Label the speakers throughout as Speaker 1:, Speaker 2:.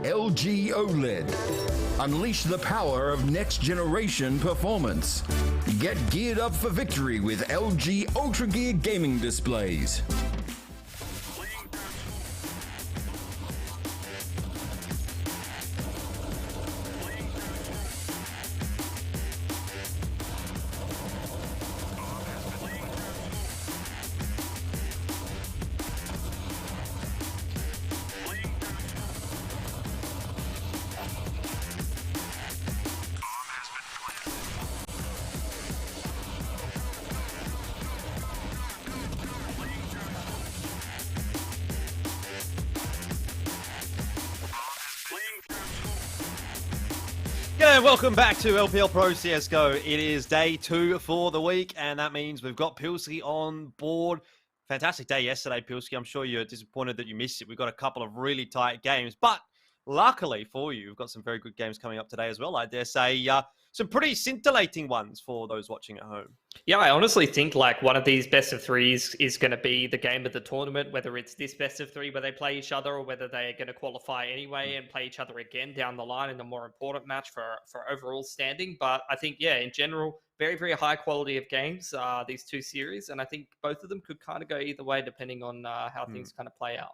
Speaker 1: LG OLED. Unleash the power of next-generation performance. Get geared up for victory with LG Ultra Gear gaming displays.
Speaker 2: G'day, welcome back to LPL Pro CSGO. It is day 2 for the week, and that means we've got Pilsky on board. Fantastic day yesterday, Pilsky. I'm sure you're disappointed that you missed it. We've got a couple of really tight games, but luckily for you, we've got some very good games coming up today as well. I dare say some pretty scintillating ones for those watching at home.
Speaker 3: Yeah, I honestly think like one of these best of threes is going to be the game of the tournament, whether it's this best of three where they play each other or whether they're going to qualify anyway and play each other again down the line in a more important match for overall standing. But I think, yeah, in general, very, very high quality of games, these two series. And I think both of them could kind of go either way depending on how things kind of play out.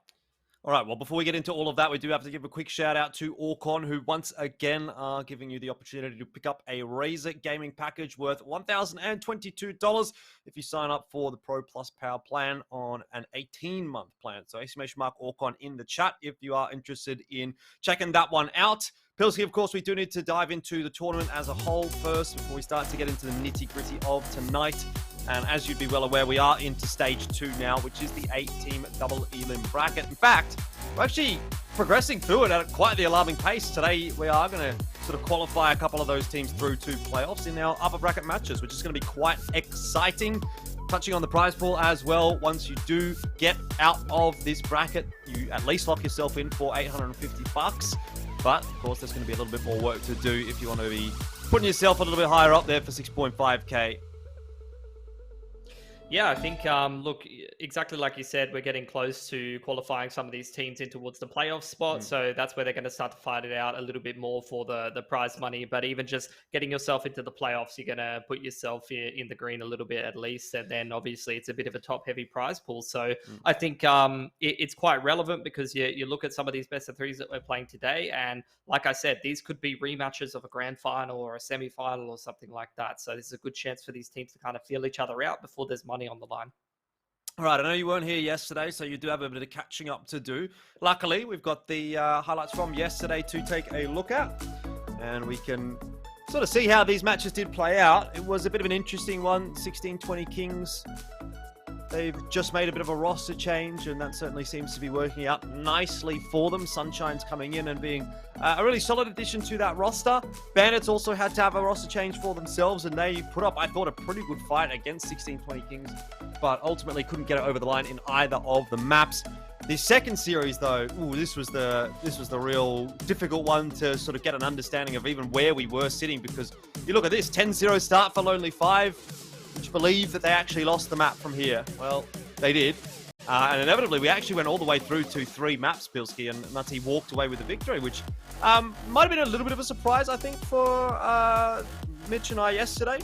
Speaker 2: All right, well, before we get into all of that, we do have to give a quick shout out to Orcon, who once again are giving you the opportunity to pick up a Razer gaming package worth $1,022 if you sign up for the Pro Plus Power plan on an 18-month plan. So exclamation mark Orcon in the chat if you are interested in checking that one out. Pilsky, of course, we do need to dive into the tournament as a whole first before we start to get into the nitty-gritty of tonight. And as you'd be well aware, we are into stage 2 now, which is the 8-team double elim bracket. In fact, we're actually progressing through it at quite the alarming pace. Today, we are going to sort of qualify a couple of those teams through to playoffs in our upper bracket matches, which is going to be quite exciting. Touching on the prize pool as well, once you do get out of this bracket, you at least lock yourself in for $850. But, of course, there's going to be a little bit more work to do if you want to be putting yourself a little bit higher up there for 6.5K.
Speaker 3: Yeah, I think, look, exactly like you said, we're getting close to qualifying some of these teams in towards the playoff spot. So that's where they're going to start to fight it out a little bit more for the prize money. But even just getting yourself into the playoffs, you're going to put yourself in the green a little bit at least. And then obviously it's a bit of a top-heavy prize pool. So I think it's quite relevant because you look at some of these best of threes that we're playing today. And like I said, these could be rematches of a grand final or a semi-final or something like that. So this is a good chance for these teams to kind of feel each other out before there's money on the line.
Speaker 2: All right, I know you weren't here yesterday, so you do have a bit of catching up to do. Luckily, we've got the highlights from yesterday to take a look at, and we can sort of see how these matches did play out. It was a bit of an interesting one, 16-20 Kings. They've just made a bit of a roster change, and that certainly seems to be working out nicely for them. Sunshine's coming in and being a really solid addition to that roster. Bandits also had to have a roster change for themselves, and they put up, I thought, a pretty good fight against 16-20 Kings, but ultimately couldn't get it over the line in either of the maps. The second series, though, this was the real difficult one to sort of get an understanding of even where we were sitting, because you look at this, 10-0 start for Lonely 5. Would you believe that they actually lost the map from here? Well, they did. And inevitably, we actually went all the way through to 3 maps, Pilsky, and Nutty walked away with the victory, which might have been a little bit of a surprise, I think, for Mitch and I yesterday.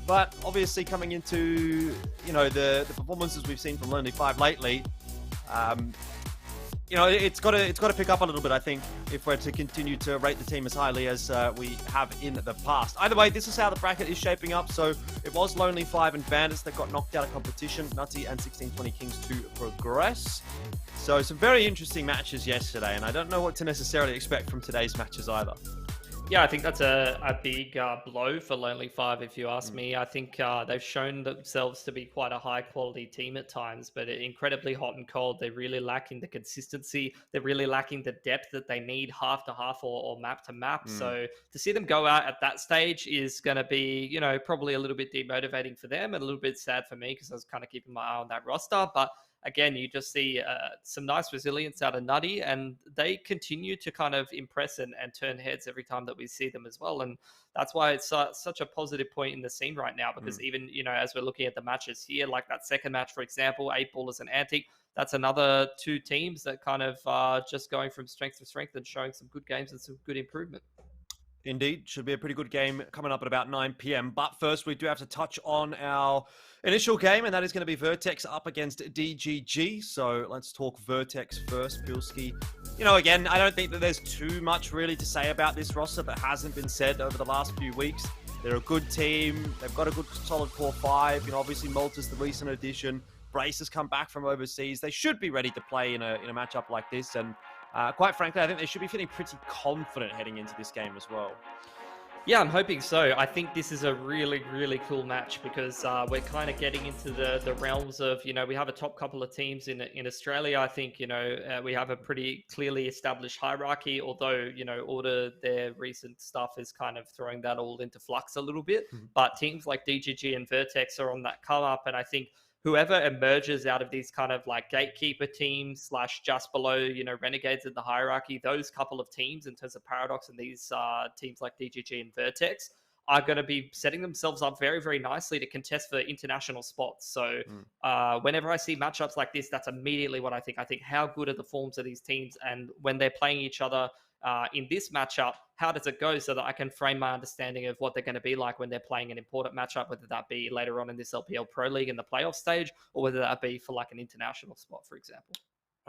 Speaker 2: But obviously, coming into, the performances we've seen from Lonely 5 lately, it's got to pick up a little bit, I think, if we're to continue to rate the team as highly as we have in the past. Either way, this is how the bracket is shaping up. So it was Lonely 5 and Bandits that got knocked out of competition. Nutty and 16-20 Kings to progress. So some very interesting matches yesterday, and I don't know what to necessarily expect from today's matches either.
Speaker 3: Yeah, I think that's a big blow for Lonely 5, if you ask me. I think they've shown themselves to be quite a high-quality team at times, but incredibly hot and cold. They're really lacking the consistency. They're really lacking the depth that they need half to half or map to map. So to see them go out at that stage is going to be, probably a little bit demotivating for them and a little bit sad for me because I was kind of keeping my eye on that roster. But again, you just see some nice resilience out of Nutty, and they continue to kind of impress and turn heads every time that we see them as well. And that's why it's such a positive point in the scene right now, because even, as we're looking at the matches here, like that second match, for example, 8 Ballers and Antic, that's another two teams that kind of are just going from strength to strength and showing some good games and some good improvement.
Speaker 2: Indeed, should be a pretty good game coming up at about 9 p.m. But first, we do have to touch on our initial game, and that is going to be Vertex up against DGG. So let's talk Vertex first, Pilski. You know, again, I don't think that there's too much really to say about this roster that hasn't been said over the last few weeks. They're a good team. They've got a good, solid core five. You know, obviously, Malta's the recent addition. Brace has come back from overseas. They should be ready to play in a matchup like this, and quite frankly, I think they should be feeling pretty confident heading into this game as well.
Speaker 3: Yeah, I'm hoping so. I think this is a really, really cool match because we're kind of getting into the realms of, you know, we have a top couple of teams in Australia. I think, you know, we have a pretty clearly established hierarchy, although, you know, Order, their recent stuff is kind of throwing that all into flux a little bit. Mm-hmm. But teams like DGG and Vertex are on that come up, and I think whoever emerges out of these kind of like gatekeeper teams / just below, you know, renegades in the hierarchy, those couple of teams in terms of Paradox and these teams like DGG and Vertex are going to be setting themselves up very, very nicely to contest for international spots. So whenever I see matchups like this, that's immediately what I think. I think, how good are the forms of these teams? And when they're playing each other in this matchup, how does it go, so that I can frame my understanding of what they're going to be like when they're playing an important matchup, whether that be later on in this LPL Pro League in the playoff stage, or whether that be for like an international spot, for example.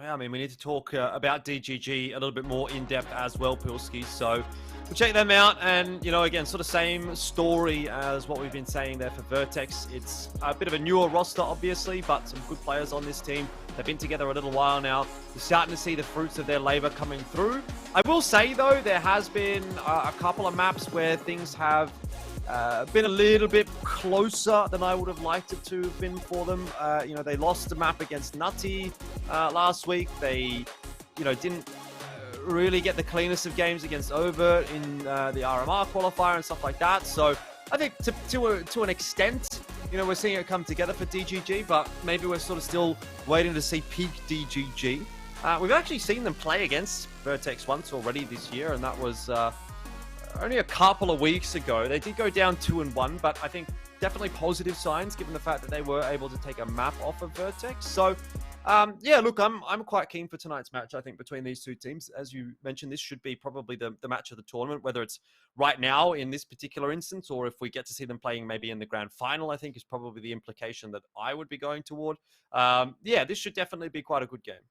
Speaker 2: Yeah, I mean, we need to talk about DGG a little bit more in depth as well, Pilski. So we'll check them out. And, you know, again, sort of same story as what we've been saying there for Vertex. It's a bit of a newer roster, obviously, but some good players on this team. They've been together a little while now. We're starting to see the fruits of their labor coming through. I will say, though, there has been a couple of maps where things have been a little bit closer than I would have liked it to have been for them. You know, they lost the map against Nutty last week. They, you know, didn't really get the cleanest of games against Overt in the RMR qualifier and stuff like that. So I think to an extent, you know, we're seeing it come together for DGG, but maybe we're sort of still waiting to see peak DGG. We've actually seen them play against Vertex once already this year, and that was only a couple of weeks ago. They did go down 2-1, but I think definitely positive signs given the fact that they were able to take a map off of Vertex. So, yeah, look, I'm quite keen for tonight's match, I think, between these two teams. As you mentioned, this should be probably the match of the tournament, whether it's right now in this particular instance, or if we get to see them playing maybe in the grand final, I think is probably the implication that I would be going toward. Yeah, this should definitely be quite a good game.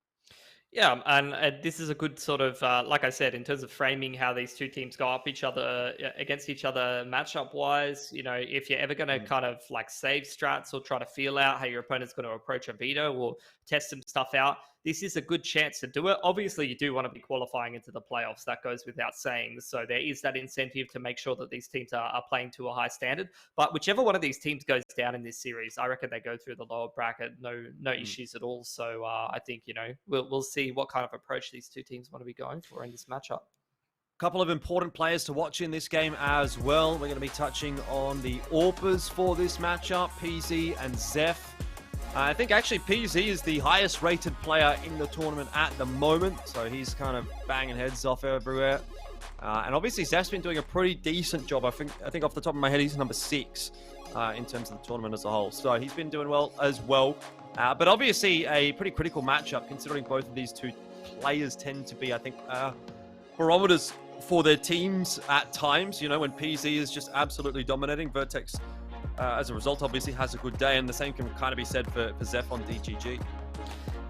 Speaker 3: Yeah, and this is a good sort of, like I said, in terms of framing how these two teams go up against each other matchup-wise. You know, if you're ever going to kind of like save strats or try to feel out how your opponent's going to approach a veto or test some stuff out, this is a good chance to do it. Obviously, you do want to be qualifying into the playoffs. That goes without saying. So there is that incentive to make sure that these teams are playing to a high standard. But whichever one of these teams goes down in this series, I reckon they go through the lower bracket, no issues at all. So I think, you know, we'll see what kind of approach these two teams want to be going for in this matchup.
Speaker 2: Couple of important players to watch in this game as well. We're going to be touching on the AWPers for this matchup, PZ and Zeph. I think actually PZ is the highest rated player in the tournament at the moment, so he's kind of banging heads off everywhere. And obviously Zeph's been doing a pretty decent job. I think off the top of my head, he's number 6 in terms of the tournament as a whole. So he's been doing well as well. But obviously a pretty critical matchup, considering both of these two players tend to be, I think, barometers for their teams at times. You know, when PZ is just absolutely dominating, Vertex, as a result, obviously has a good day, and the same can kind of be said for Zeph on DGG.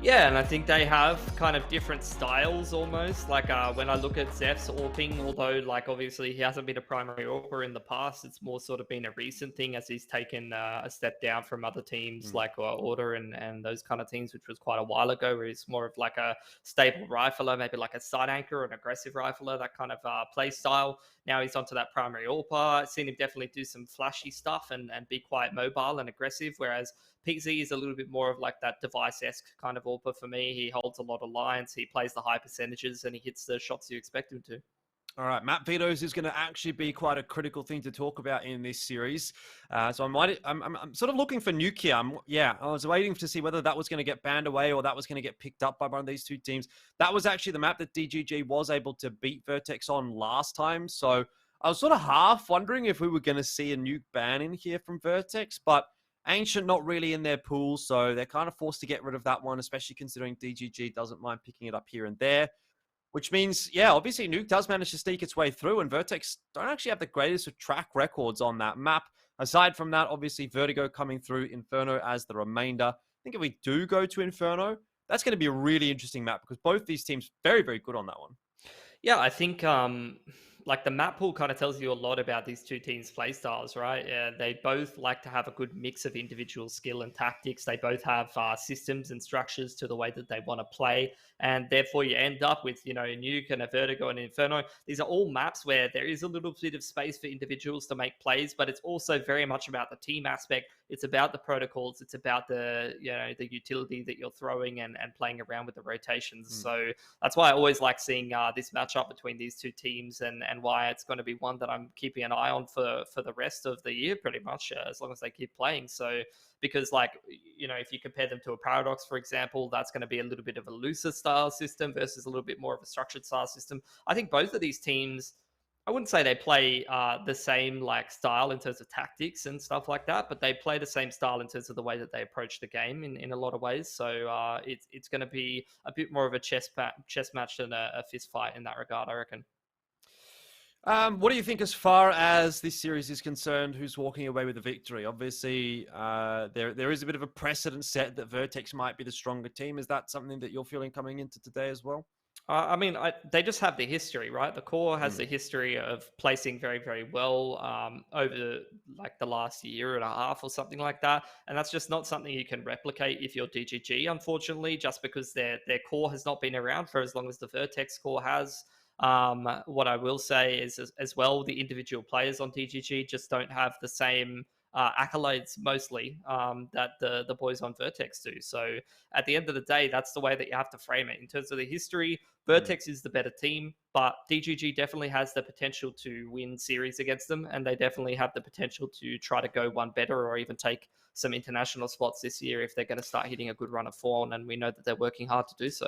Speaker 3: Yeah, and I think they have kind of different styles almost. Like when I look at Zeph's AWPing, although like obviously he hasn't been a primary AWPer in the past, it's more sort of been a recent thing as he's taken a step down from other teams like Order and those kind of teams, which was quite a while ago, where he's more of like a stable rifler, maybe like a side anchor or an aggressive rifler, that kind of play style. Now he's onto that primary AWPer. I've seen him definitely do some flashy stuff and be quite mobile and aggressive, whereas PZ is a little bit more of like that device-esque kind of AWPer for me. He holds a lot of lines, he plays the high percentages, and he hits the shots you expect him to.
Speaker 2: All right, map vetoes is going to actually be quite a critical thing to talk about in this series. So I'm sort of looking for Nuke. I was waiting to see whether that was going to get banned away or that was going to get picked up by one of these two teams. That was actually the map that DGG was able to beat Vertex on last time. So I was sort of half wondering if we were going to see a Nuke ban in here from Vertex, but Ancient not really in their pool, so they're kind of forced to get rid of that one, especially considering DGG doesn't mind picking it up here and there. Which means, yeah, obviously Nuke does manage to sneak its way through, and Vertex don't actually have the greatest of track records on that map. Aside from that, obviously Vertigo coming through, Inferno as the remainder. I think if we do go to Inferno, that's going to be a really interesting map because both these teams very, very good on that one.
Speaker 3: Yeah, I think like the map pool kind of tells you a lot about these two teams' play styles, right? They both like to have a good mix of individual skill and tactics. They both have systems and structures to the way that they want to play, and therefore you end up with a Nuke and a Vertigo and an Inferno. These are all maps where there is a little bit of space for individuals to make plays, but it's also very much about the team aspect. It's about the protocols. It's about the the utility that you're throwing and playing around with the rotations. So that's why I always like seeing this matchup between these two teams, and why it's going to be one that I'm keeping an eye on for the rest of the year, pretty much, as long as they keep playing. So because if you compare them to a Paradox, for example, that's going to be a little bit of a looser style system versus a little bit more of a structured style system. I think both of these teams, I wouldn't say they play the same style in terms of tactics and stuff like that, but they play the same style in terms of the way that they approach the game in a lot of ways. So it's going to be a bit more of a chess match than a fist fight in that regard, I reckon.
Speaker 2: What do you think as far as this series is concerned? Who's walking away with the victory? Obviously, there is a bit of a precedent set that Vertex might be the stronger team. Is that something that you're feeling coming into today as well?
Speaker 3: They just have the history, right? The core has the history of placing very, very well over the last year and a half or something like that. And that's just not something you can replicate if you're DGG, unfortunately, just because their core has not been around for as long as the Vertex core has. What I will say is as well, the individual players on DGG just don't have the same accolades mostly that the boys on Vertex do. So at the end of the day, that's the way that you have to frame it. In terms of the history, Vertex is the better team, but DGG definitely has the potential to win series against them, and they definitely have the potential to try to go one better or even take some international spots this year if they're going to start hitting a good run of form, and we know that they're working hard to do so.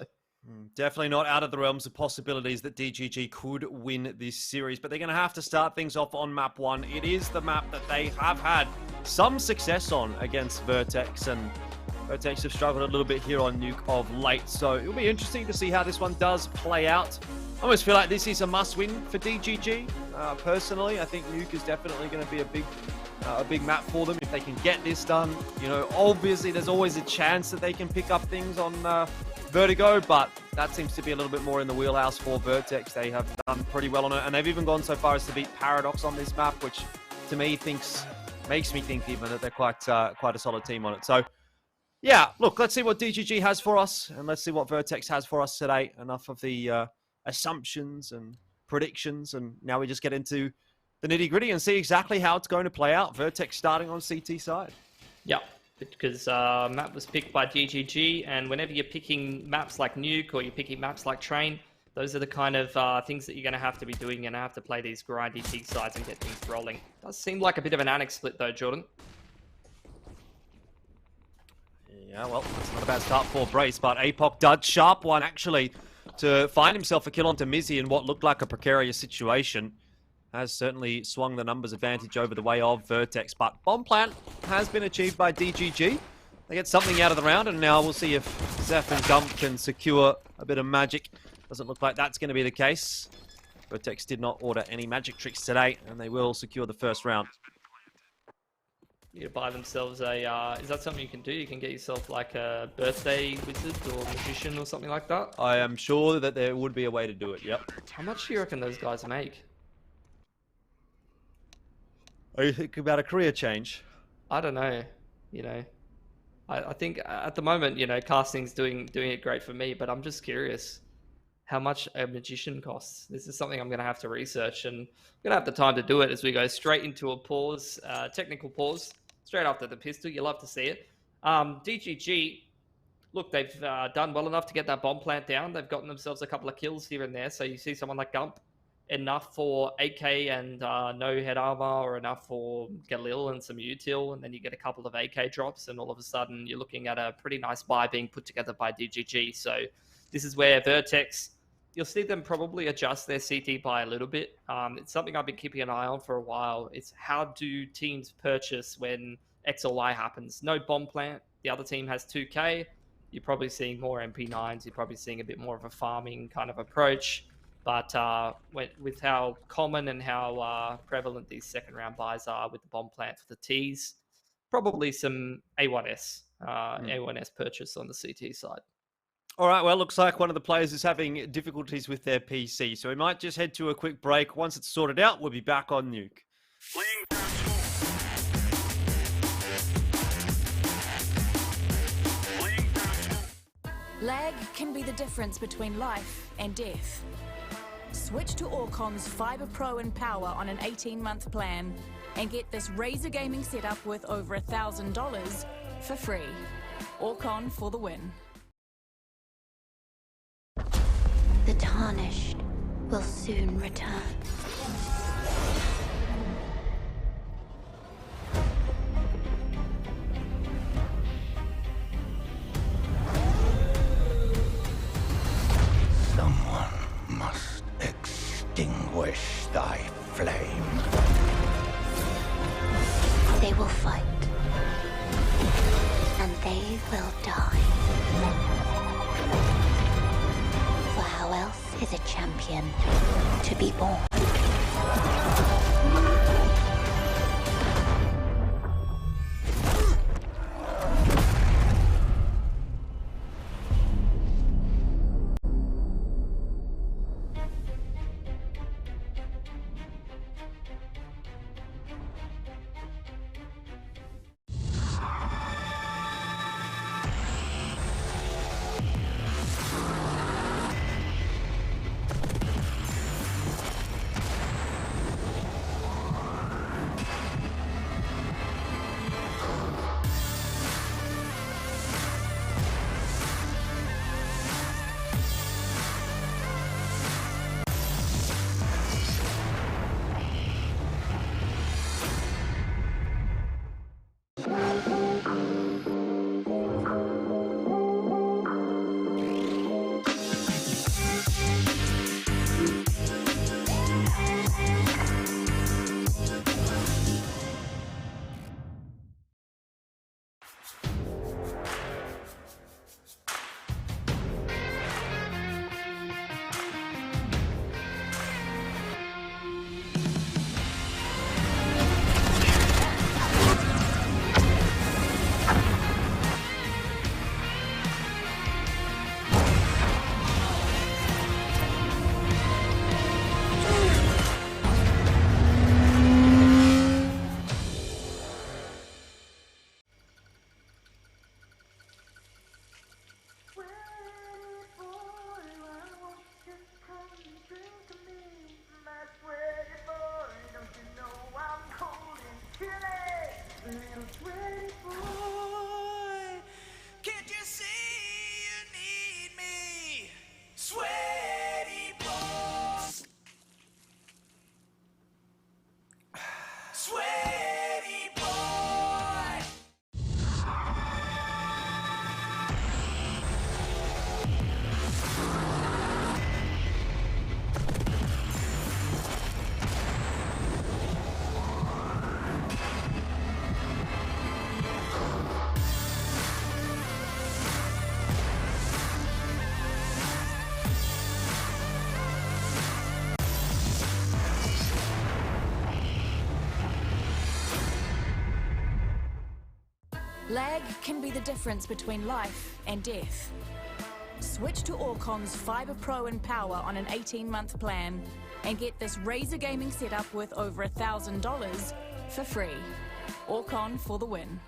Speaker 2: Definitely not out of the realms of possibilities that DGG could win this series, but they're going to have to start things off on map 1. It is the map that they have had some success on against Vertex, and Vertex have struggled a little bit here on Nuke of late, so it'll be interesting to see how this one does play out. I almost feel like this is a must-win for DGG. Personally, I think Nuke is definitely going to be a big map for them if they can get this done. Obviously there's always a chance that they can pick up things on Vertigo, but that seems to be a little bit more in the wheelhouse for Vertex. They have done pretty well on it, and they've even gone so far as to beat Paradox on this map, which to me makes me think even that they're quite a solid team on it. So yeah, look, let's see what DGG has for us, and let's see what Vertex has for us today. Enough of the assumptions and predictions, and now we just get into the nitty-gritty and see exactly how it's going to play out. Vertex starting on CT side.
Speaker 3: Yeah, because map was picked by DGG, and whenever you're picking maps like Nuke or you're picking maps like Train, those are the kind of things that you're going to have to be doing. You're going to have to play these grindy peak sides and get things rolling. Does seem like a bit of an annex split though, Jordan.
Speaker 2: Yeah, well, that's not a bad start for Brace, but Apoc did sharp one actually to find himself a kill onto Mizzy in what looked like a precarious situation. Has certainly swung the numbers advantage over the way of Vertex, but bomb plant has been achieved by DGG. They get something out of the round, and now we'll see if Zeph and Gump can secure a bit of magic. Doesn't look like that's going to be the case. Vertex did not order any magic tricks today, and they will secure the first round.
Speaker 3: You buy themselves a, is that something you can do? You can get yourself like a birthday wizard or magician or something like that?
Speaker 2: I am sure that there would be a way to do it, yep.
Speaker 3: How much do you reckon those guys make?
Speaker 2: Are you thinking about a career change?
Speaker 3: I don't know. I think at the moment, casting's doing it great for me, but I'm just curious how much a magician costs. This is something I'm going to have to research, and I'm going to have the time to do it as we go straight into a pause, technical pause, straight after the pistol. You'll love to see it. DGG, look, they've done well enough to get that bomb plant down. They've gotten themselves a couple of kills here and there. So you see someone like Gump, enough for 8k and no head armor, or enough for Galil and some util, and then you get a couple of AK drops, and all of a sudden you're looking at a pretty nice buy being put together by DGG. So this is where Vertex, you'll see them probably adjust their CT buy a little bit. It's something I've been keeping an eye on for a while. It's how do teams purchase when X or Y happens. No bomb plant. The other team has 2K. You're probably seeing more MP9s. You're probably seeing a bit more of a farming kind of approach. But with how common and how prevalent these second round buys are with the bomb plants with the Ts, probably some A1S purchase on the CT side.
Speaker 2: All right, well, looks like one of the players is having difficulties with their PC, so we might just head to a quick break. Once it's sorted out, we'll be back on Nuke.
Speaker 4: Lag can be the difference between life and death. Switch to Orcon's Fiber Pro and Power on an 18-month plan and get this Razer gaming setup worth over $1,000 for free. Orcon for the win.
Speaker 5: The Tarnished will soon return.
Speaker 6: Someone must extinguish thy flame.
Speaker 5: They will fight. And they will die. For how else is a champion to be born?
Speaker 4: Lag can be the difference between life and death. Switch to Orcon's Fiber Pro and Power on an 18-month plan and get this Razer gaming setup worth over $1,000 for free. Orcon for the win.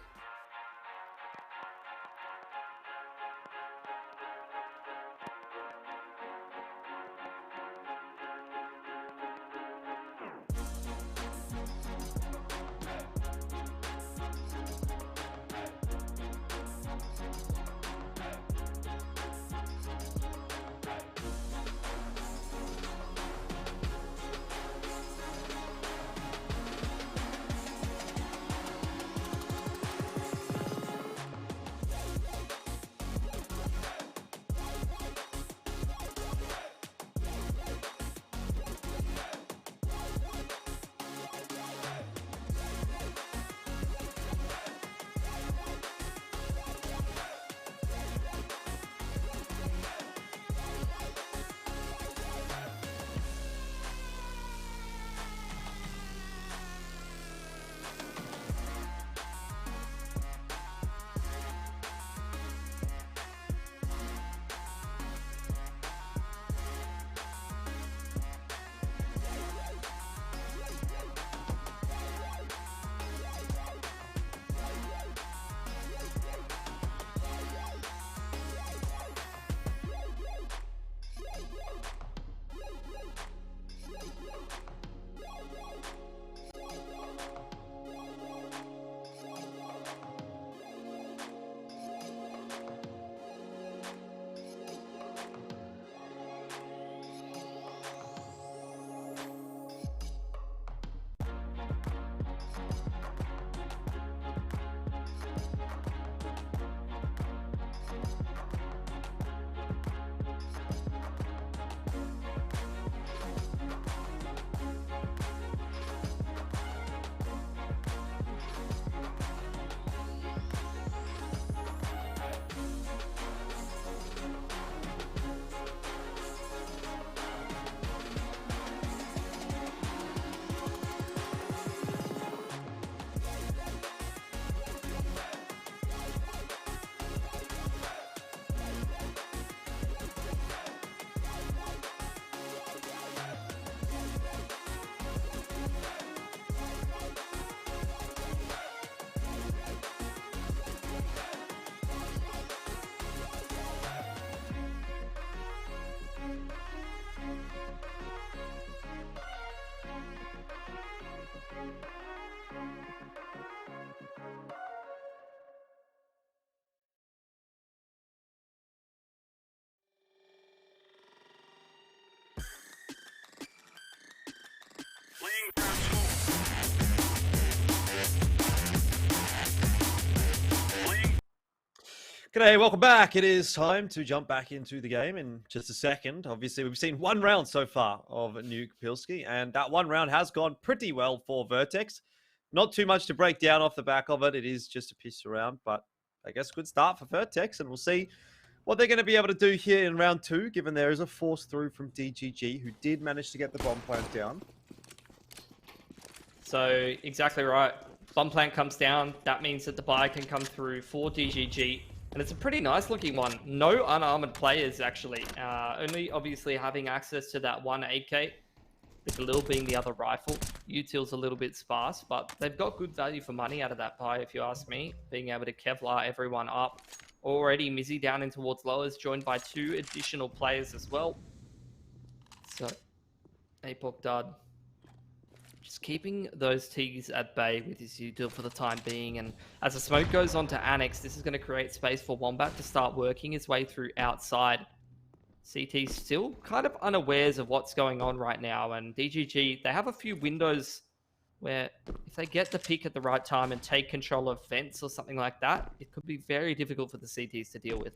Speaker 2: G'day, welcome back. It is time to jump back into the game in just a second. Obviously, we've seen one round so far of Nuke Pilski, and that one round has gone pretty well for Vertex. Not too much to break down off the back of it. It is just a piss around, but I guess good start for Vertex, and we'll see what they're going to be able to do here in round 2, given there is a force through from DGG, who did manage to get the bomb plant down.
Speaker 3: So, exactly right. Bomb plant comes down. That means that the buy can come through for DGG. And it's a pretty nice looking one. No unarmored players, actually. Only obviously having access to that one AK, with the little being the other rifle. Util's a little bit sparse, but they've got good value for money out of that buy, if you ask me. Being able to Kevlar everyone up. Already Mizzy down in towards lowers, joined by 2 additional players as well. So, Apoc Dud. Just keeping those Tiggs at bay with his util for the time being. And as the smoke goes on to Annex, this is going to create space for Wombat to start working his way through outside. CT's still kind of unawares of what's going on right now. And DGG, they have a few windows where if they get the pick at the right time and take control of vents or something like that, it could be very difficult for the CTs to deal with.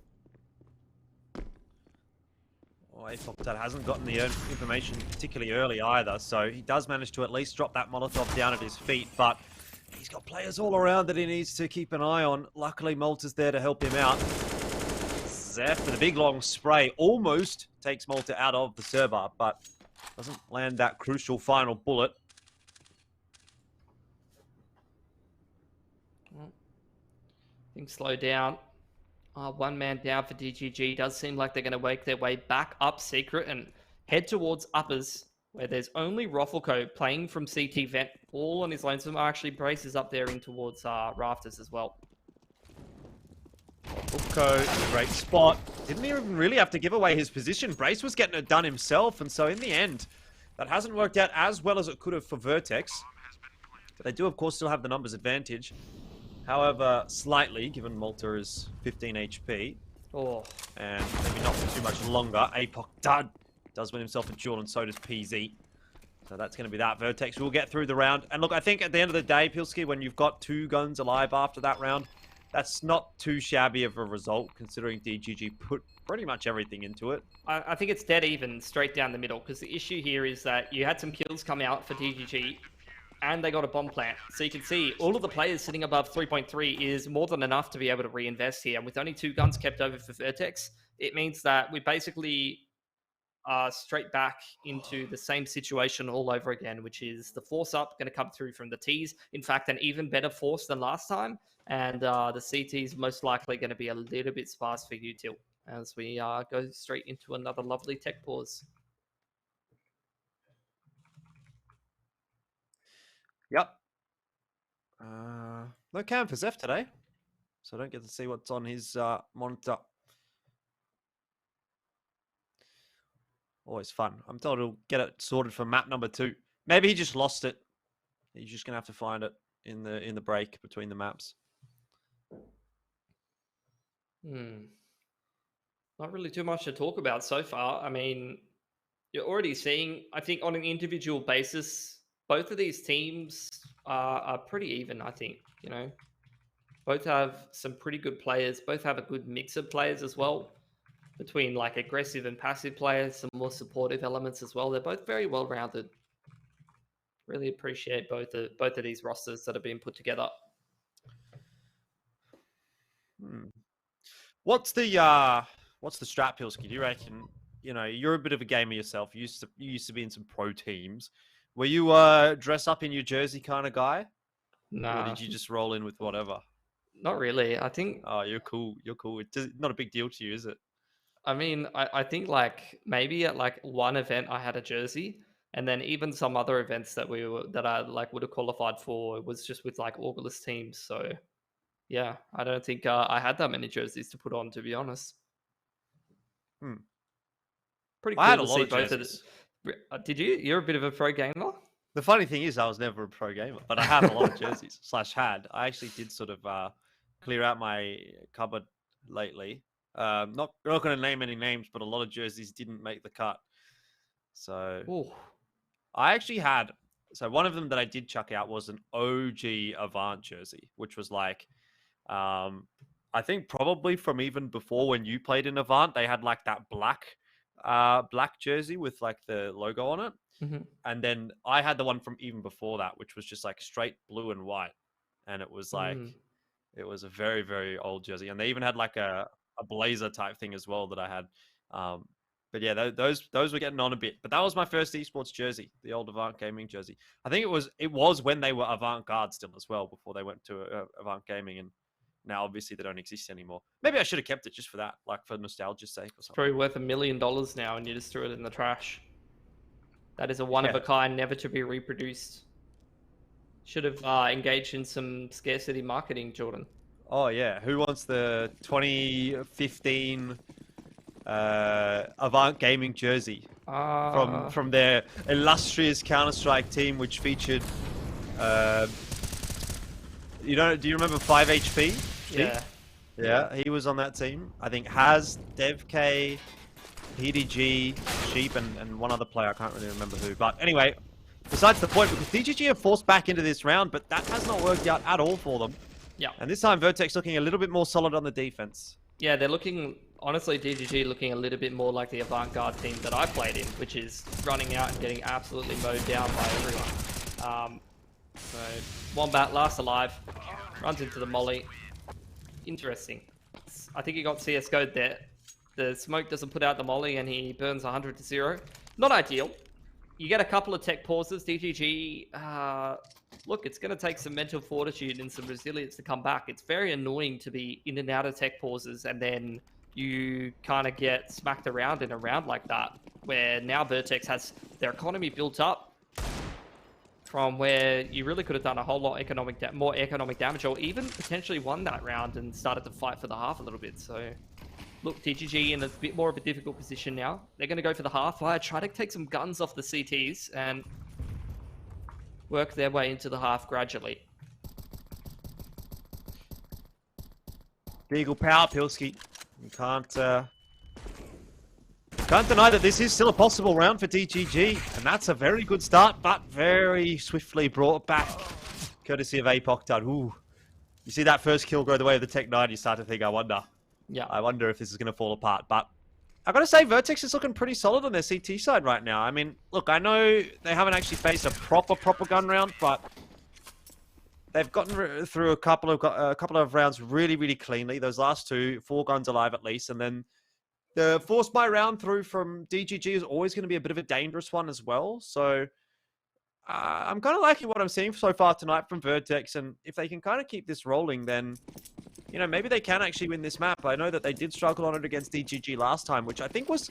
Speaker 2: Well, Apoc hasn't gotten the information particularly early either, so he does manage to at least drop that Molotov down at his feet, but he's got players all around that he needs to keep an eye on. Luckily, Malta's there to help him out. Zeph with a big long spray almost takes Malta out of the server, but doesn't land that crucial final bullet.
Speaker 3: Things slow down. One man down for DGG. Does seem like they're going to make their way back up secret and head towards uppers, where there's only Roffelco playing from CT vent, all on his lonesome. Actually, Brace is up there in towards rafters as well.
Speaker 2: Roffelco, great spot. Didn't even really have to give away his position. Brace was getting it done himself, and so in the end, that hasn't worked out as well as it could have for Vertex. But they do, of course, still have the numbers advantage. However, slightly, given Malta is 15 HP.
Speaker 3: Oh.
Speaker 2: And maybe not for too much longer. Apoc Dud does win himself a duel, and so does PZ. So that's going to be that. Vertex will get through the round. And look, I think at the end of the day, Pilski, when you've got 2 guns alive after that round, that's not too shabby of a result, considering DGG put pretty much everything into it.
Speaker 3: I think it's dead even, straight down the middle, because the issue here is that you had some kills come out for DGG, and they got a bomb plant. So you can see all of the players sitting above 3.3 is more than enough to be able to reinvest here. And with only 2 guns kept over for Vertex, it means that we basically are straight back into the same situation all over again, which is the force up going to come through from the Ts. In fact, an even better force than last time. And the CT's most likely going to be a little bit sparse for util as we go straight into another lovely tech pause.
Speaker 2: Yep. No cam for Zeph today, so I don't get to see what's on his monitor. Always fun. I'm told he'll get it sorted for map number 2. Maybe he just lost it. He's just gonna have to find it in the break between the maps.
Speaker 3: Not really too much to talk about so far. I mean, you're already seeing, I think on an individual basis, both of these teams are pretty even, I think, you know. Both have some pretty good players. Both have a good mix of players as well, between like aggressive and passive players, some more supportive elements as well. They're both very well-rounded. Really appreciate both of these rosters that have been put together.
Speaker 2: What's the strat, Pilski? Do you reckon? You know, you're a bit of a gamer yourself. You used to be in some pro teams. Were you dress up in your jersey kind of guy?
Speaker 3: Nah.
Speaker 2: Or did you just roll in with whatever?
Speaker 3: Not really. I think...
Speaker 2: Oh, you're cool. You're cool. It's not a big deal to you, is it?
Speaker 3: I mean, I think like maybe at like one event I had a jersey, and then even some other events that I like would have qualified for was just with like Augurless teams. So yeah, I don't think I had that many jerseys to put on, to be honest. Pretty cool
Speaker 2: I had
Speaker 3: to
Speaker 2: a lot
Speaker 3: see
Speaker 2: of
Speaker 3: both
Speaker 2: jerseys.
Speaker 3: Did you? You're a bit of a pro gamer?
Speaker 2: The funny thing is, I was never a pro gamer, but I have a lot of jerseys. /had. I actually did sort of clear out my cupboard lately. Not going to name any names, but a lot of jerseys didn't make the cut. So
Speaker 3: Ooh.
Speaker 2: I actually had. So one of them that I did chuck out was an OG Avant jersey, which was like I think probably from even before when you played in Avant, they had like that black jersey with like the logo on it.
Speaker 3: Mhm.
Speaker 2: And then I had the one from even before that, which was just like straight blue and white. And it was like, it was a very, very old jersey. And they even had like a blazer type thing as well that I had. But yeah, those were getting on a bit. But that was my first esports jersey, the old Avant Gaming jersey. I think it was when they were Avant-Garde still as well, before they went to Avant Gaming. And now obviously they don't exist anymore. Maybe I should have kept it just for that, like for nostalgia's sake or something.
Speaker 3: Probably worth $1 million now, and you just threw it in the trash. That is a one of a kind, never to be reproduced. Should have engaged in some scarcity marketing, Jordan.
Speaker 2: Oh yeah, who wants the 2015 Avant Gaming jersey from their illustrious Counter-Strike team, which featured do you remember 5HP? Yeah, he was on that team. I think Haz, DevK, PDG, Sheep, and one other player. I can't really remember who. But anyway, besides the point, because DGG are forced back into this round, but that has not worked out at all for them.
Speaker 3: Yeah.
Speaker 2: And this time, Vertex looking a little bit more solid on the defense.
Speaker 3: Yeah, they're looking, honestly, DGG looking a little bit more like the Avant-Garde team that I played in, which is running out and getting absolutely mowed down by everyone. So, Wombat, last alive, runs into the molly. Interesting. I think he got CSGO'd there. The smoke doesn't put out the molly and he burns 100 to 0. Not ideal. You get a couple of tech pauses. DGG, look, it's going to take some mental fortitude and some resilience to come back. It's very annoying to be in and out of tech pauses and then you kind of get smacked around in a round like that, where now Vertex has their economy built up from where you really could have done a whole lot more economic damage, or even potentially won that round and started to fight for the half a little bit. So, look, DGG in a bit more of a difficult position now. They're going to go for the half fire, try to take some guns off the CTs, and work their way into the half gradually.
Speaker 2: Deagle power, Pilski. You can't deny that this is still a possible round for DGG, and that's a very good start, but very swiftly brought back, courtesy of Apoctad. Ooh, you see that first kill go the way of the Tech 9, you start to think, I wonder if this is going to fall apart. But I've got to say, Vertex is looking pretty solid on their CT side right now. I mean, look, I know they haven't actually faced a proper gun round, but they've gotten through a couple of rounds really, really cleanly. Those last two, 4 guns alive at least, and then the force buy round through from DGG is always going to be a bit of a dangerous one as well. So I'm kind of liking what I'm seeing so far tonight from Vertex. And if they can kind of keep this rolling, then, you know, maybe they can actually win this map. I know that they did struggle on it against DGG last time, which I think was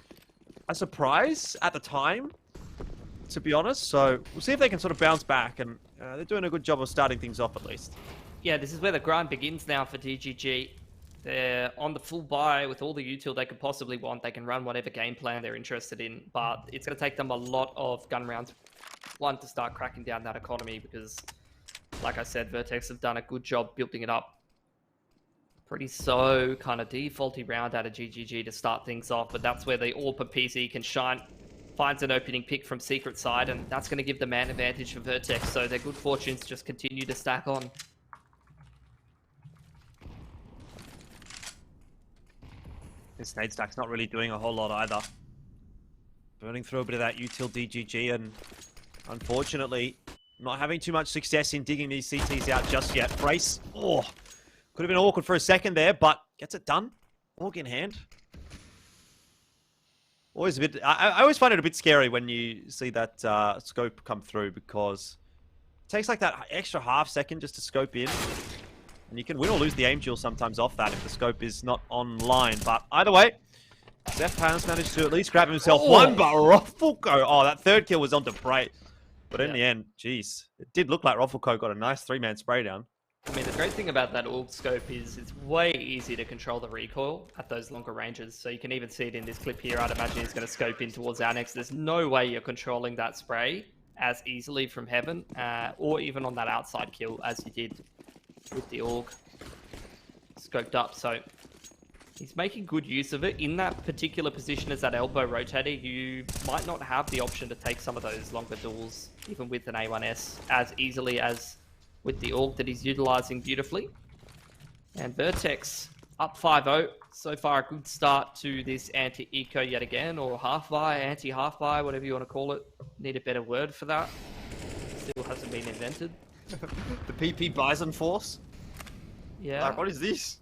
Speaker 2: a surprise at the time, to be honest. So we'll see if they can sort of bounce back. And they're doing a good job of starting things off at least.
Speaker 3: Yeah, this is where the grind begins now for DGG. They're on the full buy with all the util they could possibly want. They can run whatever game plan they're interested in, but it's going to take them a lot of gun rounds. One, to start cracking down that economy because, like I said, Vertex have done a good job building it up. Pretty so kind of defaulty round out of GGG to start things off, but that's where the AWP PC can shine. Finds an opening pick from secret side, and that's going to give the man advantage for Vertex, so their good fortunes just continue to stack on.
Speaker 2: This nade stack's not really doing a whole lot either. Burning through a bit of that util DGG, and unfortunately, not having too much success in digging these CTs out just yet. Brace, could have been awkward for a second there, but gets it done. Org in hand. Always a bit. I always find it a bit scary when you see that scope come through, because it takes like that extra half second just to scope in. And you can win or lose the aim duel sometimes off that if the scope is not online. But either way, Zeph has managed to at least grab himself one, but Ruffleco. Oh, that third kill was onto Bray. But in the end, geez, it did look like Ruffleco got a nice 3-man spray down.
Speaker 3: I mean, the great thing about that AUG scope is it's way easier to control the recoil at those longer ranges. So you can even see it in this clip here. I'd imagine he's going to scope in towards Annex. There's no way you're controlling that spray as easily from heaven or even on that outside kill as you did with the AUG scoped up. So he's making good use of it. In that particular position as that elbow rotator, you might not have the option to take some of those longer duels, even with an A1S, as easily as with the AUG that he's utilizing beautifully. And Vertex Up 5-0. So far, a good start to this anti-eco yet again, or half-buy, anti-half-buy, whatever you want to call it. Need a better word for that. Still hasn't been invented.
Speaker 2: The PP Bison Force?
Speaker 3: Yeah.
Speaker 2: Like, what is this?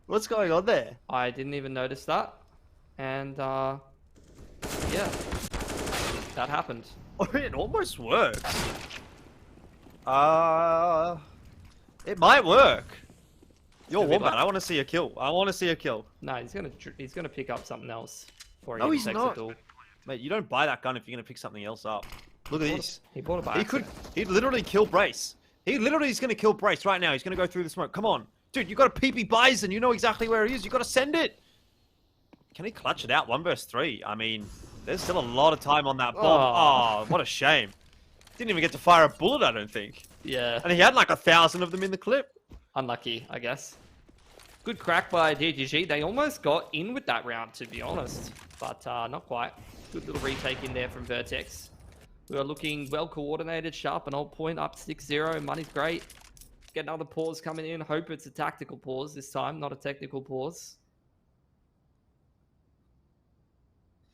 Speaker 2: What's going on there?
Speaker 3: I didn't even notice that. And, yeah. That happened.
Speaker 2: Oh, it almost works. It might work. You're
Speaker 3: Could be
Speaker 2: Wombat.
Speaker 3: luck.
Speaker 2: I want to see a kill. I want to see a kill.
Speaker 3: No, he's gonna pick up something else before he
Speaker 2: No,
Speaker 3: even
Speaker 2: he's
Speaker 3: takes
Speaker 2: not.
Speaker 3: a duel.
Speaker 2: Mate, you don't buy that gun if you're going to pick something else up. Look at this.
Speaker 3: He bought it by accident.
Speaker 2: He'd literally kill Brace. He literally is going to kill Brace right now. He's going to go through the smoke. Come on. Dude, you got a PP Bison. You know exactly where he is. You got to send it. Can he clutch it out? 1 versus 3. I mean, there's still a lot of time on that bomb. Oh, what a shame. Didn't even get to fire a bullet, I don't think.
Speaker 3: Yeah.
Speaker 2: And he had like 1,000 of them in the clip.
Speaker 3: Unlucky, I guess. Good crack by DGG. They almost got in with that round, to be honest. But not quite. Good little retake in there from Vertex. We are looking well coordinated, sharp and old point, up 6-0. Money's great. Get another pause coming in. Hope it's a tactical pause this time, not a technical pause.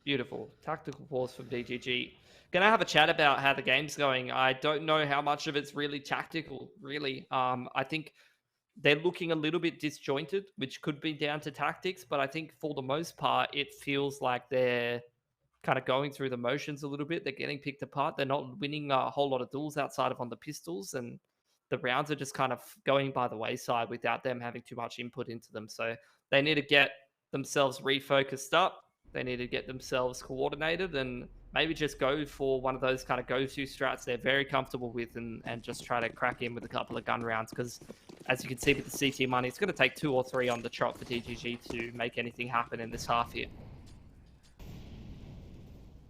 Speaker 3: Beautiful. Tactical pause from DGG. Gonna have a chat about how the game's going. I don't know how much of it's really tactical, really. I think they're looking a little bit disjointed, which could be down to tactics, but I think for the most part, it feels like they're kind of going through the motions a little bit. They're getting picked apart. They're not winning a whole lot of duels outside of on the pistols, and the rounds are just kind of going by the wayside without them having too much input into them. So they need to get themselves refocused up. They need to get themselves coordinated and maybe just go for one of those kind of go-to strats they're very comfortable with and just try to crack in with a couple of gun rounds. Because as you can see with the CT money, it's going to take 2 or 3 on the trot for DGG to make anything happen in this half here.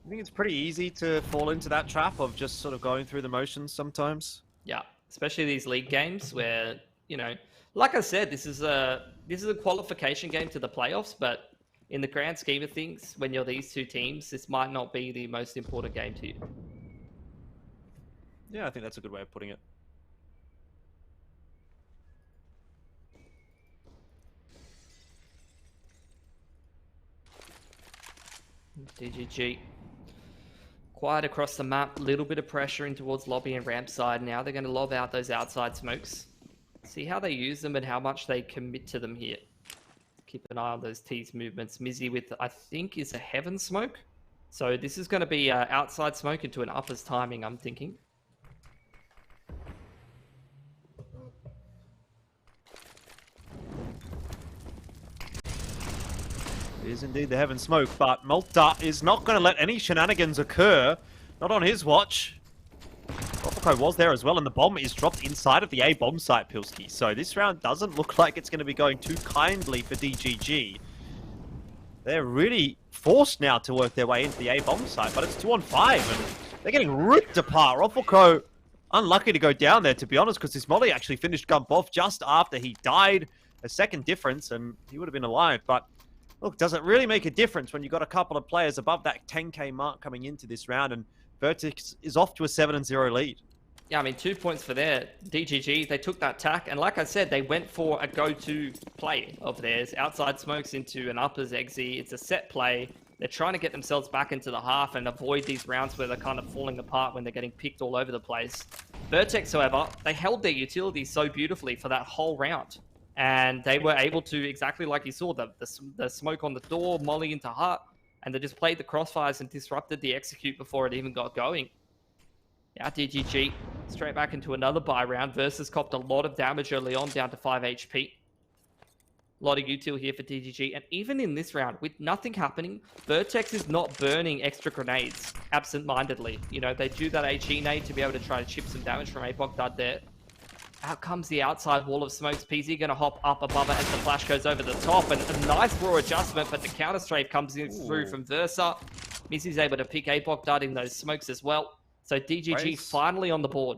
Speaker 2: I think it's pretty easy to fall into that trap of just sort of going through the motions sometimes.
Speaker 3: Yeah, especially these league games where, you know, like I said, this is a qualification game to the playoffs, but in the grand scheme of things, when you're these two teams, this might not be the most important game to you.
Speaker 2: Yeah, I think that's a good way of putting it.
Speaker 3: DGG. Quiet across the map, little bit of pressure in towards lobby and ramp side. Now they're going to lob out those outside smokes. See how they use them and how much they commit to them here. Keep an eye on those T's movements. Mizzy with, I think, is a heaven smoke. So this is going to be outside smoke into an uppers timing, I'm thinking.
Speaker 2: It is indeed the heaven smoke, but Malta is not going to let any shenanigans occur. Not on his watch. Rofoko was there as well, and the bomb is dropped inside of the A bomb site, Pilski. So this round doesn't look like it's going to be going too kindly for DGG. They're really forced now to work their way into the A bomb site, but it's 2-on-5, and they're getting ripped apart. Rofoko unlucky to go down there, to be honest, because this molly actually finished Gump off just after he died. A second difference, and he would have been alive, but look, does it really make a difference when you've got a couple of players above that 10k mark coming into this round, and Vertex is off to a 7-0 lead.
Speaker 3: Yeah, I mean, 2 points for their DGG. They took that tack, and like I said, they went for a go-to play of theirs. Outside smokes into an uppers exi. It's a set play. They're trying to get themselves back into the half and avoid these rounds where they're kind of falling apart when they're getting picked all over the place. Vertex, however, they held their utility so beautifully for that whole round. And they were able to, exactly like you saw, the smoke on the door, molly into hut, and they just played the crossfires and disrupted the execute before it even got going. Now DGG straight back into another buy round. Versus copped a lot of damage early on, down to 5 HP. A lot of util here for DGG. And even in this round, with nothing happening, Vertex is not burning extra grenades absent-mindedly. You know, they do that HE nade to be able to try to chip some damage from Apoc Dud there. Out comes the outside wall of smokes. PZ going to hop up above it as the flash goes over the top. And a nice raw adjustment, but the counter strafe comes in through from Versa. Missy's able to pick Apoc Dud in those smokes as well. So DGG
Speaker 2: Brace.
Speaker 3: finally on the board.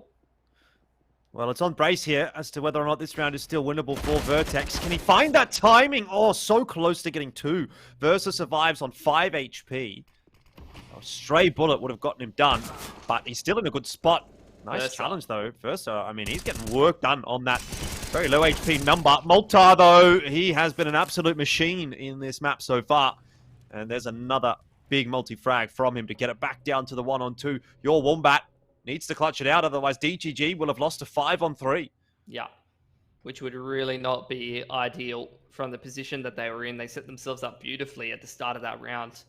Speaker 2: Well, it's on Brace here as to whether or not this round is still winnable for Vertex. Can he find that timing? Oh, so close to getting 2. Versa survives on 5 HP. A stray bullet would have gotten him done, but he's still in a good spot. Nice
Speaker 3: Versa.
Speaker 2: challenge, though. Versa, I mean, he's getting work done on that Very low HP number. Malta, though, he has been an absolute machine in this map so far. And there's another big multi-frag from him to get it back down to the 1-on-2. Your Wombat needs to clutch it out, otherwise DGG will have lost to 5-on-3.
Speaker 3: Yeah, which would really not be ideal from the position that they were in. They set themselves up beautifully at the start of that round.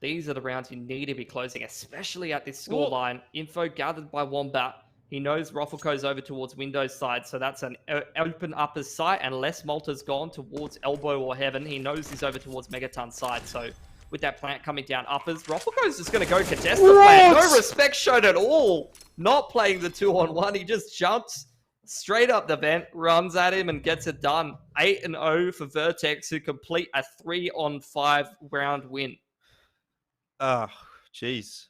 Speaker 3: These are the rounds you need to be closing, especially at this scoreline. Info gathered by Wombat. He knows Ruffleco's over towards Windows side, so that's an open upper site, unless Malta's gone towards Elbow or Heaven. He knows he's over towards Megaton side, so with that plant coming down uppers, Ruffleco's just going to go contest the plant. No respect shown at all. Not playing the 2-on-1. He just jumps straight up the vent, runs at him, and gets it done. 8-0 for Vertex, who complete a 3-on-5 round win.
Speaker 2: Oh, jeez.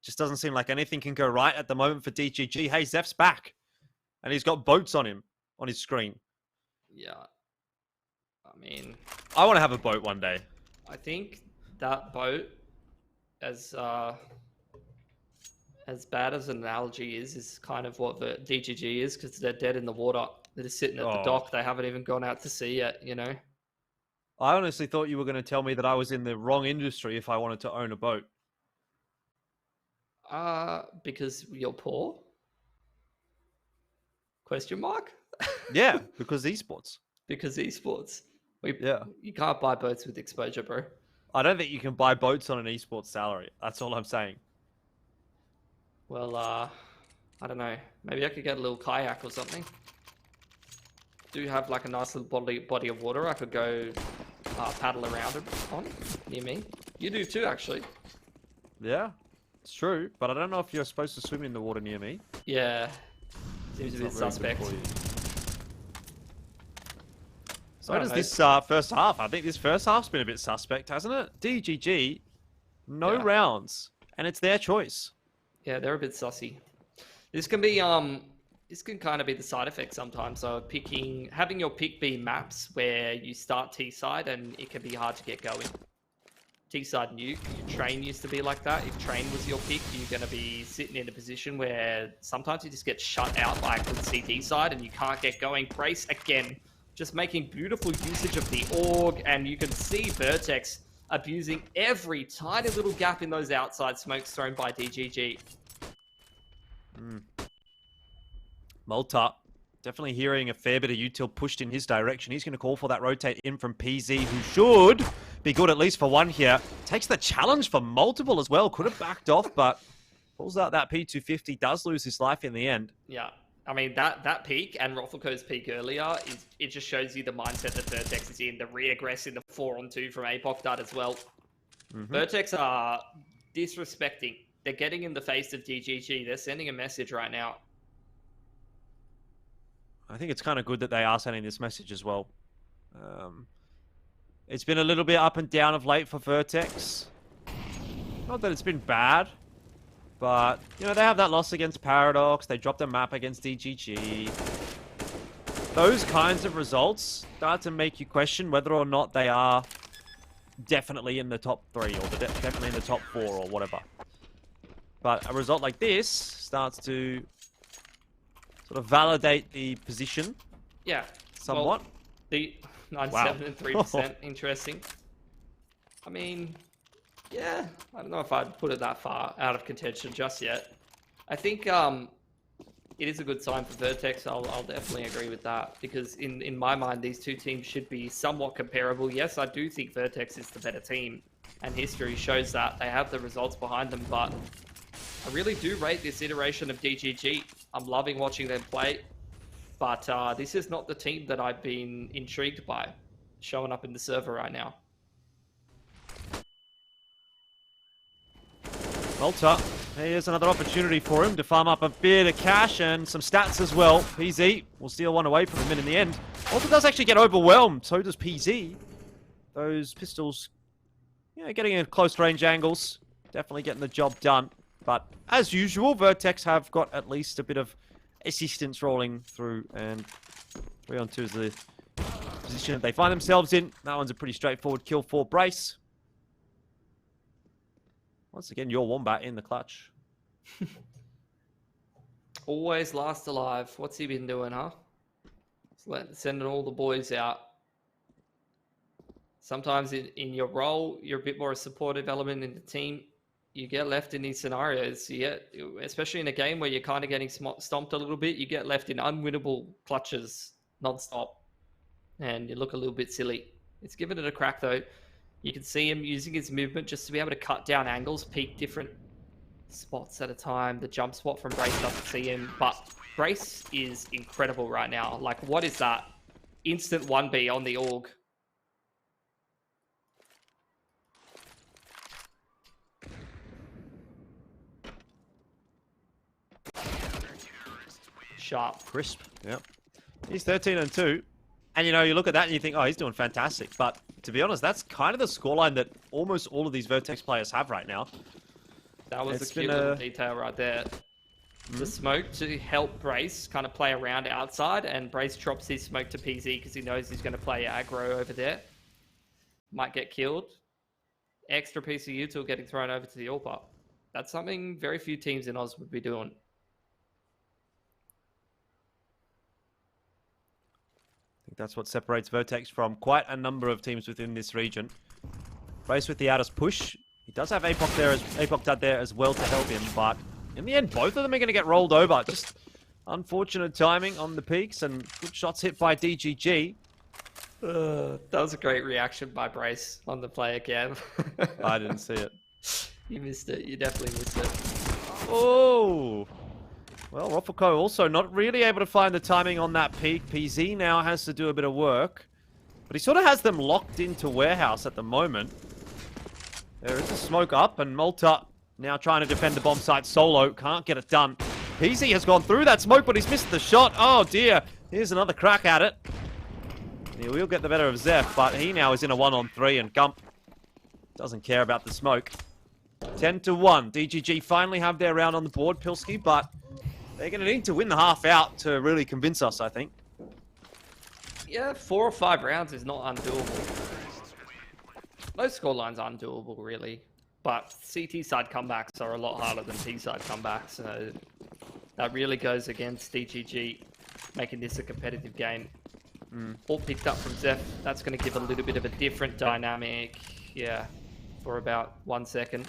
Speaker 2: Just doesn't seem like anything can go right at the moment for DGG. Hey, Zeph's back. And he's got boats on him, on his screen.
Speaker 3: Yeah. I mean,
Speaker 2: I want to have a boat one day.
Speaker 3: I think that boat, as bad as an analogy is kind of what the DGG is, because they're dead in the water. They're just sitting at the dock. They haven't even gone out to sea yet, you know?
Speaker 2: I honestly thought you were going to tell me that I was in the wrong industry if I wanted to own a boat.
Speaker 3: Because you're poor? Question mark?
Speaker 2: Yeah, because esports.
Speaker 3: Because esports.
Speaker 2: Yeah.
Speaker 3: You can't buy boats with exposure, bro.
Speaker 2: I don't think you can buy boats on an esports salary. That's all I'm saying.
Speaker 3: Well, I don't know. Maybe I could get a little kayak or something. Do have like a nice little body of water I could go paddle around on near me. You do too, actually.
Speaker 2: Yeah, it's true, but I don't know if you're supposed to swim in the water near me.
Speaker 3: Yeah, seems a bit suspect.
Speaker 2: So how does this first half? I think this first half's been a bit suspect, hasn't it? DGG, no rounds, and it's their choice.
Speaker 3: Yeah, they're a bit sussy. This can be this can kind of be the side effect sometimes. So having your pick be maps where you start T side and it can be hard to get going. T side nuke, train used to be like that. If train was your pick, you're going to be sitting in a position where sometimes you just get shut out by a good CT side and you can't get going. Brace again, just making beautiful usage of the org, and you can see Vertex abusing every tiny little gap in those outside smokes thrown by DGG.
Speaker 2: Malta, definitely hearing a fair bit of util pushed in his direction. He's going to call for that rotate in from PZ, who should be good at least for one here. Takes the challenge for multiple as well. Could have backed off, but pulls out that P250. Does lose his life in the end.
Speaker 3: Yeah. I mean, that peak and Ruffleco's peak earlier, it just shows you the mindset that Vertex is in. The re-aggress in the 4-on-2 from Apoc Dart as well. Vertex are disrespecting. They're getting in the face of DGG. They're sending a message right now.
Speaker 2: I think it's kind of good that they are sending this message as well. It's been a little bit up and down of late for Vertex. Not that it's been bad, but, you know, they have that loss against Paradox. They dropped a map against DGG. Those kinds of results start to make you question whether or not they are definitely in the top 3 or definitely in the top 4 or whatever. But a result like this starts to sort of validate the position.
Speaker 3: Yeah.
Speaker 2: Somewhat.
Speaker 3: Well, the 97 and 3%, interesting. I mean, yeah, I don't know if I'd put it that far out of contention just yet. I think it is a good sign for Vertex. I'll definitely agree with that, because in my mind, these two teams should be somewhat comparable. Yes, I do think Vertex is the better team, and history shows that. They have the results behind them, but I really do rate this iteration of DGG. I'm loving watching them play, but this is not the team that I've been intrigued by showing up in the server right now.
Speaker 2: Malta, here's another opportunity for him to farm up a bit of cash and some stats as well. PZ will steal one away from him, and in the end, Malta does actually get overwhelmed. So does PZ. Those pistols, yeah, getting in close range angles, definitely getting the job done. But as usual, Vertex have got at least a bit of assistance rolling through, and 3-on-2 is the position that they find themselves in. That one's a pretty straightforward kill for Brace. Once again, your Wombat in the clutch.
Speaker 3: Always last alive. What's he been doing, huh? Sending all the boys out. Sometimes in your role, you're a bit more a supportive element in the team. You get left in these scenarios. Especially in a game where you're kind of getting stomped a little bit, you get left in unwinnable clutches non-stop. And you look a little bit silly. It's given it a crack, though. You can see him using his movement just to be able to cut down angles, peek different spots at a time. The jump spot from Brace doesn't see him, but Brace is incredible right now. Like, what is that? Instant 1B on the AUG. Sharp.
Speaker 2: Crisp. Yep. He's 13-2. And, you look at that and you think, oh, he's doing fantastic. But to be honest, that's kind of the scoreline that almost all of these Vertex players have right now.
Speaker 3: That was a cute little detail right there. The smoke to help Brace kind of play around outside, and Brace drops his smoke to PZ because he knows he's going to play aggro over there. Might get killed. Extra piece of util getting thrown over to the AWP. That's something very few teams in Oz would be doing.
Speaker 2: I think that's what separates Vertex from quite a number of teams within this region. Brace with the outest push. He does have APOC Dud there as well to help him, but in the end, both of them are going to get rolled over. Just unfortunate timing on the peaks and good shots hit by DGG.
Speaker 3: That was a great reaction by Brace on the play again.
Speaker 2: I didn't see it.
Speaker 3: You missed it. You definitely missed it.
Speaker 2: Oh! Well, Roffelko also not really able to find the timing on that peak. PZ now has to do a bit of work. But he sort of has them locked into warehouse at the moment. There is a smoke up, and Malta now trying to defend the bomb site solo. Can't get it done. PZ has gone through that smoke, but he's missed the shot. Oh, dear. Here's another crack at it. And he will get the better of Zeph, but he now is in a 1-on-3, and Gump doesn't care about the smoke. 10-1. DGG finally have their round on the board, Pilski, but they're going to need to win the half out to really convince us, I think.
Speaker 3: Yeah, 4 or 5 rounds is not undoable. Most scorelines are undoable, really. But CT side comebacks are a lot harder than T side comebacks. So that really goes against DGG, making this a competitive game. All picked up from Zeph. That's going to give a little bit of a different dynamic. Yeah, for about 1 second.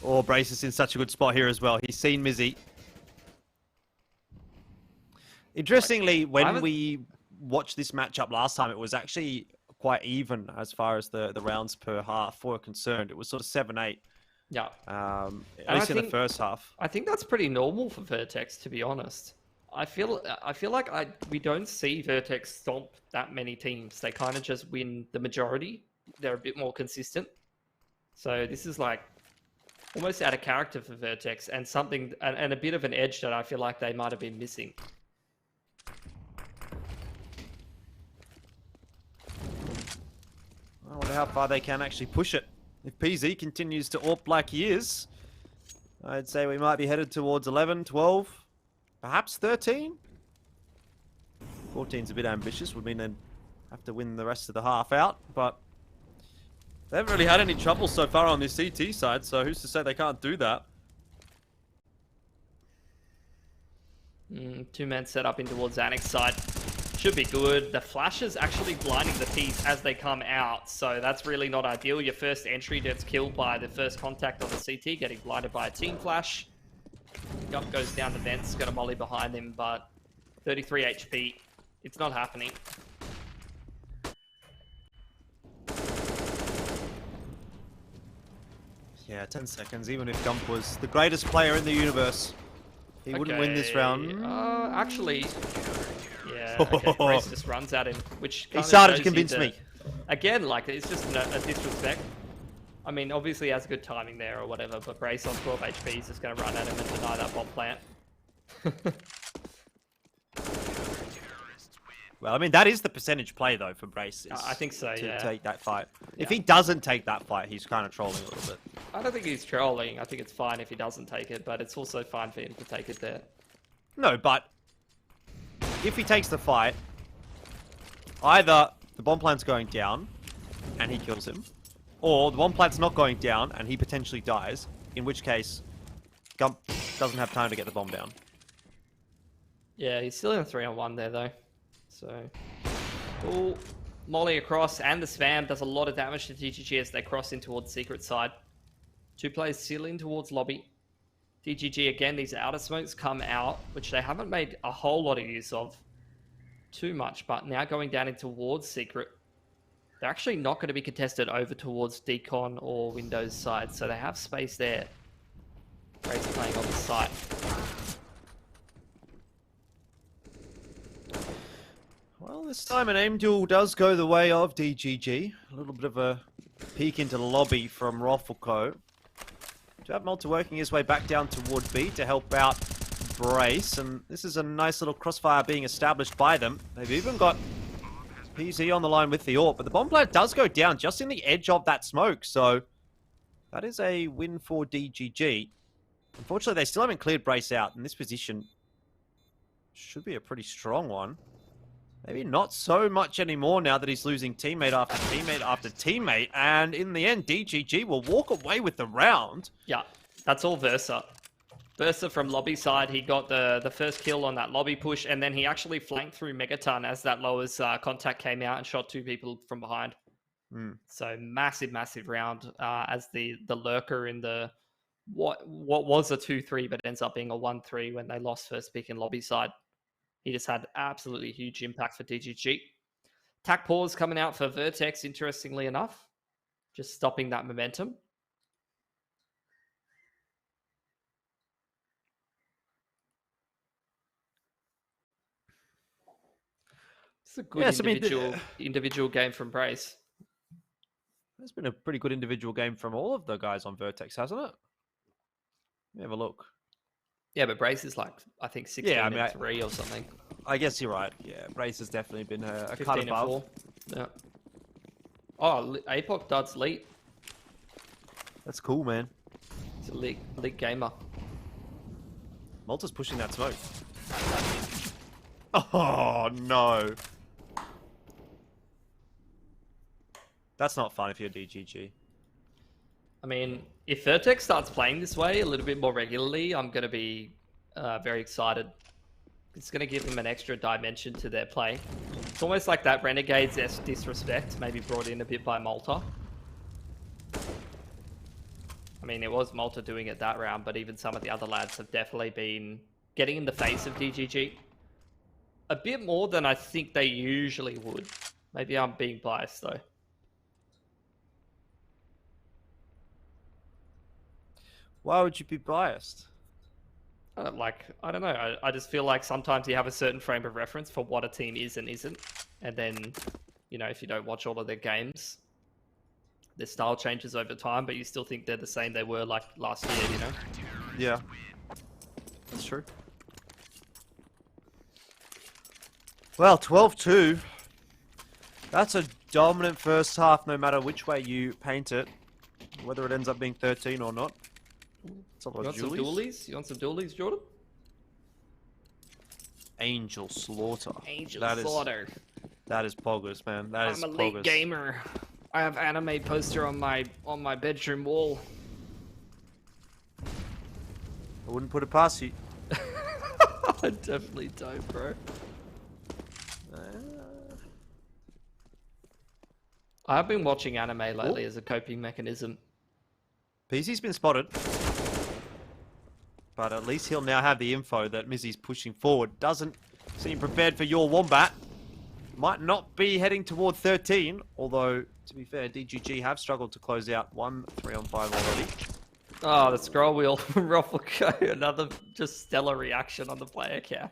Speaker 2: Oh, Brace is in such a good spot here as well. He's seen Mizzy. Interestingly, when we watched this matchup last time, it was actually quite even as far as the rounds per half were concerned. It was sort of 7-8.
Speaker 3: Yeah.
Speaker 2: At least in the first half.
Speaker 3: I think that's pretty normal for Vertex, to be honest. I feel like we don't see Vertex stomp that many teams. They kind of just win the majority. They're a bit more consistent. So this is like almost out of character for Vertex, and something and a bit of an edge that I feel like they might have been missing.
Speaker 2: I wonder how far they can actually push it. If PZ continues to AWP like he is, I'd say we might be headed towards 11, 12, perhaps 13. 14's a bit ambitious, would mean they'd have to win the rest of the half out, but they haven't really had any trouble so far on this CT side, so who's to say they can't do that?
Speaker 3: 2-man set up in towards Annex side. Should be good. The flash is actually blinding the piece as they come out, so that's really not ideal. Your first entry gets killed by the first contact on the CT, getting blinded by a team flash. Yup goes down the vents, got a molly behind him, but 33 HP. It's not happening.
Speaker 2: Yeah, 10 seconds. Even if Gump was the greatest player in the universe, he wouldn't win this round.
Speaker 3: Actually, yeah. Okay, Brace just runs at him, which
Speaker 2: he started to convince me.
Speaker 3: Again, like it's just a disrespect. I mean, obviously he has good timing there or whatever, but Brace on 12 HP is just going to run at him and deny that bomb plant.
Speaker 2: Well, I mean, that is the percentage play, though, for Brace.
Speaker 3: I think so,
Speaker 2: to
Speaker 3: yeah.
Speaker 2: take that fight. If he doesn't take that fight, he's kind of trolling a little bit.
Speaker 3: I don't think he's trolling. I think it's fine if he doesn't take it, but it's also fine for him to take it there.
Speaker 2: No, but if he takes the fight, either the bomb plant's going down and he kills him, or the bomb plant's not going down and he potentially dies, in which case Gump doesn't have time to get the bomb down.
Speaker 3: Yeah, he's still in a 3-on-1 there, though. So, oh, Molly across, and the spam does a lot of damage to DGG as they cross in towards secret side. 2 players sealing towards lobby. DGG, again, these outer smokes come out, which they haven't made a whole lot of use of. Too much, but now going down in towards secret. They're actually not going to be contested over towards Decon or Windows side, so they have space there. Race playing on the site.
Speaker 2: Well, this time an aim duel does go the way of DGG. A little bit of a peek into the lobby from Roffelco. To have Malta working his way back down toward B to help out Brace, and this is a nice little crossfire being established by them. They've even got PZ on the line with the AWP, but the bomb player does go down just in the edge of that smoke, so that is a win for DGG. Unfortunately, they still haven't cleared Brace out, and this position should be a pretty strong one. Maybe not so much anymore now that he's losing teammate after teammate after teammate, and in the end, DGG will walk away with the round.
Speaker 3: Yeah, that's all Versa. Versa from lobby side, he got the first kill on that lobby push, and then he actually flanked through Megaton as that lowest contact came out and shot 2 people from behind. So massive, massive round as the lurker in the what was a 2-3 but ends up being a 1-3 when they lost first pick in lobby side. He just had absolutely huge impact for DGG. Tac pause coming out for Vertex, interestingly enough, just stopping that momentum. It's a good individual game from Brace.
Speaker 2: It's been a pretty good individual game from all of the guys on Vertex, hasn't it? Let me have a look.
Speaker 3: Yeah, but Brace is like, I think 16 and 3 or something.
Speaker 2: I guess you're right. Yeah, Brace has definitely been a cut above.
Speaker 3: 4. Yeah. Oh, Apoc Dud's lead.
Speaker 2: That's cool, man.
Speaker 3: He's a league gamer.
Speaker 2: Malta's pushing that smoke. Oh, no. That's not fun if you're DGG.
Speaker 3: I mean, if Vertex starts playing this way a little bit more regularly, I'm going to be very excited. It's going to give them an extra dimension to their play. It's almost like that Renegade's disrespect, maybe brought in a bit by Malta. I mean, it was Malta doing it that round, but even some of the other lads have definitely been getting in the face of DGG. A bit more than I think they usually would. Maybe I'm being biased, though.
Speaker 2: Why would you be biased?
Speaker 3: I don't know. I just feel like sometimes you have a certain frame of reference for what a team is and isn't. And then, you know, if you don't watch all of their games, their style changes over time, but you still think they're the same they were like last year, you know?
Speaker 2: Yeah. That's true. Well, 12-2. That's a dominant first half, no matter which way you paint it. Whether it ends up being 13 or not.
Speaker 3: You want some dualies? You want some dualies, Jordan?
Speaker 2: Angel Slaughter.
Speaker 3: Angel Slaughter.
Speaker 2: That is poggers, man. That is poggers.
Speaker 3: I'm a late gamer. I have anime poster on my bedroom wall.
Speaker 2: I wouldn't put it past you.
Speaker 3: I definitely don't, bro. I've been watching anime lately as a coping mechanism.
Speaker 2: PZ's been spotted. But at least he'll now have the info that Mizzy's pushing forward. Doesn't seem prepared for your Wombat. Might not be heading toward 13. Although, to be fair, DGG have struggled to close out 1 3-on-5 already.
Speaker 3: Oh, the scroll wheel from Roffelco. Another just stellar reaction on the player cam.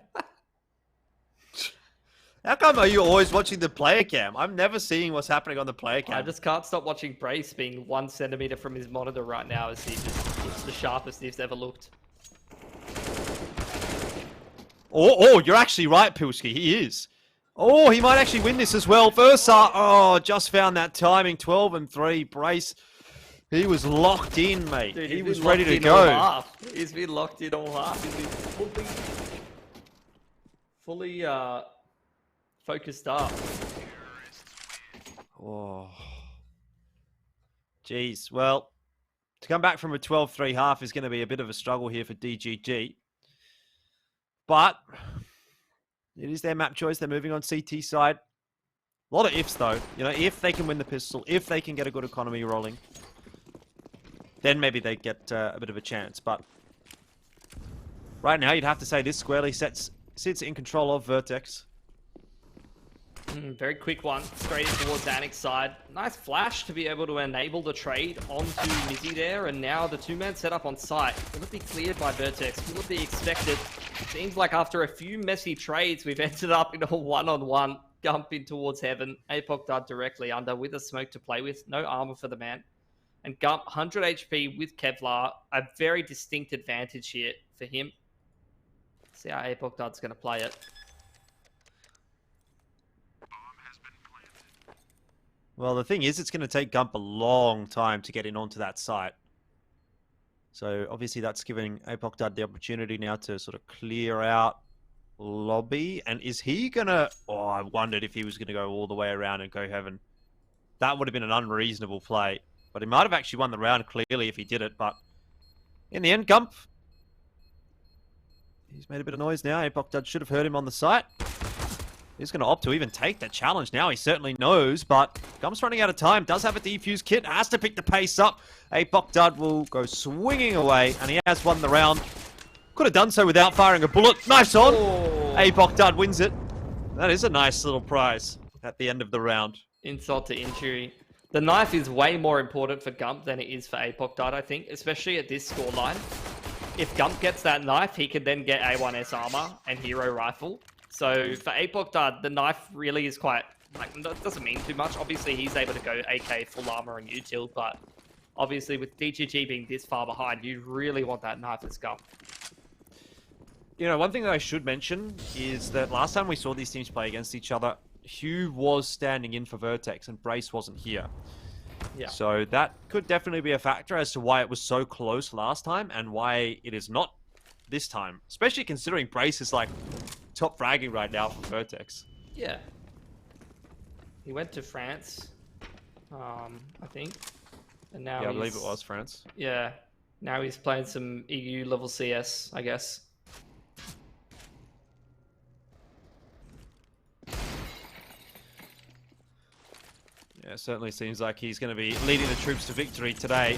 Speaker 2: How come are you always watching the player cam? I'm never seeing what's happening on the player cam.
Speaker 3: I just can't stop watching Brace being 1 centimeter from his monitor right now as he just looks the sharpest he's ever looked.
Speaker 2: Oh, you're actually right, Pilski. He is. Oh, he might actually win this as well. Versa, just found that timing. 12-3. Brace, he was locked in, mate.
Speaker 3: Dude,
Speaker 2: he was ready to go.
Speaker 3: He's been locked in all half. He's been fully focused up.
Speaker 2: Oh. Jeez. Well, to come back from a 12-3 half is going to be a bit of a struggle here for DGG. But It is their map choice. They're moving on CT side. A lot of ifs, though. You know, if they can win the pistol, if they can get a good economy rolling, then maybe they get a bit of a chance. But right now, you'd have to say this squarely sits in control of Vertex.
Speaker 3: Very quick one, straight in towards Annex side. Nice flash to be able to enable the trade onto Mizzy there, and now the two-man setup on site. Will it be cleared by Vertex? Will it be expected? Seems like after a few messy trades, we've ended up in a one-on-one gump in towards heaven. Apoc Dud directly under with a smoke to play with. No armor for the man. And Gump, 100 HP with Kevlar. A very distinct advantage here for him. See how Apoc Dud's going to play it.
Speaker 2: Well, the thing is, it's going to take Gump a long time to get in onto that site. So, obviously, that's giving Apoc Dud the opportunity now to sort of clear out lobby. And is he going to... Oh, I wondered if he was going to go all the way around and go heaven. That would have been an unreasonable play. But he might have actually won the round clearly if he did it. But in the end, Gump... He's made a bit of noise now. Apoc Dud should have heard him on the site. He's going to opt to even take the challenge now. He certainly knows, but Gump's running out of time. Does have a defuse kit. Has to pick the pace up. Apoc Dud will go swinging away, and he has won the round. Could have done so without firing a bullet. Knife's on. Oh. Apoc Dud wins it. That is a nice little prize at the end of the round.
Speaker 3: Insult to injury. The knife is way more important for Gump than it is for Apoc Dud, I think, especially at this scoreline. If Gump gets that knife, he can then get A1S armor and hero rifle. So for Apoc Dud, the knife really is quite, like, doesn't mean too much. Obviously, he's able to go AK, full armor, and util, but obviously with DGG being this far behind, you really want that knife as Gump.
Speaker 2: You know, one thing that I should mention is that last time we saw these teams play against each other, Hugh was standing in for Vertex and Brace wasn't here.
Speaker 3: Yeah.
Speaker 2: So that could definitely be a factor as to why it was so close last time and why it is not this time. Especially considering Brace is like top fragging right now for Vertex.
Speaker 3: Yeah. He went to France, I think. And now
Speaker 2: I believe it was France.
Speaker 3: Yeah. Now he's playing some EU level CS, I guess.
Speaker 2: Yeah, certainly seems like he's going to be leading the troops to victory today.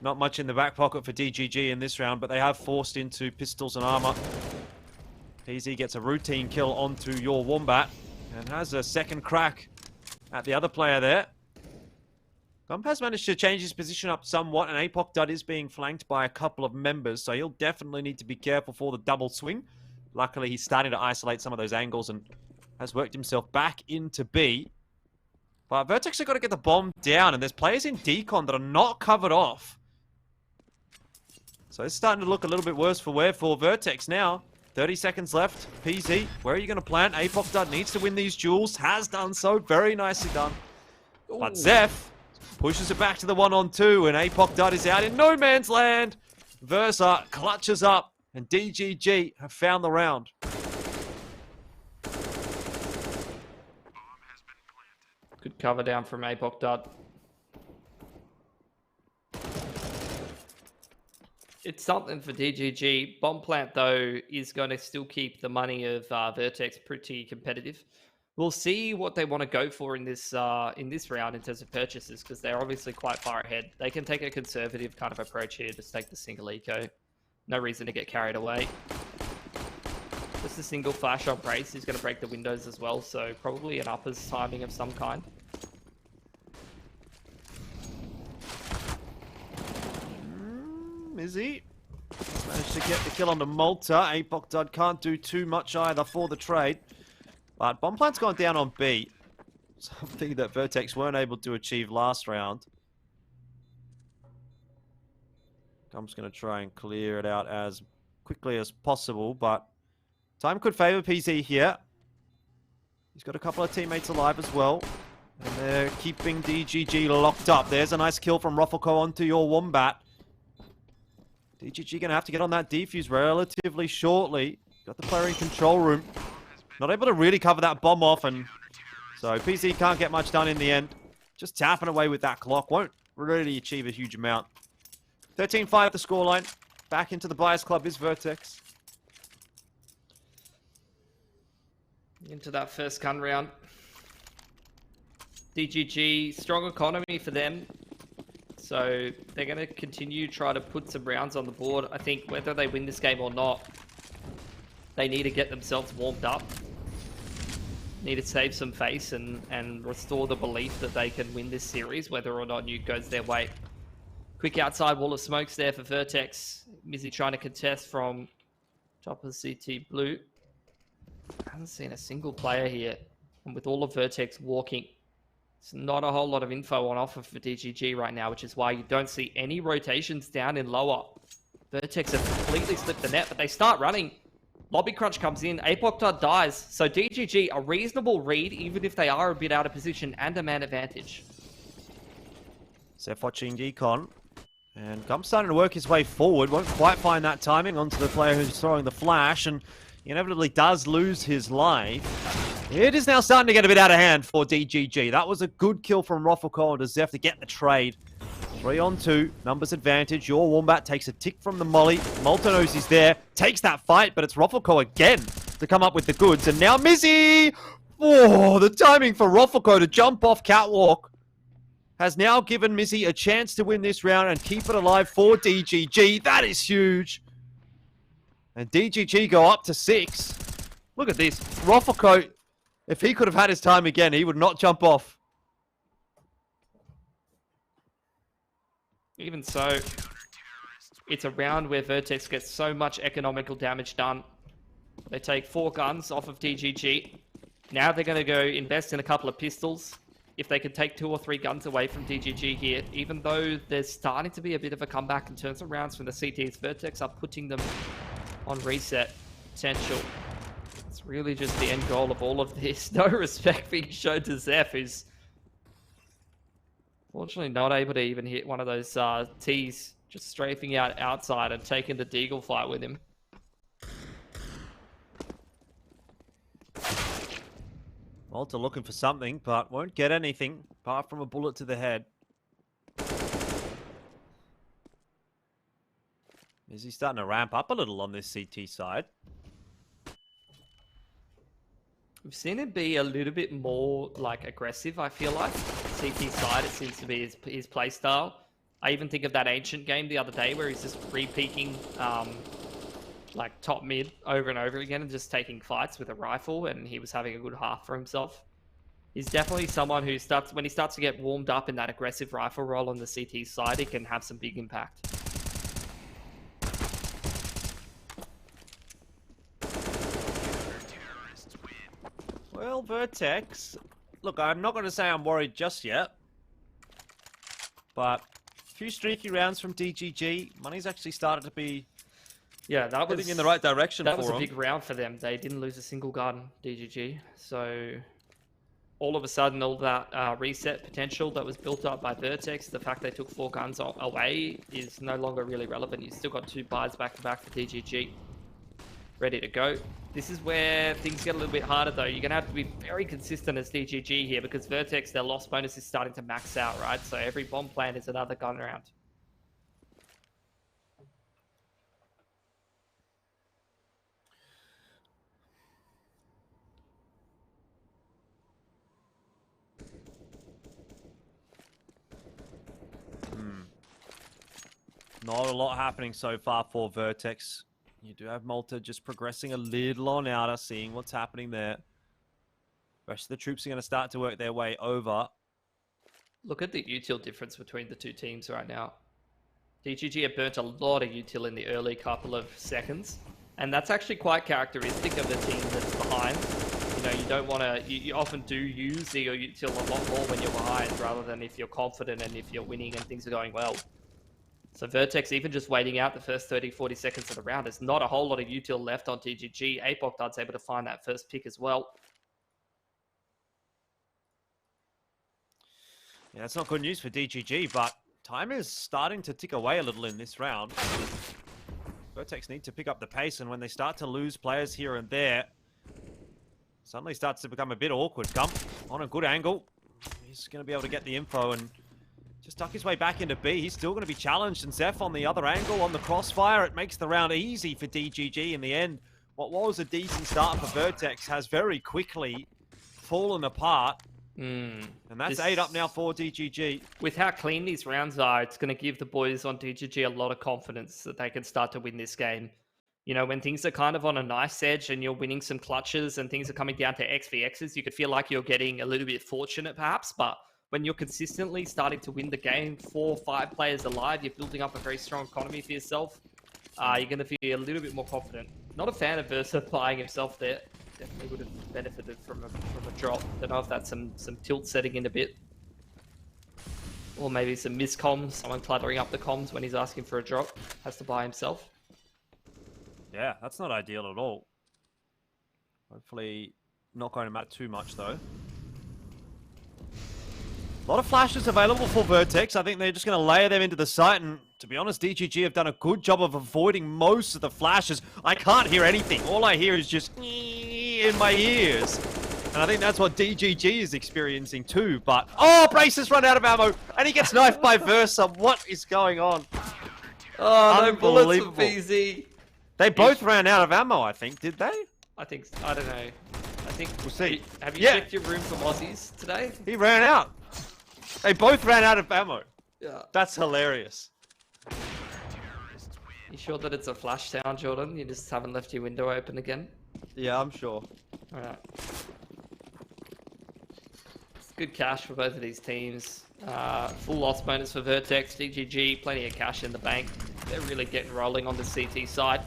Speaker 2: Not much in the back pocket for DGG in this round, but they have forced into pistols and armor. PZ gets a routine kill onto your Wombat and has a second crack at the other player there. Gump has managed to change his position up somewhat, and Apoc Dud is being flanked by a couple of members, so he'll definitely need to be careful for the double swing. Luckily, he's starting to isolate some of those angles and has worked himself back into B. But Vertex have got to get the bomb down, and there's players in decon that are not covered off. So it's starting to look a little bit worse for wear for Vertex now. 30 seconds left. PZ, where are you going to plant? Apoc Dud needs to win these duels. Has done so. Very nicely done. Ooh. But Zeph pushes it back to the 1-on-2, and Apoc Dud is out in no man's land. Versa clutches up, and DGG have found the round.
Speaker 3: Good cover down from Apoc Dud. It's something for DGG. Bomb plant, though, is going to still keep the money of Vertex pretty competitive. We'll see what they want to go for in this round in terms of purchases, because they're obviously quite far ahead. They can take a conservative kind of approach here, just take the single eco. No reason to get carried away. Just a single flash on Brace is going to break the windows as well, so probably an uppers timing of some kind.
Speaker 2: Mizzy managed to get the kill onto Malta. Apoc Dud can't do too much either for the trade. But bomb plant's gone down on B. Something that Vertex weren't able to achieve last round. Gump's going to try and clear it out as quickly as possible, but time could favor PZ here. He's got a couple of teammates alive as well. And they're keeping DGG locked up. There's a nice kill from Ruffleco onto your Wombat. DGG going to have to get on that defuse relatively shortly. Got the player in control room. Not able to really cover that bomb off, and so PZ can't get much done in the end. Just tapping away with that clock. Won't really achieve a huge amount. 13-5 the scoreline. Back into the Buyers Club is Vertex.
Speaker 3: Into that first gun round. DGG, strong economy for them. So they're going to continue to try to put some rounds on the board. I think whether they win this game or not, they need to get themselves warmed up. Need to save some face and restore the belief that they can win this series, whether or not Nuke goes their way. Quick outside wall of smokes there for Vertex. Mizzy trying to contest from top of the CT blue. I haven't seen a single player here. And with all of Vertex walking, it's not a whole lot of info on offer for DGG right now, which is why you don't see any rotations down in lower. Vertex have completely slipped the net, but they start running. Lobby crunch comes in, Apoctod dies. So DGG, a reasonable read, even if they are a bit out of position, and a man advantage.
Speaker 2: Zeph watching Decon. And Gump starting to work his way forward. Won't quite find that timing onto the player who's throwing the flash, and inevitably does lose his life. It is now starting to get a bit out of hand for DGG. That was a good kill from Roffelko and Zeph to get the trade. 3-on-2, numbers advantage. Your Wombat takes a tick from the molly. Malta knows he's there, takes that fight, but it's Roffelko again to come up with the goods. And now Mizzy! Oh, the timing for Roffelko to jump off catwalk has now given Mizzy a chance to win this round and keep it alive for DGG. That is huge. And DGG go up to 6. Look at this. Roffelko, if he could have had his time again, he would not jump off.
Speaker 3: Even so, it's a round where Vertex gets so much economical damage done. They take 4 guns off of DGG. Now they're going to go invest in a couple of pistols. If they can take 2 or 3 guns away from DGG here, even though there's starting to be a bit of a comeback in terms of rounds from the CTs, Vertex are putting them on reset potential. It's really just the end goal of all of this. No respect being shown to Zeph, who's fortunately not able to even hit one of those T's, just strafing out outside and taking the Deagle fight with him.
Speaker 2: Malta looking for something, but won't get anything apart from a bullet to the head. Is he starting to ramp up a little on this CT side?
Speaker 3: We've seen him be a little bit more like aggressive, I feel like. CT side, it seems to be his play style. I even think of that Ancient game the other day where he's just re-peeking like top mid over and over again and just taking fights with a rifle, and he was having a good half for himself. He's definitely someone who when he starts to get warmed up in that aggressive rifle role on the CT side, he can have some big impact.
Speaker 2: Well, Vertex, look, I'm not going to say I'm worried just yet, but a few streaky rounds from DGG. Money's actually started to be
Speaker 3: that was
Speaker 2: heading in the right direction.
Speaker 3: That was a big round for them. They didn't lose a single gun, DGG. So all of a sudden, all that reset potential that was built up by Vertex, the fact they took 4 guns away is no longer really relevant. You've still got 2 buys back to back for DGG. Ready to go. This is where things get a little bit harder though. You're going to have to be very consistent as DGG here because Vertex, their loss bonus is starting to max out, right? So every bomb plant is another gun round.
Speaker 2: Not a lot happening so far for Vertex. You do have Malta just progressing a little on outer, seeing what's happening there. The rest of the troops are going to start to work their way over.
Speaker 3: Look at the util difference between the two teams right now. DGG have burnt a lot of util in the early couple of seconds, and that's actually quite characteristic of a team that's behind. You know, you don't want to, you often do use the util a lot more when you're behind rather than if you're confident and if you're winning and things are going well. So Vertex, even just waiting out the first 30, 40 seconds of the round, there's not a whole lot of util left on DGG. Apoctod's able to find that first pick as well.
Speaker 2: Yeah, that's not good news for DGG, but time is starting to tick away a little in this round. Vertex need to pick up the pace, and when they start to lose players here and there, suddenly starts to become a bit awkward. Gump on a good angle. He's going to be able to get the info and just duck his way back into B. He's still going to be challenged, and Zeph on the other angle on the crossfire. It makes the round easy for DGG in the end. what was a decent start for Vertex has very quickly fallen apart. And that's 8 up now for DGG.
Speaker 3: With how clean these rounds are, it's going to give the boys on DGG a lot of confidence that they can start to win this game. You know, when things are kind of on a nice edge and you're winning some clutches and things are coming down to XVXs, you could feel like you're getting a little bit fortunate perhaps, but when you're consistently starting to win the game, 4 or 5 players alive, you're building up a very strong economy for yourself, you're going to feel a little bit more confident. Not a fan of Versa buying himself there. Definitely would have benefited from a drop. Don't know if that's some tilt setting in a bit. Or maybe some miscomms, someone cluttering up the comms when he's asking for a drop. Has to buy himself.
Speaker 2: Yeah, that's not ideal at all. Hopefully not going to matter too much though. A lot of flashes available for Vertex. I think they're just going to layer them into the site, and to be honest, DGG have done a good job of avoiding most of the flashes. I can't hear anything. All I hear is just in my ears. And I think that's what DGG is experiencing too, but... Oh, Brace has run out of ammo, and he gets knifed by Versa. What is going on?
Speaker 3: Oh, no bullets for BZ.
Speaker 2: They both ran out of ammo, I think, did they?
Speaker 3: I don't know. I think...
Speaker 2: We'll see.
Speaker 3: Have you checked your room for Mozzies today?
Speaker 2: He ran out. They both ran out of ammo.
Speaker 3: Yeah.
Speaker 2: That's hilarious.
Speaker 3: You sure that it's a flash sound, Jordan? You just haven't left your window open again?
Speaker 2: Yeah, I'm sure.
Speaker 3: Alright. It's good cash for both of these teams. Full loss bonus for Vertex, DGG, plenty of cash in the bank. They're really getting rolling on the CT side.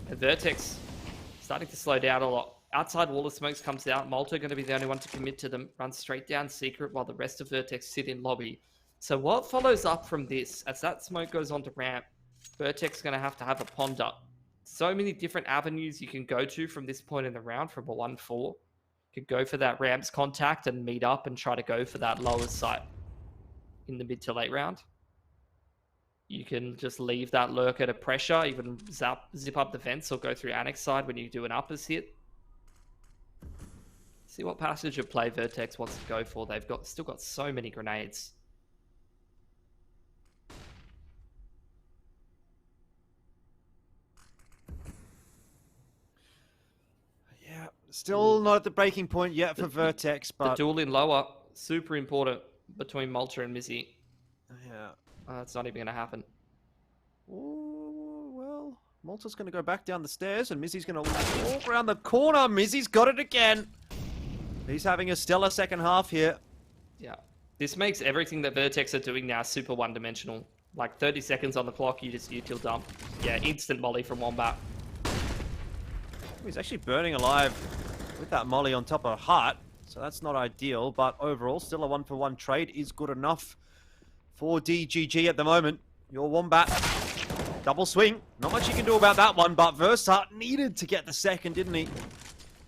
Speaker 3: And Vertex starting to slow down a lot. Outside wall of smokes comes out. Malta going to be the only one to commit to them. Runs straight down secret while the rest of Vertex sit in lobby. So what follows up from this, as that smoke goes on to ramp, Vertex going to have a ponder. So many different avenues you can go to from this point in the round from a 1-4. You could go for that ramps contact and meet up and try to go for that lower site in the mid to late round. You can just leave that lurker to pressure, even zip up the vents or go through annex side when you do an uppers hit. See what passage of play Vertex wants to go for. They've still got so many grenades.
Speaker 2: Yeah, still not at the breaking point yet for Vertex, but...
Speaker 3: The duel in lower, super important between Malta and Mizzy.
Speaker 2: Yeah.
Speaker 3: It's not even going to happen.
Speaker 2: Oh, well, Malta's going to go back down the stairs, and Mizzy's going to walk around the corner. Mizzy's got it again. He's having a stellar second half here.
Speaker 3: Yeah. This makes everything that Vertex are doing now super one-dimensional. Like 30 seconds on the clock, you just util dump. Yeah, instant molly from Wombat.
Speaker 2: He's actually burning alive with that molly on top of Heart, so that's not ideal, but overall, still a 1-for-1 trade is good enough for DGG at the moment. Your Wombat, double swing. Not much you can do about that one, but Versa needed to get the second, didn't he?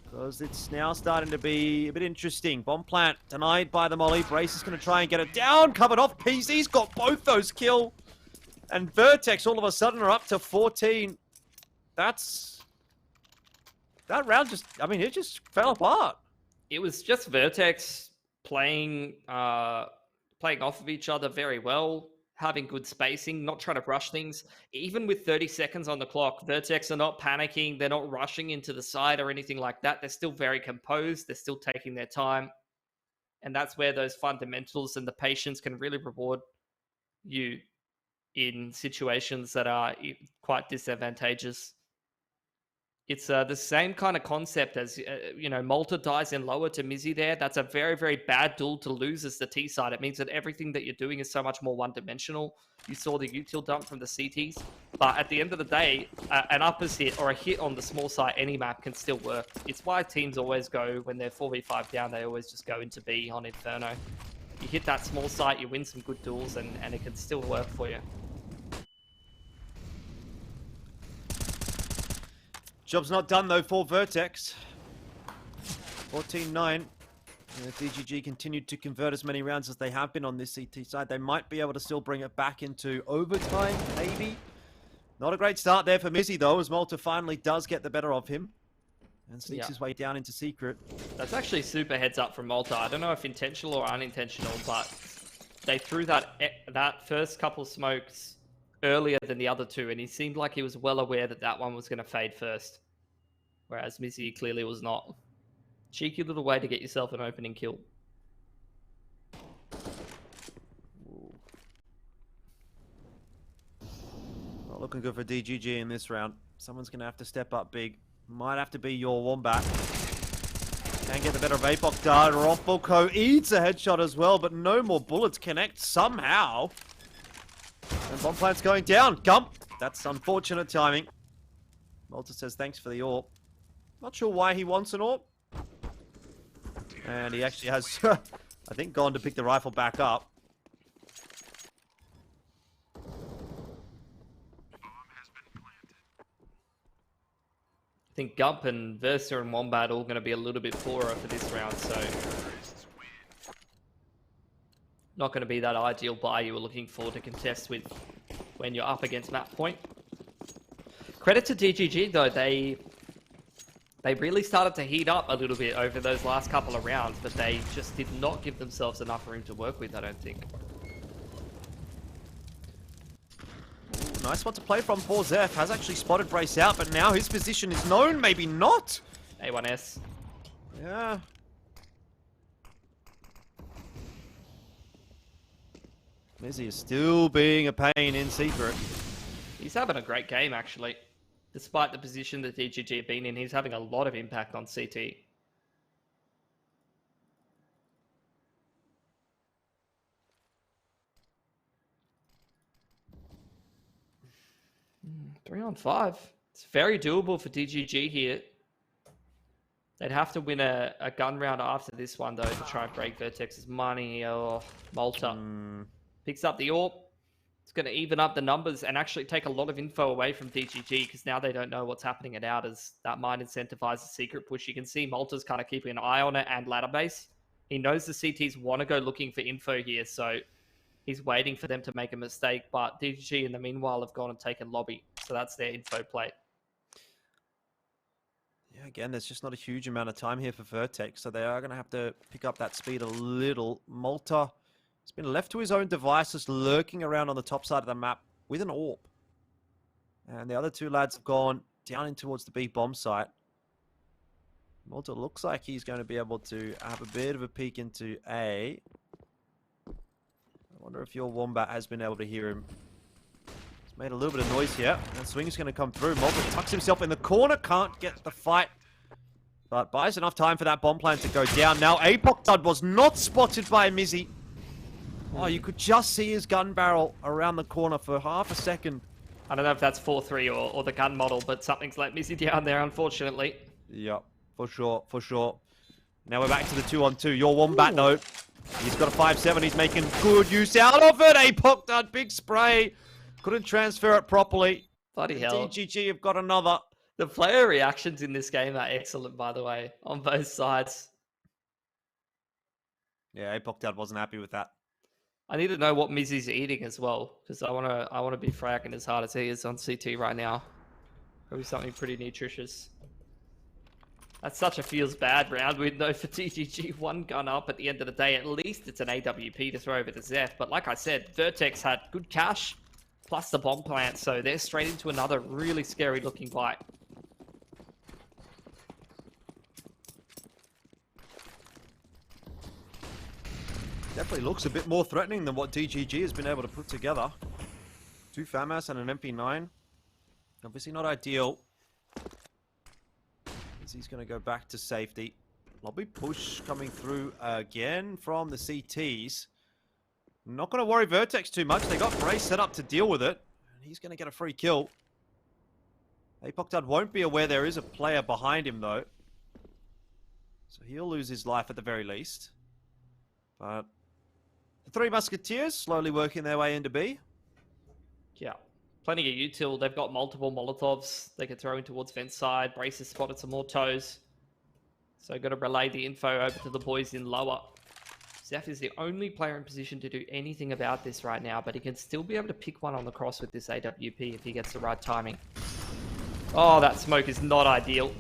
Speaker 2: Because it's now starting to be a bit interesting. Bomb plant denied by the molly. Brace is going to try and get it down. Covered off. PZ's got both those kill. And Vertex all of a sudden are up to 14. That round just, I mean, it just fell apart.
Speaker 3: It was just Vertex playing off of each other very well, having good spacing, not trying to rush things. Even with 30 seconds on the clock, Vertex are not panicking. They're not rushing into the side or anything like that. They're still very composed. They're still taking their time. And that's where those fundamentals and the patience can really reward you in situations that are quite disadvantageous. It's the same kind of concept as, Malta dies in lower to Mizzy there. That's a very, very bad duel to lose as the T side. It means that everything that you're doing is so much more one-dimensional. You saw the util dump from the CTs. But at the end of the day, an uppers hit or a hit on the small site, any map can still work. It's why teams always go, when they're 4v5 down, they always just go into B on Inferno. You hit that small site, you win some good duels, and it can still work for you.
Speaker 2: Job's not done, though, for Vertex. 14-9. DGG continued to convert as many rounds as they have been on this CT side. They might be able to still bring it back into overtime, maybe. Not a great start there for Mizzy, though, as Malta finally does get the better of him. And sneaks his way down into secret.
Speaker 3: That's actually super heads up from Malta. I don't know if intentional or unintentional, but they threw that first couple smokes earlier than the other two, and he seemed like he was well aware that that one was going to fade first. whereas Mizzy clearly was not. Cheeky little way to get yourself an opening kill.
Speaker 2: Not looking good for DGG in this round. Someone's going to have to step up big. Might have to be your Wombat. Can get the better of Apoc Dart. Rothbulco eats a headshot as well, but no more bullets connect somehow. And bomb plant's going down. Gump. That's unfortunate timing. Malta says thanks for the AWP. Not sure why he wants an AWP. And he actually has, I think, gone to pick the rifle back up.
Speaker 3: I think Gump and Versa and Wombat are all going to be a little bit poorer for this round, so not going to be that ideal buy you were looking for to contest with when you're up against map point. Credit to DGG though, they really started to heat up a little bit over those last couple of rounds, but they just did not give themselves enough room to work with, I don't think.
Speaker 2: Nice spot to play from for Zeph. Has actually spotted Brace out, but now his position is known. Maybe not.
Speaker 3: A1S.
Speaker 2: Yeah. Mizzy is still being a pain in secret.
Speaker 3: He's having a great game, actually. Despite the position that DGG have been in, he's having a lot of impact on CT. Three on 5. It's very doable for DGG here. They'd have to win a gun round after this one, though, to try and break Vertex's money. Oh, Malta picks up the AWP. It's going to even up the numbers and actually take a lot of info away from DGG, because now they don't know what's happening at out, as that might incentivize a secret push. You can see Malta's kind of keeping an eye on it and ladder base. He knows the CTs want to go looking for info here, so he's waiting for them to make a mistake. But DGG, in the meanwhile, have gone and taken lobby, so that's their info play.
Speaker 2: Yeah, again, there's just not a huge amount of time here for Vertex, so they are going to have to pick up that speed a little. Malta has been left to his own devices, lurking around on the top side of the map with an AWP. And the other two lads have gone down in towards the B bomb site. Malta looks like he's going to be able to have a bit of a peek into A. I wonder if your Wombat has been able to hear him. He's made a little bit of noise here, and Swing's going to come through. Malta tucks himself in the corner, can't get the fight, but buys enough time for that bomb plan to go down. Now, Apoc Dud was not spotted by Mizzy. Oh, you could just see his gun barrel around the corner for half a second.
Speaker 3: I don't know if that's 4-3 or the gun model, but something's let Mizzy down there, unfortunately.
Speaker 2: Yep, for sure, for sure. Now we're back to the 2-on-2. Your Wombat, though. He's got a 5-7. He's making good use out of it. Apoc Dud, big spray. Couldn't transfer it properly.
Speaker 3: Bloody hell.
Speaker 2: DGG have got another.
Speaker 3: The player reactions in this game are excellent, by the way, on both sides.
Speaker 2: Yeah, Apoc Dud wasn't happy with that.
Speaker 3: I need to know what Mizzy's eating as well, because I want to be fracking as hard as he is on CT right now. Probably something pretty nutritious. That's such a feels bad round window for DGG. One gun up at the end of the day. At least it's an AWP to throw over to Zeph. But like I said, Vertex had good cash plus the bomb plant, so they're straight into another really scary looking fight.
Speaker 2: Definitely looks a bit more threatening than what DGG has been able to put together. 2 FAMAS and an MP9. Obviously not ideal. He's going to go back to safety. Lobby push coming through again from the CTs. Not going to worry Vertex too much. They got Brace set up to deal with it. And he's going to get a free kill. Apoc Dud won't be aware there is a player behind him, though. So he'll lose his life at the very least. But the 3 Musketeers slowly working their way into B.
Speaker 3: Yeah. Plenty of util. They've got multiple Molotovs they can throw in towards fence side. Brace has spotted some more toes. So got to relay the info over to the boys in lower. Zeph is the only player in position to do anything about this right now, but he can still be able to pick one on the cross with this AWP if he gets the right timing. Oh, that smoke is not ideal.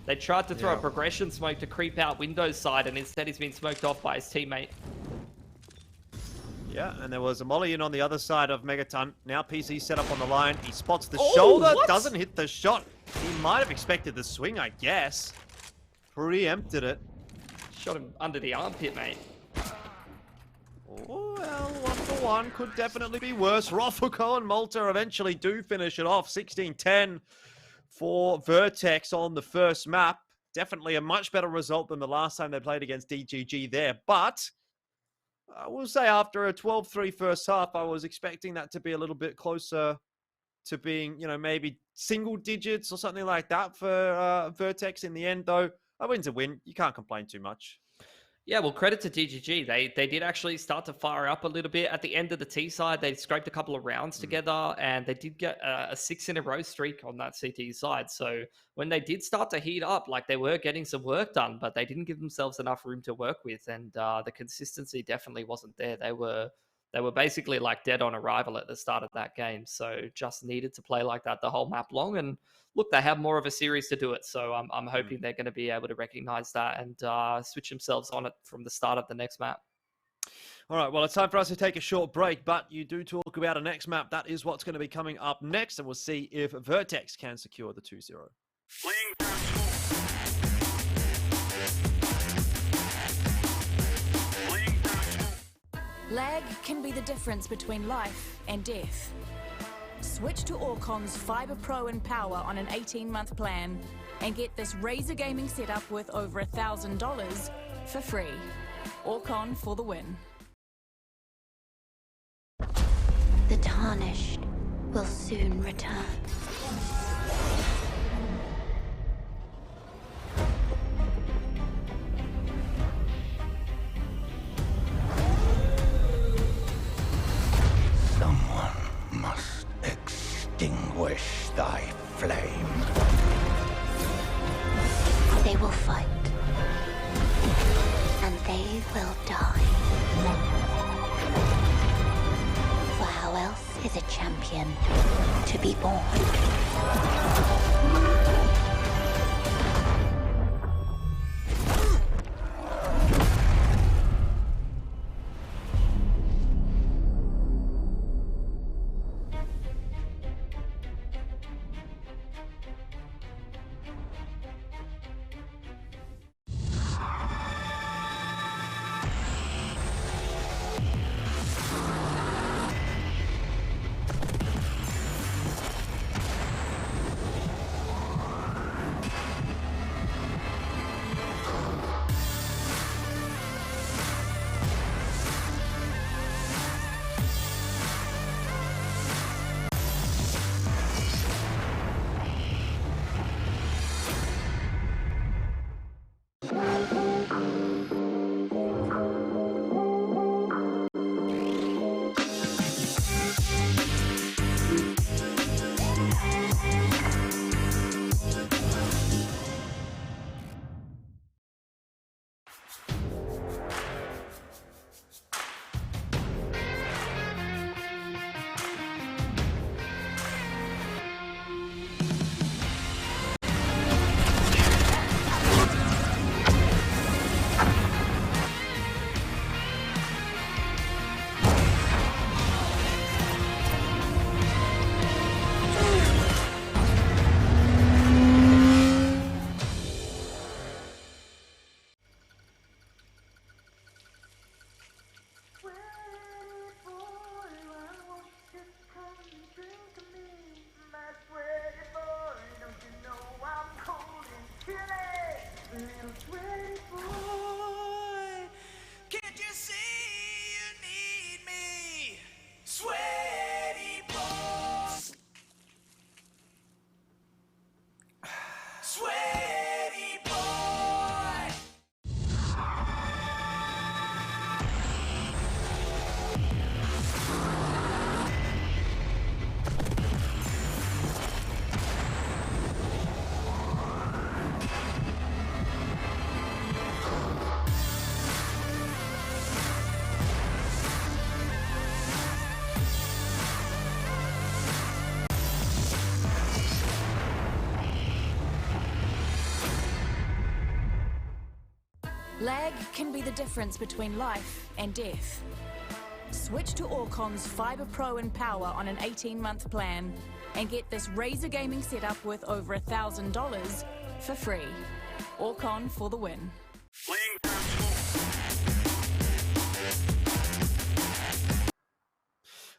Speaker 3: They tried to throw a progression smoke to creep out Windows side, and instead he's been smoked off by his teammate.
Speaker 2: Yeah, and there was a molly in on the other side of Megaton. Now PC set up on the line. He spots the shoulder,
Speaker 3: what?
Speaker 2: doesn't hit the shot. He might have expected the swing, I guess. Preempted it.
Speaker 3: Shot him under the armpit, mate.
Speaker 2: Oh, well, 1-for-1 could definitely be worse. Rofuko and Malta eventually do finish it off. 16-10 for Vertex on the first map. Definitely a much better result than the last time they played against DGG there. But I will say after a 12-3 first half, I was expecting that to be a little bit closer to being, you know, maybe single digits or something like that for Vertex. In the end, though, a win's a win. You can't complain too much.
Speaker 3: Yeah, well, credit to DGG. They did actually start to fire up a little bit at the end of the T side. They scraped a couple of rounds together, and they did get a 6-in-a-row streak on that CT side. So when they did start to heat up, like they were getting some work done, but they didn't give themselves enough room to work with, and the consistency definitely wasn't there. They were basically like dead on arrival at the start of that game. So just needed to play like that the whole map long. And look, they have more of a series to do it. So I'm hoping they're going to be able to recognize that and switch themselves on it from the start of the next map.
Speaker 2: All right, well, it's time for us to take a short break, but you do talk about a next map. That is what's going to be coming up next, and we'll see if Vertex can secure the 2-0.
Speaker 4: Lag can be the difference between life and death. Switch to Orcon's Fiber Pro and Power on an 18-month plan and get this Razer gaming setup worth over $1,000 for free. Orcon for the win.
Speaker 5: The Tarnished will soon return.
Speaker 6: Someone must extinguish thy flame.
Speaker 5: They will fight. And they will die. For how else is a champion to be born?
Speaker 4: Lag can be the difference between life and death. Switch to Orcon's Fibre Pro and Power on an 18-month plan and get this Razer gaming setup worth over $1,000 for free. Orcon for the win.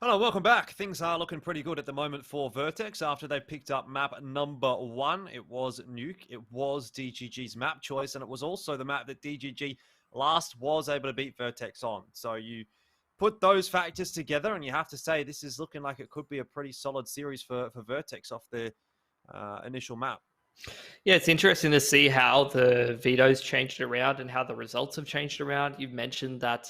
Speaker 2: Hello, welcome back. Things are looking pretty good at the moment for Vertex after they picked up map number 1. It was Nuke. It was DGG's map choice, and it was also the map that DGG last was able to beat Vertex on. So you put those factors together, and you have to say this is looking like it could be a pretty solid series for Vertex off the initial map.
Speaker 3: Yeah, it's interesting to see how the vetoes changed around and how the results have changed around. You've mentioned that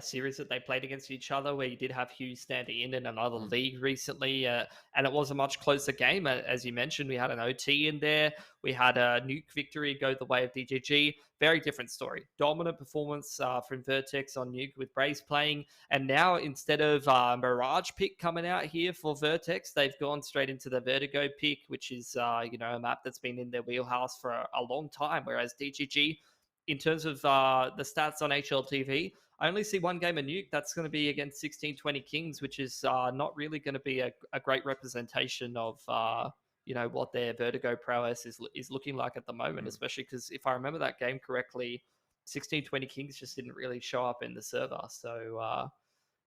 Speaker 3: series that they played against each other where you did have Hughes standing in another league recently, and it was a much closer game. As you mentioned, we had an OT in there. We had a Nuke victory go the way of DGG. Very different story. Dominant performance from Vertex on Nuke with Braze playing. And now instead of Mirage pick coming out here for Vertex, they've gone straight into the Vertigo pick, which is a map that's been in their wheelhouse for a long time. Whereas DGG, in terms of the stats on HLTV, I only see one game of Nuke. That's going to be against 1620 Kings, which is not really going to be a great representation of what their Vertigo prowess is looking like at the moment, especially because if I remember that game correctly, 1620 Kings just didn't really show up in the server. So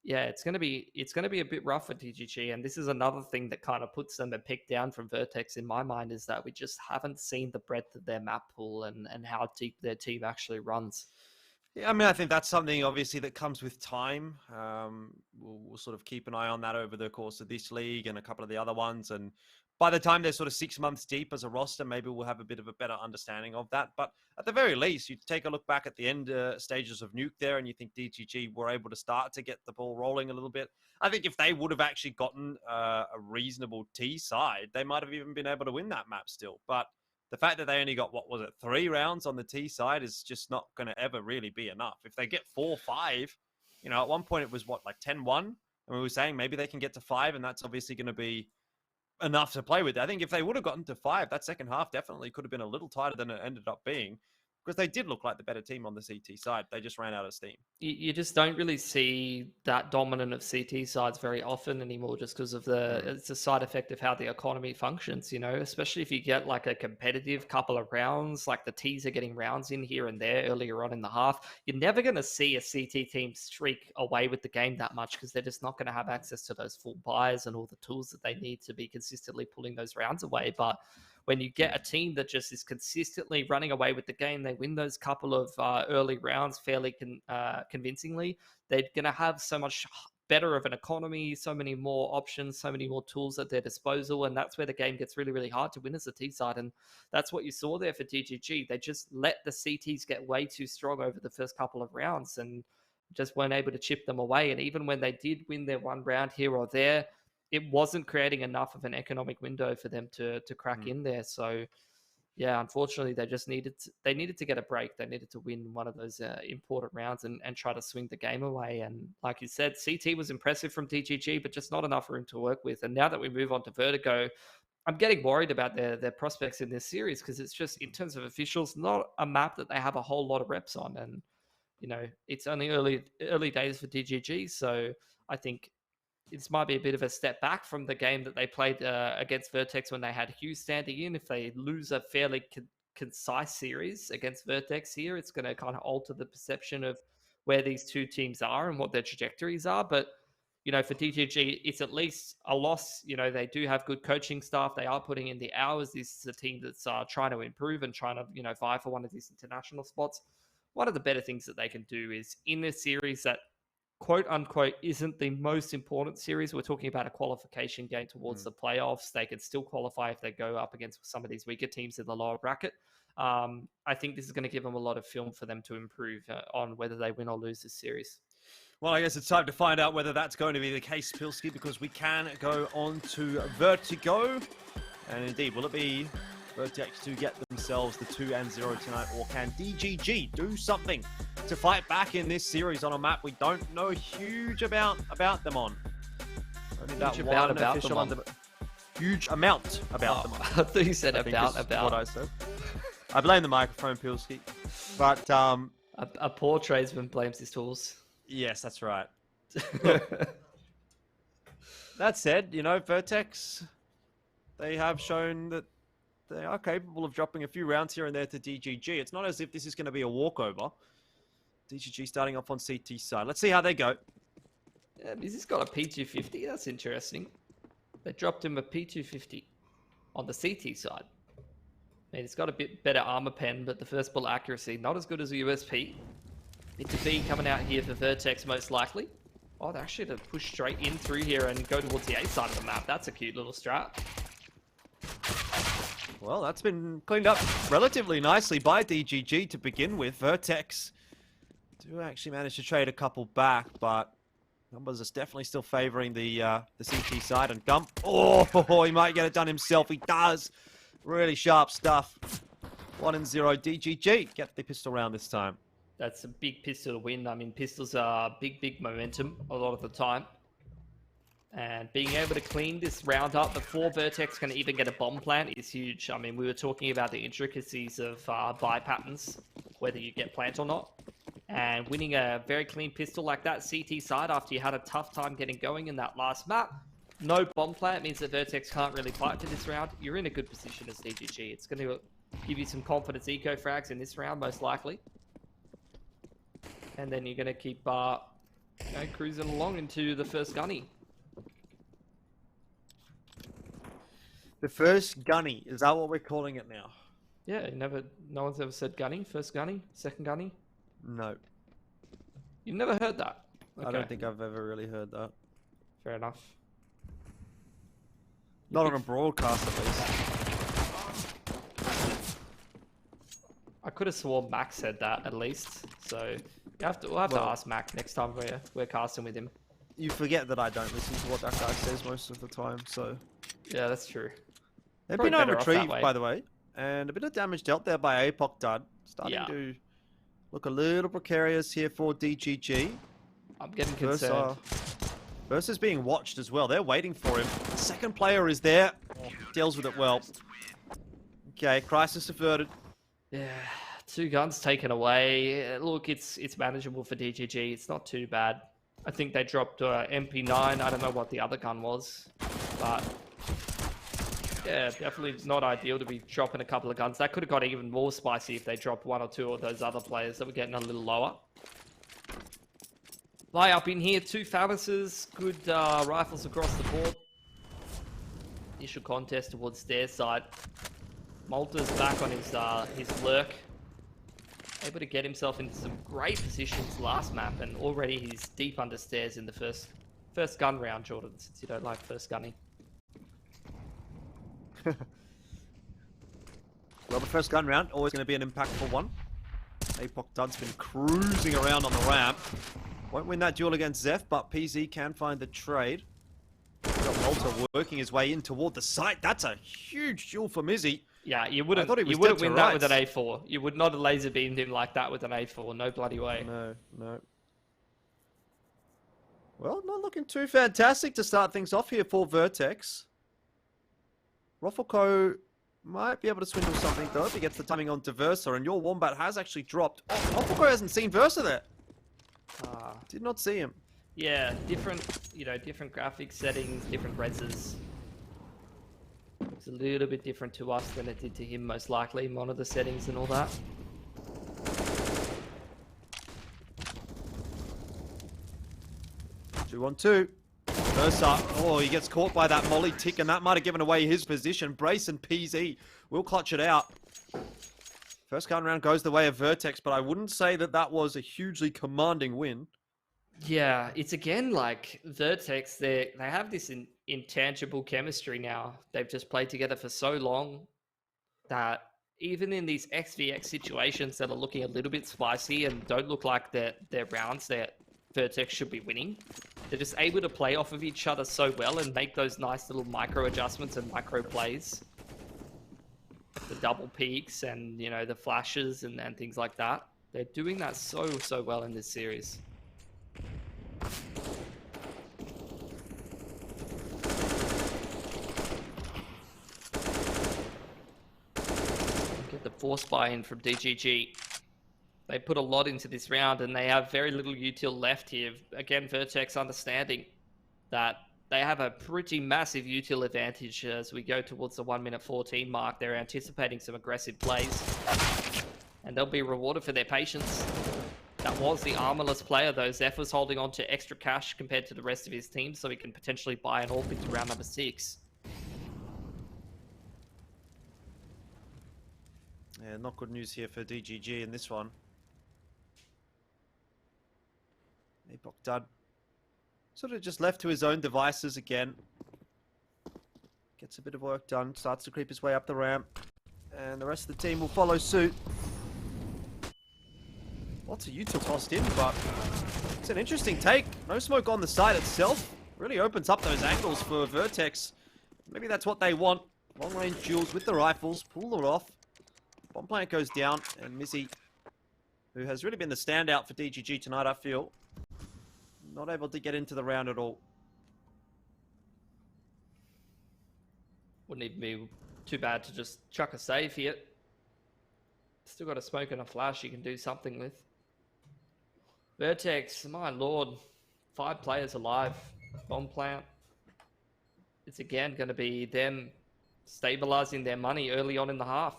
Speaker 3: it's gonna be a bit rough for DGG, and this is another thing that kind of puts them a peg down from Vertex in my mind, is that we just haven't seen the breadth of their map pool and how deep their team actually runs.
Speaker 2: Yeah, I mean, I think that's something obviously that comes with time. We'll sort of keep an eye on that over the course of this league and a couple of the other ones. And by the time they're sort of 6 months deep as a roster, maybe we'll have a bit of a better understanding of that. But at the very least, you take a look back at the end stages of Nuke there, and you think DGG were able to start to get the ball rolling a little bit. I think if they would have actually gotten a reasonable T side, they might have even been able to win that map still. But the fact that they only got, 3 rounds on the T side is just not going to ever really be enough. If they get 4-5, at one point it was 10-1? And we were saying maybe they can get to 5, and that's obviously going to be enough to play with. I think if they would have gotten to 5, that second half definitely could have been a little tighter than it ended up being, because they did look like the better team on the CT side. They just ran out of steam.
Speaker 3: You just don't really see that dominant of CT sides very often anymore, just because of it's a side effect of how the economy functions, especially if you get like a competitive couple of rounds, like the Ts are getting rounds in here and there earlier on in the half. You're never going to see a CT team streak away with the game that much, because they're just not going to have access to those full buys and all the tools that they need to be consistently pulling those rounds away. But when you get a team that just is consistently running away with the game, they win those couple of early rounds fairly convincingly, they're going to have so much better of an economy, so many more options, so many more tools at their disposal, and that's where the game gets really, really hard to win as a T side. And that's what you saw there for DGG. They just let the CTs get way too strong over the first couple of rounds and just weren't able to chip them away. And even when they did win their one round here or there, it wasn't creating enough of an economic window for them to crack in there. So, yeah, unfortunately, they just needed to get a break. They needed to win one of those important rounds and try to swing the game away. And like you said, CT was impressive from DGG, but just not enough room to work with. And now that we move on to Vertigo, I'm getting worried about their prospects in this series, because it's just, in terms of officials, not a map that they have a whole lot of reps on. And, it's only early days for DGG. So I think this might be a bit of a step back from the game that they played against Vertex when they had Hughes standing in. If they lose a fairly concise series against Vertex here, it's going to kind of alter the perception of where these two teams are and what their trajectories are. But, for DGG, it's at least a loss. They do have good coaching staff. They are putting in the hours. This is a team that's trying to improve and trying to, vie for one of these international spots. One of the better things that they can do is, in this series that quote unquote isn't the most important series, we're talking about a qualification game towards the playoffs. They can still qualify if they go up against some of these weaker teams in the lower bracket. I think this is going to give them a lot of film for them to improve on whether they win or lose this series.
Speaker 2: Well, I guess it's time to find out whether that's going to be the case, Pilsky, because we can go on to Vertigo. And indeed, will it be Vertex to get themselves the 2-0 tonight, or can DGG do something to fight back in this series on a map we don't know huge about them on? Only that
Speaker 3: Huge
Speaker 2: one
Speaker 3: about
Speaker 2: official
Speaker 3: them on.
Speaker 2: on the huge amount about them on.
Speaker 3: I thought you said
Speaker 2: I think
Speaker 3: about.
Speaker 2: is what I said. I blame the microphone, Pilsky. But
Speaker 3: A poor tradesman blames his tools.
Speaker 2: yes, that's right. That said, you know, Vertex, they have shown that they are capable of dropping a few rounds here and there to DGG. It's not as if this is going to be a walkover. DGG starting off on CT side. Let's see how they go.
Speaker 3: Yeah, he's just got a P250. That's interesting. They dropped him a P250 on the CT side. I mean, it's got a bit better armor pen, but the first bullet accuracy, not as good as a USP. It's a B coming out here for Vertex, most likely. Oh, they're actually to push straight in through here and go towards the A side of the map. That's a cute little strat.
Speaker 2: Well, that's been cleaned up relatively nicely by DGG to begin with. Vertex do actually manage to trade a couple back, but numbers are definitely still favoring the CT side. And Gump, oh, he might get it done himself. He does. Really sharp stuff. 1-0 DGG. Get the pistol round this time.
Speaker 3: That's a big pistol to win. I mean, pistols are big momentum a lot of the time. And being able to clean this round up before Vertex can even get a bomb plant is huge. I mean, we were talking about the intricacies of buy patterns, whether you get plant or not. And winning a very clean pistol like that CT side after you had a tough time getting going in that last map, no bomb plant means that Vertex can't really fight for this round. You're in a good position as DGG. It's going to give you some confidence eco frags in this round, most likely. And then you're going to keep cruising along into the first gunny.
Speaker 2: The first gunny. Is that what we're calling it now?
Speaker 3: Yeah, no one's ever said gunny. First gunny? Second gunny?
Speaker 2: No.
Speaker 3: You've never heard that? Okay.
Speaker 2: I don't think I've ever really heard that.
Speaker 3: Fair enough.
Speaker 2: Not on a broadcast, at least.
Speaker 3: I could have sworn Mac said that, at least. So we'll have to ask Mac next time we're casting with him.
Speaker 2: You forget that I don't listen to what that guy says most of the time, so...
Speaker 3: Yeah, that's true.
Speaker 2: They've
Speaker 3: Probably
Speaker 2: been
Speaker 3: better off that
Speaker 2: retrieved,
Speaker 3: way.
Speaker 2: by the way. And a bit of damage dealt there by APOC Dud. Starting to look a little precarious here for DGG.
Speaker 3: I'm getting concerned.
Speaker 2: Versus being watched as well. They're waiting for him. The second player is there. Deals with it well. Okay, crisis averted.
Speaker 3: Yeah, 2 guns taken away. Look, it's manageable for DGG. It's not too bad. I think they dropped MP9. I don't know what the other gun was, but yeah, definitely not ideal to be dropping a couple of guns. That could have got even more spicy if they dropped 1 or 2 of those other players that were getting a little lower. Buy up in here, 2 phalluses, good rifles across the board. Initial contest towards their side. Malta's back on his lurk. Able to get himself into some great positions last map, and already he's deep under stairs in the first gun round, Jordan, since you don't like first gunning.
Speaker 2: Well, the first gun round, always going to be an impactful one. APOC Dud's been cruising around on the ramp. Won't win that duel against Zeph, but PZ can find the trade. Got Malta working his way in toward the site. That's a huge duel for Mizzy.
Speaker 3: Yeah, you wouldn't win that with an A4. You would not have laser beamed him like that with an A4. No bloody way.
Speaker 2: No. Well, not looking too fantastic to start things off here for Vertex. Roffelco might be able to swindle something though if he gets the timing on Versa, and your Wombat has actually dropped. Oh, Roffelco hasn't seen Versa there. Did not see him.
Speaker 3: Yeah, different graphics settings, different reses. It's a little bit different to us than it did to him, most likely. Monitor settings and all that.
Speaker 2: Two on two. Versa. Oh, he gets caught by that molly tick, and that might have given away his position. Brace and PZ will clutch it out. First gun round goes the way of Vertex, but I wouldn't say that that was a hugely commanding win.
Speaker 3: Yeah, it's again like Vertex. They have this intangible chemistry now. They've just played together for so long that even in these XVX situations that are looking a little bit spicy and don't look like they're rounds that Vertex should be winning, they're just able to play off of each other so well and make those nice little micro adjustments and micro plays. The double peaks and, you know, the flashes and things like that. They're doing that so well in this series. Get the force buy-in from DGG. They put a lot into this round, and they have very little util left here. Again, Vertex understanding that they have a pretty massive util advantage as we go towards the 1:14 mark. They're anticipating some aggressive plays, and they'll be rewarded for their patience. That was the armorless player, though. Zeph was holding on to extra cash compared to the rest of his team, so he can potentially buy an AWP into round number 6.
Speaker 2: Yeah, not good news here for DGG in this one. Epoch Dud sort of just left to his own devices again. Gets a bit of work done, starts to creep his way up the ramp, and the rest of the team will follow suit. Lots of util tossed in, but it's an interesting take. No smoke on the side itself. Really opens up those angles for Vertex. Maybe that's what they want. Long range duels with the rifles, pull it off. Bomb plant goes down, and Mizzy, who has really been the standout for DGG tonight, I feel, not able to get into the round at all.
Speaker 3: Wouldn't even be too bad to just chuck a save here. Still got a smoke and a flash you can do something with. Vertex, my lord, 5 players alive. Bomb plant. It's again going to be them stabilizing their money early on in the half,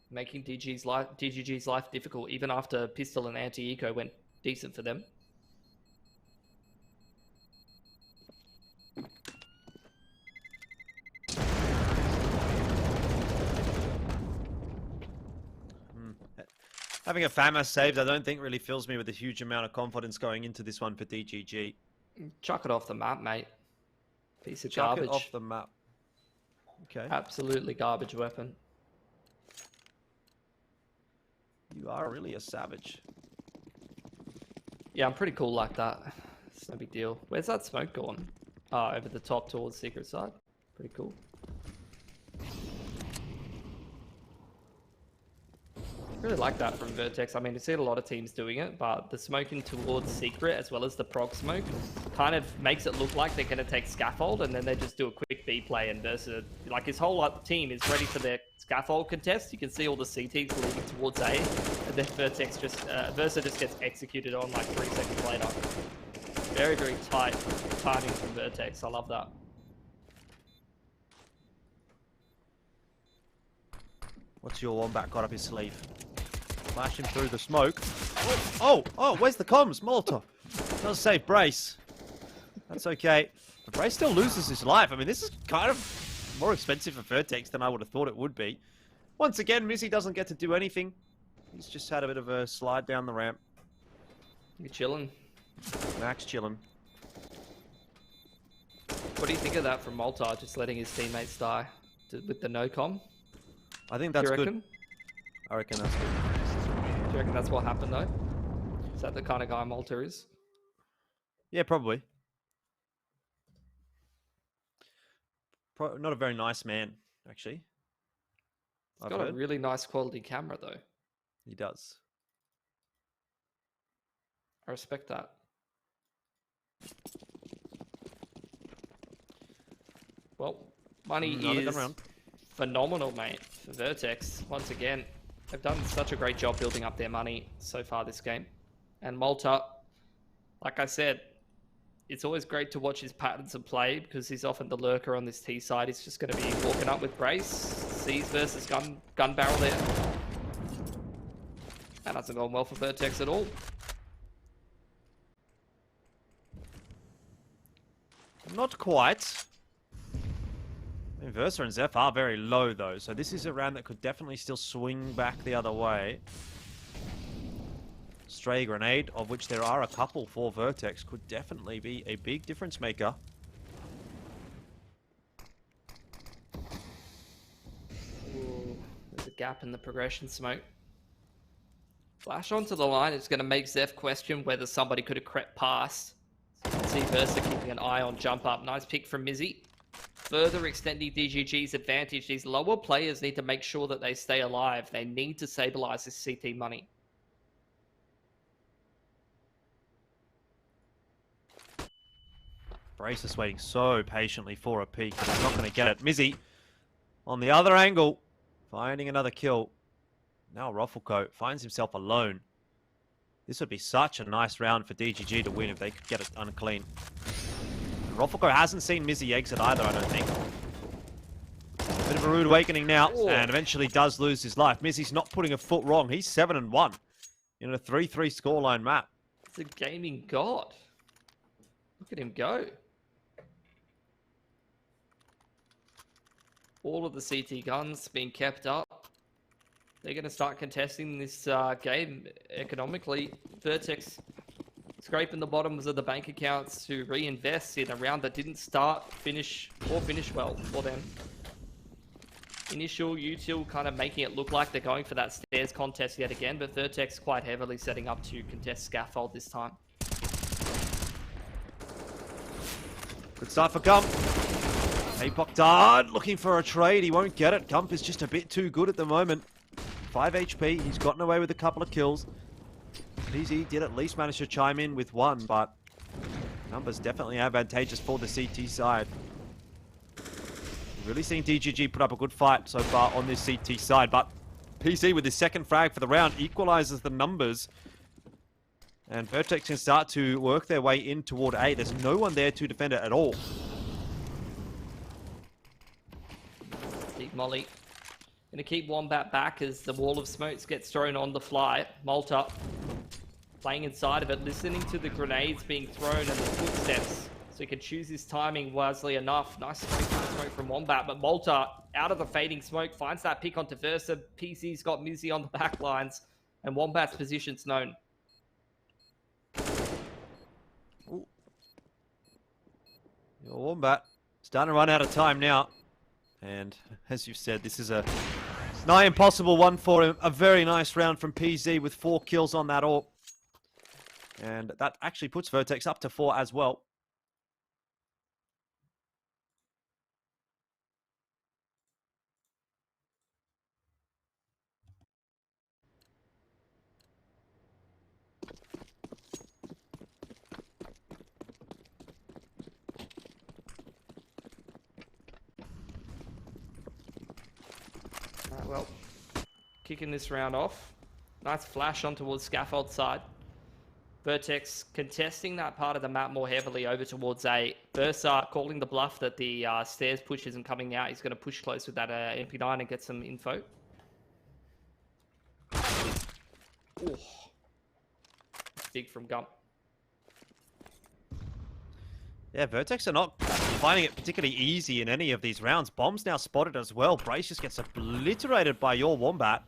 Speaker 3: making DGG's life difficult, even after pistol and anti-eco went decent for them.
Speaker 2: Having a FAMAS saved, I don't think really fills me with a huge amount of confidence going into this one for DGG.
Speaker 3: Chuck it off the map, mate. Piece of
Speaker 2: Chuck
Speaker 3: garbage.
Speaker 2: it off the map. Okay.
Speaker 3: Absolutely garbage weapon.
Speaker 2: You are really a savage.
Speaker 3: Yeah, I'm pretty cool like that. It's no big deal. Where's that smoke gone? Oh, over the top towards secret side. Pretty cool. Really like that from Vertex. I mean, you see a lot of teams doing it, but the smoking towards secret as well as the prog smoke kind of makes it look like they're going to take scaffold, and then they just do a quick B play, and Versa, like his whole team is ready for their scaffold contest. You can see all the CTs leading towards A, and then Vertex just, Versa just gets executed on like 3 seconds later. Very, very tight timing from Vertex. I love that.
Speaker 2: What's your Wombat got up his sleeve? Flash him through the smoke. Oh, where's the comms? Molotov. Does save Brace. That's okay. But Brace still loses his life. I mean, this is kind of more expensive for Vertex than I would have thought it would be. Once again, Mizzy doesn't get to do anything. He's just had a bit of a slide down the ramp.
Speaker 3: You're chilling.
Speaker 2: Max chilling.
Speaker 3: What do you think of that from Malta, just letting his teammates die with the no-com?
Speaker 2: I think that's good. I reckon that's good.
Speaker 3: Do you reckon that's what happened, though? Is that the kind of guy Malta is?
Speaker 2: Yeah, probably. Not a very nice man, actually.
Speaker 3: He's got a really nice quality camera, though.
Speaker 2: He does.
Speaker 3: I respect that. Well, money is phenomenal, mate, for Vertex. Once again, they've done such a great job building up their money so far this game. And Malta, like I said, it's always great to watch his patterns of play because he's often the lurker on this T side. He's just going to be walking up with Brace, sees versus gun barrel there. That hasn't gone well for Vertex at all.
Speaker 2: Not quite. I mean, Versa and Zeph are very low, though, so this is a round that could definitely still swing back the other way. Stray grenade, of which there are a couple for Vertex, could definitely be a big difference maker.
Speaker 3: Ooh, there's a gap in the progression smoke. Flash onto the line is going to make Zeph question whether somebody could have crept past. So you can see Versa keeping an eye on jump up. Nice pick from Mizzy. Further extending DGG's advantage. These lower players need to make sure that they stay alive. They need to stabilize this CT money.
Speaker 2: Brace is waiting so patiently for a peek, but he's not going to get it. Mizzy on the other angle, finding another kill. Now Rufflecoat finds himself alone. This would be such a nice round for DGG to win if they could get it unclean. And Rufflecoat hasn't seen Mizzy exit either, I don't think. A bit of a rude awakening now, and eventually does lose his life. Mizzy's not putting a foot wrong. He's 7-1 in a 3-3 scoreline map.
Speaker 3: It's a gaming god. Look at him go. All of the CT guns being kept up. They're going to start contesting this game economically. Vertex scraping the bottoms of the bank accounts to reinvest in a round that didn't finish well for them. Initial util kind of making it look like they're going for that stairs contest yet again, but Vertex quite heavily setting up to contest Scaffold this time.
Speaker 2: Good start for Gump. Apoc Dart looking for a trade. He won't get it. Gump is just a bit too good at the moment. 5 HP. He's gotten away with a couple of kills. PZ did at least manage to chime in with one, but numbers definitely advantageous for the CT side. We've really seen DGG put up a good fight so far on this CT side, but PZ with his second frag for the round equalizes the numbers. And Vertex can start to work their way in toward A. There's no one there to defend it at all.
Speaker 3: Deep Molly. Gonna keep Wombat back as the wall of smokes gets thrown on the fly. Malta playing inside of it, listening to the grenades being thrown and the footsteps. So he can choose his timing wisely enough. Nice smoke from Wombat, but Malta out of the fading smoke finds that pick onto Versa. PC's got Mizzy on the back lines, and Wombat's position's known.
Speaker 2: Ooh. Your Wombat starting to run out of time now. And as you've said, this is a nigh impossible one for him. A very nice round from PZ with 4 kills on that AWP. And that actually puts Vertex up to 4 as well.
Speaker 3: Alright, well, kicking this round off. Nice flash on towards Scaffold side. Vertex contesting that part of the map more heavily over towards A. Versa calling the bluff that the stairs push isn't coming out. He's going to push close with that MP9 and get some info. Ooh. Big from Gump.
Speaker 2: Yeah, Vertex are not finding it particularly easy in any of these rounds. Bomb's now spotted as well. Brace just gets obliterated by your Wombat.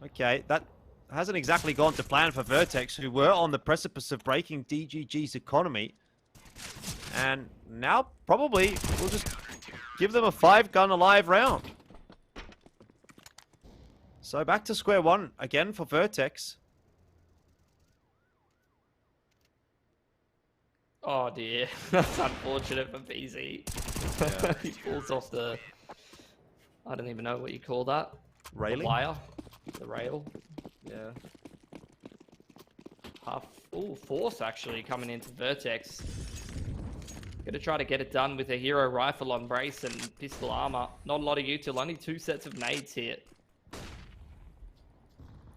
Speaker 2: Okay, that hasn't exactly gone to plan for Vertex, who were on the precipice of breaking DGG's economy. And now probably we'll just give them a 5-gun alive round. So back to square one again for Vertex.
Speaker 3: Oh dear, that's unfortunate for BZ. Yeah. He falls off the, I don't even know what you call that.
Speaker 2: Railing?
Speaker 3: The wire. The rail.
Speaker 2: Yeah.
Speaker 3: Force actually coming into Vertex. Gonna try to get it done with a hero rifle on Brace and pistol armor. Not a lot of util, only 2 sets of nades here.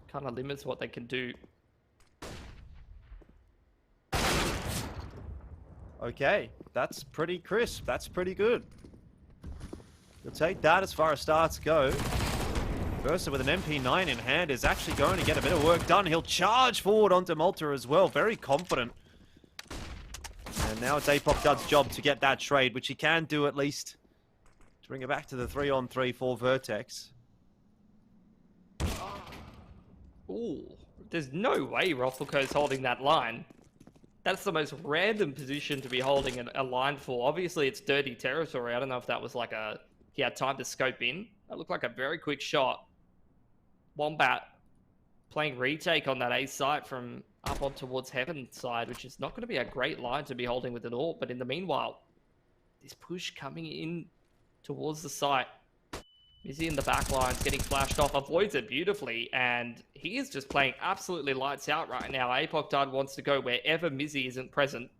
Speaker 3: Kind of limits what they can do.
Speaker 2: Okay, that's pretty crisp. That's pretty good. You'll take that as far as starts go. Versa with an MP9 in hand is actually going to get a bit of work done. He'll charge forward onto Malta as well. Very confident. And now it's Apoc Dud's job to get that trade, which he can do at least to bring it back to the 3-on-3 for Vertex.
Speaker 3: Ooh, there's no way Rufflecoat's holding that line. That's the most random position to be holding a line for. Obviously, it's dirty territory. I don't know if that was like he had time to scope in. That looked like a very quick shot. Wombat playing retake on that A site from up on towards Heaven side, which is not going to be a great line to be holding with an AWP. But in the meanwhile, this push coming in towards the site. Mizzy in the back lines, getting flashed off, avoids it beautifully, and he is just playing absolutely lights out right now. Apoc Dud wants to go wherever Mizzy isn't present.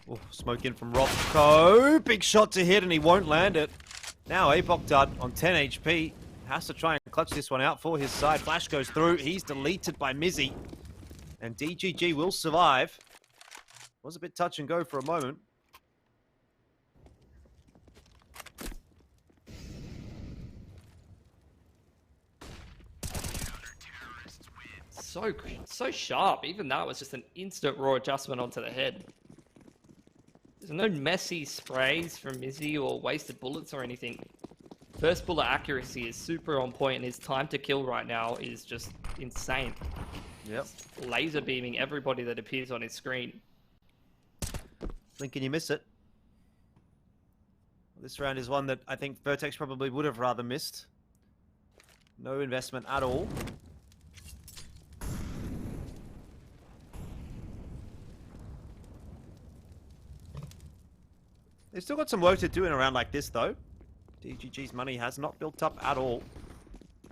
Speaker 2: Oh, smoke in from Rocco. Big shot to hit, and he won't land it. Now Apokdud on 10 HP. Has to try and clutch this one out for his side. Flash goes through. He's deleted by Mizzy. And DGG will survive. Was a bit touch and go for a moment.
Speaker 3: So sharp. Even that was just an instant raw adjustment onto the head. There's no messy sprays from Mizzy or wasted bullets or anything. First bullet accuracy is super on point, and his time to kill right now is just insane.
Speaker 2: Yep.
Speaker 3: Laser beaming everybody that appears on his screen.
Speaker 2: Lincoln, you miss it. This round is one that I think Vertex probably would have rather missed. No investment at all. They've still got some work to do in a round like this, though. DGG's money has not built up at all.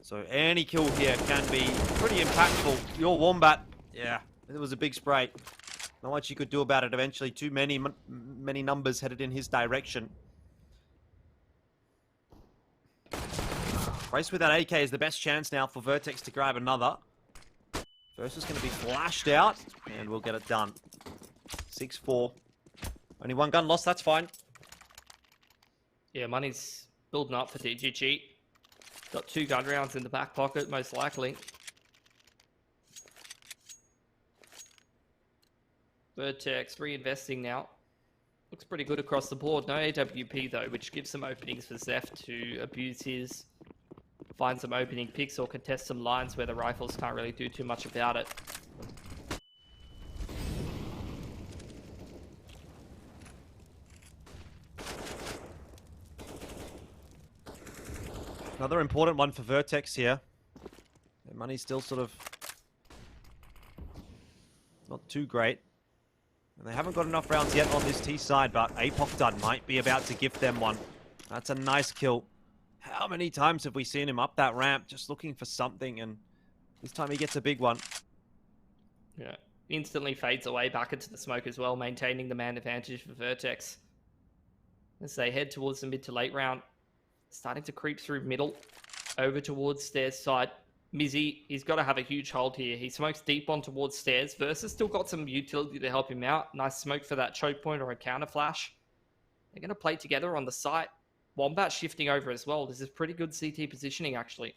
Speaker 2: So any kill here can be pretty impactful. Your Wombat, yeah, it was a big spray. Not much you could do about it. Eventually, too many numbers headed in his direction. Race with that AK is the best chance now for Vertex to grab another. First is going to be flashed out, and we'll get it done. 6-4. Only one gun lost, that's fine.
Speaker 3: Yeah, money's building up for DGG. Got 2 gun rounds in the back pocket, most likely. Vertex reinvesting now. Looks pretty good across the board. No AWP though, which gives some openings for Zeph to abuse his. Find some opening picks or contest some lines where the rifles can't really do too much about it.
Speaker 2: Another important one for Vertex here. Their money's still sort of not too great. And they haven't got enough rounds yet on this T side, but Apokdud might be about to gift them one. That's a nice kill. How many times have we seen him up that ramp just looking for something, and this time he gets a big one.
Speaker 3: Yeah, instantly fades away back into the smoke as well, maintaining the man advantage for Vertex. As they head towards the mid to late round. Starting to creep through middle, over towards stairs side. Mizzy, he's got to have a huge hold here. He smokes deep on towards stairs. Versus still got some utility to help him out. Nice smoke for that choke point or a counter flash. They're going to play together on the site. Wombat shifting over as well. This is pretty good CT positioning, actually.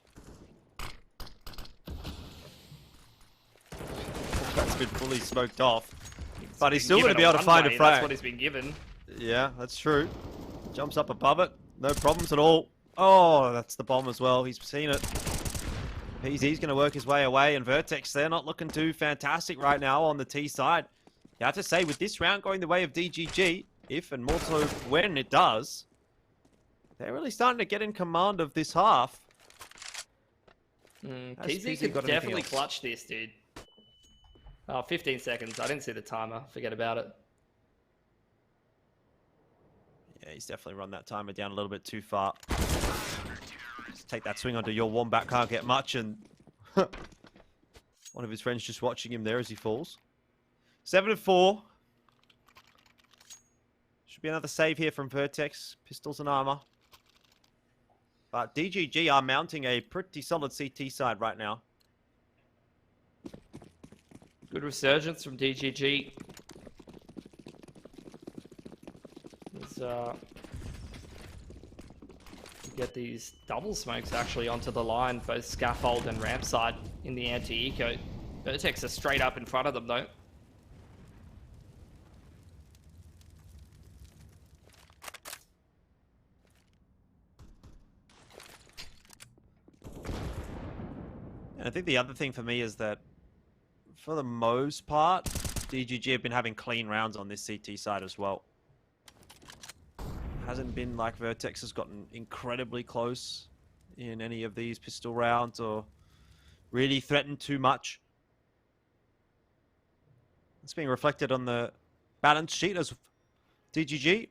Speaker 2: That's been fully smoked off. But he's still going to be able to find a frag.
Speaker 3: That's what he's been given.
Speaker 2: Yeah, that's true. Jumps up above it. No problems at all. Oh, that's the bomb as well. He's seen it. PZ's going to work his way away, and Vertex, they're not looking too fantastic right now on the T side. You have to say, with this round going the way of DGG, if and more so when it does, they're really starting to get in command of this half.
Speaker 3: PZ could definitely clutch this, dude. Oh, 15 seconds. I didn't see the timer. Forget about it.
Speaker 2: Yeah, he's definitely run that timer down a little bit too far. Just take that swing onto your Wombat, can't get much, and one of his friends just watching him there as he falls. 7-4. Should be another save here from Vertex. Pistols and armor. But DGG are mounting a pretty solid CT side right now.
Speaker 3: Good resurgence from DGG. Get these double smokes actually onto the line, both scaffold and ramp side in the anti-eco. Vertex are straight up in front of them though.
Speaker 2: And I think the other thing for me is that for the most part, DGG have been having clean rounds on this CT side as well. Hasn't been like Vertex has gotten incredibly close in any of these pistol rounds or really threatened too much. It's being reflected on the balance sheet as DGG.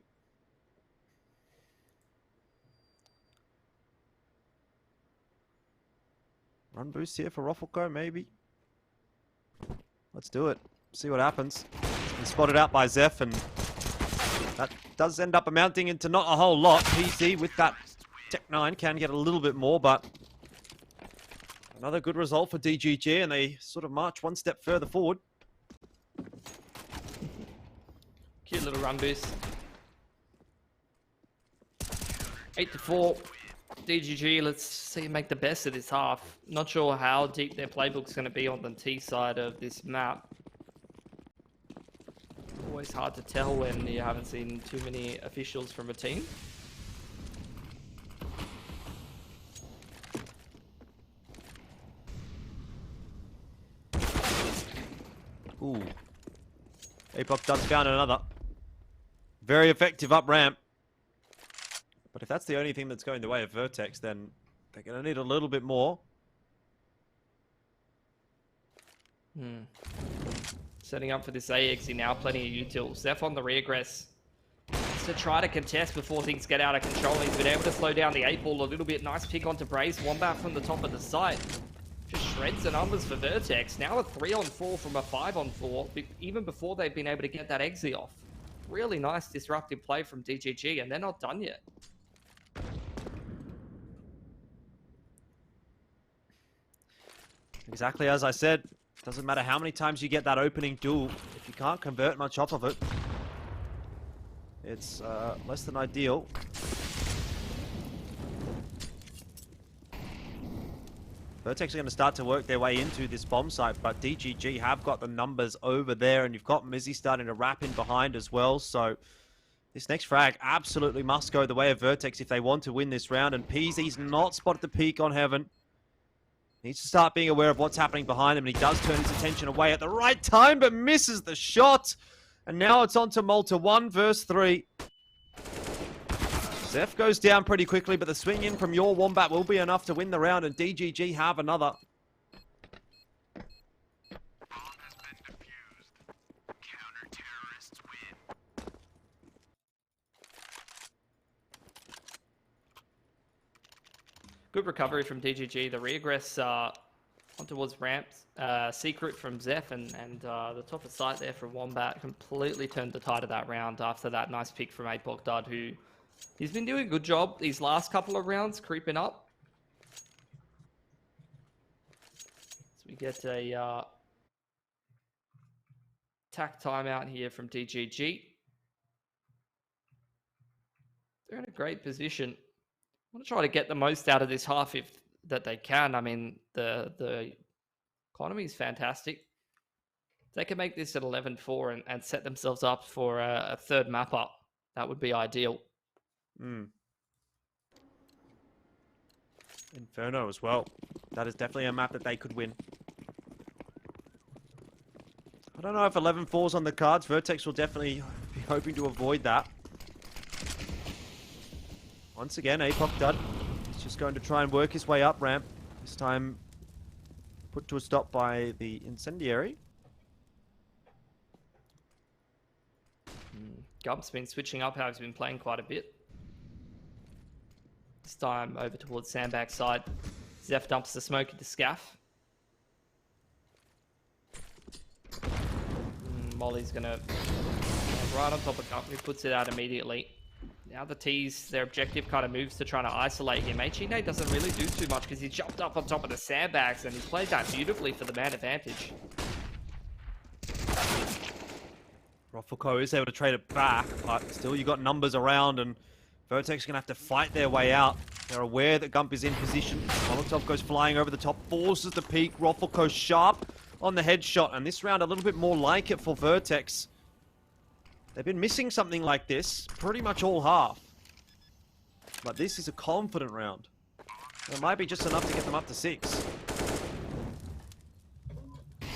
Speaker 2: Run boost here for Roffelko, maybe. Let's do it. See what happens. He's been spotted out by Zeph, and That does end up amounting into not a whole lot. PC with that Tech 9 can get a little bit more, but another good result for DGG, and they sort of march one step further forward.
Speaker 3: Cute little run boost. 8-4. DGG, let's see make the best of this half. Not sure how deep their playbook's going to be on the T side of this map. Always hard to tell when you haven't seen too many officials from a team.
Speaker 2: Ooh. Apoc does found another. Very effective up ramp. But if that's the only thing that's going the way of Vertex, then they're going to need a little bit more.
Speaker 3: Setting up for this AXE now, plenty of utils. Zeph on the regress to try to contest before things get out of control. He's been able to slow down the 8-ball a little bit. Nice pick onto Brace. Wombat from the top of the site. Just shreds the numbers for Vertex. Now a 3-on-4 from a 5-on-4, even before they've been able to get that exit off. Really nice disruptive play from DGG, and they're not done yet.
Speaker 2: Exactly as I said, doesn't matter how many times you get that opening duel, if you can't convert much off of it, it's less than ideal. Vertex are going to start to work their way into this bomb site, but DGG have got the numbers over there, and you've got Mizzy starting to wrap in behind as well, so this next frag absolutely must go the way of Vertex if they want to win this round, and Peasy's not spotted the peak on Heaven. Needs to start being aware of what's happening behind him, and he does turn his attention away at the right time, but misses the shot. And now it's on to Malta, 1 versus 3. Zeph goes down pretty quickly, but the swing in from your Wombat will be enough to win the round, and DGG have another.
Speaker 3: Good recovery from DGG. The regress on towards ramps. Secret from Zeph and the top of sight there from Wombat completely turned the tide of that round after that nice pick from Apoc Dud, who he's been doing a good job these last couple of rounds, creeping up. So we get a tack timeout here from DGG. They're in a great position. I want to try to get the most out of this half if that they can. I mean, the economy is fantastic. If they can make this at 11-4 and set themselves up for a third map up, that would be ideal.
Speaker 2: Inferno as well. That is definitely a map that they could win. I don't know if 11-4's on the cards. Vertex will definitely be hoping to avoid that. Once again, Apoc Dud is just going to try and work his way up ramp. This time put to a stop by the Incendiary.
Speaker 3: Gump's been switching up how he's been playing quite a bit. This time over towards Sandbag side. Zeph dumps the smoke into Scaff. Molly's gonna right on top of Gump, who puts it out immediately. Now the T's, their objective kind of moves to trying to isolate him. HE doesn't really do too much because he jumped up on top of the sandbags and he played that beautifully for the man advantage.
Speaker 2: Roffelco is able to trade it back, but still you got numbers around, and Vertex are going to have to fight their way out. They're aware that Gump is in position. Molotov goes flying over the top, forces the peak. Roffelco sharp on the headshot, and this round a little bit more like it for Vertex. They've been missing something like this pretty much all half. But this is a confident round. It might be just enough to get them up to 6.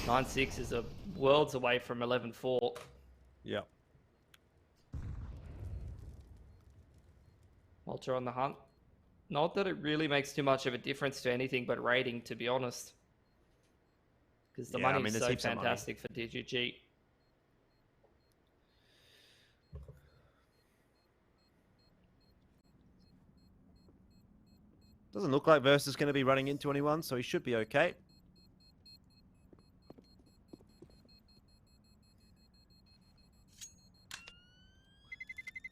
Speaker 3: 9-6 is a worlds away from 11-4.
Speaker 2: Yeah.
Speaker 3: Walter on the hunt. Not that it really makes too much of a difference to anything but rating, to be honest. Because the money is so fantastic for DGG.
Speaker 2: Doesn't look like Versus is going to be running into anyone, so he should be okay.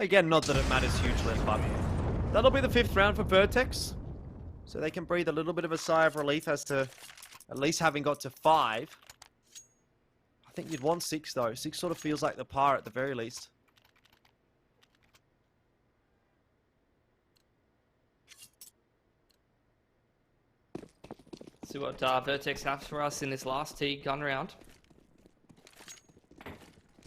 Speaker 2: Again, not that it matters hugely, but that'll be the 5th round for Vertex. So they can breathe a little bit of a sigh of relief as to at least having got to 5. I think you'd want 6, though. 6 sort of feels like the par at the very least.
Speaker 3: See what Vertex has for us in this last T gun round.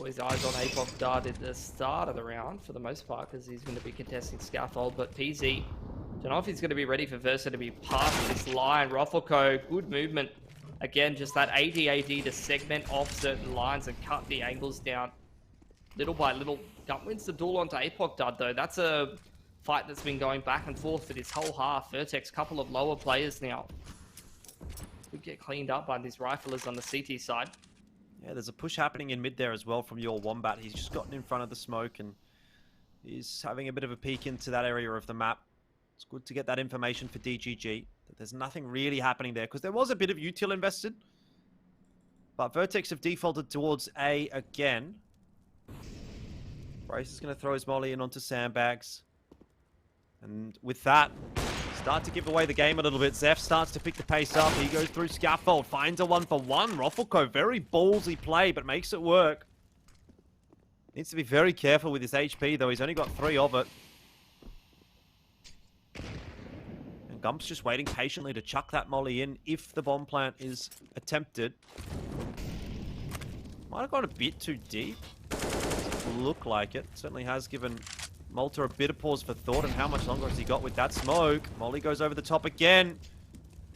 Speaker 3: His eyes on Apoc Dart at the start of the round for the most part because he's going to be contesting Scaffold. But PZ, don't know if he's going to be ready for Versa to be past this line. Ruffleco, good movement. Again, just that AD to segment off certain lines and cut the angles down little by little. Gut wins the duel onto Apoc Dart though. That's a fight that's been going back and forth for this whole half. Vertex, couple of lower players now. Could get cleaned up by these riflers on the CT side.
Speaker 2: Yeah, there's a push happening in mid there as well from your Wombat. He's just gotten in front of the smoke and he's having a bit of a peek into that area of the map. It's good to get that information for DGG. That there's nothing really happening there because there was a bit of util invested. But Vertex have defaulted towards A again. Bryce is going to throw his molly in onto sandbags. And with that, start to give away the game a little bit. Zeph starts to pick the pace up. He goes through Scaffold, finds a 1-for-1. Ruffleco, very ballsy play, but makes it work. Needs to be very careful with his HP, though. He's only got 3 of it. And Gump's just waiting patiently to chuck that molly in if the bomb plant is attempted. Might have gone a bit too deep. Doesn't look like it. Certainly has given Malta a bit of pause for thought, and how much longer has he got with that smoke? Molly goes over the top again.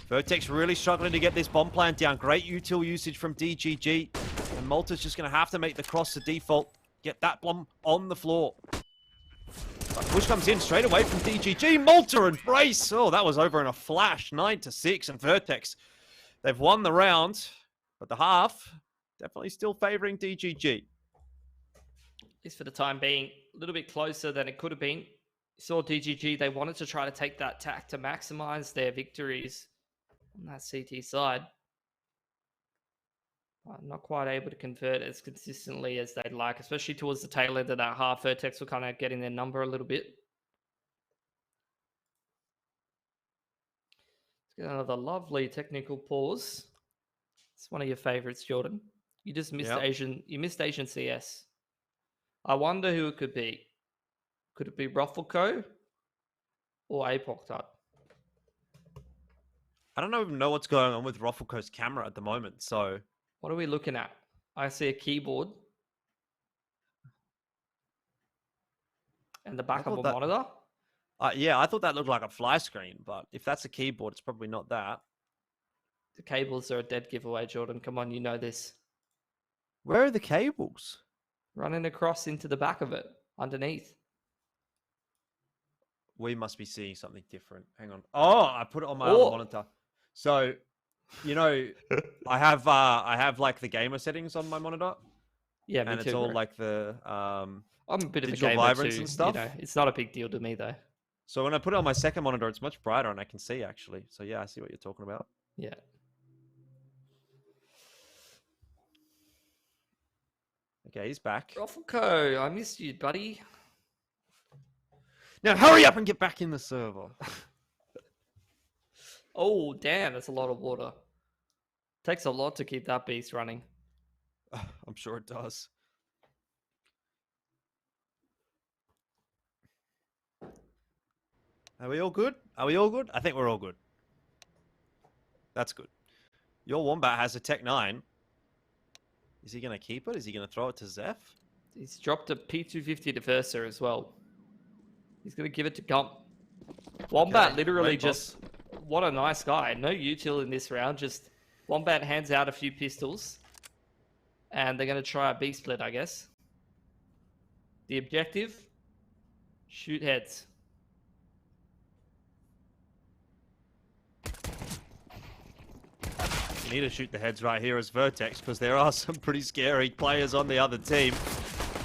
Speaker 2: Vertex really struggling to get this bomb plant down. Great util usage from DGG. And Malta's just going to have to make the cross to default. Get that bomb on the floor. But push comes in straight away from DGG. Malta and Brace. Oh, that was over in a flash. 9-6, and Vertex, they've won the round. But the half, definitely still favoring DGG.
Speaker 3: At least for the time being, a little bit closer than it could have been. You saw DGG, they wanted to try to take that tack to maximize their victories on that CT side. Not quite able to convert as consistently as they'd like, especially towards the tail end of that half. Vertex were kind of getting their number a little bit. Let's get another lovely technical pause. It's one of your favorites, Jordan. You just missed Asian CS. I wonder who it could be. Could it be Ruffleco or Apoc Dart?
Speaker 2: I don't even know what's going on with Ruffleco's camera at the moment, so...
Speaker 3: What are we looking at? I see a keyboard. And the back of a monitor?
Speaker 2: Yeah, I thought that looked like a fly screen, but if that's a keyboard, it's probably not that.
Speaker 3: The cables are a dead giveaway, Jordan. Come on, you know this.
Speaker 2: Where are the cables?
Speaker 3: Running across into the back of it, underneath.
Speaker 2: We must be seeing something different. Hang on. Oh, I put it on my other monitor. So, you know, I have like the gamer settings on my monitor.
Speaker 3: Yeah, me
Speaker 2: and
Speaker 3: too,
Speaker 2: it's all
Speaker 3: bro.
Speaker 2: like the
Speaker 3: I'm a bit of a
Speaker 2: digital
Speaker 3: gamer
Speaker 2: vibrance
Speaker 3: too,
Speaker 2: and stuff.
Speaker 3: You know, it's not a big deal to me though.
Speaker 2: So when I put it on my second monitor, it's much brighter and I can see actually. So yeah, I see what you're talking about.
Speaker 3: Yeah.
Speaker 2: Okay, he's back.
Speaker 3: Ruffleco, I missed you, buddy.
Speaker 2: Now hurry up and get back in the server.
Speaker 3: Oh, damn, that's a lot of water. Takes a lot to keep that beast running.
Speaker 2: I'm sure it does. Are we all good? Are we all good? I think we're all good. That's good. Your Wombat has a Tech 9. Is he going to keep it? Is he going to throw it to Zeph?
Speaker 3: He's dropped a P250 to Versa as well. He's going to give it to Gump. Wombat literally just... What a nice guy. No util in this round. Just Wombat hands out a few pistols. And they're going to try a B split, I guess. The objective? Shoot heads.
Speaker 2: You need to shoot the heads right here as Vertex because there are some pretty scary players on the other team.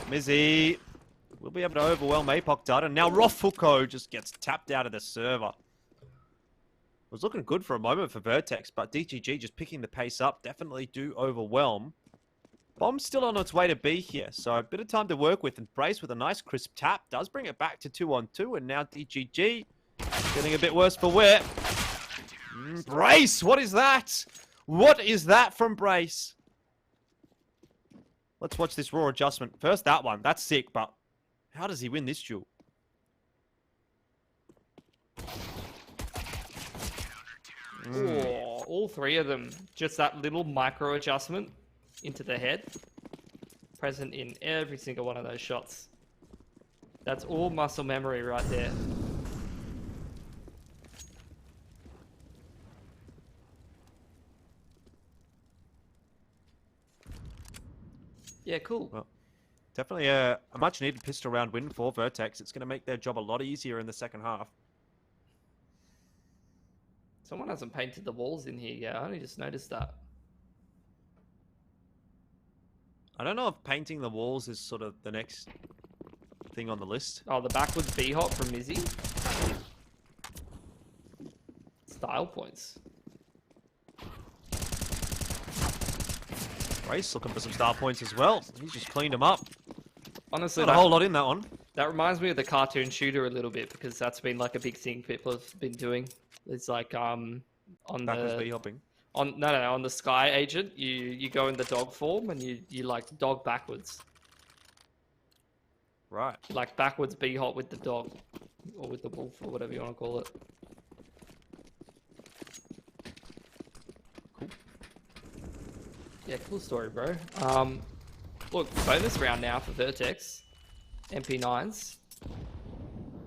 Speaker 2: Mizzy will be able to overwhelm Apoc Dart, and now Ruffleco just gets tapped out of the server. It was looking good for a moment for Vertex, but DGG just picking the pace up definitely do overwhelm. Bomb's still on its way to B here, so a bit of time to work with, and Brace with a nice crisp tap does bring it back to 2-on-2, and now DGG getting a bit worse for wear. Brace, what is that? What is that from Brace? Let's watch this raw adjustment. First that one, that's sick, but how does he win this duel?
Speaker 3: Oh, all three of them. Just that little micro adjustment into the head. Present in every single one of those shots. That's all muscle memory right there. Yeah, cool.
Speaker 2: Well, definitely a much needed pistol round win for Vertex. It's going to make their job a lot easier in the second half.
Speaker 3: Someone hasn't painted the walls in here yet. I only just noticed that.
Speaker 2: I don't know if painting the walls is sort of the next thing on the list.
Speaker 3: Oh, the backwards B-hop from Mizzy. Style points.
Speaker 2: Brace looking for some star points as well. He's just cleaned them up.
Speaker 3: Honestly,
Speaker 2: Not a whole lot in that one.
Speaker 3: That reminds me of the cartoon shooter a little bit, because that's been like a big thing people have been doing. It's like on
Speaker 2: Backwards
Speaker 3: the
Speaker 2: B-hopping.
Speaker 3: on on the Sky Agent, you go in the dog form and you like dog backwards.
Speaker 2: Right.
Speaker 3: Like backwards B-hop with the dog, or with the wolf, or whatever you want to call it. Cool. Yeah, cool story, bro. Look, bonus round now for Vertex, MP9s,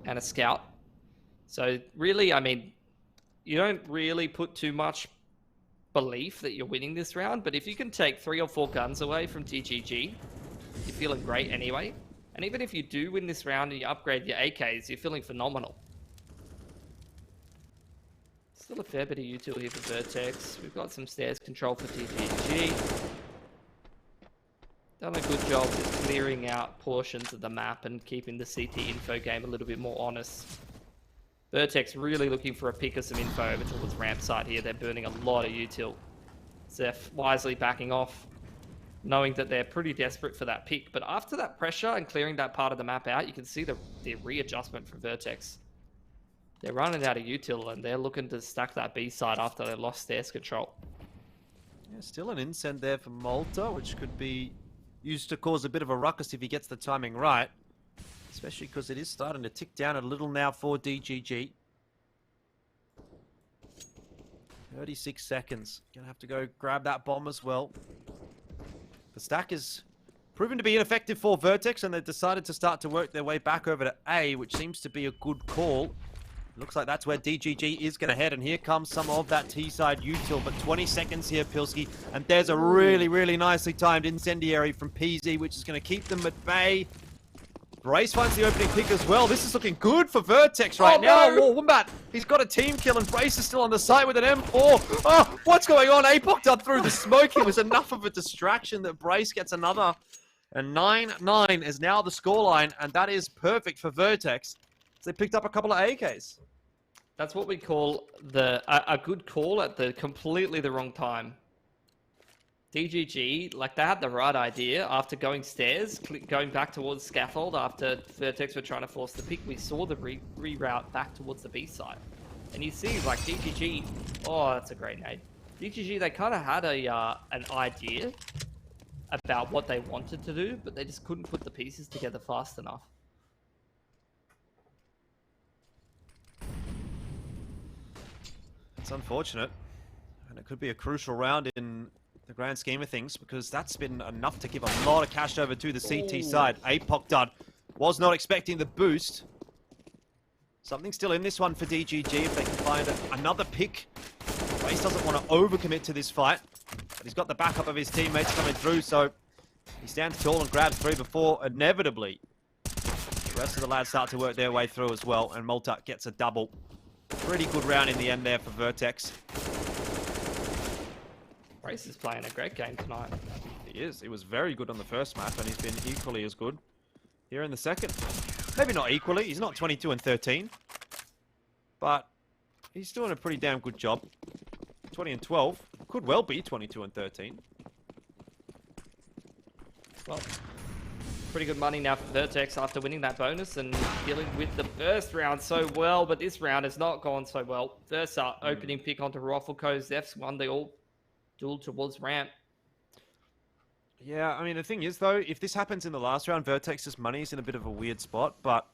Speaker 3: and a scout. So really, I mean, you don't really put too much belief that you're winning this round, but if you can take 3 or 4 guns away from DGG, you're feeling great anyway. And even if you do win this round and you upgrade your AKs, you're feeling phenomenal. Still a fair bit of util here for Vertex. We've got some stairs control for DGG. Done a good job just clearing out portions of the map and keeping the CT info game a little bit more honest. Vertex really looking for a pick of some info over towards ramp site here. They're burning a lot of util. Zeph wisely backing off, knowing that they're pretty desperate for that pick. But after that pressure and clearing that part of the map out, you can see the readjustment from Vertex. They're running out of util and they're looking to stack that B side after they lost stairs control.
Speaker 2: Yeah, still an incend there for Malta, which could be used to cause a bit of a ruckus if he gets the timing right. Especially because it is starting to tick down a little now for DGG. 36 seconds. Gonna have to go grab that bomb as well. The stack is proven to be ineffective for Vertex, and they've decided to start to work their way back over to A, which seems to be a good call. Looks like that's where DGG is going to head, and here comes some of that T-side util, but 20 seconds here, Pilski, and there's a really, really nicely timed incendiary from PZ, which is going to keep them at bay. Brace finds the opening pick as well. This is looking good for Vertex right now.
Speaker 3: No.
Speaker 2: Oh, Wombat, he's got a team kill, and Brace is still on the site with an M4. Oh, what's going on? APOC up through the smoke. It was enough of a distraction that Brace gets another. And 9-9 is now the scoreline, and that is perfect for Vertex. So they picked up a couple of AKs.
Speaker 3: That's what we call a good call at the completely the wrong time. DGG, like they had the right idea after going stairs, going back towards scaffold after Vertex were trying to force the pick. We saw the reroute back towards the B side. And you see, like DGG, oh, that's a great nade. DGG, they kind of had an idea about what they wanted to do, but they just couldn't put the pieces together fast enough.
Speaker 2: It's unfortunate, and it could be a crucial round in the grand scheme of things, because that's been enough to give a lot of cash over to the CT side. APOC dud was not expecting the boost. Something still in this one for DGG if they can find another pick. Brace doesn't want to overcommit to this fight, but he's got the backup of his teammates coming through, so he stands tall and grabs 3 before inevitably the rest of the lads start to work their way through as well, and Malta gets a double. Pretty good round in the end there for Vertex.
Speaker 3: Brace is playing a great game tonight.
Speaker 2: He is. He was very good on the first map, and he's been equally as good here in the second. Maybe not equally. He's not 22 and 13. But he's doing a pretty damn good job. 20 and 12. Could well be 22 and 13.
Speaker 3: Well, pretty good money now for Vertex after winning that bonus and dealing with the first round so well, but this round has not gone so well. Versa, opening pick onto Roffelco. Zeph's won the all duel towards ramp.
Speaker 2: Yeah, I mean, the thing is, though, if this happens in the last round, Vertex's money is in a bit of a weird spot, but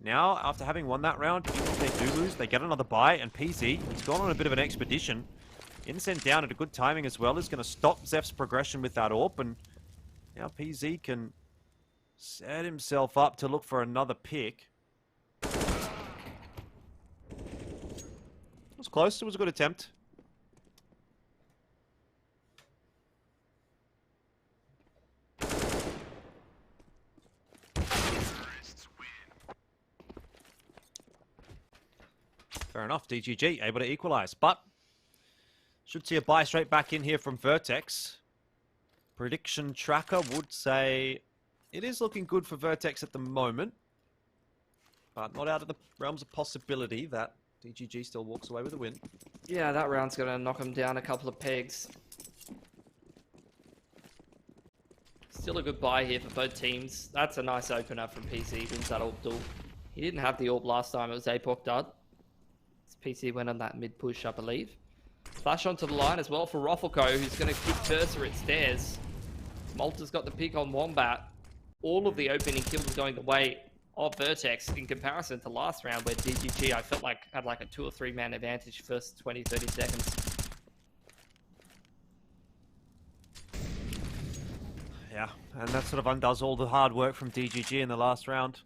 Speaker 2: now, after having won that round, even if they do lose, they get another bye, and PZ, who's gone on a bit of an expedition, Incent down at a good timing as well, is going to stop Zeph's progression with that AWP, and now PZ can set himself up to look for another pick. It was close, it was a good attempt. Fair enough, DGG able to equalize, but should see a buy straight back in here from Vertex. Prediction tracker would say it is looking good for Vertex at the moment, but not out of the realms of possibility that DGG still walks away with a win.
Speaker 3: Yeah, that round's going to knock him down a couple of pegs. Still a good buy here for both teams. That's a nice opener from PC, wins that AWP duel. He didn't have the AWP last time, it was APOC dud. PC went on that mid push, I believe. Flash onto the line as well for Roffelco, who's going to kick Cursor at stairs. Malta's got the pick on Wombat. All of the opening kills going the way of Vertex in comparison to last round, where DGG, I felt like, had like a 2 or 3 man advantage first 20, 30 seconds.
Speaker 2: Yeah, and that sort of undoes all the hard work from DGG in the last round.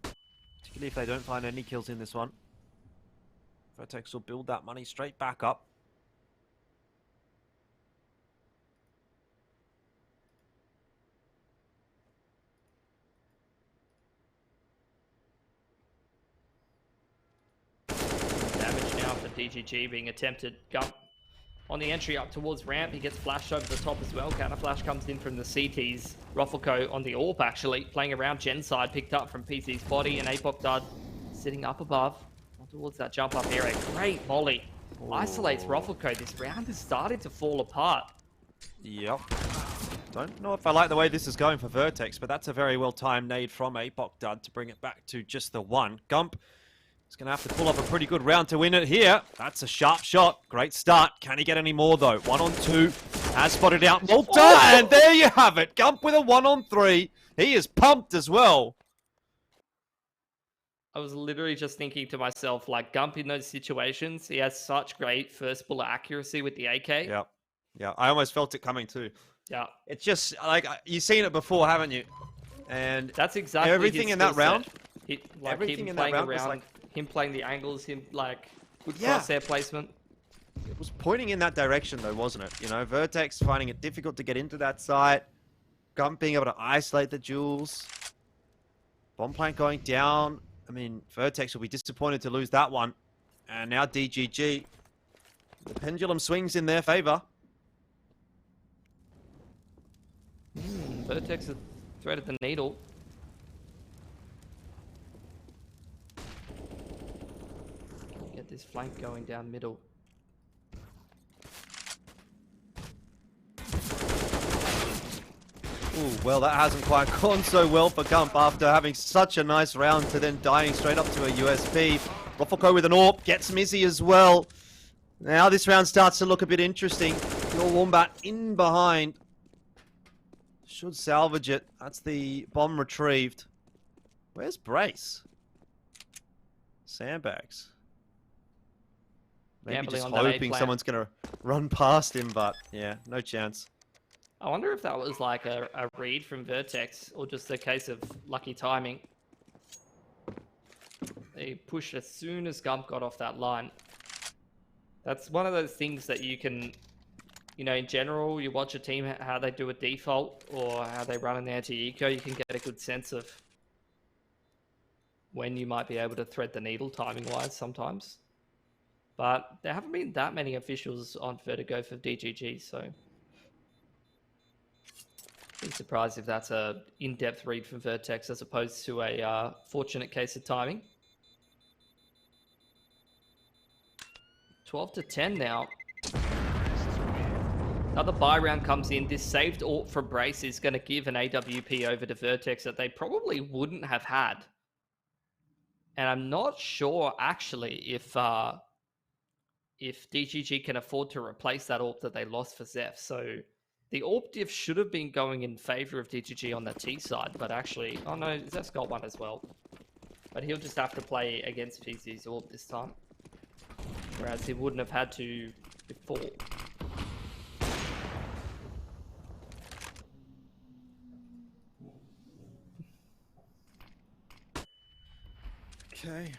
Speaker 2: Particularly if they don't find any kills in this one. Vertex will build that money straight back up.
Speaker 3: Damage now for DGG being attempted. Gump on the entry up towards ramp. He gets flashed over the top as well. Counter flash comes in from the CTs. Roffelco on the AWP actually. Playing around Gen side. Picked up from PC's body. And APOC dud sitting up above. Towards that jump up area. Great volley. Isolates Roffelco. This round is starting to fall apart.
Speaker 2: Yep. Don't know if I like the way this is going for Vertex, but that's a very well-timed nade from APOC dud to bring it back to just the one. Gump is going to have to pull off a pretty good round to win it here. That's a sharp shot. Great start. Can he get any more, though? 1 on 2. Has spotted out Malta, and there you have it. Gump with a 1 on 3. He is pumped as well.
Speaker 3: I was literally just thinking to myself, like, Gump in those situations, he has such great first bullet accuracy with the AK.
Speaker 2: Yeah. Yeah, I almost felt it coming too.
Speaker 3: Yeah.
Speaker 2: It's just, like, you've seen it before, haven't you? And
Speaker 3: that's exactly
Speaker 2: everything in that round.
Speaker 3: Everything in that round was like him playing the angles, him, like, good crosshair placement.
Speaker 2: It was pointing in that direction, though, wasn't it? You know, Vertex finding it difficult to get into that site. Gump being able to isolate the jewels. Bomb plant going down. I mean, Vertex will be disappointed to lose that one. And now DGG. The pendulum swings in their favor.
Speaker 3: Vertex has threaded the needle. Get this flank going down middle.
Speaker 2: Ooh, well, that hasn't quite gone so well for Gump after having such a nice round to then dying straight up to a USP. Roffelco with an AWP, gets Mizzy as well. Now this round starts to look a bit interesting. Your Wombat in behind. Should salvage it. That's the bomb retrieved. Where's Brace? Sandbags. Maybe
Speaker 3: Gambling
Speaker 2: just
Speaker 3: on that
Speaker 2: hoping
Speaker 3: A-plan.
Speaker 2: someone's going to run past him, but yeah, no chance.
Speaker 3: I wonder if that was like a read from Vertex or just a case of lucky timing. They pushed as soon as Gump got off that line. That's one of those things that you can, you know, in general, you watch a team, how they do a default or how they run an anti-eco, you can get a good sense of when you might be able to thread the needle timing-wise sometimes. But there haven't been that many officials on Vertigo for DGG, so be surprised if that's a in-depth read from Vertex as opposed to a fortunate case of timing. 12 to 10 now. Another buy round comes in. This saved ult from Brace is going to give an AWP over to Vertex that they probably wouldn't have had. And I'm not sure, actually, if DGG can afford to replace that AWP that they lost for Zeph. So the AWP diff should have been going in favor of DGG on the T side, but actually... Oh no, Zeph's got one as well. But he'll just have to play against PZ's AWP this time. Whereas he wouldn't have had to before.
Speaker 2: Okay.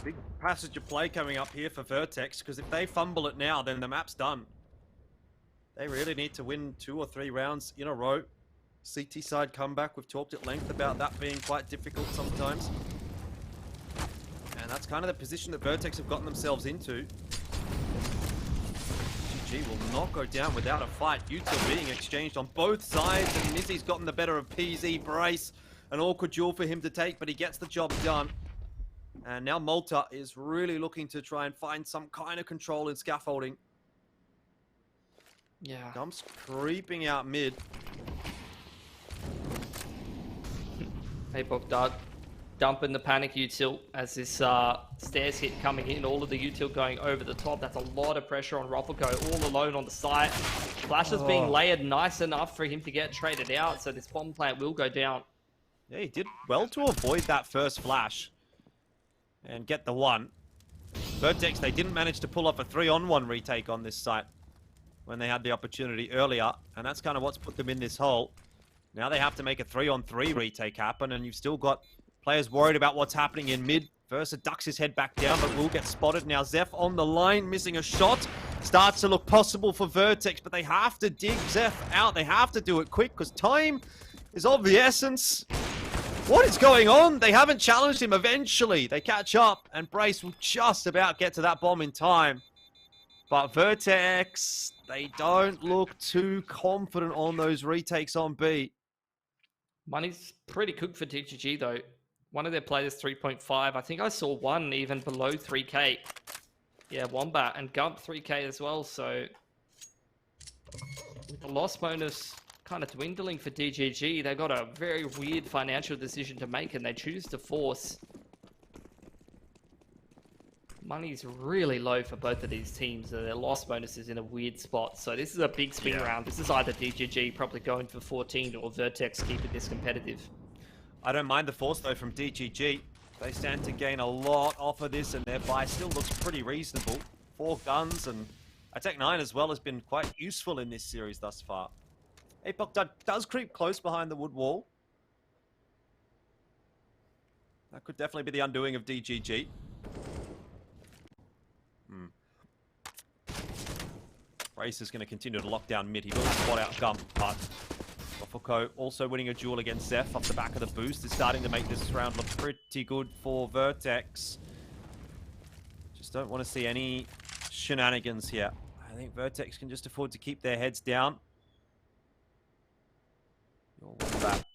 Speaker 2: Big passage of play coming up here for Vertex, because if they fumble it now, then the map's done. They really need to win 2 or 3 rounds in a row. CT side comeback, we've talked at length about that being quite difficult sometimes. And that's kind of the position that Vertex have gotten themselves into. GG will not go down without a fight. Util being exchanged on both sides, and Mizzy's gotten the better of PZ. Brace, an awkward duel for him to take, but he gets the job done. And now Malta is really looking to try and find some kind of control in scaffolding.
Speaker 3: Yeah.
Speaker 2: Gump's creeping out mid.
Speaker 3: Apoc Dart dumping the panic util as this stairs hit coming in. All of the util going over the top. That's a lot of pressure on Ruffleco all alone on the site. Flash is being layered nice enough for him to get traded out, so this bomb plant will go down.
Speaker 2: Yeah, he did well to avoid that first flash and get the one. Vertex, they didn't manage to pull off a 3-on-1 retake on this site when they had the opportunity earlier, and that's kind of what's put them in this hole. Now they have to make a 3-on-3 retake happen, and you've still got players worried about what's happening in mid. Versa ducks his head back down, but will get spotted. Now Zeph on the line, missing a shot. Starts to look possible for Vertex, but they have to dig Zeph out. They have to do it quick, because time is of the essence. What is going on? They haven't challenged him. Eventually, they catch up, and Brace will just about get to that bomb in time. But Vertex, they don't look too confident on those retakes on B.
Speaker 3: Money's pretty cooked for DGG, though. One of their players, 3.5. I think I saw one even below 3K. Yeah, Wombat and Gump, 3K as well. So, with the loss bonus kind of dwindling for DGG, they've got a very weird financial decision to make, and they choose to force. Money's really low for both of these teams. Their loss bonus is in a weird spot. So this is a big spin round. This is either DGG probably going for 14 or Vertex keeping this competitive.
Speaker 2: I don't mind the force, though, from DGG. They stand to gain a lot off of this, and their buy still looks pretty reasonable. 4 guns, and a Tech 9 as well has been quite useful in this series thus far. Apoc does creep close behind the wood wall. That could definitely be the undoing of DGG. Brace is going to continue to lock down mid. He will spot out Gump, but Ruffleco also winning a duel against Zeph off the back of the boost is starting to make this round look pretty good for Vertex. Just don't want to see any shenanigans here. I think Vertex can just afford to keep their heads down.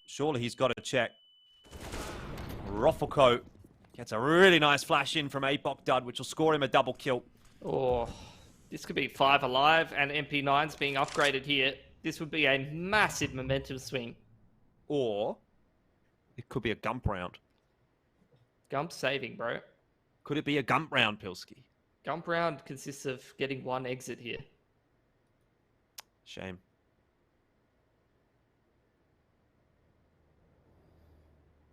Speaker 2: Surely he's got to check. Ruffleco gets a really nice flash in from Apoc Dud, which will score him a double kill.
Speaker 3: Oh, this could be 5 alive, and MP9's being upgraded here. This would be a massive momentum swing.
Speaker 2: Or it could be a Gump round.
Speaker 3: Gump saving, bro.
Speaker 2: Could it be a Gump round, Pilski?
Speaker 3: Gump round consists of getting 1 exit here.
Speaker 2: Shame.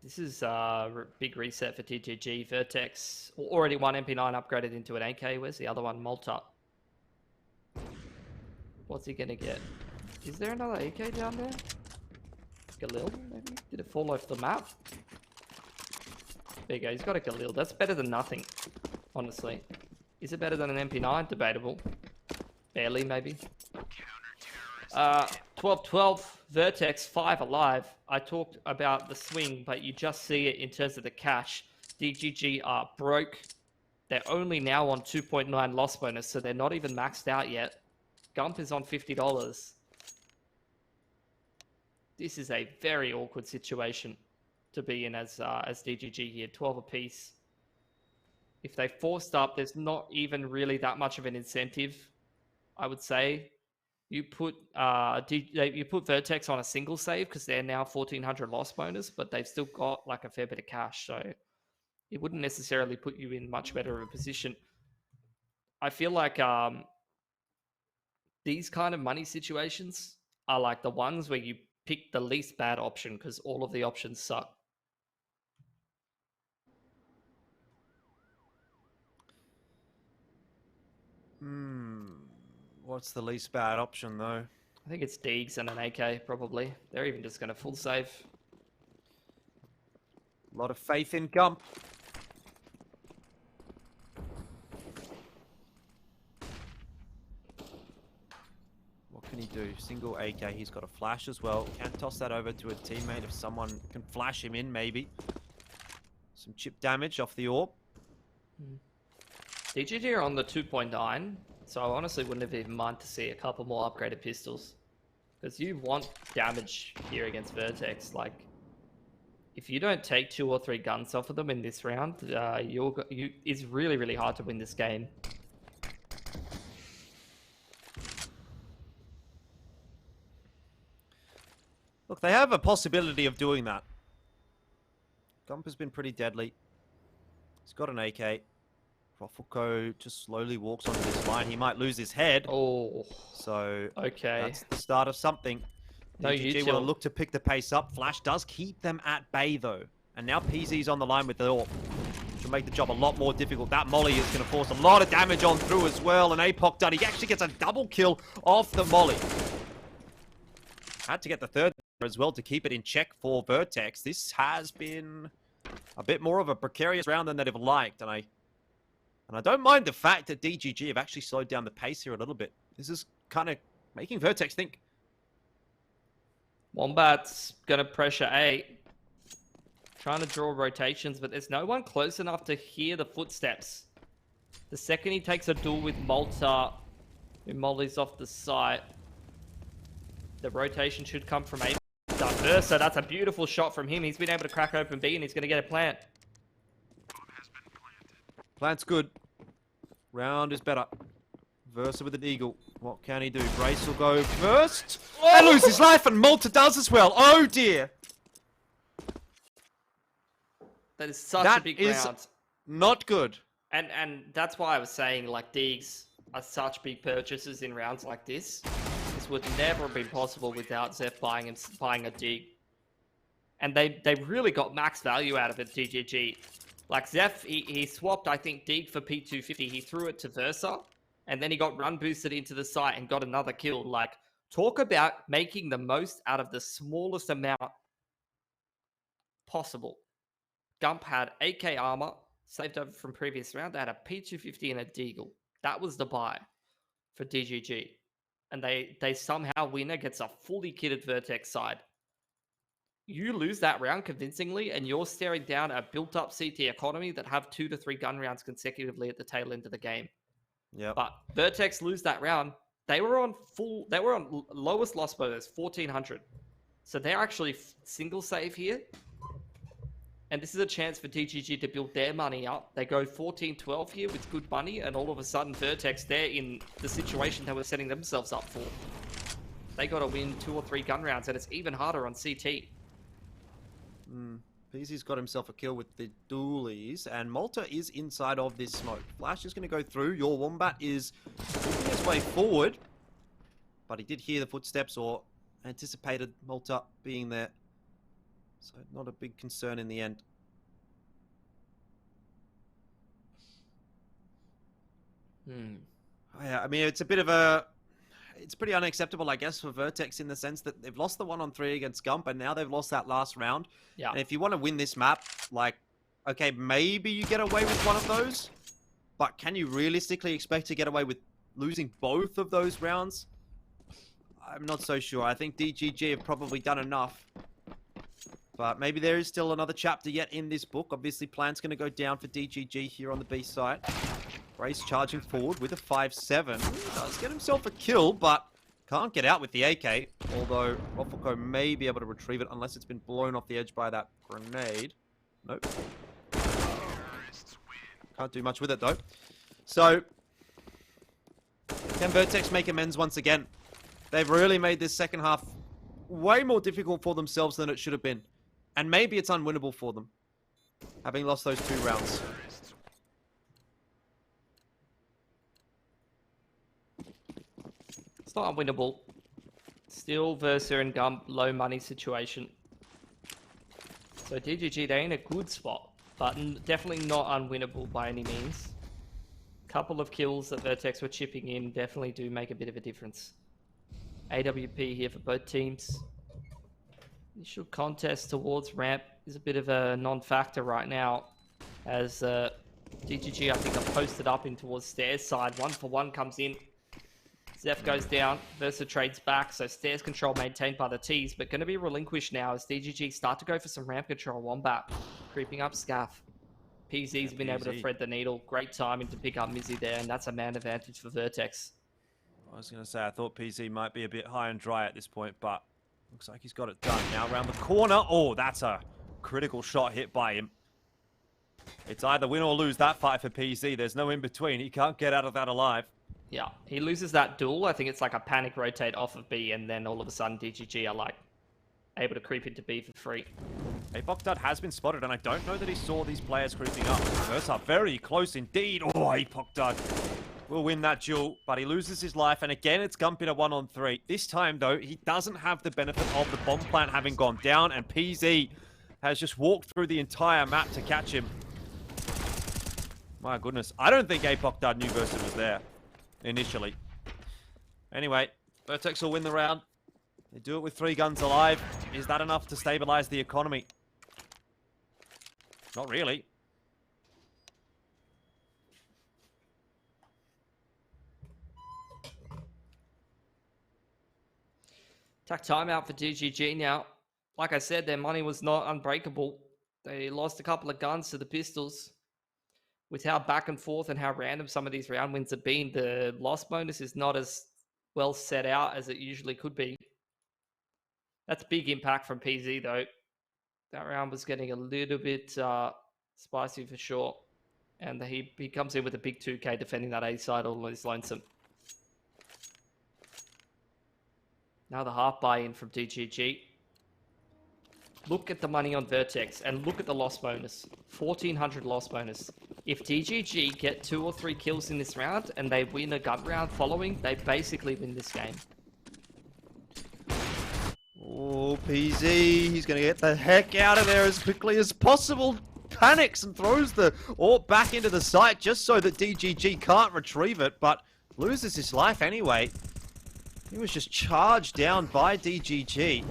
Speaker 3: This is a big reset for TGG. Vertex already 1 MP9 upgraded into an AK. Where's the other one? Malta. What's he going to get? Is there another AK down there? Galil, maybe? Did it fall off the map? There you go. He's got a Galil. That's better than nothing, honestly. Is it better than an MP9? Debatable. Barely, maybe. 12-12. Vertex, 5 alive. I talked about the swing, but you just see it in terms of the cash. DGG are broke. They're only now on 2.9 loss bonus, so they're not even maxed out yet. Gump is on $50. This is a very awkward situation to be in as DGG here. 12 apiece. If they forced up, there's not even really that much of an incentive, I would say. You put you put Vertex on a single save because they're now 1400 loss bonus, but they've still got like a fair bit of cash, so it wouldn't necessarily put you in much better of a position. I feel like these kind of money situations are like the ones where you pick the least bad option because all of the options suck.
Speaker 2: What's the least bad option, though?
Speaker 3: I think it's Deegs and an AK, probably. They're even just going to full save.
Speaker 2: A lot of faith in Gump. What can he do? Single AK. He's got a flash as well. Can toss that over to a teammate if someone can flash him in, maybe. Some chip damage off the orb.
Speaker 3: DGG are on the 2.9, so I honestly wouldn't have even mind to see a couple more upgraded pistols. Because you want damage here against Vertex. Like, if you don't take 2 or 3 guns off of them in this round, it's really, really hard to win this game.
Speaker 2: Look, they have a possibility of doing that. Gump has been pretty deadly. He's got an AK. Rofuko just slowly walks onto this line. He might lose his head.
Speaker 3: Oh.
Speaker 2: So,
Speaker 3: okay.
Speaker 2: That's the start of something.
Speaker 3: No,
Speaker 2: DGG will look to pick the pace up. Flash does keep them at bay, though. And now PZ's on the line with the AWP, which will make the job a lot more difficult. That molly is going to force a lot of damage on through as well. And APOC done. He actually gets a double kill off the molly. Had to get the third as well to keep it in check for Vertex. This has been a bit more of a precarious round than they'd have liked. And I don't mind the fact that DGG have actually slowed down the pace here a little bit. This is kind of making Vertex think.
Speaker 3: Wombat's going to pressure A. Trying to draw rotations, but there's no one close enough to hear the footsteps. The second he takes a duel with Malta, who mollies off the site, the rotation should come from A. Versa, that's a beautiful shot from him. He's been able to crack open B and he's going to get a plant.
Speaker 2: Plant's good. Round is better. Versa with an eagle. What can he do? Brace will go first. And lose his life, and Malta does as well. Oh dear.
Speaker 3: That is such a big round.
Speaker 2: Not good.
Speaker 3: And that's why I was saying, like, Deegs are such big purchases in rounds like this. This would never have been possible without Zeph buying a Deeg. And they really got max value out of it, DGG. Like, Zeph, he swapped, I think, Deeg for P250. He threw it to Versa, and then he got run boosted into the site and got another kill. Like, talk about making the most out of the smallest amount possible. Gump had AK armor, saved over from previous round. They had a P250 and a Deagle. That was the buy for DGG. And they somehow win against a fully kitted Vertex side. You lose that round convincingly, and you're staring down a built-up CT economy that have 2 to 3 gun rounds consecutively at the tail end of the game.
Speaker 2: Yeah.
Speaker 3: But Vertex lose that round. They were on lowest loss bonus, 1400. So they're actually single save here. And this is a chance for DGG to build their money up. They go 14-12 here with good money, and all of a sudden Vertex, they're in the situation they were setting themselves up for. They got to win 2 or 3 gun rounds, and it's even harder on CT.
Speaker 2: PZ's got himself a kill with the dualies, and Malta is inside of this smoke. Flash is going to go through. Your Wombat is moving his way forward, but he did hear the footsteps or anticipated Malta being there. So not a big concern in the end. Yeah, I mean, it's a bit of a... It's pretty unacceptable, I guess, for Vertex in the sense that they've lost the 1-on-3 against Gump, and now they've lost that last round.
Speaker 3: Yeah.
Speaker 2: And if you want to win this map, like, okay, maybe you get away with one of those, but can you realistically expect to get away with losing both of those rounds? I'm not so sure. I think DGG have probably done enough. But maybe there is still another chapter yet in this book. Obviously, plan's going to go down for DGG here on the B side. Brace charging forward with a 5-7. Does get himself a kill, but can't get out with the AK. Although Rofuko may be able to retrieve it unless it's been blown off the edge by that grenade. Nope. Can't do much with it, though. So, can Vertex make amends once again? They've really made this second half way more difficult for themselves than it should have been. And maybe it's unwinnable for them, having lost those 2 rounds.
Speaker 3: It's not unwinnable. Still Versa and Gump, low money situation. So DGG, they're in a good spot, but definitely not unwinnable by any means. Couple of kills that Vertex were chipping in definitely do make a bit of a difference. AWP here for both teams. Initial contest towards ramp is a bit of a non-factor right now, as DGG, I think, are posted up in towards stairs side. 1-for-1 comes in. Zeph goes down. Versa trades back, so stairs control maintained by the T's, but going to be relinquished now as DGG start to go for some ramp control. Wombat creeping up Scaff. PZ's been able to thread the needle. Great timing to pick up Mizzy there, and that's a man advantage for Vertex.
Speaker 2: I was going to say, I thought PZ might be a bit high and dry at this point, but looks like he's got it done. Now around the corner. Oh, that's a critical shot hit by him. It's either win or lose that fight for PZ. There's no in between. He can't get out of that alive.
Speaker 3: Yeah, he loses that duel. I think it's like a panic rotate off of B, and then all of a sudden DGG are like able to creep into B for free.
Speaker 2: Apokdad has been spotted, and I don't know that he saw these players creeping up. Versa very close indeed. Oh, Apokdad will win that duel, but he loses his life, and again, it's Gump in a 1-on-3. This time, though, he doesn't have the benefit of the bomb plant having gone down, and PZ has just walked through the entire map to catch him. My goodness. I don't think Apokdad knew Versa was there initially. Anyway, Vertex will win the round. They do it with 3 guns alive. Is that enough to stabilize the economy? Not really.
Speaker 3: Attack timeout for DGG now. Like I said, their money was not unbreakable. They lost a couple of guns to the pistols. With how back and forth and how random some of these round wins have been, the loss bonus is not as well set out as it usually could be. That's big impact from PZ, though. That round was getting a little bit spicy for sure. And he comes in with a big 2K defending that A side all on his lonesome. Now the half buy-in from DGG. Look at the money on Vertex and look at the loss bonus. 1,400 loss bonus. If DGG get 2 or 3 kills in this round and they win a gun round following, they basically win this game.
Speaker 2: Oh, PZ, he's going to get the heck out of there as quickly as possible. Panics and throws the AWP back into the site just so that DGG can't retrieve it, but loses his life anyway. He was just charged down by DGG.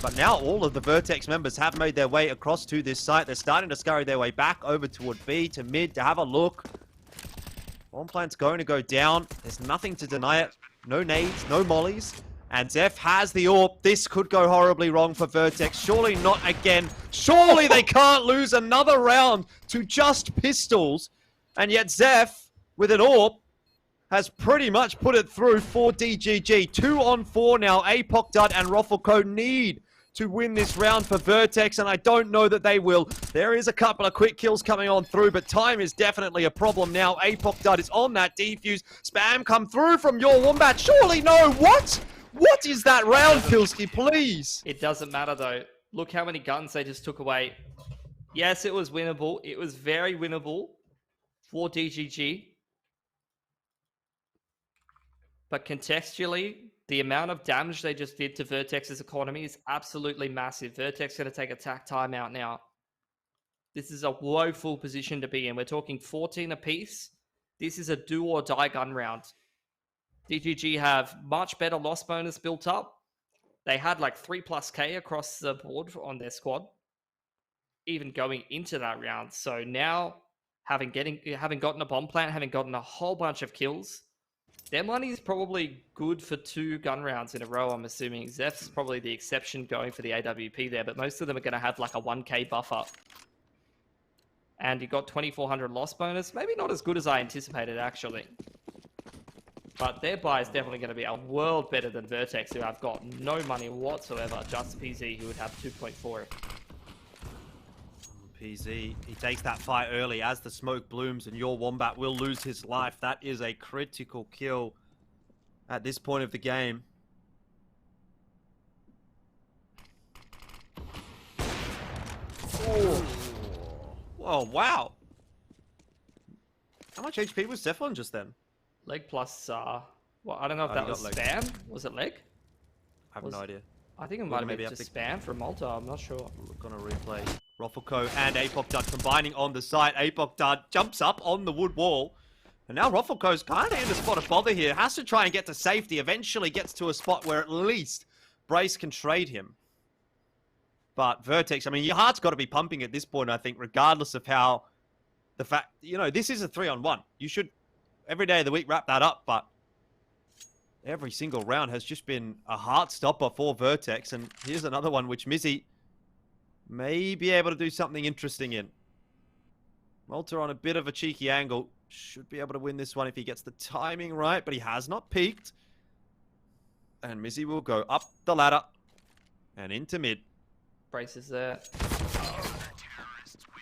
Speaker 2: But now all of the Vertex members have made their way across to this site. They're starting to scurry their way back over toward B to mid to have a look. Bomb plant's going to go down. There's nothing to deny it. No nades, no mollies. And Zeph has the AWP. This could go horribly wrong for Vertex. Surely not again. Surely they can't lose another round to just pistols. And yet Zeph, with an AWP, has pretty much put it through for DGG. 2-on-4 now. Apokdad and Roffelco need to win this round for Vertex, and I don't know that they will. There is a couple of quick kills coming on through, but time is definitely a problem now. Apokdad is on that defuse. Spam come through from your Wombat. Surely no. What? What is that round, Pilski, please?
Speaker 3: It doesn't matter, though. Look how many guns they just took away. Yes, it was winnable. It was very winnable for DGG. But contextually, the amount of damage they just did to Vertex's economy is absolutely massive. Vertex going to take attack timeout now. This is a woeful position to be in. We're talking 14 apiece. This is a do or die gun round. DGG have much better loss bonus built up. They had like 3+ K across the board on their squad, even going into that round. So now, having gotten a bomb plant, having gotten a whole bunch of kills, their money is probably good for 2 gun rounds in a row, I'm assuming. Zeph's probably the exception going for the AWP there, but most of them are going to have like a 1K buffer. And you got 2,400 loss bonus. Maybe not as good as I anticipated, actually. But their buy is definitely going to be a world better than Vertex, who have got no money whatsoever. Just PZ, who would have 2.4.
Speaker 2: PZ, he takes that fight early as the smoke blooms, and your Wombat will lose his life. That is a critical kill at this point of the game. Oh, wow. How much HP was Zeph on just then?
Speaker 3: Leg plus, well, I don't know if
Speaker 2: Oh,
Speaker 3: that
Speaker 2: he
Speaker 3: was
Speaker 2: got leg.
Speaker 3: spam. Was it leg?
Speaker 2: I have no idea.
Speaker 3: I think it
Speaker 2: We'll
Speaker 3: might have
Speaker 2: maybe
Speaker 3: been
Speaker 2: have
Speaker 3: just
Speaker 2: to-
Speaker 3: spam from Malta. I'm not sure.
Speaker 2: Look on a replay. Roffelko and Apok Dud combining on the side. Apok Dud jumps up on the wood wall. And now Roffelko's kind of in a spot of bother here. Has to try and get to safety. Eventually gets to a spot where at least Brace can trade him. But Vertex, I mean, your heart's got to be pumping at this point, I think, regardless of how the fact, you know, this is a 3-on-1. You should, every day of the week, wrap that up. But every single round has just been a heart stopper for Vertex. And here's another one which Mizzy may be able to do something interesting in. Malta on a bit of a cheeky angle. Should be able to win this one if he gets the timing right, but he has not peaked. And Mizzy will go up the ladder and into mid.
Speaker 3: Braces there.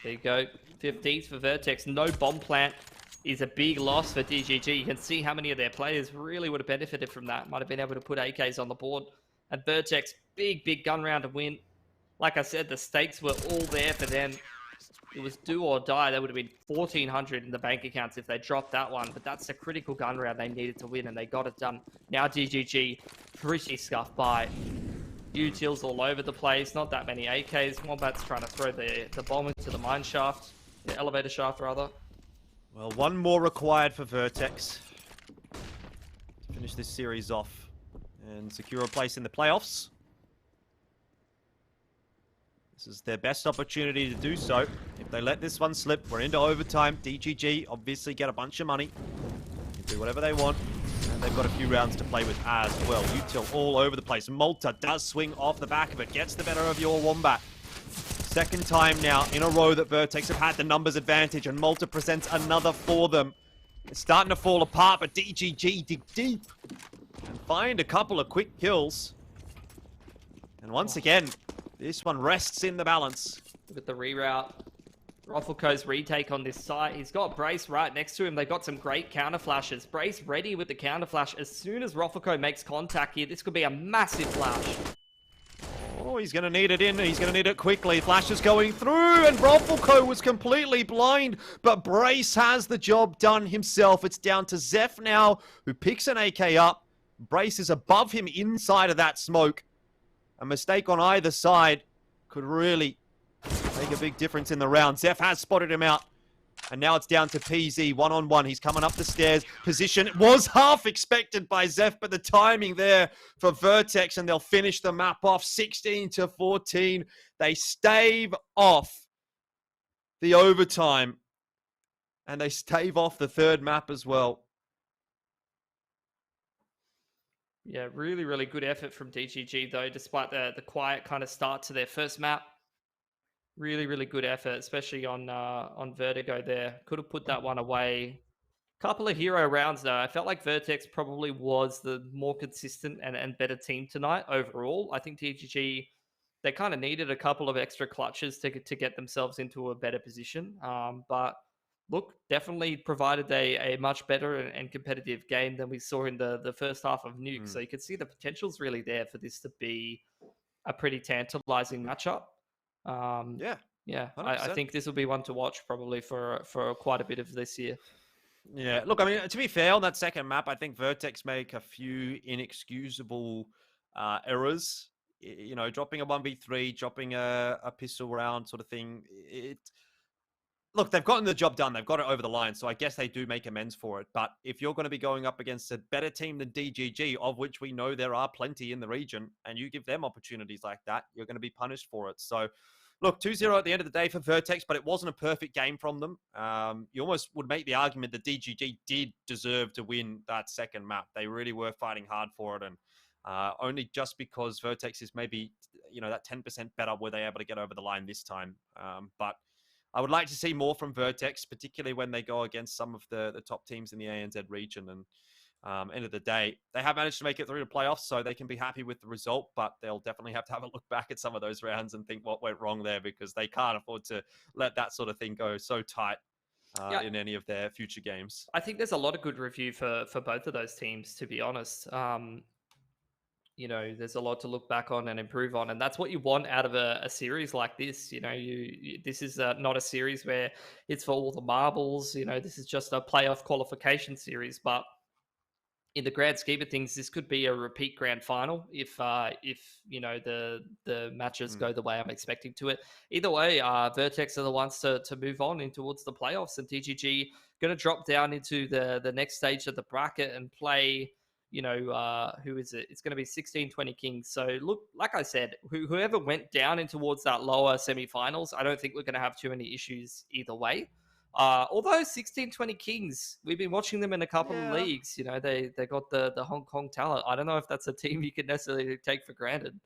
Speaker 3: There you go. 15th for Vertex. No bomb plant is a big loss for DGG. You can see how many of their players really would have benefited from that. Might have been able to put AKs on the board. And Vertex, big gun round to win. Like I said, the stakes were all there for them. It was do or die. There would have been 1,400 in the bank accounts if they dropped that one. But that's a critical gun round they needed to win, and they got it done. Now DGG, pretty scuffed by. Utils all over the place. Not that many AKs. Wombat's trying to throw the bomb into the mine shaft. The elevator shaft, rather.
Speaker 2: Well, one more required for Vertex to finish this series off and secure a place in the playoffs. This is their best opportunity to do so. If they let this one slip, we're into overtime. DGG obviously get a bunch of money. They can do whatever they want. And they've got a few rounds to play with as well. Util all over the place. Malta does swing off the back of it. Gets the better of your Wombat. Second time now in a row that Vertex have had the numbers advantage. And Malta presents another for them. It's starting to fall apart, but DGG dig deep. And find a couple of quick kills. And once again, this one rests in the balance.
Speaker 3: Look at the reroute. Roffelko's retake on this site. He's got Brace right next to him. They've got some great counter flashes. Brace ready with the counter flash. As soon as Roffelko makes contact here, this could be a massive flash.
Speaker 2: Oh, he's going to need it in. He's going to need it quickly. Flash is going through, and Roffelko was completely blind, but Brace has the job done himself. It's down to Zeph now, who picks an AK up. Brace is above him inside of that smoke. A mistake on either side could really make a big difference in the round. Zeph has spotted him out. And now it's down to PZ, one-on-one. He's coming up the stairs. Position was half expected by Zeph, but the timing there for Vertex, and they'll finish the map off 16-14. They stave off the overtime. And they stave off the third map as well.
Speaker 3: Yeah, really good effort from DGG, though, despite the quiet kind of start to their first map. Really good effort, especially on Vertigo there. Could have put that one away. Couple of hero rounds, though. I felt like Vertex probably was the more consistent and better team tonight overall. I think DGG, they kind of needed a couple of extra clutches to get themselves into a better position. But look, definitely provided a much better and competitive game than we saw in the first half of Nuke. So you could see the potential's really there for this to be a pretty tantalizing matchup. Yeah. I think this will be one to watch probably for quite a bit of this year.
Speaker 2: Yeah, look, I mean, to be fair, on that second map, I think Vertex make a few inexcusable errors. You know, dropping a 1v3, dropping a pistol round sort of thing. Look, they've gotten the job done. They've got it over the line, so I guess they do make amends for it. But if you're going to be going up against a better team than DGG, of which we know there are plenty in the region, and you give them opportunities like that, you're going to be punished for it. So, look, 2-0 at the end of the day for Vertex, but it wasn't a perfect game from them. You almost would make the argument that DGG did deserve to win that second map. They really were fighting hard for it, and only just because Vertex is maybe, you know, that 10% better were they able to get over the line this time. But I would like to see more from Vertex, particularly when they go against some of the top teams in the ANZ region. And end of the day, they have managed to make it through the playoffs, so they can be happy with the result, but they'll definitely have to have a look back at some of those rounds and think what went wrong there, because they can't afford to let that sort of thing go so tight in any of their future games.
Speaker 3: I think there's a lot of good review for both of those teams, to be honest. there's a lot to look back on and improve on, and that's what you want out of a series like this. This is not a series where it's for all the marbles. This is just a playoff qualification series, but in the grand scheme of things, this could be a repeat grand final if the matches go the way I'm expecting to it. Either way, Vertex are the ones to move on in towards the playoffs, and DGG going to drop down into the next stage of the bracket and play. Who is it? It's going to be 16-20 Kings. So look, like I said, whoever went down in towards that lower semifinals, I don't think we're going to have too many issues either way. Although 16-20 Kings, we've been watching them in a couple of leagues. They got the Hong Kong talent. I don't know if that's a team you can necessarily take for granted.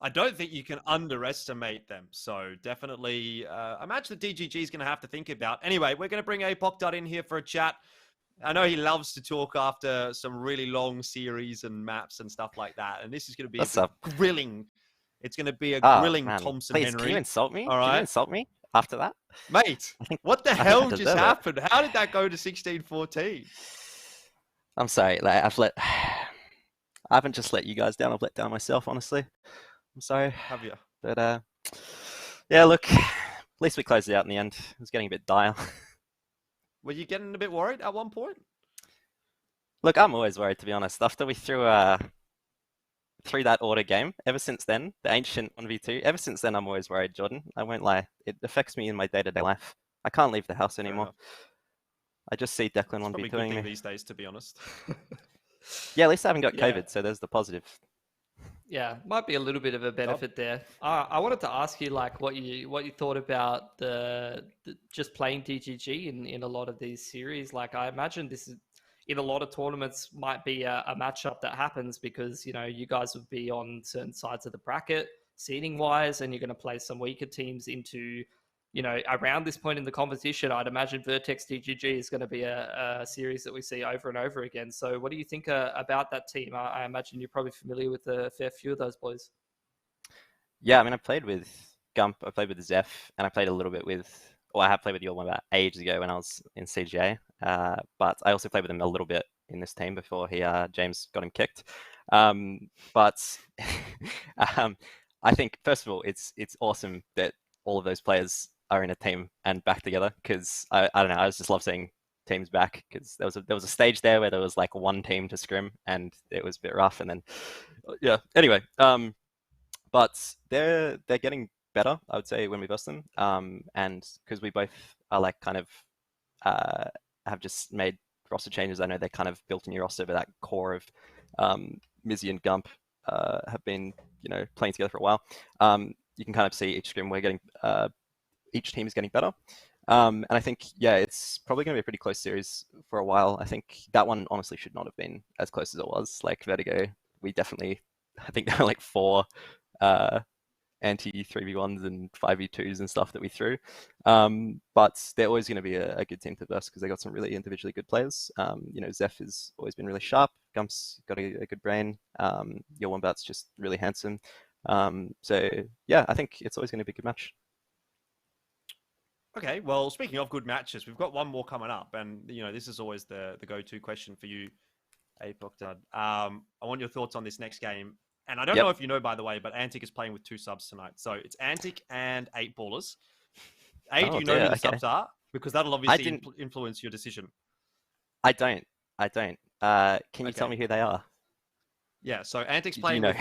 Speaker 2: I don't think you can underestimate them. So definitely, imagine the DGG is going to have to think about. Anyway, we're going to bring Apoc in here for a chat. I know he loves to talk after some really long series and maps and stuff like that. And this is going to be grilling. It's going to be a grilling Thompson
Speaker 7: Please,
Speaker 2: Henry.
Speaker 7: can you insult me?
Speaker 2: All right.
Speaker 7: Can you insult me after that?
Speaker 2: Mate, what the hell just happened? How did that go to 16-14?
Speaker 7: I'm sorry. I haven't just let you guys down. I've let down myself, honestly. I'm sorry.
Speaker 2: Have you?
Speaker 7: But, yeah, look, at least we closed it out in the end. It was getting a bit dire.
Speaker 2: Were you getting a bit worried at one point?
Speaker 7: Look, I'm always worried, to be honest. After we threw that order game, ever since then, the ancient 1v2, ever since then, I'm always worried, Jordan. I won't lie. It affects me in my day-to-day life. I can't leave the house anymore. I just see Declan 1v2ing me
Speaker 2: these days, to be honest.
Speaker 7: Yeah, at least I haven't got COVID, so there's the positive.
Speaker 3: Yeah, might be a little bit of a benefit there. I wanted to ask you, what you thought about the just playing DGG in a lot of these series. I imagine this is, in a lot of tournaments, might be a matchup that happens because you guys would be on certain sides of the bracket seeding wise, and you're going to play some weaker teams into around this point in the competition. I'd imagine Vertex DGG is going to be a series that we see over and over again. So what do you think about that team? I imagine you're probably familiar with a fair few of those boys.
Speaker 7: Yeah, I mean, I played with Gump, I played with Zeph, and I played a little bit with, I have played with Yorma about ages ago when I was in CGA, but I also played with him a little bit in this team before James got him kicked. But I think, first of all, it's awesome that all of those players are in a team and back together, because I don't know, I just love seeing teams back, because there was a stage there where there was one team to scrim and it was a bit rough, and then anyway, but they're getting better, I would say, when we verse them, and because we both are have just made roster changes. I know they kind of built a new roster, but that core of Mizzy and Gump have been playing together for a while. You can kind of see each scrim we're getting, each team is getting better. And I think, it's probably going to be a pretty close series for a while. I think that one honestly should not have been as close as it was. Vertigo, I think there were 4 anti-3v1s and 5v2s and stuff that we threw. But they're always going to be a good team to verse, because they got some really individually good players. Zeph has always been really sharp. Gump's got a good brain. Your Wombat's just really handsome. So yeah, I think it's always going to be a good match.
Speaker 2: Okay, well, speaking of good matches, we've got one more coming up, and this is always the go-to question for you, Apoc. I want your thoughts on this next game, and I don't know if you know, by the way, but Antic is playing with 2 subs tonight, so it's Antic and 8 ballers. Do you know who the subs are? Because that'll obviously influence your decision.
Speaker 7: I don't. Can you tell me who they are?
Speaker 2: Yeah, so Antic's playing with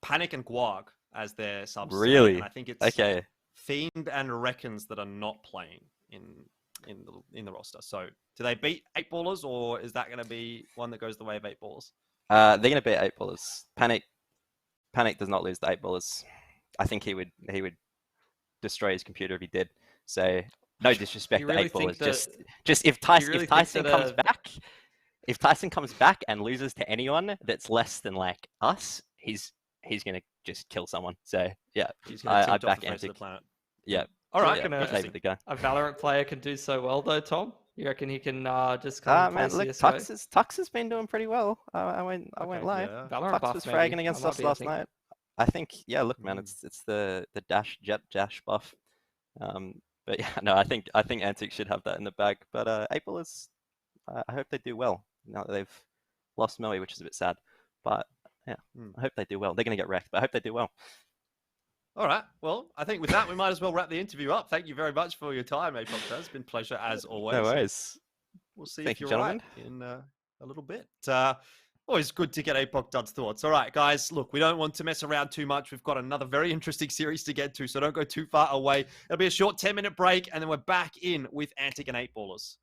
Speaker 2: Panic and Guag as their subs.
Speaker 7: Really?
Speaker 2: And I think it's Fiend and Reckons that are not playing in the roster. So do they beat 8 ballers, or is that going to be one that goes the way of 8 ballers?
Speaker 7: They're going to beat 8 ballers. Panic does not lose to 8 ballers. I think he would destroy his computer if he did. So no disrespect to 8 ballers. Just if Tyson comes back, if Tyson comes back and loses to anyone that's less than us, he's going to just kill someone. So yeah, I'd back Antic. Yeah.
Speaker 3: All right. A Valorant player can do so well though, Tom? You reckon he can just come and play CSGO?
Speaker 7: Tux has been doing pretty well. I won't lie.
Speaker 2: Yeah.
Speaker 7: Tux was fragging against us last night. I think, look, man, it's the jet dash buff. But yeah, no, I think Antic should have that in the bag. But April is, I hope they do well now that they've lost Moe, which is a bit sad. But Yeah, I hope they do well. They're going to get wrecked, but I hope they do well.
Speaker 2: All right. Well, I think with that, we might as well wrap the interview up. Thank you very much for your time, Apox. It's been a pleasure as always.
Speaker 7: No worries.
Speaker 2: We'll see
Speaker 7: Thank
Speaker 2: if
Speaker 7: you,
Speaker 2: you're right in a little bit. Always good to get Apoc Dud's thoughts. All right, guys, look, we don't want to mess around too much. We've got another very interesting series to get to, so don't go too far away. It'll be a short 10-minute break, and then we're back in with Antic and 8Ballers.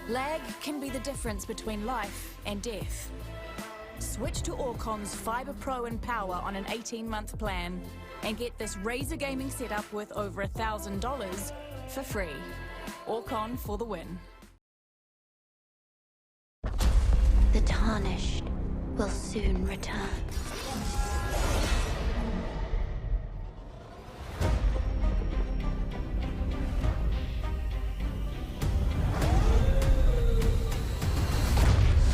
Speaker 4: Lag can be the difference between life and death. Switch to Orcon's Fiber Pro and Power on an 18-month plan and get this Razer gaming setup worth over $1,000 for free. Orcon for the win.
Speaker 5: The Tarnished will soon return.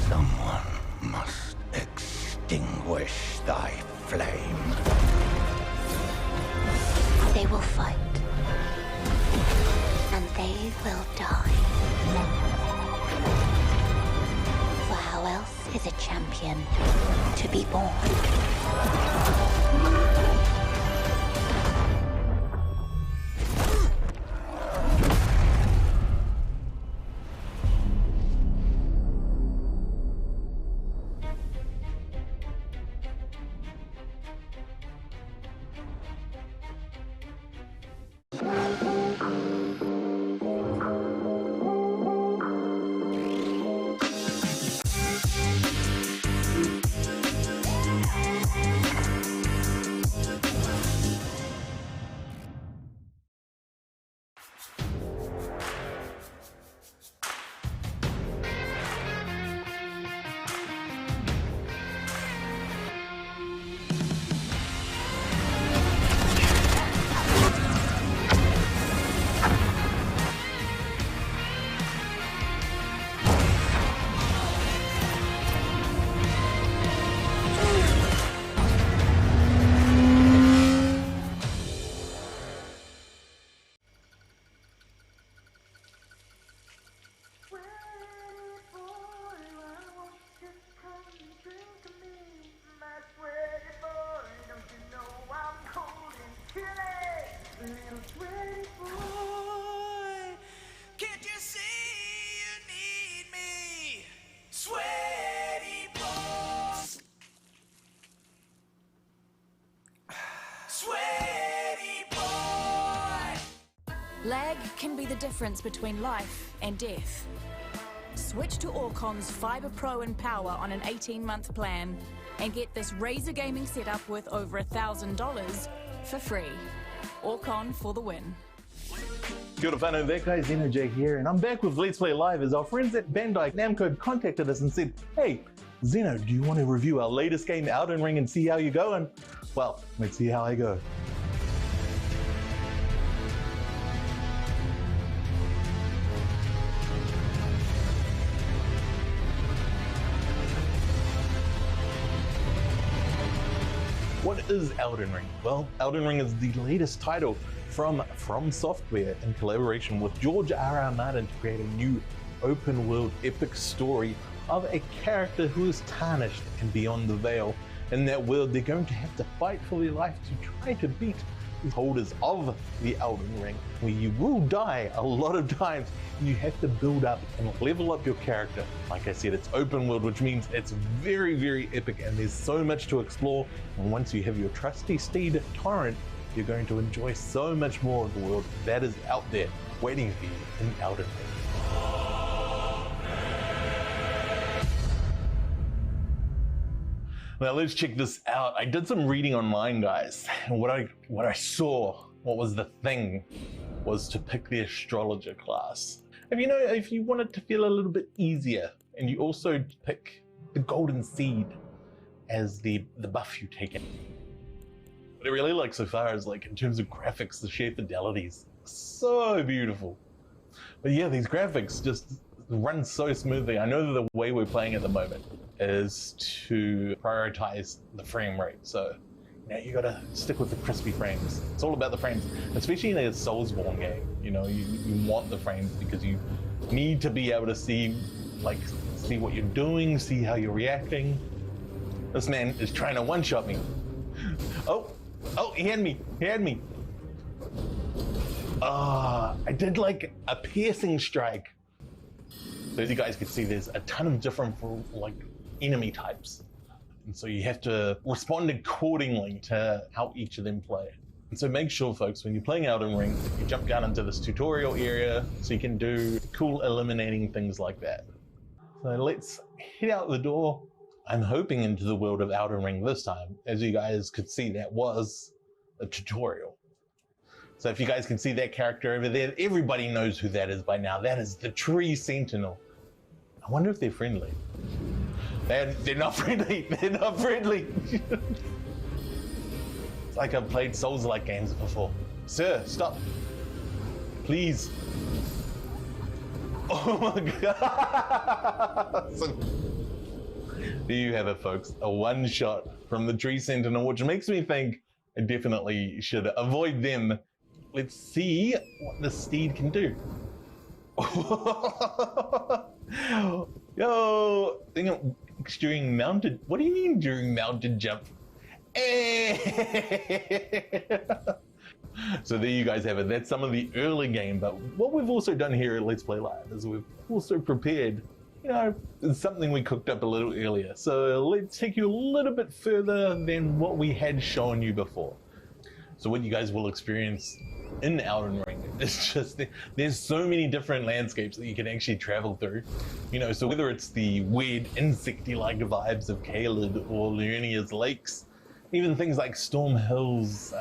Speaker 6: Someone must extinguish thy flame.
Speaker 5: They will fight. And they will die. For how else is a champion to be born?
Speaker 4: Lag can be the difference between life and death. Switch to Orcon's Fiber Pro and Power on an 18-month plan and get this Razer gaming setup worth over $1,000 for free. Orcon for the win.
Speaker 8: Kia ora whanau, that guy Xenojay here, and I'm back with Let's Play Live as our friends at Bandai Namco contacted us and said, hey, Xeno, do you want to review our latest game, Elden Ring, and see how you go? And, well, let's see how I go. What is Elden Ring? Well, Elden Ring is the latest title from Software in collaboration with George R.R. Martin to create a new open-world epic story of a character who is tarnished and beyond the veil. In that world, they're going to have to fight for their life to try to beat the holders of the Elden Ring, where you will die a lot of times. You have to build up and level up your character. Like I said, it's open world, which means it's very, very epic, and there's so much to explore. And once you have your trusty steed, Torrent, you're going to enjoy so much more of the world that is out there waiting for you in Elden Ring. Now let's check this out. I did some reading online, guys, and what I saw, what was the thing, was to pick the astrologer class. If you want it to feel a little bit easier, and you also pick the golden seed as the buff you take in. What I really like so far is, like, in terms of graphics, the sheer fidelities, so beautiful. But yeah, these graphics just run so smoothly. I know that the way we're playing at the moment is to prioritize the frame rate. So Now you gotta stick with the crispy frames. It's all about the frames, especially in a Soulsborne game. You know, you want the frames because you need to be able to see what you're doing, see how you're reacting. This man is trying to one-shot me. Oh, he had me. I did like a piercing strike. So as you guys can see, there's a ton of different enemy types. And so you have to respond accordingly to how each of them play. And so make sure, folks, when you're playing Elden Ring, you jump down into this tutorial area so you can do cool eliminating things like that. So let's head out the door. I'm hoping into the world of Elden Ring this time. As you guys could see, that was a tutorial. So if you guys can see that character over there, everybody knows who that is by now. That is the Tree Sentinel. I wonder if they're friendly. They're not friendly. They're not friendly. It's like I've played Souls-like games before. Sir, stop. Please. Oh my god. So, there you have it, folks. A one-shot from the Tree Sentinel, which makes me think I definitely should avoid them. Let's see what the steed can do. Yo, during mounted. What do you mean during mounted jump? So there you guys have it. That's some of the early game. But what we've also done here at Let's Play Live is we've also prepared, you know, something we cooked up a little earlier. So let's take you a little bit further than what we had shown you before. So what you guys will experience in Elden Ring, it's just there's so many different landscapes that you can actually travel through. You know, so whether it's the weird insecty-like vibes of Caelid or Liurnia's lakes, even things like Storm Hill's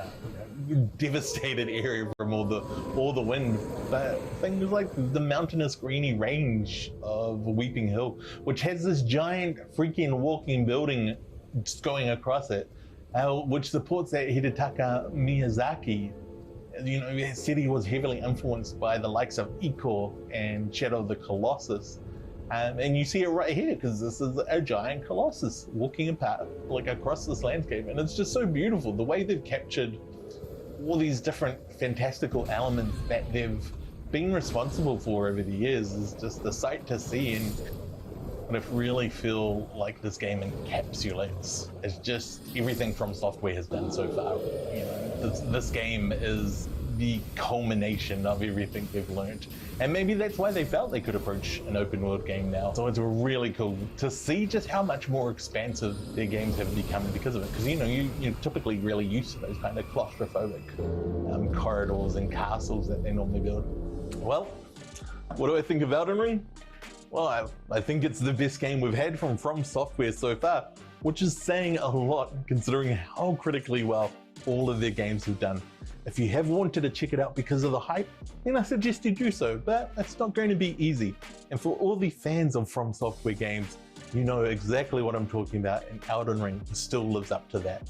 Speaker 8: devastated area from all the wind, but things like the mountainous greeny range of Weeping Hill, which has this giant freaking walking building just going across it, which supports that Hidetaka Miyazaki. You know, his city was heavily influenced by the likes of Ico and Shadow of the Colossus. And you see it right here, because this is a giant colossus walking apart, across this landscape. And it's just so beautiful. The way they've captured all these different fantastical elements that they've been responsible for over the years is just a sight to see. And I really feel like this game encapsulates. It's just everything From Software has done so far. You know, this game is the culmination of everything they've learned. And maybe that's why they felt they could approach an open world game now. So it's really cool to see just how much more expansive their games have become because of it. Because, you know, you're typically really used to those kind of claustrophobic corridors and castles that they normally build. Well, what do I think of Elden Ring? Well, I think it's the best game we've had from Software so far, which is saying a lot considering how critically well all of their games have done. If you have wanted to check it out because of the hype, then I suggest you do so, but it's not going to be easy. And for all the fans of From Software games, you know exactly what I'm talking about, and Elden Ring still lives up to that.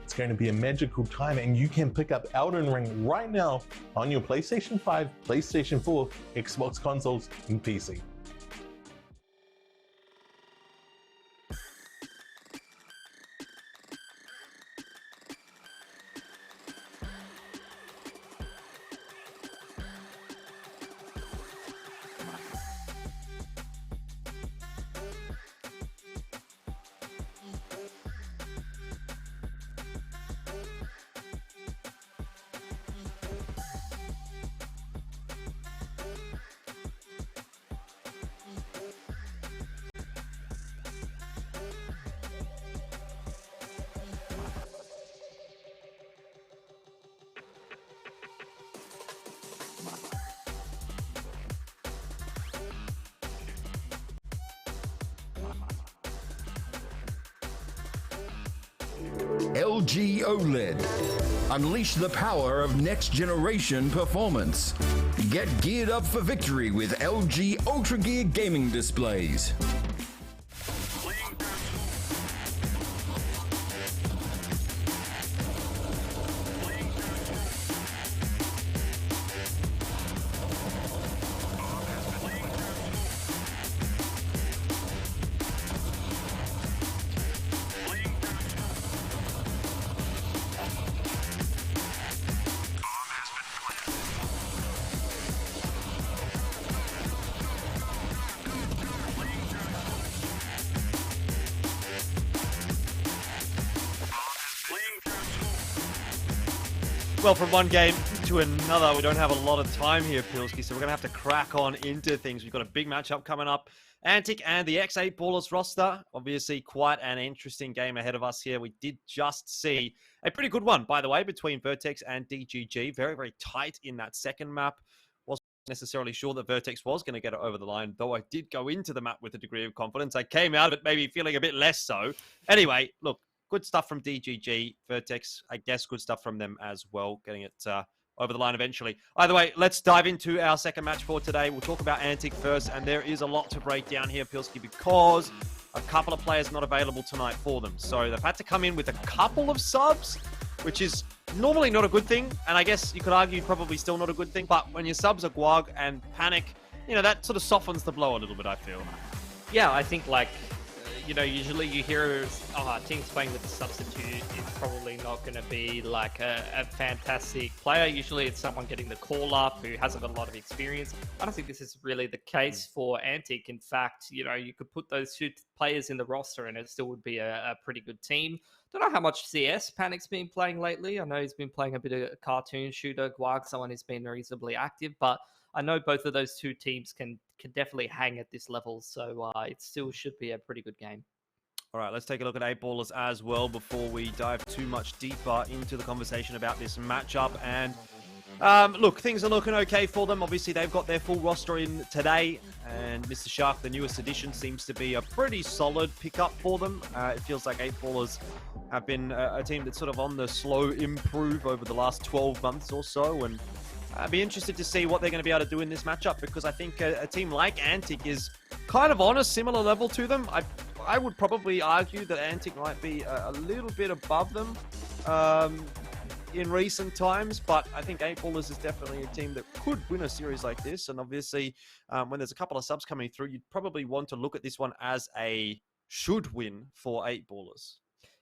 Speaker 8: It's going to be a magical time, and you can pick up Elden Ring right now on your PlayStation 5, PlayStation 4, Xbox consoles, and PC.
Speaker 1: LG OLED. Unleash the power of next-generation performance. Get geared up for victory with LG Ultra Gear gaming displays.
Speaker 2: Well, from one game to another, we don't have a lot of time here, Pilski, so we're going to have to crack on into things. We've got a big matchup coming up. Antic and the X8 Ballers roster. Obviously, quite an interesting game ahead of us here. We did just see a pretty good one, by the way, between Vertex and DGG. Very, very tight in that second map. Wasn't necessarily sure that Vertex was going to get it over the line, though I did go into the map with a degree of confidence. I came out of it maybe feeling a bit less so. Anyway, look, good stuff from DGG. Vertex, I guess good stuff from them as well, getting it over the line eventually. Either way, let's dive into our second match for today. We'll talk about Antic first, and there is a lot to break down here, Pilski, because a couple of players not available tonight for them. So they've had to come in with a couple of subs, which is normally not a good thing, and I guess you could argue probably still not a good thing, but when your subs are Guag and Panic, you know, that sort of softens the blow a little bit, I feel.
Speaker 3: Yeah, I think, like, you know, usually you hear teams playing with a substitute is probably not going to be like a fantastic player. Usually it's someone getting the call up who hasn't got a lot of experience. I don't think this is really the case for Antic. In fact, you know, you could put those two players in the roster and it still would be a pretty good team. Don't know how much CS Panic's been playing lately. I know he's been playing a bit of cartoon shooter, Guag, someone who's been reasonably active, but I know both of those two teams can definitely hang at this level, so it still should be a pretty good game.
Speaker 2: All right, let's take a look at 8Ballers as well before we dive too much deeper into the conversation about this matchup. And look, things are looking okay for them. Obviously, they've got their full roster in today, and Mr. Shark, the newest addition, seems to be a pretty solid pickup for them. It feels like 8Ballers have been a team that's sort of on the slow improve over the last 12 months or so, and I'd be interested to see what they're going to be able to do in this matchup, because I think a team like Antic is kind of on a similar level to them. I would probably argue that Antic might be a little bit above them in recent times, but I think 8Ballers is definitely a team that could win a series like this. And obviously, when there's a couple of subs coming through, you'd probably want to look at this one as a should win for 8Ballers.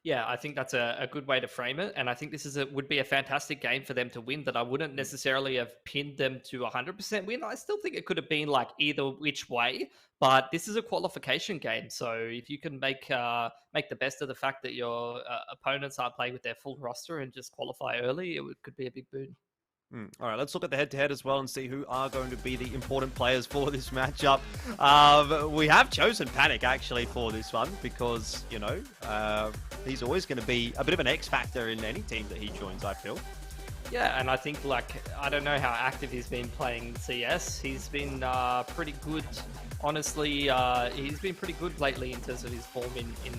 Speaker 3: Yeah, I think that's a good way to frame it. And I think this would be a fantastic game for them to win, that I wouldn't necessarily have pinned them to 100% win. I still think it could have been like either which way, but this is a qualification game. So if you can make the best of the fact that your opponents aren't playing with their full roster and just qualify early, it could be a big boon.
Speaker 2: All right, let's look at the head-to-head as well and see who are going to be the important players for this matchup. We have chosen Panic, actually, for this one because, you know, he's always going to be a bit of an X-factor in any team that he joins, I feel.
Speaker 3: Yeah, and I think, like, I don't know how active he's been playing CS. He's been pretty good. Honestly, he's been pretty good lately in terms of his form in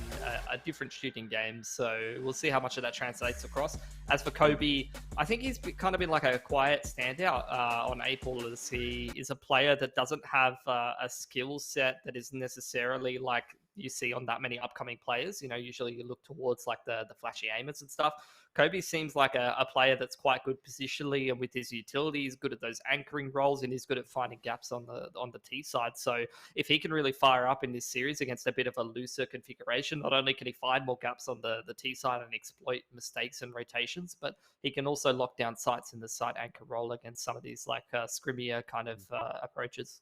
Speaker 3: a different shooting games. So we'll see how much of that translates across. As for Kobe, I think he's kind of been like a quiet standout on 8Ballers. He is a player that doesn't have a skill set that is necessarily like you see on that many upcoming players. You know, usually you look towards like the flashy aimers and stuff. Kobe seems like a player that's quite good positionally, and with his utility, he's good at those anchoring roles, and he's good at finding gaps on the T side. So if he can really fire up in this series against a bit of a looser configuration, not only can he find more gaps on the T side and exploit mistakes and rotations, but he can also lock down sites in the side anchor role against some of these like scrimmier kind of approaches.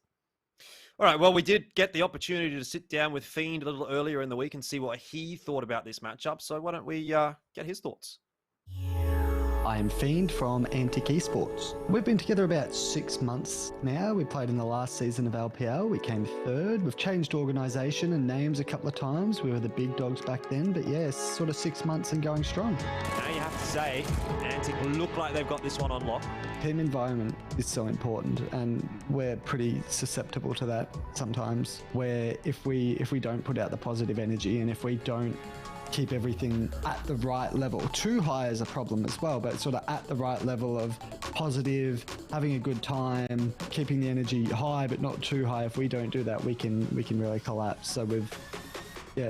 Speaker 2: All right, well, we did get the opportunity to sit down with Fiend a little earlier in the week and see what he thought about this matchup. So why don't we get his thoughts?
Speaker 9: I am Fiend from Antic Esports. We've been together about 6 months now. We played in the last season of LPL. We came third. We've changed organisation and names a couple of times. We were the big dogs back then, but yeah, sort of 6 months and going strong.
Speaker 2: Now you have to say, Antic look like they've got this one on lock.
Speaker 9: Team environment is so important, and we're pretty susceptible to that sometimes, where if we don't put out the positive energy and if we don't keep everything at the right level. Too high is a problem as well, but sort of at the right level of positive, having a good time, keeping the energy high but not too high. If we don't do that, we can really collapse. So we've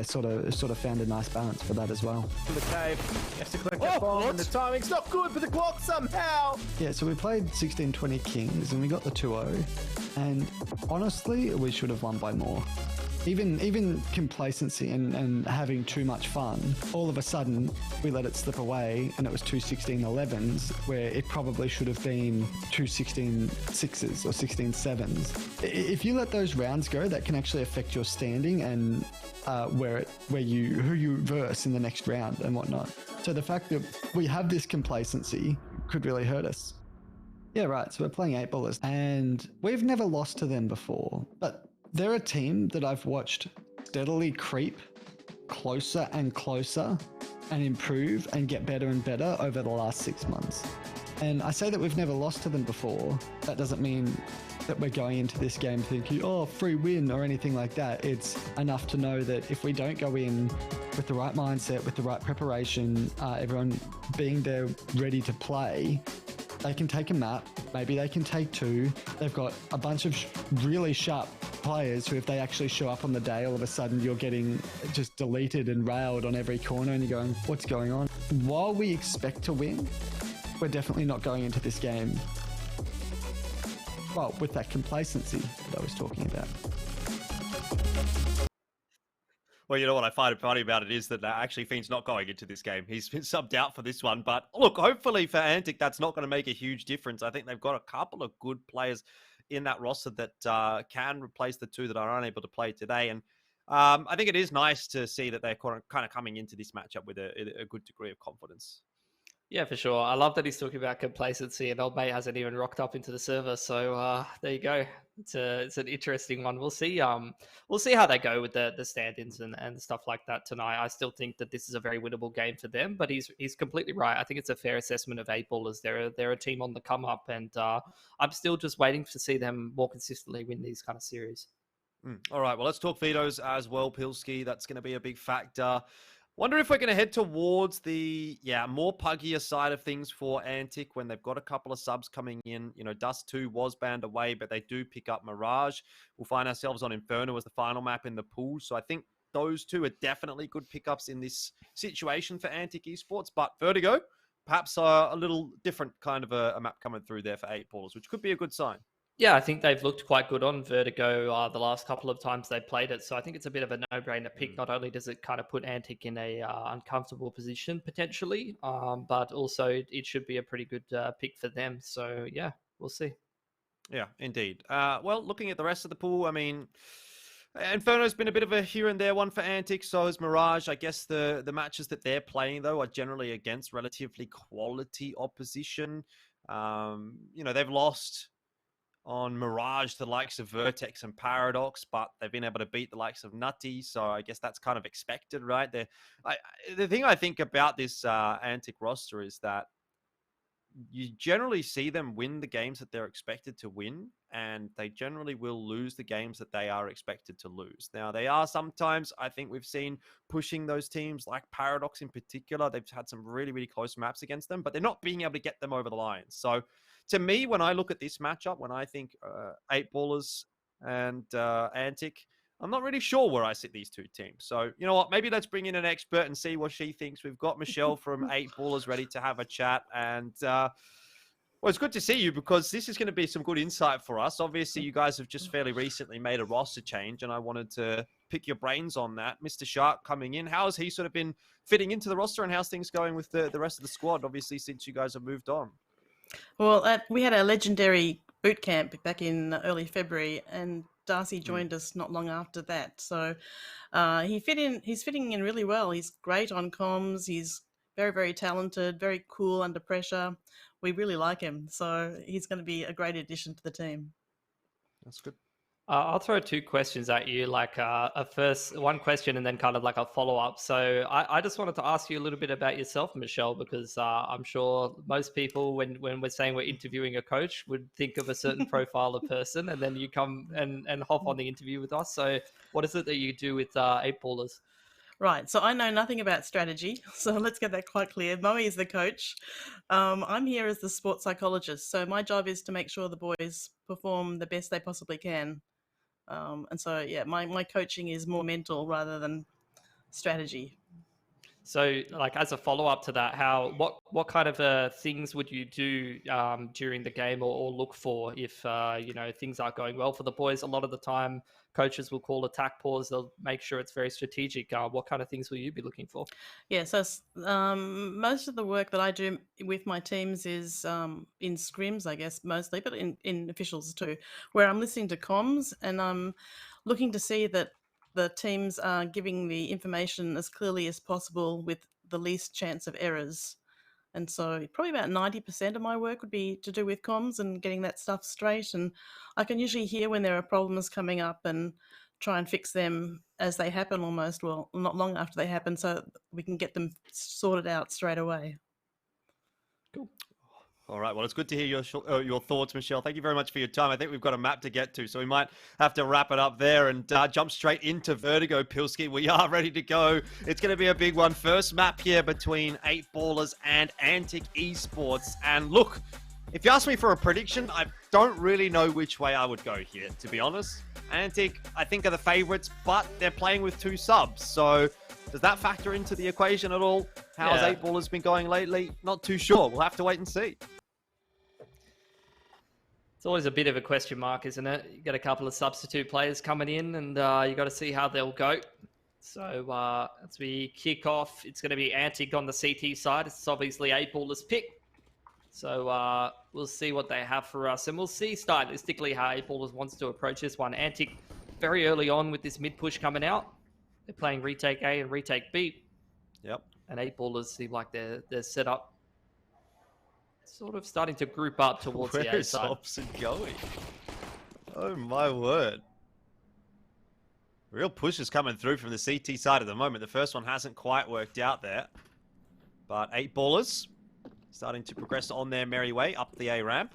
Speaker 9: sort of found a nice balance for that as well.
Speaker 10: The cave, he has to collect the bomb, and the timing's not good for the Glock somehow.
Speaker 9: Yeah, so we played 16-20 Kings and we got the 2-0, and honestly, we should have won by more. Even complacency and having too much fun, all of a sudden we let it slip away and it was 2 16-11s where it probably should have been 2 16-6s or 16-7s. If you let those rounds go, that can actually affect your standing and who you verse in the next round and whatnot. So the fact that we have this complacency could really hurt us. Yeah, right. So we're playing 8-ballers, and we've never lost to them before, but they're a team that I've watched steadily creep closer and closer and improve and get better and better over the last 6 months. And I say that we've never lost to them before. That doesn't mean that we're going into this game thinking, oh, free win or anything like that. It's enough to know that if we don't go in with the right mindset, with the right preparation, everyone being there ready to play, they can take a map, maybe they can take 2. They've got a bunch of really sharp players who, if they actually show up on the day, all of a sudden you're getting just deleted and railed on every corner and you're going, what's going on? While we expect to win, we're definitely not going into this game, well, with that complacency that I was talking about.
Speaker 2: Well, you know what I find funny about it is that actually Fiend's not going into this game. He's been subbed out for this one. But look, hopefully for Antic, that's not going to make a huge difference. I think they've got a couple of good players in that roster that can replace the 2 that are unable to play today. And I think it is nice to see that they're kind of coming into this matchup with a good degree of confidence.
Speaker 3: Yeah, for sure. I love that he's talking about complacency, and old mate hasn't even rocked up into the server. So there you go. It's an interesting one. We'll see how they go with the stand-ins and stuff like that tonight. I still think that this is a very winnable game for them, but he's completely right. I think it's a fair assessment of 8-ballers. They're a team on the come up, and I'm still just waiting to see them more consistently win these kind of series.
Speaker 2: All right, well, let's talk vetoes as well, Pilski. That's going to be a big factor. Wonder if we're going to head towards the more puggier side of things for Antic when they've got a couple of subs coming in. You know, Dust 2 was banned away, but they do pick up Mirage. We'll find ourselves on Inferno as the final map in the pool. So I think those 2 are definitely good pickups in this situation for Antic Esports. But Vertigo, perhaps a little different kind of a map coming through there for 8-ballers, which could be a good sign.
Speaker 3: Yeah, I think they've looked quite good on Vertigo the last couple of times they played it. So I think it's a bit of a no-brainer pick. Not only does it kind of put Antic in a uncomfortable position potentially, but also it should be a pretty good pick for them. So yeah, we'll see.
Speaker 2: Yeah, indeed. Well, looking at the rest of the pool, I mean, Inferno's been a bit of a here and there one for Antic, so is Mirage. I guess the matches that they're playing, though, are generally against relatively quality opposition. You know, they've lost on Mirage the likes of Vertex and Paradox, but they've been able to beat the likes of Nutty, so I guess that's kind of expected, right? The thing I think about this Antic roster is that you generally see them win the games that they're expected to win, and they generally will lose the games that they are expected to lose. Now, they are sometimes, I think we've seen pushing those teams like Paradox in particular. They've had some really, really close maps against them, but they're not being able to get them over the line. So to me, when I look at this matchup, when I think 8-ballers and Antic, I'm not really sure where I sit these 2 teams. So, you know what? Maybe let's bring in an expert and see what she thinks. We've got Michelle from 8-ballers ready to have a chat. And, well, it's good to see you because this is going to be some good insight for us. Obviously, you guys have just fairly recently made a roster change, and I wanted to pick your brains on that. Mr. Shark coming in. How has he sort of been fitting into the roster, and how's things going with the rest of the squad, obviously, since you guys have moved on?
Speaker 11: Well, we had a legendary boot camp back in early February, and Darcy joined us not long after that. So he's fitting in really well. He's great on comms. He's very, very talented, very cool under pressure. We really like him. So he's going to be a great addition to the team.
Speaker 2: That's good.
Speaker 3: I'll throw 2 questions at you, like a first one question and then kind of like a follow-up. So I just wanted to ask you a little bit about yourself, Michelle, because I'm sure most people, when we're saying we're interviewing a coach, would think of a certain profile of person, and then you come and hop on the interview with us. So what is it that you do with 8-ballers?
Speaker 11: Right, so I know nothing about strategy, so let's get that quite clear. Moe is the coach. I'm here as the sports psychologist, so my job is to make sure the boys perform the best they possibly can. And so, yeah, my coaching is more mental rather than strategy.
Speaker 3: So, like, as a follow-up to that, what kind of things would you do during the game or look for if things aren't going well for the boys? A lot of the time, coaches will call attack pause. They'll make sure it's very strategic. What kind of things will you be looking for?
Speaker 11: Yeah, so most of the work that I do with my teams is in scrims, I guess, mostly, but in officials too, where I'm listening to comms and I'm looking to see that the teams are giving the information as clearly as possible with the least chance of errors. And so probably about 90% of my work would be to do with comms and getting that stuff straight. And I can usually hear when there are problems coming up and try and fix them as they happen almost, well, not long after they happen, so we can get them sorted out straight away.
Speaker 2: Cool. All right, well, it's good to hear your thoughts, Michelle. Thank you very much for your time. I think we've got a map to get to, so we might have to wrap it up there and jump straight into Vertigo, Pilski. We are ready to go. It's going to be a big one. First map here between 8Ballers and Antic Esports. And look, if you ask me for a prediction, I don't really know which way I would go here, to be honest. Antic, I think, are the favorites, but they're playing with 2 subs, so does that factor into the equation at all? How's 8Ballers been going lately? Not too sure. We'll have to wait and see.
Speaker 3: It's always a bit of a question mark, isn't it? You got a couple of substitute players coming in, and you got to see how they'll go. So as we kick off, it's going to be Antic on the CT side. It's obviously 8Ballers' pick. So we'll see what they have for us, and we'll see stylistically how 8Ballers wants to approach this one. Antic very early on with this mid push coming out. They're playing retake A and retake B.
Speaker 2: Yep.
Speaker 3: And 8Ballers seem like they're set up, sort of starting to group up towards the A side.
Speaker 2: Where's Hobson going? Oh my word. Real push is coming through from the CT side at the moment. The first one hasn't quite worked out there. But 8Ballers starting to progress on their merry way up the A ramp.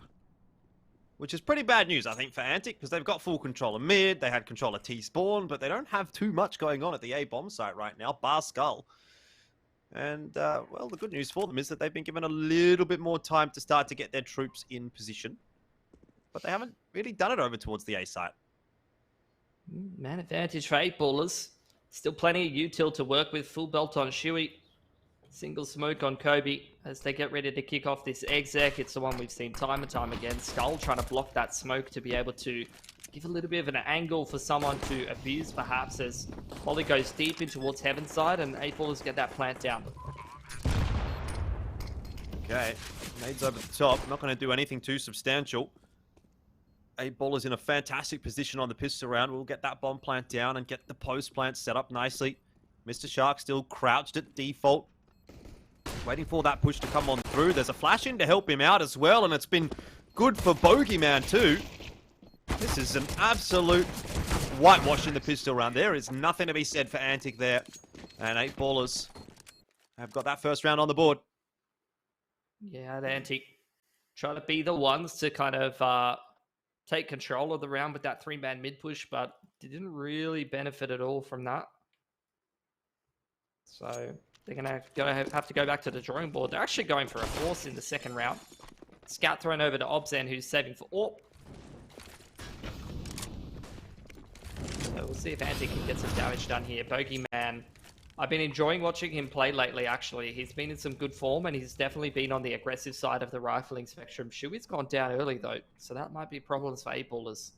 Speaker 2: Which is pretty bad news, I think, for Antic, because they've got full control of mid, they had control of T-spawn, but they don't have too much going on at the A bomb site right now, bar Skull. And, well, the good news for them is that they've been given a little bit more time to start to get their troops in position. But they haven't really done it over towards the A site.
Speaker 3: Man advantage for 8Ballers. Still plenty of util to work with. Full belt on Shuey. Single smoke on Kobe as they get ready to kick off this exec. It's the one we've seen time and time again. Skull trying to block that smoke to be able to give a little bit of an angle for someone to abuse, perhaps, as Molly goes deep in towards Heaven's side, and 8Ballers get that plant down.
Speaker 2: Okay, nades over the top. Not going to do anything too substantial. 8Ballers in a fantastic position on the pistol round. We'll get that bomb plant down and get the post plant set up nicely. Mr. Shark still crouched at default. Waiting for that push to come on through. There's a flash in to help him out as well, and it's been good for Bogeyman too. This is an absolute whitewash in the pistol round. There is nothing to be said for Antic there. And 8Ballers have got that first round on the board.
Speaker 3: Yeah, the Antic try to be the ones to kind of take control of the round with that 3-man mid push, but didn't really benefit at all from that. So they're going to have to go back to the drawing board. They're actually going for a force in the second round. Scout thrown over to Obzen, who's saving for AWP. So we'll see if Antic can get some damage done here. Bogeyman, I've been enjoying watching him play lately, actually. He's been in some good form, and he's definitely been on the aggressive side of the rifling spectrum. Shui's gone down early, though, so that might be problems for 8Ballers.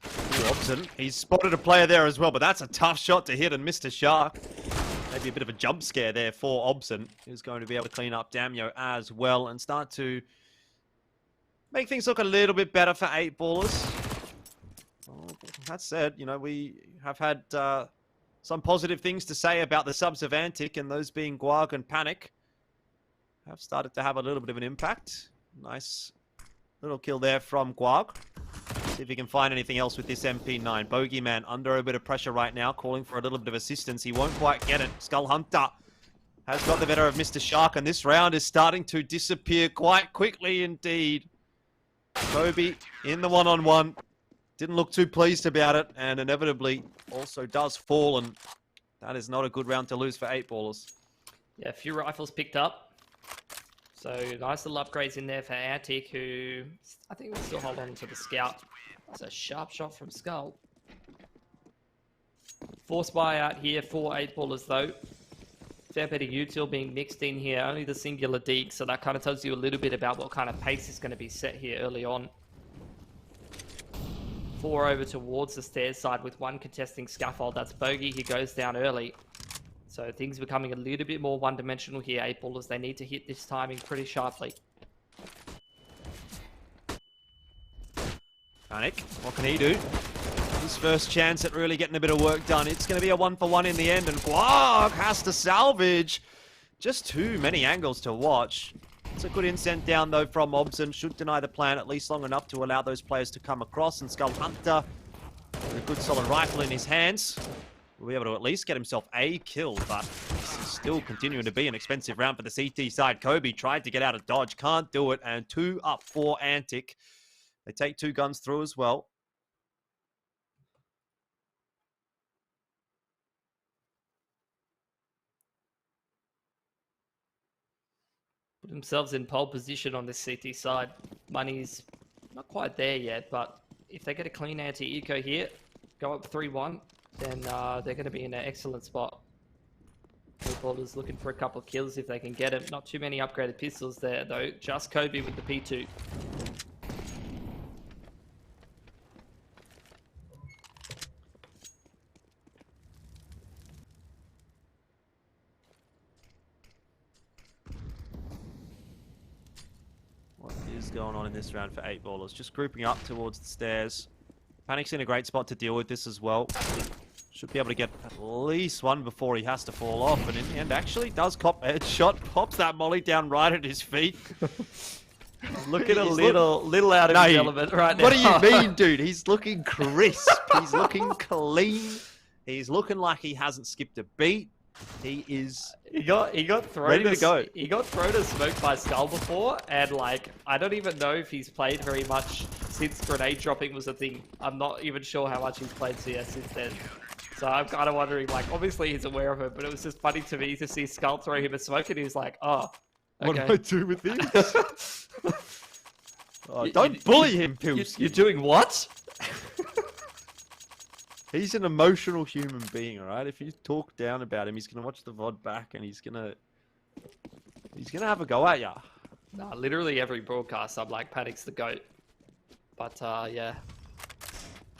Speaker 2: Obzen, he's spotted a player there as well, but that's a tough shot to hit, and Mr. Shark, maybe a bit of a jump scare there for Obzen, who's going to be able to clean up Damio as well and start to make things look a little bit better for 8Ballers. Well, that said, you know, we have had some positive things to say about the subs of Antic, and those being Guag and Panic have started to have a little bit of an impact. Nice little kill there from Guag. See if he can find anything else with this MP9. Bogeyman under a bit of pressure right now, calling for a little bit of assistance. He won't quite get it. Skull Hunter has got the better of Mr. Shark, and this round is starting to disappear quite quickly indeed. Kobe in the one-on-one. Didn't look too pleased about it, and inevitably also does fall, and that is not a good round to lose for 8Ballers.
Speaker 3: Yeah, a few rifles picked up. So nice little upgrades in there for Antic, who I think will still hold on to the Scout. It's a sharp shot from Skull. Force buy out here for 8Ballers though. Fair bit of util being mixed in here, only the singular deke, so that kind of tells you a little bit about what kind of pace is going to be set here early on. 4 over towards the stairs side with 1 contesting scaffold. That's Bogey, he goes down early. So things becoming a little bit more one-dimensional here, 8Ballers. They need to hit this timing pretty sharply.
Speaker 2: Panic, what can he do? His first chance at really getting a bit of work done. It's going to be a 1-for-1 in the end, and Guag has to salvage. Just too many angles to watch. It's a good incent down, though, from Obson. Should deny the plan at least long enough to allow those players to come across. And Skull Hunter, with a good solid rifle in his hands, will be able to at least get himself a kill. But this is still continuing to be an expensive round for the CT side. Kobe tried to get out of dodge, can't do it. And 2 up for Antic. They take 2 guns through as well.
Speaker 3: Put themselves in pole position on this CT side. Money's not quite there yet, but if they get a clean anti-eco here, go up 3-1, then they're going to be in an excellent spot. Ballers looking for a couple of kills if they can get it. Not too many upgraded pistols there, though. Just Kobe with the P2.
Speaker 2: What is going on in this round for 8ballers? Just grouping up towards the stairs. Panic's in a great spot to deal with this as well. Should be able to get at least one before he has to fall off. And in the end, actually does cop a headshot. Pops that molly down right at his feet.
Speaker 3: Looking a little out of his element right now.
Speaker 2: What do you mean, dude? He's looking crisp. He's looking clean. He's looking like he hasn't skipped a beat. He is
Speaker 3: He got thrown
Speaker 2: ready to go.
Speaker 3: He got thrown a smoke by Skull before, and like I don't even know if he's played very much since grenade dropping was a thing. I'm not even sure how much he's played CS since then. So I'm kind of wondering, like, obviously he's aware of it, but it was just funny to me to see Skull throw him a smoke, and he was like, "Oh,
Speaker 2: what
Speaker 3: okay.
Speaker 2: do I do with this?" Don't bully him, Pills.
Speaker 3: You're doing what?
Speaker 2: He's an emotional human being, all right? If you talk down about him, he's gonna watch the VOD back, and he's gonna have a go at ya.
Speaker 3: Nah, literally every broadcast, I'm like, Panic's the GOAT. But yeah,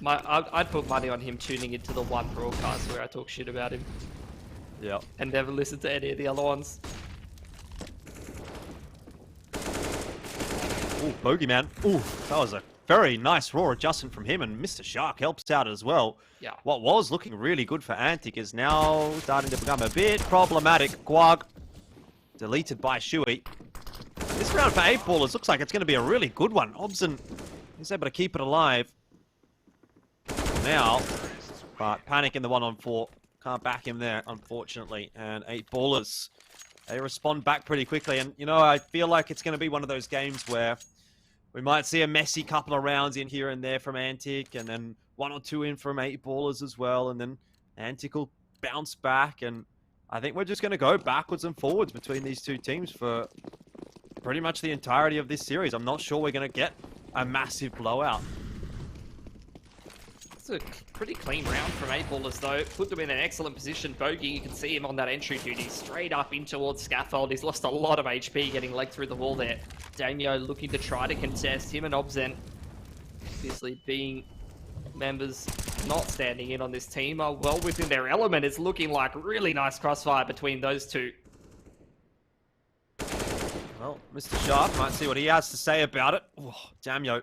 Speaker 3: I'd put money on him tuning into the one broadcast where I talk shit about him.
Speaker 2: Yeah.
Speaker 3: And never listen to any of the other ones.
Speaker 2: Ooh, Bogeyman. Ooh, that was a very nice raw adjustment from him, and Mr. Shark helps out as well.
Speaker 3: Yeah.
Speaker 2: What was looking really good for Antic is now starting to become a bit problematic. Guag deleted by Shui. This round for 8ballers looks like it's going to be a really good one. Obson is able to keep it alive now, but Panic in the 1-on-4 can't back him there, unfortunately. And 8ballers, they respond back pretty quickly. And, you know, I feel like it's going to be one of those games where we might see a messy couple of rounds in here and there from Antic, and then 1 or 2 in from 8ballers as well, and then Antic will bounce back. And I think we're just going to go backwards and forwards between these two teams for pretty much the entirety of this series. I'm not sure we're going to get a massive blowout.
Speaker 3: It's a pretty clean round from 8ballers, though. Put them in an excellent position. Bogey, you can see him on that entry duty, straight up in towards Scaffold. He's lost a lot of HP getting legged through the wall there. Damio looking to try to contest him, and Obzen, obviously being members not standing in on this team, are well within their element. It's looking like really nice crossfire between those two.
Speaker 2: Well, Mr. Sharp might see what he has to say about it. Oh, Damio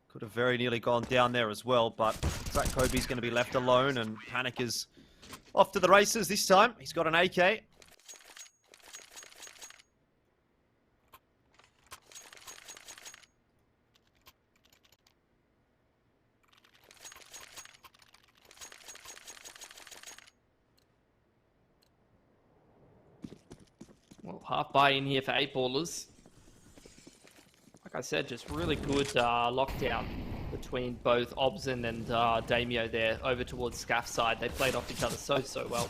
Speaker 2: could have very nearly gone down there as well, but looks like Kobe's going to be left alone, and Panic is off to the races this time. He's got an AK.
Speaker 3: Well, half buy in here for 8ballers. Like I said, just really good lockdown between both Obzen and Damio there over towards Scaff's side. They played off each other so well.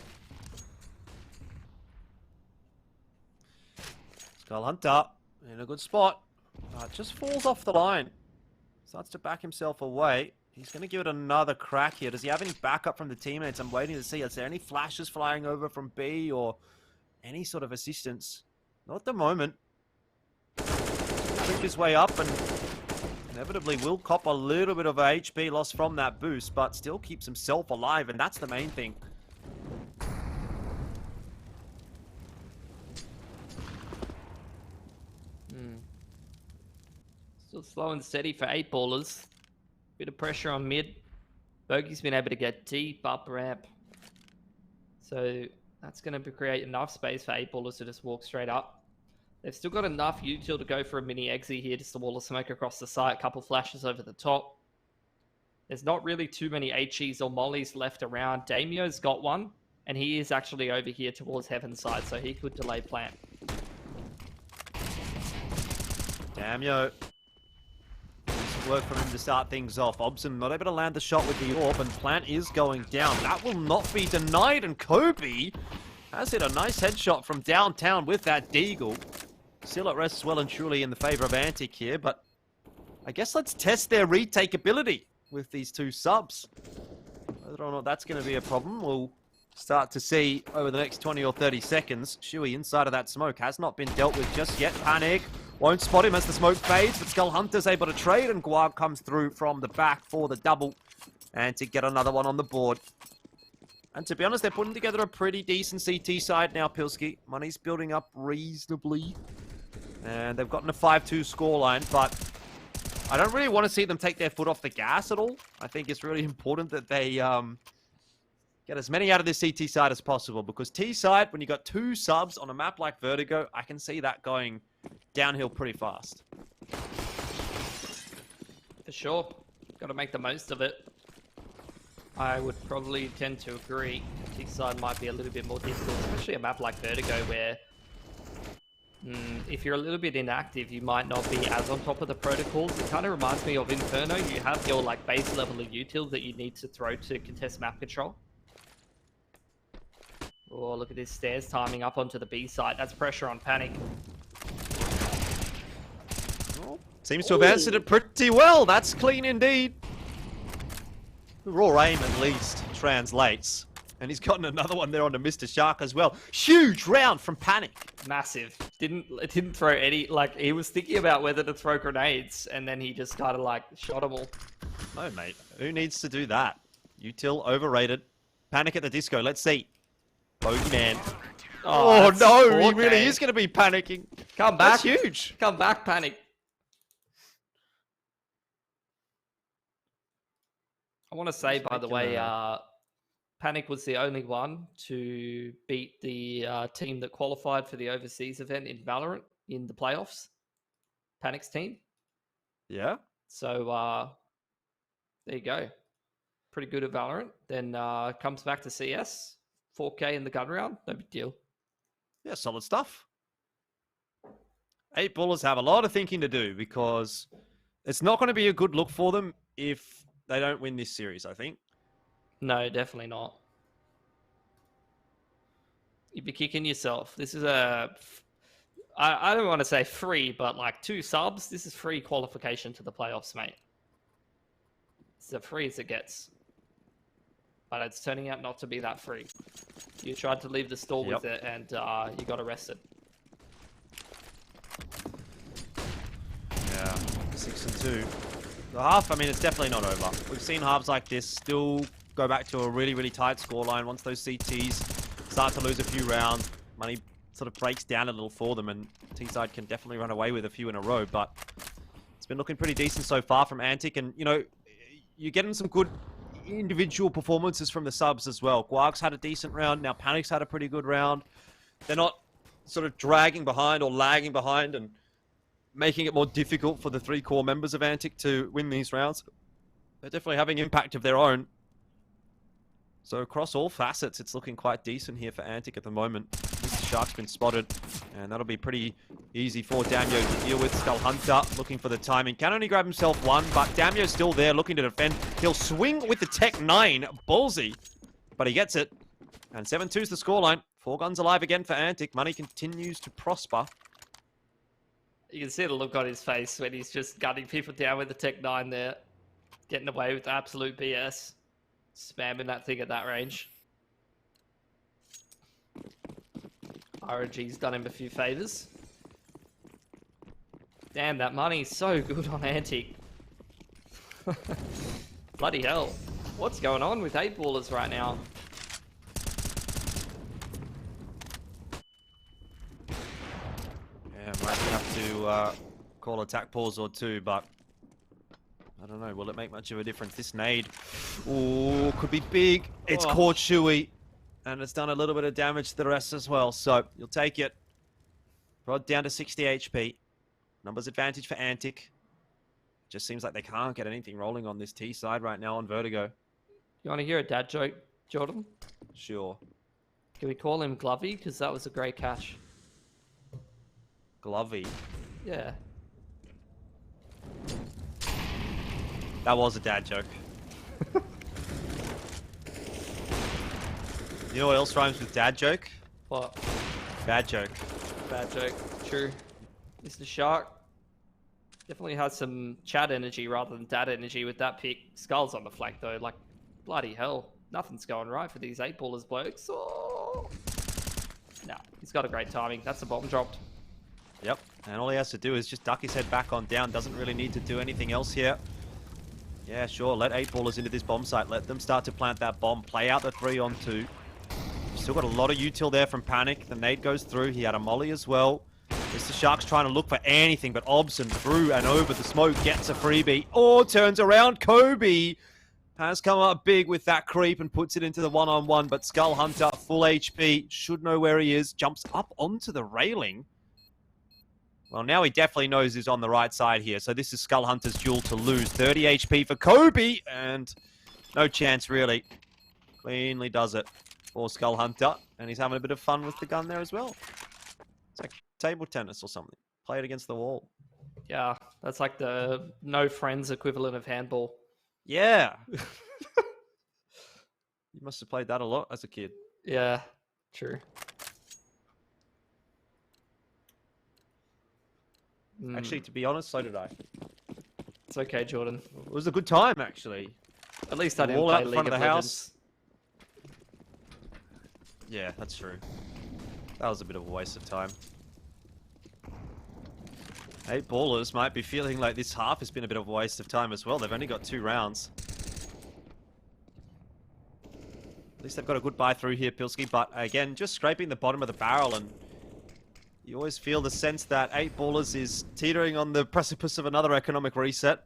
Speaker 2: Skull Hunter in a good spot. Just falls off the line. Starts to back himself away. He's going to give it another crack here. Does he have any backup from the teammates? I'm waiting to see. Is there any flashes flying over from B or any sort of assistance? Not at the moment. Creep his way up and inevitably will cop a little bit of a HP loss from that boost, but still keeps himself alive, and that's the main thing.
Speaker 3: Still slow and steady for 8ballers. Bit of pressure on mid. Bogey's been able to get deep up ramp. So That's going to create enough space for 8ballers to just walk straight up. They've still got enough util to go for a mini exit here, just a wall of smoke across the site, a couple flashes over the top. There's not really too many HEs or mollies left around. Damio's got one, and he is actually over here towards Heaven's side, so he could delay plant.
Speaker 2: Damio. Work from him to start things off. Obson not able to land the shot with the AWP, and plant is going down. That will not be denied, and Kobe has hit a nice headshot from downtown with that deagle. Still it rests well and truly in the favor of Antic here, but I guess let's test their retake ability with these two subs. Whether or not that's going to be a problem, we'll start to see over the next 20 or 30 seconds. Shuey inside of that smoke has not been dealt with just yet. Panic won't spot him as the smoke fades, but Skull Hunter's able to trade, and Guag comes through from the back for the double. And to get another one on the board. And to be honest, they're putting together a pretty decent CT side now, Pilski. Money's building up reasonably. And they've gotten a 5-2 scoreline, but I don't really want to see them take their foot off the gas at all. I think it's really important that they get as many out of this CT side as possible, because T side, when you got two subs on a map like Vertigo, I can see that going downhill pretty fast.
Speaker 3: For sure. Got to make the most of it. I would probably tend to agree. T side might be a little bit more difficult, especially a map like Vertigo where if you're a little bit inactive, you might not be as on top of the protocols. It kind of reminds me of Inferno. You have your like base level of util that you need to throw to contest map control. Oh, look at this stairs timing up onto the B side. That's pressure on Panic.
Speaker 2: Oh, seems to have answered it pretty well. That's clean indeed. The raw aim at least translates. And he's gotten another one there onto Mr. Shark as well. Huge round from Panic.
Speaker 3: Massive. It didn't throw any, like, he was thinking about whether to throw grenades, and then he just kind of, like, shot them all.
Speaker 2: No, mate. Who needs to do that? Util overrated. Panic at the disco. Let's see. Bogeyman. Oh no, he really is going to be panicking.
Speaker 3: Come back.
Speaker 2: That's huge.
Speaker 3: Come back, Panic. I want to say, by the way, Panic was the only one to beat the team that qualified for the overseas event in Valorant in the playoffs. Panic's team.
Speaker 2: Yeah.
Speaker 3: So, there you go. Pretty good at Valorant. Then comes back to CS. 4K in the gun round. No big deal.
Speaker 2: Yeah, solid stuff. 8ballers have a lot of thinking to do, because it's not going to be a good look for them if they don't win this series, I think.
Speaker 3: No, definitely not. You'd be kicking yourself. This is a... I don't want to say free, but like 2 subs. This is free qualification to the playoffs, mate. It's as free as it gets. But it's turning out not to be that free. You tried to leave the store with it, and you got arrested.
Speaker 2: Yeah, 6-2. The half, I mean, it's definitely not over. We've seen halves like this still go back to a really, really tight scoreline. Once those CTs start to lose a few rounds, money sort of breaks down a little for them, and T-side can definitely run away with a few in a row. But it's been looking pretty decent so far from Antic, and, you know, you're getting some good individual performances from the subs as well. Guag's had a decent round. Now Panic's had a pretty good round. They're not sort of dragging behind or lagging behind and making it more difficult for the 3 core members of Antic to win these rounds. They're definitely having impact of their own. So across all facets, it's looking quite decent here for Antic at the moment. Mr. Shark's been spotted, and that'll be pretty easy for Damio to deal with. Skull Hunter looking for the timing. Can only grab himself one, but Damio's still there looking to defend. He'll swing with the Tech 9. Ballsy, but he gets it. And 7-2's the scoreline. 4 guns alive again for Antic. Money continues to prosper.
Speaker 3: You can see the look on his face when he's just gunning people down with the Tech 9 there. Getting away with absolute BS. Spamming that thing at that range. RNG's done him a few favors. Damn, that money's so good on Antic. Bloody hell. What's going on with 8ballers right now?
Speaker 2: Yeah, might have to call attack pause or 2, but I don't know. Will it make much of a difference? This nade, ooh, could be big. It's caught Shuey. and it's done a little bit of damage to the rest as well. So you'll take it. Rod down to 60 HP. Numbers advantage for Antic. Just seems like they can't get anything rolling on this T side right now on Vertigo.
Speaker 3: You want to hear a dad joke, Jordan?
Speaker 2: Sure.
Speaker 3: Can we call him Glovey? Because that was a great catch.
Speaker 2: Glovey?
Speaker 3: Yeah.
Speaker 2: That was a dad joke. You know what else rhymes with dad joke?
Speaker 3: What?
Speaker 2: Bad joke.
Speaker 3: Bad joke. True. Mr. Shark definitely has some chat energy rather than dad energy with that pick. Skull's on the flank though. Like, bloody hell. Nothing's going right for these 8-ballers blokes. Oh. Nah, he's got a great timing. That's a bomb dropped.
Speaker 2: Yep. And all he has to do is just duck his head back on down. Doesn't really need to do anything else here. Yeah, sure. Let 8-ballers into this bomb site. Let them start to plant that bomb. Play out the 3-on-2. Still got a lot of util there from Panic. The nade goes through. He had a molly as well. Mr. Shark's trying to look for anything, but Obson through and over the smoke gets a freebie. Oh, turns around. Kobe has come up big with that creep and puts it into the 1-on-1, but Skull Hunter, full HP, should know where he is. Jumps up onto the railing. Well, now he definitely knows he's on the right side here, so this is Skull Hunter's duel to lose. 30 HP for Kobe, and no chance, really. Cleanly does it for Skull Hunter, and he's having a bit of fun with the gun there as well. It's like table tennis or something. Play it against the wall.
Speaker 3: Yeah, that's like the no friends equivalent of handball.
Speaker 2: Yeah. You must have played that a lot as a kid.
Speaker 3: Yeah, true.
Speaker 2: Actually, to be honest, so did I.
Speaker 3: It's okay, Jordan.
Speaker 2: It was a good time, actually.
Speaker 3: At least I didn't
Speaker 2: Wall
Speaker 3: play
Speaker 2: out in front
Speaker 3: League
Speaker 2: of
Speaker 3: of
Speaker 2: the
Speaker 3: Legends.
Speaker 2: house. Yeah, that's true. That was a bit of a waste of time. 8-ballers might be feeling like this half has been a bit of a waste of time as well. They've only got 2 rounds. At least they've got a good buy through here, Pilski. But again, just scraping the bottom of the barrel, and you always feel the sense that 8-ballers is teetering on the precipice of another economic reset.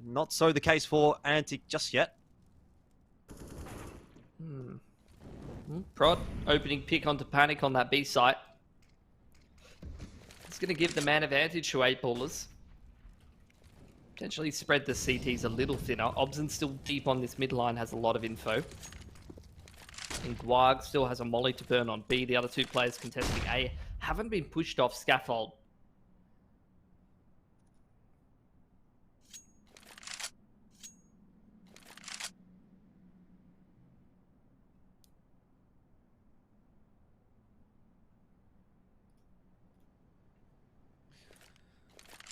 Speaker 2: Not so the case for Antic just yet.
Speaker 3: Prod, opening pick onto Panic on that B site. It's going to give the man advantage to 8-ballers. Potentially spread the CTs a little thinner. Obson still deep on this mid line, has a lot of info. And Guag still has a molly to burn on B. The other 2 players contesting A haven't been pushed off scaffold.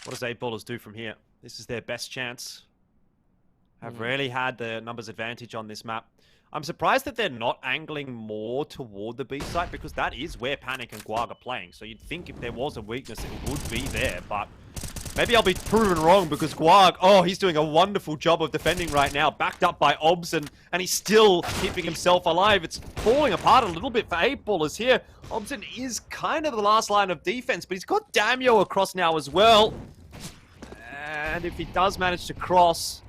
Speaker 2: What does 8-ballers do from here? This is their best chance. Have rarely had the numbers advantage on this map. I'm surprised that they're not angling more toward the B site, because that is where Panic and Guag are playing. So you'd think if there was a weakness, it would be there. But maybe I'll be proven wrong, because Guag, oh, he's doing a wonderful job of defending right now. Backed up by Obson, and he's still keeping himself alive. It's falling apart a little bit for 8-ballers here. Obson is kind of the last line of defense, but he's got Damio across now as well. And if he does manage to cross,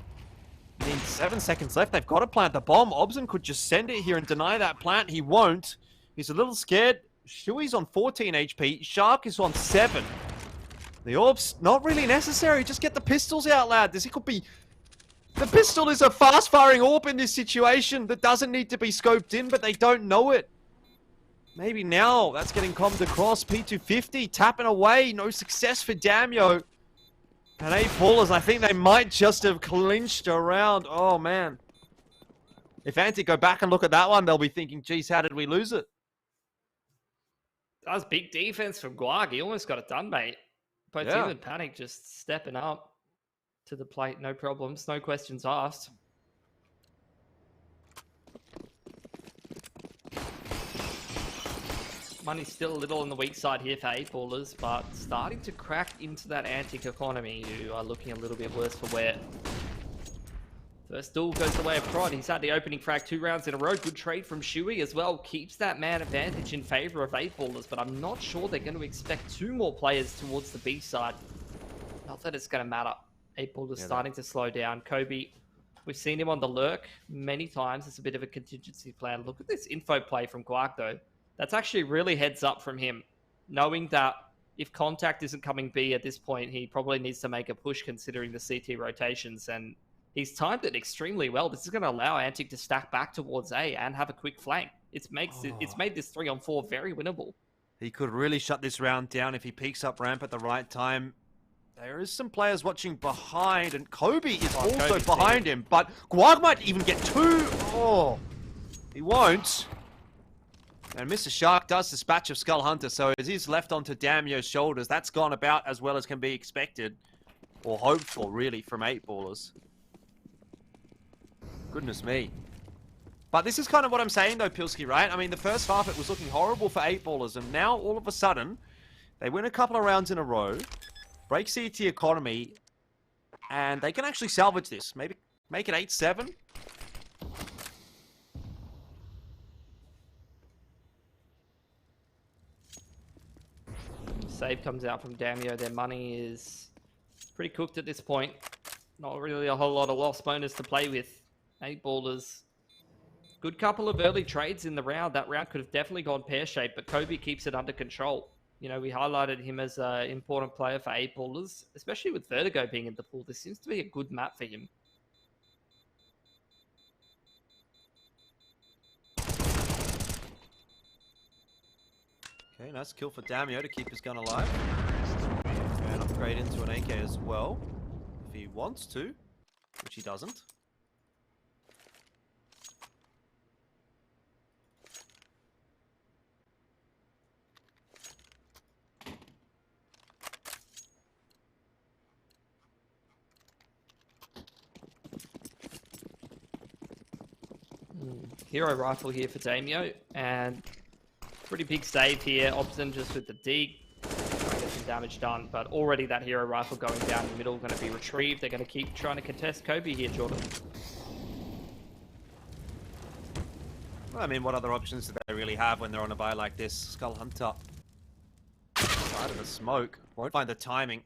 Speaker 2: I mean, 7 seconds left. They've got to plant the bomb. Obson could just send it here and deny that plant. He won't. He's a little scared. Shui's on 14 HP. Shark is on 7. The orb's not really necessary. Just get the pistols out, lad. This could be... The pistol is a fast-firing orb in this situation that doesn't need to be scoped in, but they don't know it. Maybe now that's getting commed across. P250 tapping away. No success for Damio. And 8-ballers, I think they might just have clinched around. Oh, man. If Antic go back and look at that one, they'll be thinking, geez, how did we lose it?
Speaker 3: That was big defense from Guag. He almost got it done, mate. Both him and Panic just stepping up to the plate. No problems. No questions asked. Money's still a little on the weak side here for 8-ballers, but starting to crack into that Antic economy, who are looking a little bit worse for wear. First duel goes the way of Prod. He's had the opening frag 2 rounds in a row. Good trade from Shui as well. Keeps that man advantage in favor of 8-ballers, but I'm not sure they're going to expect 2 more players towards the B side. Not that it's going to matter. 8-ballers starting to slow down. Kobe We've seen him on the lurk many times. It's a bit of a contingency plan. Look at this info play from Guark, though. That's actually really heads up from him, knowing that if contact isn't coming B at this point, he probably needs to make a push considering the CT rotations, and he's timed it extremely well. This is going to allow Antic to stack back towards A and have a quick flank. It's made this 3-on-4 very winnable.
Speaker 2: He could really shut this round down if he peeks up ramp at the right time. There is some players watching behind, and Kobe is also
Speaker 3: Kobe's
Speaker 2: behind him, but Guag might even get 2. Oh, he won't. And Mr. Shark does dispatch of Skull Hunter, so as he's left onto Damio's shoulders, that's gone about as well as can be expected, or hoped for, really, from 8ballers. Goodness me. But this is kind of what I'm saying, though, Pilsky, right? I mean, the first half, it was looking horrible for 8ballers, and now, all of a sudden, they win a couple of rounds in a row, break CT economy, and they can actually salvage this. Maybe make it 8-7.
Speaker 3: Save comes out from Damio. Their money is pretty cooked at this point. Not really a whole lot of loss bonus to play with. 8ballers. Good couple of early trades in the round. That round could have definitely gone pear-shaped, but Kobe keeps it under control. You know, we highlighted him as an important player for 8ballers, especially with Vertigo being in the pool. This seems to be a good map for him.
Speaker 2: Okay, nice kill for Damio to keep his gun alive. And upgrade into an AK as well, if he wants to, which he doesn't.
Speaker 3: Hero rifle here for Damio, and pretty big save here. Obson just with the dig, trying to get some damage done, but already that hero rifle going down the middle, going to be retrieved. They're going to keep trying to contest Kobe here, Jordan.
Speaker 2: Well, I mean, what other options do they really have when they're on a buy like this? Skull Hunter, side of the smoke, won't find the timing.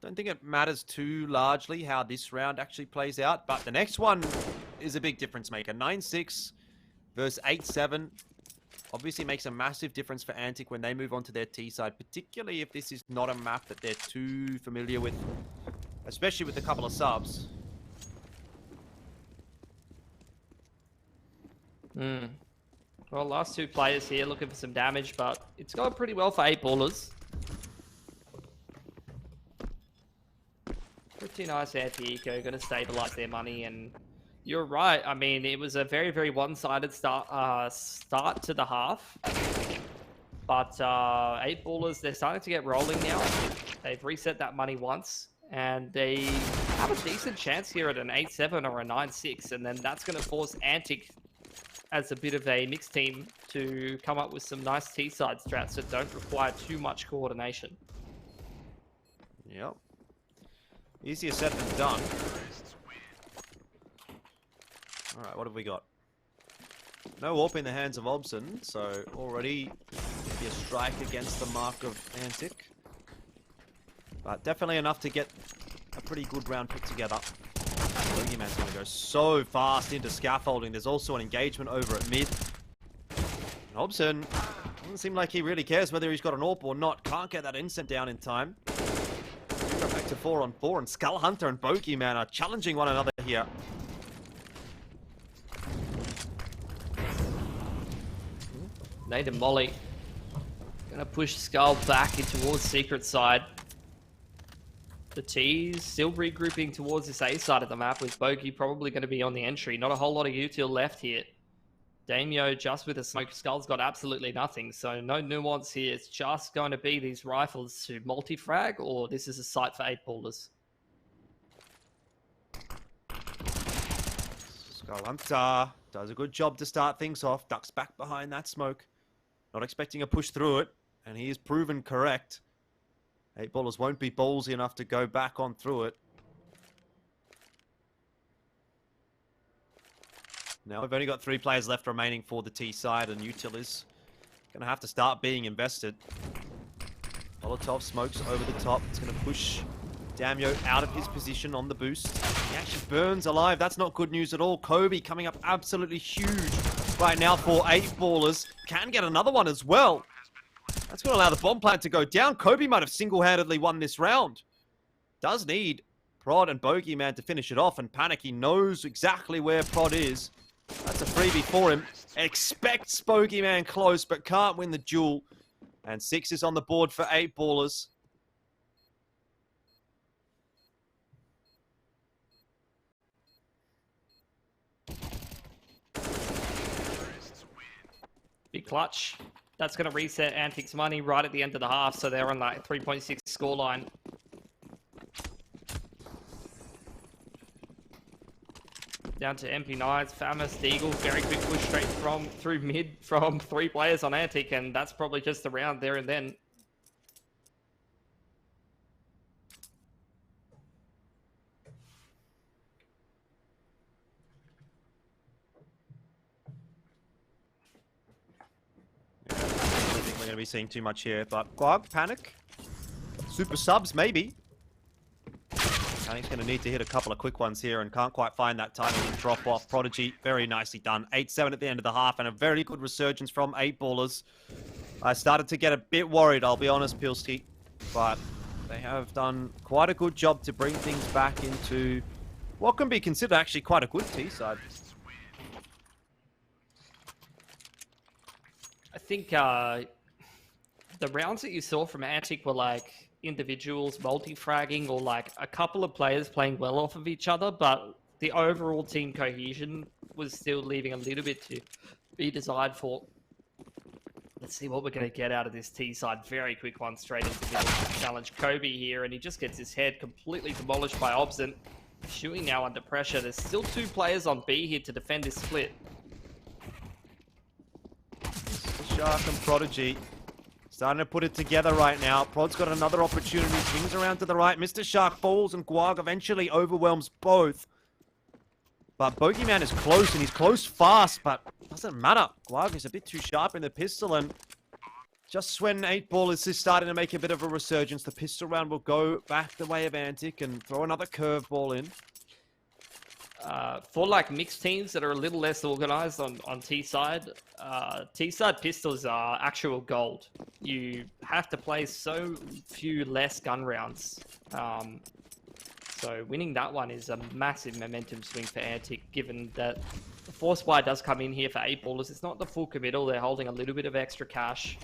Speaker 2: Don't think it matters too largely how this round actually plays out, but the next one is a big difference maker. 9-6 versus 8-7. Obviously makes a massive difference for Antic when they move on to their T side, particularly if this is not a map that they're too familiar with, especially with a couple of subs.
Speaker 3: Well, last two players here looking for some damage, but it's going pretty well for 8ballers. Pretty nice anti-eco, going to stabilize their money, and you're right. I mean, it was a very, very one-sided start to the half. But 8ballers, they're starting to get rolling now. They've reset that money once, and they have a decent chance here at an 8-7 or a 9-6, and then that's going to force Antic as a bit of a mixed team to come up with some nice T-side strats that don't require too much coordination.
Speaker 2: Yep. Easier said than done. Alright, what have we got? No warp in the hands of Obson, so already maybe a strike against the mark of Antic. But definitely enough to get a pretty good round put together. Boogeyman's going to go so fast into scaffolding. There's also an engagement over at mid. And Obson doesn't seem like he really cares whether he's got an AWP or not. Can't get that instant down in time. Go back to 4-on-4, and Skull Hunter and Bogeyman are challenging one another here.
Speaker 3: Nate and Molly gonna push Skull back in towards Secret side. The T's still regrouping towards this A side of the map, with Bogey probably going to be on the entry. Not a whole lot of util left here. Damio just with a smoke. Skull's got absolutely nothing, so no nuance here. It's just going to be these rifles to multi-frag, or this is a sight for 8ballers.
Speaker 2: Skull Hunter does a good job to start things off. Ducks back behind that smoke. Not expecting a push through it, and he is proven correct. 8ballers won't be ballsy enough to go back on through it. Now we've only got 3 players left remaining for the T side, and util is going to have to start being invested. Molotov smokes over the top. It's going to push Damio out of his position on the boost. He actually burns alive. That's not good news at all. Kobe coming up absolutely huge right now for 8ballers. Can get another one as well. That's going to allow the bomb plant to go down. Kobe might have single-handedly won this round. Does need Prod and Bogeyman to finish it off, and Panic, he knows exactly where Prod is. That's a freebie for him. Expects Bogeyman close, but can't win the duel. And 6 is on the board for 8ballers.
Speaker 3: Big clutch. That's going to reset Antic's money right at the end of the half, so they're on like 3.6 scoreline. Down to MP9's Famous Deagle. Very quick push straight through mid from 3 players on Antic, and that's probably just the round there and then.
Speaker 2: I don't think we're going to be seeing too much here, but Guag, Panic, super subs maybe. Panic's going to need to hit a couple of quick ones here and can't quite find that timing and drop off. Prodigy, very nicely done. 8-7 at the end of the half and a very good resurgence from 8ballers. I started to get a bit worried, I'll be honest, Pilski, but they have done quite a good job to bring things back into what can be considered actually quite a good T-side.
Speaker 3: I think the rounds that you saw from Antic were like individuals multi-fragging or like a couple of players playing well off of each other, but the overall team cohesion was still leaving a little bit to be desired for. Let's see what we're going to get out of this T side. Very quick one straight into the middle to challenge Kobe here, and he just gets his head completely demolished by Obsent. Shuey now under pressure. There's still 2 players on B here to defend this split.
Speaker 2: Shark and Prodigy starting to put it together right now. Prod's got another opportunity. Swings around to the right. Mr. Shark falls and Guag eventually overwhelms both. But Bogeyman is close and he's close fast, but doesn't matter. Guag is a bit too sharp in the pistol, and just when 8ballers is starting to make a bit of a resurgence, the pistol round will go back the way of Antic and throw another curveball in.
Speaker 3: For like mixed teams that are a little less organized on T-side, T-side pistols are actual gold. You have to play so few less gun rounds. So winning that one is a massive momentum swing for Antic, given that the force buy does come in here for 8ballers. It's not the full committal. They're holding a little bit of extra cash,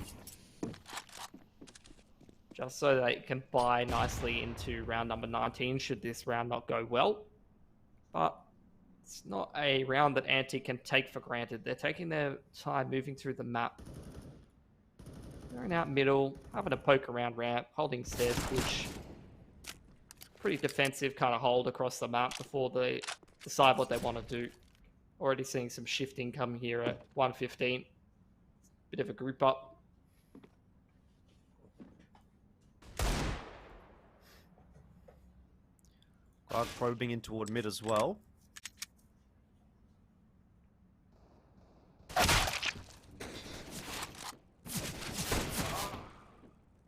Speaker 3: just so they can buy nicely into round number 19 should this round not go well. But it's not a round that Antic can take for granted. They're taking their time moving through the map. Going out middle, having a poke around ramp, holding stairs, which pretty defensive kind of hold across the map before they decide what they want to do. Already seeing some shifting come here at 1:15. Bit of a group up.
Speaker 2: Guag probing in toward mid as well.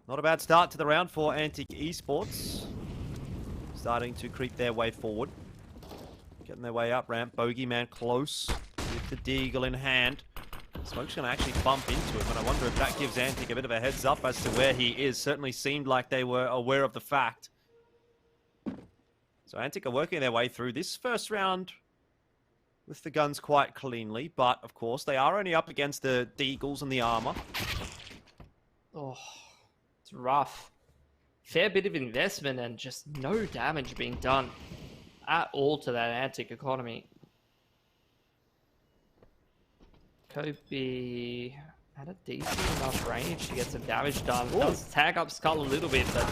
Speaker 2: Not a bad start to the round for Antic Esports. Starting to creep their way forward. Getting their way up ramp. Bogeyman close with the Deagle in hand. Smoke's going to actually bump into him, and I wonder if that gives Antic a bit of a heads up as to where he is. Certainly seemed like they were aware of the fact. So Antic are working their way through this first round with the guns quite cleanly, but of course they are only up against the Deagles and the armor.
Speaker 3: Oh, it's rough. Fair bit of investment and just no damage being done at all to that Antic economy. Kobe had a decent enough range to get some damage done. Does tag up Skull a little bit, but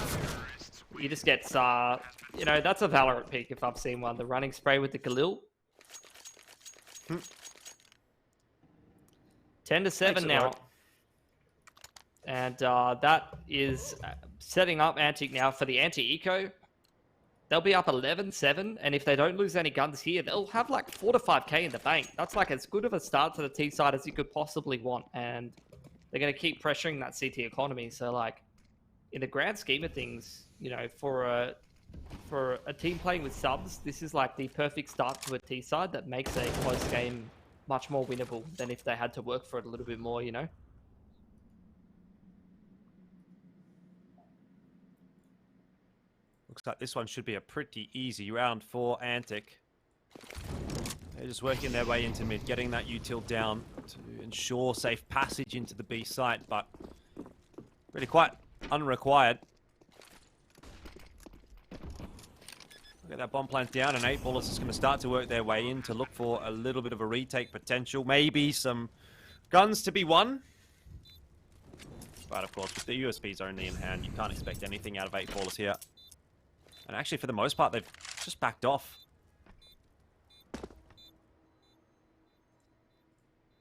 Speaker 3: he just gets, you know, that's a Valorant peak if I've seen one. The running spray with the Galil. 10-7 now.
Speaker 2: Right.
Speaker 3: And that is setting up Antic now for the anti-eco. They'll be up 11-7, and if they don't lose any guns here, they'll have like 4 to 5k in the bank. That's like as good of a start to the T side as you could possibly want, and they're going to keep pressuring that CT economy. So like, in the grand scheme of things, you know, for a for a team playing with subs, this is like the perfect start to a T side that makes a close game much more winnable than if they had to work for it a little bit more, you know?
Speaker 2: Looks like this one should be a pretty easy round for Antic. They're just working their way into mid, getting that util down to ensure safe passage into the B site, but really quite unrequired. Look at that bomb plant down, and 8ballers is going to start to work their way in to look for a little bit of a retake potential. Maybe some guns to be won. But of course, with the USBs only in hand, you can't expect anything out of 8ballers here. And actually, for the most part, they've just backed off.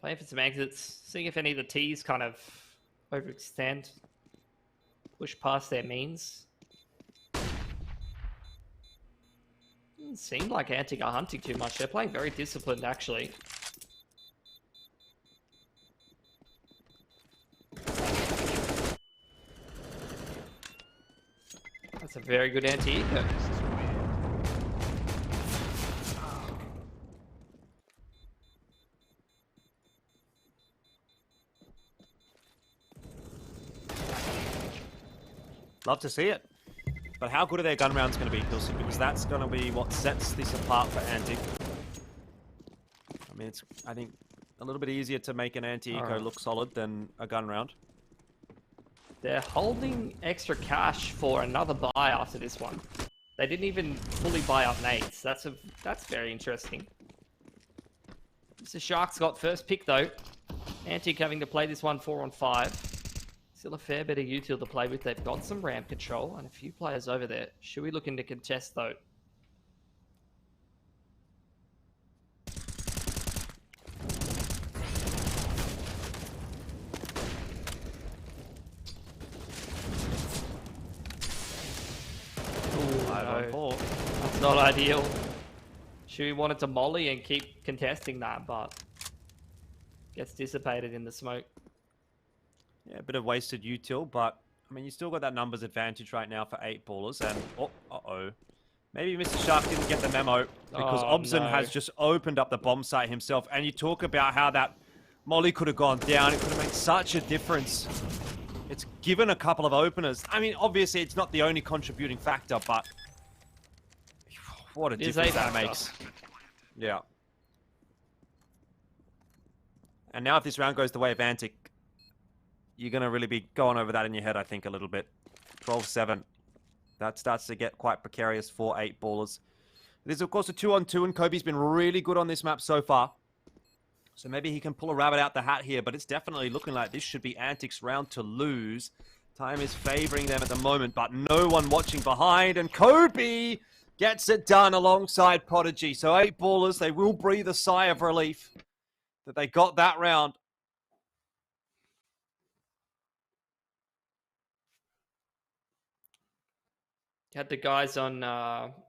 Speaker 3: Playing for some exits, seeing if any of the T's kind of overextend, push past their means. Doesn't seem like Antic are hunting too much. They're playing very disciplined, actually. That's a very good anti-eco.
Speaker 2: Love to see it. But how good are their gun rounds going to be, Pilsen? Because that's going to be what sets this apart for Antic. I mean, it's, I think, a little bit easier to make an anti-eco look solid than a gun round.
Speaker 3: They're holding extra cash for another buy after this one. They didn't even fully buy up nades. That's very interesting. Mr. Shark's got first pick though. Antic having to play this one 4-on-5. Still a fair bit of util to play with. They've got some ramp control and a few players over there. Should we look into contest though? That's not ideal. Shui wanted to molly and keep contesting that, but gets dissipated in the smoke.
Speaker 2: Yeah, a bit of wasted util, but I mean, you still got that numbers advantage right now for 8ballers. And uh-oh, maybe Mr. Shark didn't get the memo because Obson has just opened up the bomb site himself. And you talk about how that molly could have gone down. It could have made such a difference. It's given a couple of openers. I mean, obviously, it's not the only contributing factor, but what a difference that makes. Yeah. And now if this round goes the way of Antic, you're going to really be going over that in your head, I think, a little bit. 12-7. That starts to get quite precarious for 8ballers. There's, of course, a 2-on-2, and Kobe's been really good on this map so far. So maybe he can pull a rabbit out the hat here, but it's definitely looking like this should be Antic's round to lose. Time is favoring them at the moment, but no one watching behind, and Kobe gets it done alongside Prodigy. So 8ballers, they will breathe a sigh of relief that they got that round.
Speaker 3: Had the guys on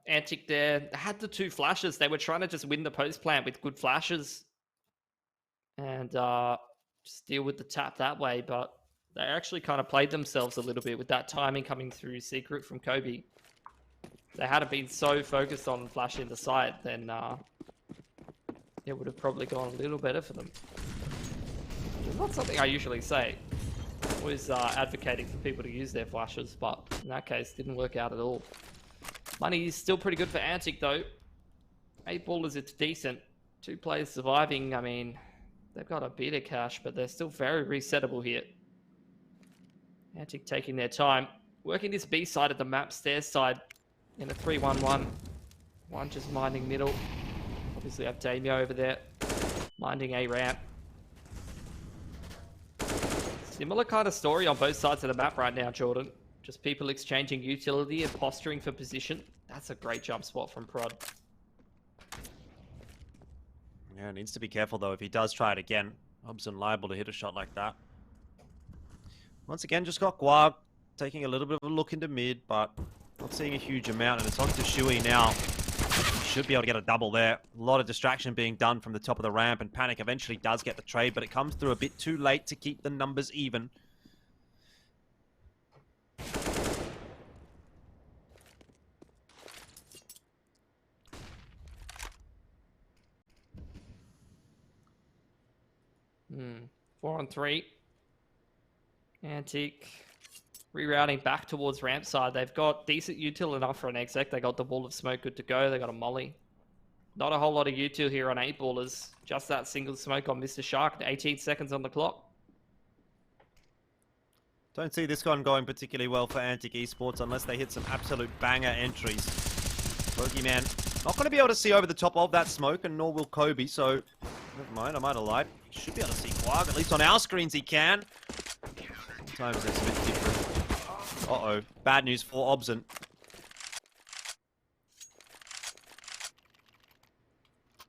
Speaker 3: Antic there. They had the 2 flashes. They were trying to just win the post plant with good flashes and just deal with the tap that way. But they actually kind of played themselves a little bit with that timing coming through secret from Kobe. They hadn't been so focused on flashing the site, then it would have probably gone a little better for them. It's not something I usually say. Always advocating for people to use their flashes, but in that case, didn't work out at all. Money is still pretty good for Antic, though. 8ballers, it's decent. 2 players surviving. I mean, they've got a bit of cash, but they're still very resettable here. Antic taking their time. Working this B side of the map, stairs side, in a 3-1-1. One just minding middle. Obviously, have Damio over there, minding A ramp. Similar kind of story on both sides of the map right now, Jordan. Just people exchanging utility and posturing for position. That's a great jump spot from Prod.
Speaker 2: Yeah, needs to be careful, though, if he does try it again. Hobson liable to hit a shot like that. Once again, just got Guag taking a little bit of a look into mid, but not seeing a huge amount. And it's on to Shui now. Should be able to get a double there. A lot of distraction being done from the top of the ramp, and Panic eventually does get the trade, but it comes through a bit too late to keep the numbers even.
Speaker 3: 4 on 3. Antic rerouting back towards ramp side. They've got decent util enough for an exec. They got the wall of smoke good to go. They got a molly. Not a whole lot of util here on 8ballers. Just that single smoke on Mr. Shark. 18 seconds on the clock.
Speaker 2: Don't see this one going particularly well for Antic Esports unless they hit some absolute banger entries. Bogeyman not going to be able to see over the top of that smoke, and nor will Kobe, so never mind, I might have lied. Should be able to see Quag, at least on our screens he can. Sometimes it's a bit different. Uh-oh, bad news for Obson.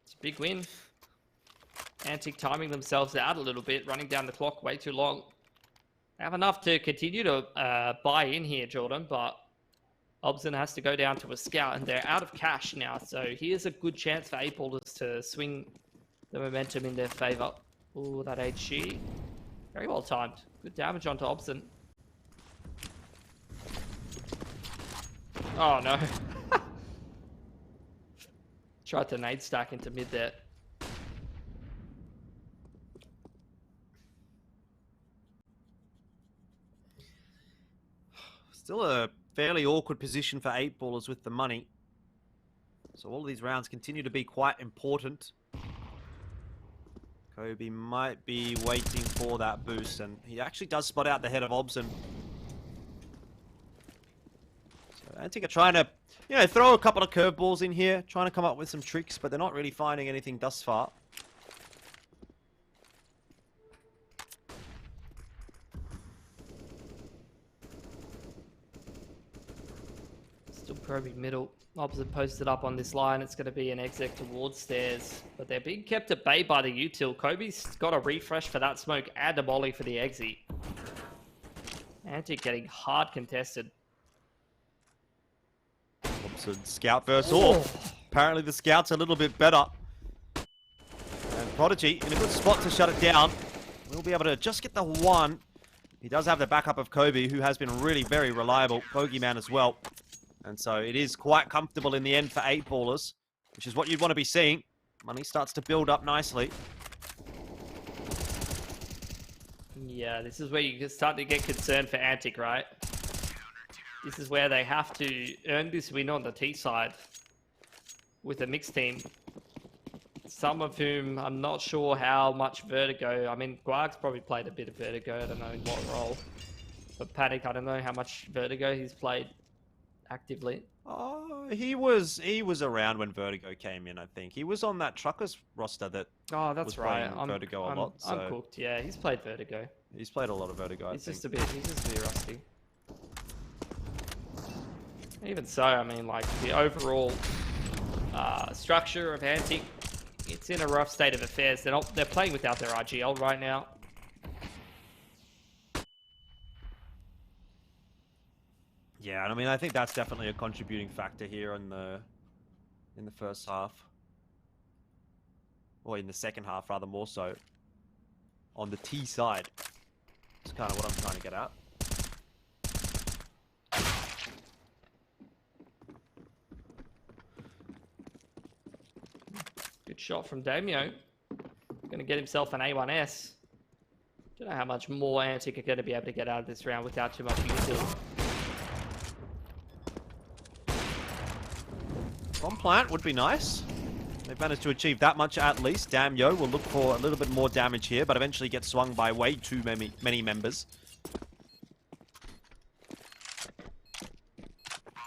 Speaker 3: It's a big win. Antic timing themselves out a little bit, running down the clock way too long. They have enough to continue to buy in here, Jordan, but Obson has to go down to a scout, and they're out of cash now, so here's a good chance for 8ballers to swing the momentum in their favour. Ooh, that HG. Very well timed. Good damage onto Obson. Oh, no. Tried to nade stack into mid there.
Speaker 2: Still a fairly awkward position for 8ballers with the money. So all of these rounds continue to be quite important. Kobe might be waiting for that boost, and he actually does spot out the head of Obson. So Antic are trying to, throw a couple of curveballs in here, trying to come up with some tricks, but they're not really finding anything thus far.
Speaker 3: Still probing middle. Obson posted up on this line. It's going to be an exec towards stairs. But they're being kept at bay by the util. Kobe's got a refresh for that smoke and a molly for the exit. Antic getting hard contested.
Speaker 2: Obson scout versus off. Apparently the scout's a little bit better. And Prodigy in a good spot to shut it down. We'll be able to just get the one. He does have the backup of Kobe, who has been really very reliable. Bogeyman as well. And so it is quite comfortable in the end for 8ballers, which is what you'd want to be seeing. Money starts to build up nicely.
Speaker 3: Yeah, this is where you start to get concerned for Antic, right? This is where they have to earn this win on the T side with a mixed team. Some of whom I'm not sure how much Vertigo. I mean, Guag's probably played a bit of Vertigo. I don't know in what role. But Panic, I don't know how much Vertigo he's played actively.
Speaker 2: Oh, he was around when Vertigo came in, I think. He was on that Truckers roster that
Speaker 3: that's right.
Speaker 2: Vertigo a lot. So
Speaker 3: I'm cooked, yeah. He's played Vertigo.
Speaker 2: He's played a lot of Vertigo,
Speaker 3: He's just a bit rusty. Even so, I mean, like, the overall structure of Antic, it's in a rough state of affairs. They're playing without their RGL right now.
Speaker 2: Yeah, and I mean, I think that's definitely a contributing factor here in the first half. Or in the second half, rather more so. On the T side. That's kind of what I'm trying to get at.
Speaker 3: Good shot from Damio. Going to get himself an A1S. Don't know how much more Antic are going to be able to get out of this round without too much utility.
Speaker 2: Bomb plant would be nice. They've managed to achieve that much at least. Damyo will look for a little bit more damage here, but eventually gets swung by way too many members.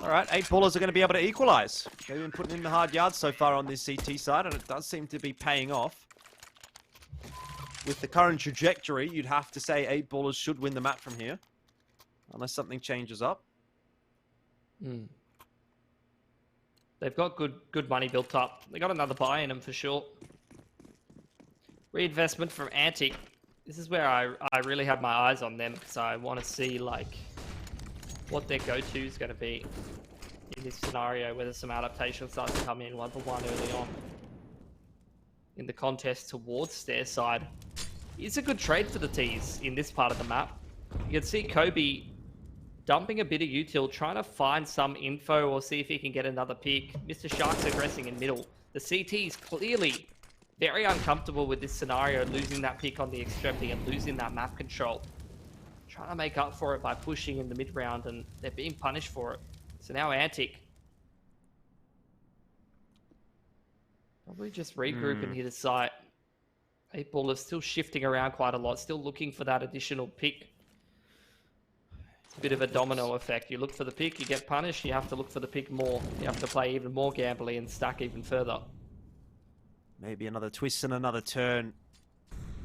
Speaker 2: Alright, 8ballers are going to be able to equalize. They've been putting in the hard yards so far on this CT side, and it does seem to be paying off. With the current trajectory, you'd have to say 8ballers should win the map from here. Unless something changes up.
Speaker 3: They've got good money built up. They got another buy in them for sure. Reinvestment from Antic. This is where I really have my eyes on them, because I want to see like what their go-to is going to be in this scenario, whether some adaptation starts to come in 1-for-1 early on in the contest towards their side. It's a good trade for the T's in this part of the map. You can see Kobe dumping a bit of util, trying to find some info or see if he can get another pick. Mr. Shark's aggressing in middle. The CT is clearly very uncomfortable with this scenario, losing that pick on the extremity and losing that map control. Trying to make up for it by pushing in the mid round, and they're being punished for it. So now Antic probably just regrouping here to site. 8ball is still shifting around quite a lot, still looking for that additional pick. It's a bit of a domino effect. You look for the pick, you get punished, you have to look for the pick more. You have to play even more gambly and stack even further.
Speaker 2: Maybe another twist and another turn.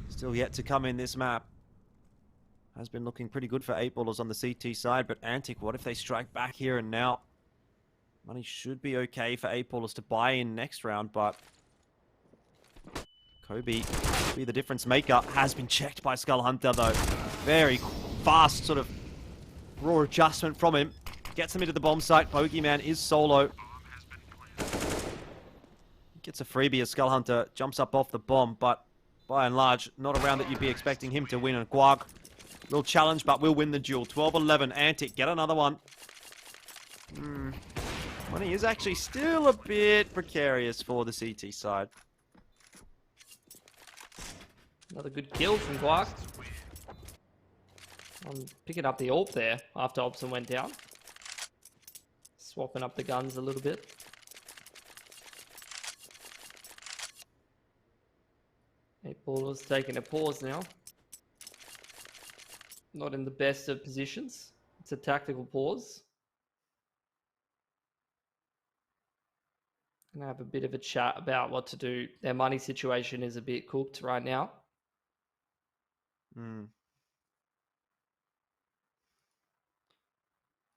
Speaker 2: Still yet to come in this map. Has been looking pretty good for 8ballers on the CT side, but Antic, what if they strike back here and now? Money should be okay for 8ballers to buy in next round, but Kobe, be the difference maker, has been checked by Skull Hunter though. Very fast sort of raw adjustment from him. Gets him into the bomb site. Bogeyman is solo. Gets a freebie as Skull Hunter jumps up off the bomb, but by and large, not a round that you'd be expecting him to win. And Guag will challenge, but will win the duel. 12-11, Antic, get another one. Money is actually still a bit precarious for the CT side.
Speaker 3: Another good kill from Guag. I'm picking up the AWP there after Obson went down. Swapping up the guns a little bit. Ballers taking a pause now. Not in the best of positions. It's a tactical pause. Gonna have a bit of a chat about what to do. Their money situation is a bit cooked right now.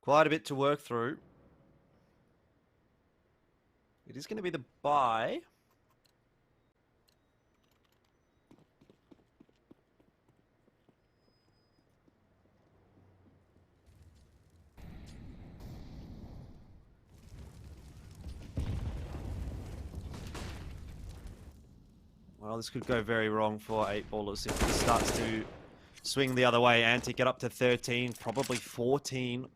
Speaker 2: Quite a bit to work through. It is going to be the buy. Well, this could go very wrong for 8ballers if it starts to swing the other way. Antic get up to 13, probably 14.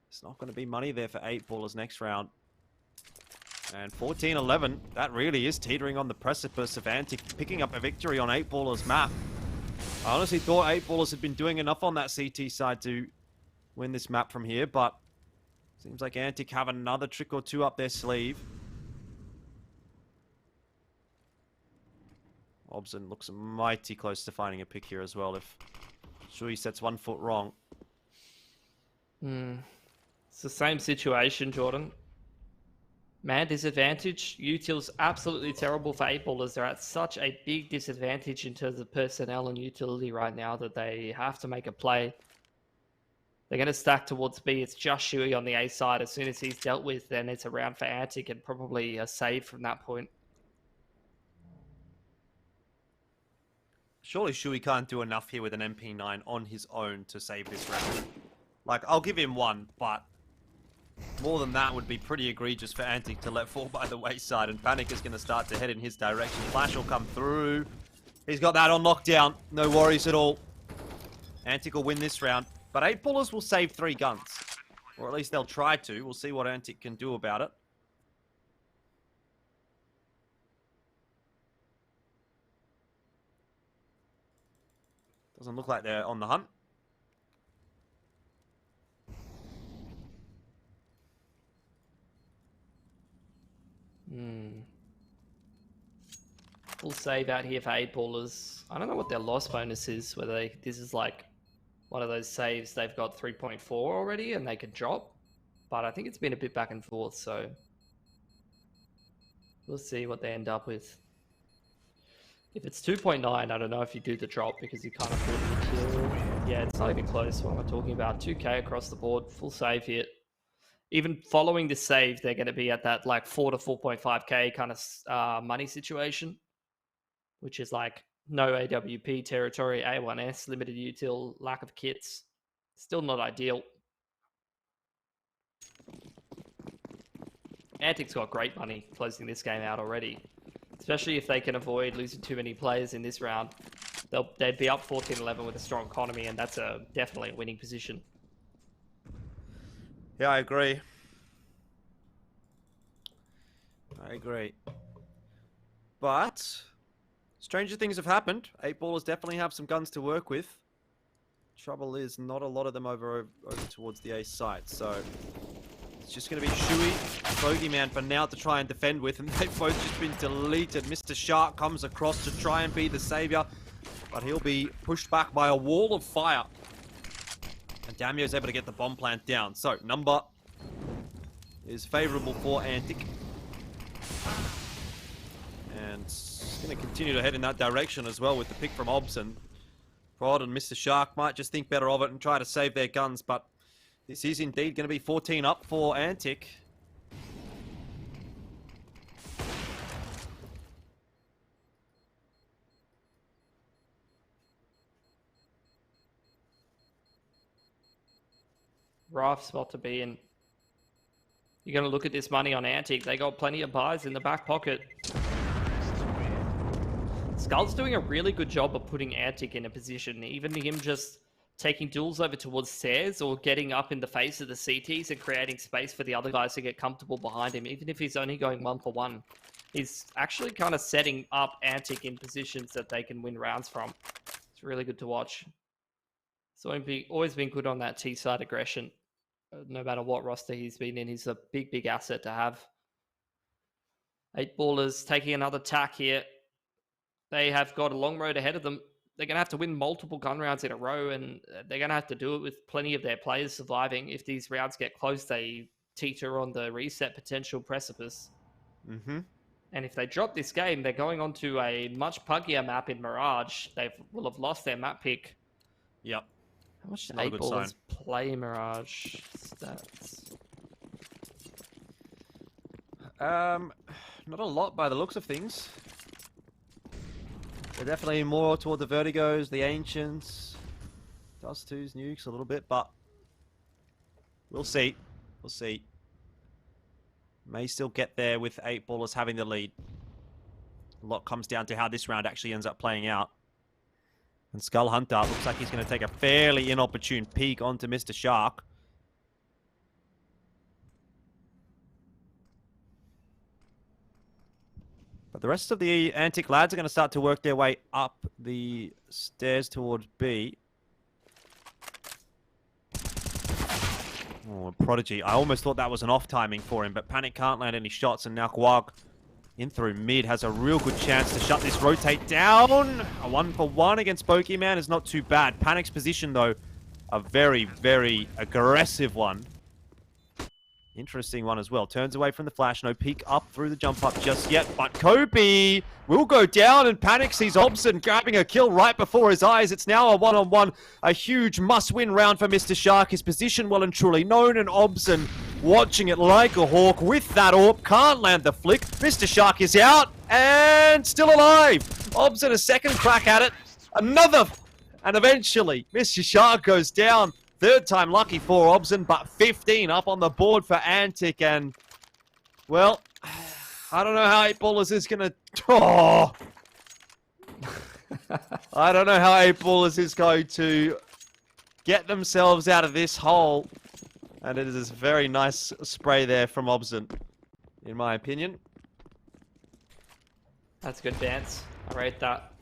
Speaker 2: It's not going to be money there for 8ballers next round. And 14-11, that really is teetering on the precipice of Antic picking up a victory on 8ballers map. I honestly thought 8ballers had been doing enough on that CT side to win this map from here, but seems like Antic have another trick or two up their sleeve. Obson looks mighty close to finding a pick here as well if Shui sets 1 foot wrong.
Speaker 3: It's the same situation, Jordan. Man disadvantage. Util's absolutely terrible for 8ballers. They're at such a big disadvantage in terms of personnel and utility right now that they have to make a play. They're going to stack towards B. It's just Shui on the A side. As soon as he's dealt with, then it's a round for Antic and probably a save from that point.
Speaker 2: Surely Shui can't do enough here with an MP9 on his own to save this round. Like, I'll give him one, but more than that would be pretty egregious for Antic to let fall by the wayside, and Panic is going to start to head in his direction. Flash will come through. He's got that on lockdown. No worries at all. Antic will win this round, but 8ballers will save 3 guns. Or at least they'll try to. We'll see what Antic can do about it. Doesn't look like they're on the hunt.
Speaker 3: Full save out here for 8ballers. I don't know what their loss bonus is, whether this is like one of those saves they've got 3.4 already and they could drop. But I think it's been a bit back and forth, so we'll see what they end up with. If it's 2.9, I don't know if you do the drop because you can't afford the kill. Yeah, it's not even close. What am I talking about? 2k across the board, full save here. Even following this save, they're going to be at that like 4 to 4.5k kind of money situation, which is like no AWP territory, A1S, limited util, lack of kits. Still not ideal. Antic's got great money closing this game out already. Especially if they can avoid losing too many players in this round. They'd be up 14-11 with a strong economy, and that's definitely a winning position.
Speaker 2: Yeah, I agree. but stranger things have happened. 8-ballers definitely have some guns to work with. Trouble is, not a lot of them over towards the A site, so it's just going to be Shui, Bogeyman for now to try and defend with, and they've both just been deleted. Mr. Shark comes across to try and be the savior, but he'll be pushed back by a wall of fire. And Damio's able to get the bomb plant down. So, number is favorable for Antic. And it's going to continue to head in that direction as well with the pick from Obson. Prod and Mr. Shark might just think better of it and try to save their guns, but this is indeed going to be 14 up for Antic.
Speaker 3: Rough spot to be in. You're going to look at this money on Antic. They got plenty of buys in the back pocket. Skull's doing a really good job of putting Antic in a position. Even him just taking duels over towards stairs or getting up in the face of the CTs and creating space for the other guys to get comfortable behind him. Even if he's only going 1-for-1, he's actually kind of setting up Antic in positions that they can win rounds from. It's really good to watch. So always been good on that T-side aggression. No matter what roster he's been in, he's a big, big asset to have. 8-ballers taking another tack here. They have got a long road ahead of them. They're going to have to win multiple gun rounds in a row, and they're going to have to do it with plenty of their players surviving. If these rounds get close, they teeter on the reset potential precipice.
Speaker 2: Mm-hmm.
Speaker 3: And if they drop this game, they're going on to a much puggier map in Mirage. They will have lost their map pick.
Speaker 2: Yep.
Speaker 3: How much do
Speaker 2: Not a good
Speaker 3: 8-ballers
Speaker 2: sign.
Speaker 3: play Mirage stats?
Speaker 2: Not a lot by the looks of things. They're definitely more toward the Vertigos, the Ancients, Dust 2's nukes a little bit, but we'll see. We'll see. May still get there with 8-ballers having the lead. A lot comes down to how this round actually ends up playing out. And Skull Hunter looks like he's going to take a fairly inopportune peek onto Mr. Shark. But the rest of the Antic lads are going to start to work their way up the stairs towards B. Oh, Prodigy. I almost thought that was an off timing for him, but Panic can't land any shots, and now Quag in through mid has a real good chance to shut this rotate down. A 1-for-1 against Pokemon is not too bad. Panic's position, though, a very, very aggressive one. Interesting one as well. Turns away from the flash. No peek up through the jump up just yet. But Kobe will go down, and Panic sees Obson grabbing a kill right before his eyes. It's now a 1-on-1. A huge must-win round for Mr. Shark. His position well and truly known, and Obson watching it like a hawk with that AWP. Can't land the flick. Mr. Shark is out and still alive. Obson a second crack at it. Another. And eventually, Mr. Shark goes down. Third time lucky for Obson, but 15 up on the board for Antic. And, well, I don't know how 8-ballers is going to... Oh! I don't know how 8-ballers is going to get themselves out of this hole. And it is a very nice spray there from Obson, in my opinion.
Speaker 3: That's good dance. I rate that.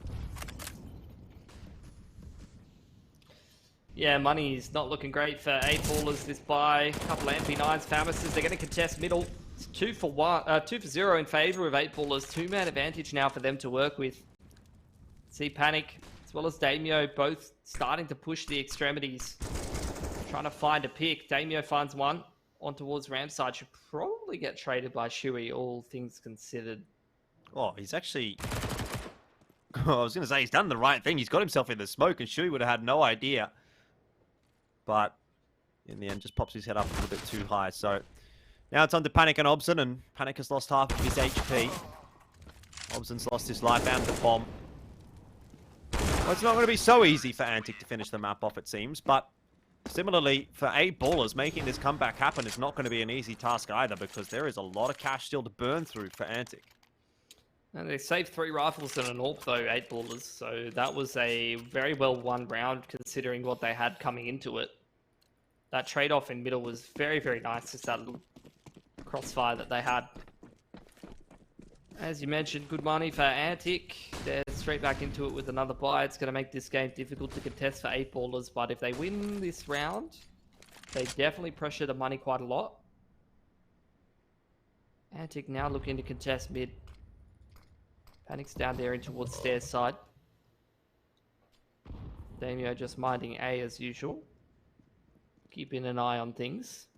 Speaker 3: Yeah, money's not looking great for 8-ballers this buy. A couple of MP9s, Famis's. They're going to contest middle. It's 2-for-0 in favor of 8-ballers. 2-man advantage now for them to work with. See Panic as well as Damio both starting to push the extremities. Trying to find a pick. Damio finds one on towards ramp side. Should probably get traded by Shui, all things considered.
Speaker 2: Oh, he's actually... I was going to say, he's done the right thing. He's got himself in the smoke, and Shui would have had no idea. But in the end, just pops his head up a little bit too high. So now it's on to Panic and Obson, and Panic has lost half of his HP. Obson's lost his life and the bomb. Well, it's not going to be so easy for Antic to finish the map off, it seems. But similarly, for 8-ballers, making this comeback happen is not going to be an easy task either, because there is a lot of cash still to burn through for Antic.
Speaker 3: And they saved 3 rifles and an AWP, though, 8-ballers. So that was a very well won round, considering what they had coming into it. That trade-off in middle was very, very nice. Just that little crossfire that they had. As you mentioned, good money for Antic. They're straight back into it with another buy. It's going to make this game difficult to contest for 8-ballers, but if they win this round, they definitely pressure the money quite a lot. Antic now looking to contest mid. Panic's down there in towards stairs side. Damio just minding A as usual. Keeping an eye on things.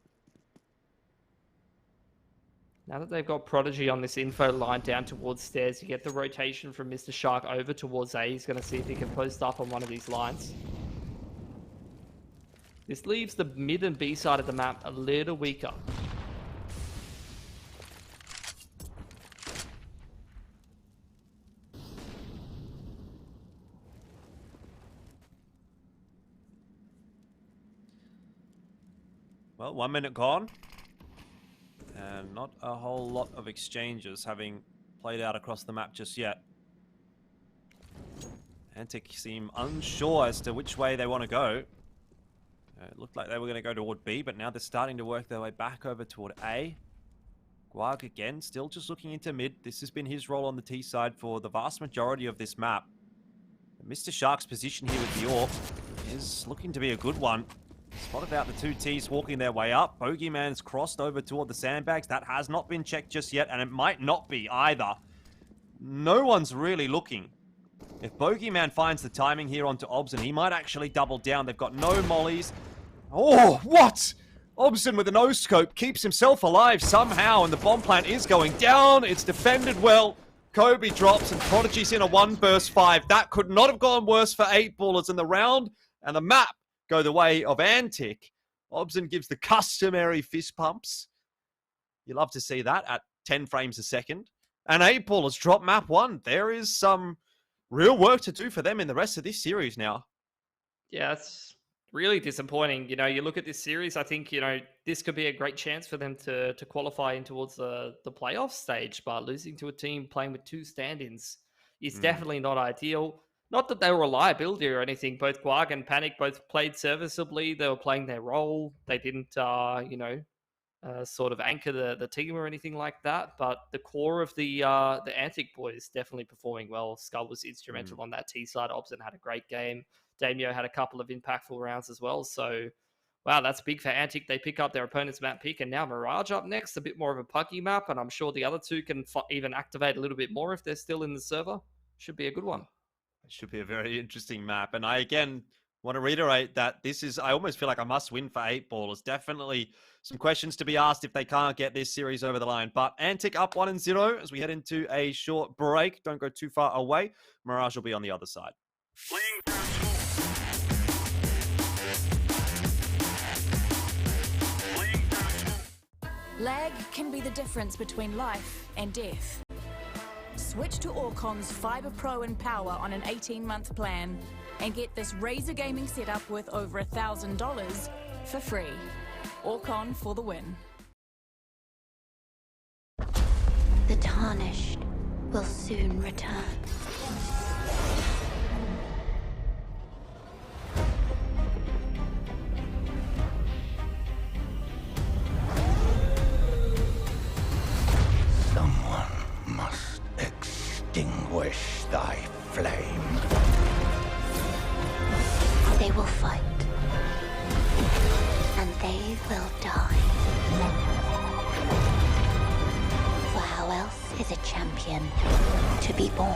Speaker 3: Now that they've got Prodigy on this info line down towards stairs, you get the rotation from Mr. Shark over towards A. He's going to see if he can post up on one of these lines. This leaves the mid and B side of the map a little weaker.
Speaker 2: Well, 1 minute gone. And not a whole lot of exchanges having played out across the map just yet. Antic seem unsure as to which way they want to go. It looked like they were going to go toward B, but now they're starting to work their way back over toward A. Guag again, still just looking into mid. This has been his role on the T side for the vast majority of this map. Mr. Shark's position here with the AWP is looking to be a good one. Spotted out the two T's walking their way up. Bogeyman's crossed over toward the sandbags. That has not been checked just yet, and it might not be either. No one's really looking. If Bogeyman finds the timing here onto Obson, he might actually double down. They've got no mollies. Oh, what? Obson with a no-scope keeps himself alive somehow, and the bomb plant is going down. It's defended well. Kobe drops, and Prodigy's in a 1-burst-5. That could not have gone worse for 8-ballers in the round, and the map go the way of Antic. Obson gives the customary fist pumps. You love to see that at 10 frames a second. And 8-ballers drop map 1. There is some real work to do for them in the rest of this series now.
Speaker 3: Yeah, it's really disappointing. You know, you look at this series, I think, you know, this could be a great chance for them to qualify in towards the playoff stage, but losing to a team playing with 2 stand-ins is definitely not ideal. Not that they were a liability or anything. Both Guag and Panic both played serviceably. They were playing their role. They didn't, sort of anchor the team or anything like that. But the core of the Antic boys definitely performing well. Skull was instrumental on that T side. Obson had a great game. Damio had a couple of impactful rounds as well. So, wow, that's big for Antic. They pick up their opponent's map pick, and now Mirage up next, a bit more of a puggy map. And I'm sure the other two can even activate a little bit more if they're still in the server. Should be a good one.
Speaker 2: It should be a very interesting map. And I, again, want to reiterate that this is, I almost feel like a must-win for 8-ballers. Definitely some questions to be asked if they can't get this series over the line. But Antic up 1-0 as we head into a short break. Don't go too far away. Mirage will be on the other side.
Speaker 4: Lag can be the difference between life and death. Switch to Orcon's Fiber Pro and Power on an 18-month plan and get this Razer gaming setup worth over $1,000 for free. Orcon for the win.
Speaker 5: The Tarnished will soon return.
Speaker 6: Someone must extinguish thy flame.
Speaker 5: They will fight. And they will die. For how else is a champion to be born?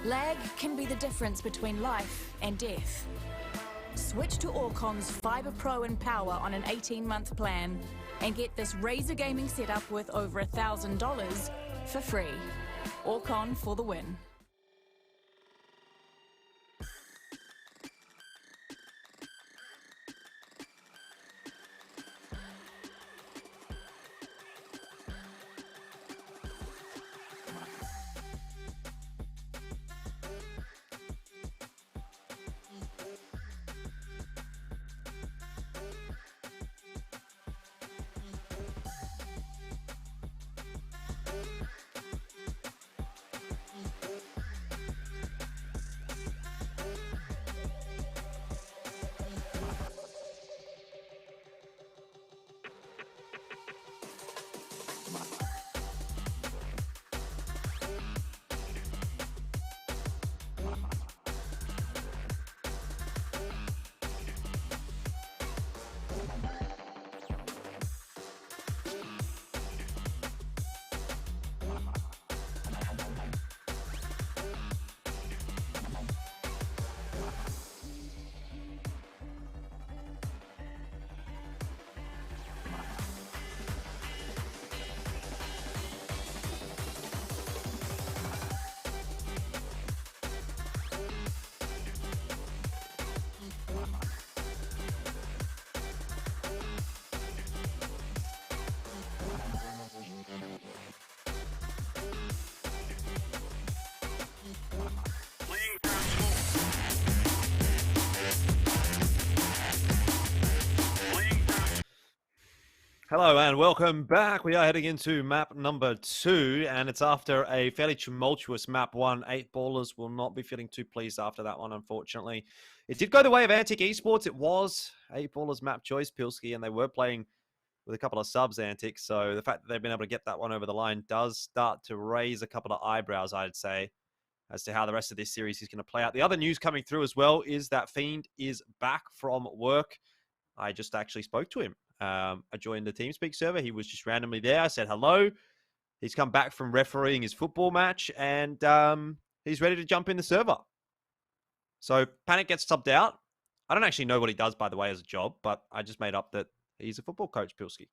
Speaker 4: Lag can be the difference between life and death. Switch to Orcon's Fibre Pro and Power on an 18-month plan and get this Razer gaming setup worth over $1,000 for free. Orcon for the win.
Speaker 2: Hello and welcome back. We are heading into map number 2, and it's after a fairly tumultuous map 1. 8ballers will not be feeling too pleased after that one, unfortunately. It did go the way of Antic Esports. It was 8ballers map choice, Pilski, and they were playing with a couple of subs, Antic. So the fact that they've been able to get that one over the line does start to raise a couple of eyebrows, I'd say, as to how the rest of this series is going to play out. The other news coming through as well is that Fiend is back from work. I just actually spoke to him. I joined the TeamSpeak server. He was just randomly there. I said hello. He's come back from refereeing his football match, and he's ready to jump in the server. So Panic gets subbed out. I don't actually know what he does, by the way, as a job, but I just made up that he's a football coach, Pilski.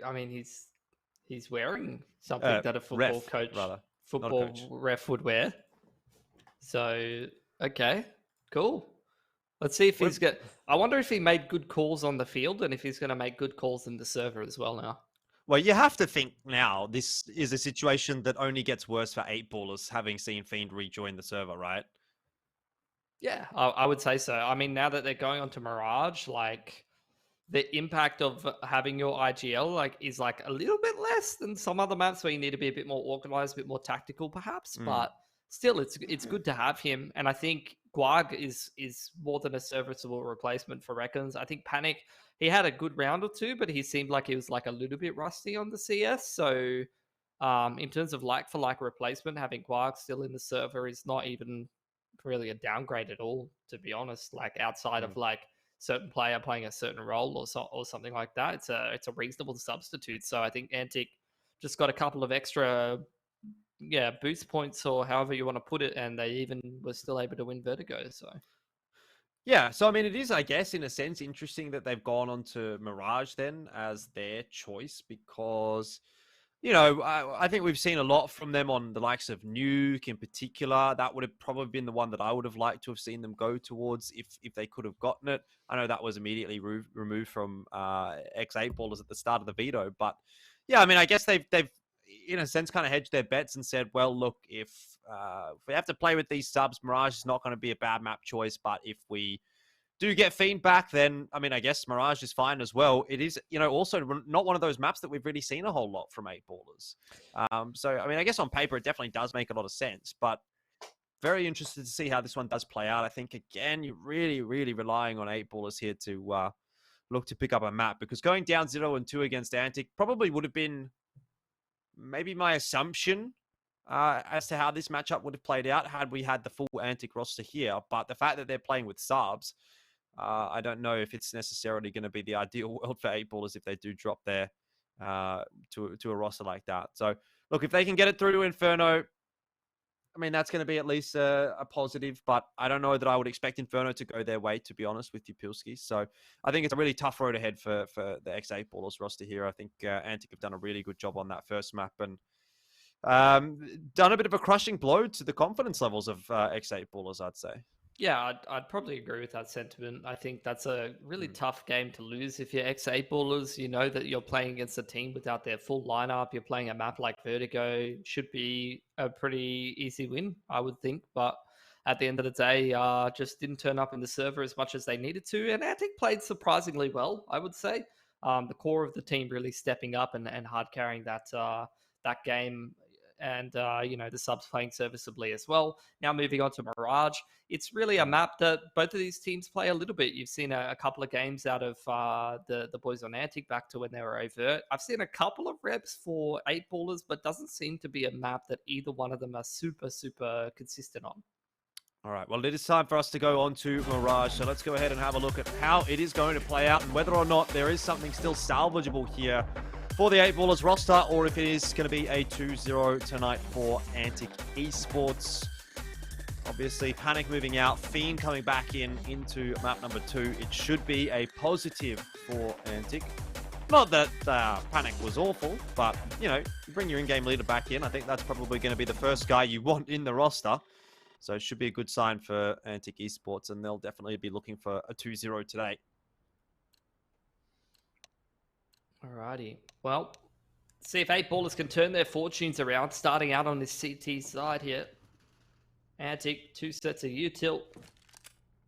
Speaker 3: I mean, he's wearing something that a football football ref would wear. So, okay, cool. Let's see if he's got... I wonder if he made good calls on the field and if he's going to make good calls in the server as well now.
Speaker 2: Well, you have to think now this is a situation that only gets worse for 8ballers, having seen Fiend rejoin the server, right?
Speaker 3: Yeah, I would say so. I mean, now that they're going on to Mirage, like, the impact of having your IGL is like a little bit less than some other maps where you need to be a bit more organized, a bit more tactical, perhaps. But still, it's good to have him. And I think Guag is more than a serviceable replacement for Reckons. I think Panic, he had a good round or two, but he seemed like he was like a little bit rusty on the CS. So in terms of like-for-like replacement, having Guag still in the server is not even really a downgrade at all, to be honest. Like outside of like certain player playing a certain role or something like that, it's a reasonable substitute. So I think Antic just got a couple of extra boost points, or however you want to put it, and they even were still able to win Vertigo. So
Speaker 2: I mean, it is, I guess, in a sense, interesting that they've gone on to Mirage then as their choice, because I think we've seen a lot from them on the likes of Nuke in particular. That would have probably been the one that I would have liked to have seen them go towards if they could have gotten it. I know that was immediately removed from X8ballers at the start of the veto, but yeah, I mean, I guess they've in a sense kind of hedged their bets and said, well, look, if we have to play with these subs, Mirage is not going to be a bad map choice, but if we do get Fiend back, then, I mean, I guess Mirage is fine as well. It is, also not one of those maps that we've really seen a whole lot from 8ballers. So, I mean, I guess on paper, it definitely does make a lot of sense, but very interested to see how this one does play out. I think, again, you're really, really relying on 8ballers here to look to pick up a map, because going down 0-2 against Antic probably would have been maybe my assumption as to how this matchup would have played out had we had the full Antic roster here. But the fact that they're playing with subs, I don't know if it's necessarily going to be the ideal world for 8ballers if they do drop there to a roster like that. So, look, if they can get it through to Inferno, I mean, that's going to be at least a positive, but I don't know that I would expect Inferno to go their way, to be honest with you, Pilski. So I think it's a really tough road ahead for the X8 Ballers roster here. I think Antic have done a really good job on that first map and done a bit of a crushing blow to the confidence levels of X8 Ballers, I'd say.
Speaker 3: Yeah, I'd probably agree with that sentiment. I think that's a really tough game to lose if you're X8 Ballers. You know that you're playing against a team without their full lineup. You're playing a map like Vertigo. Should be a pretty easy win, I would think. But at the end of the day, just didn't turn up in the server as much as they needed to. And Antic played surprisingly well, I would say. The core of the team really stepping up and hard carrying that game. And, the subs playing serviceably as well. Now moving on to Mirage. It's really a map that both of these teams play a little bit. You've seen a couple of games out of the boys on Antic back to when they were overt. I've seen a couple of reps for 8 Ballers, but doesn't seem to be a map that either one of them are super, super consistent on.
Speaker 2: All right, well, it is time for us to go on to Mirage. So let's go ahead and have a look at how it is going to play out and whether or not there is something still salvageable here for the 8 Ballers roster, or if it is going to be a 2-0 tonight for Antic Esports. Obviously, Panic moving out, Fiend coming back into map number 2. It should be a positive for Antic. Not that Panic was awful, but, you bring your in-game leader back in. I think that's probably going to be the first guy you want in the roster. So it should be a good sign for Antic Esports, and they'll definitely be looking for a 2-0 today.
Speaker 3: Alrighty. Well, see if 8 Ballers can turn their fortunes around, starting out on this CT side here. Antic, 2 sets of util.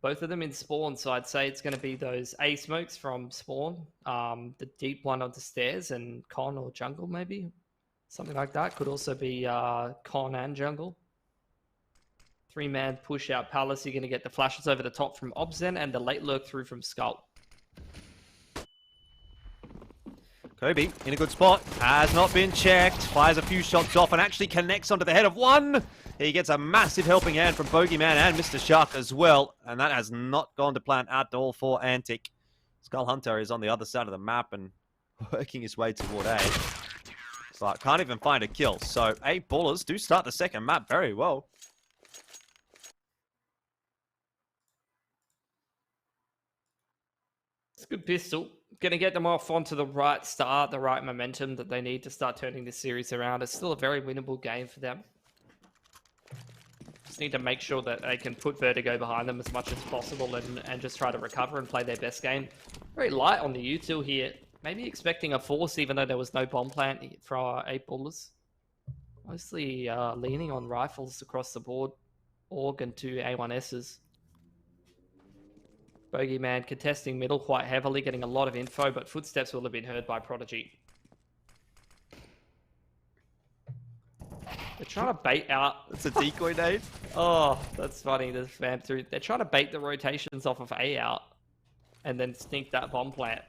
Speaker 3: Both of them in spawn, so I'd say it's going to be those A smokes from spawn. The deep one on the stairs and con or jungle maybe. Something like that. Could also be con and jungle. 3-man push out Palace. You're going to get the flashes over the top from Obzen and the late lurk through from Skull.
Speaker 2: Kobe in a good spot, has not been checked, fires a few shots off and actually connects onto the head of one. He gets a massive helping hand from Bogeyman and Mr. Shark as well, and that has not gone to plan at all for Antic. Skull Hunter is on the other side of the map and working his way toward A, but can't even find a kill. So 8 Ballers do start the second map very well.
Speaker 3: It's a good pistol. Going to get them off onto the right start, the right momentum that they need to start turning this series around. It's still a very winnable game for them. Just need to make sure that they can put Vertigo behind them as much as possible and just try to recover and play their best game. Very light on the util here. Maybe expecting a force even though there was no bomb plant for our 8 Ballers. Mostly leaning on rifles across the board. Org and 2 A1Ss. Bogeyman contesting middle quite heavily, getting a lot of info, but footsteps will have been heard by Prodigy. They're trying to bait out.
Speaker 2: It's a decoy nade.
Speaker 3: Oh, that's funny. The spam through. They're trying to bait the rotations off of A out and then sneak that bomb plant.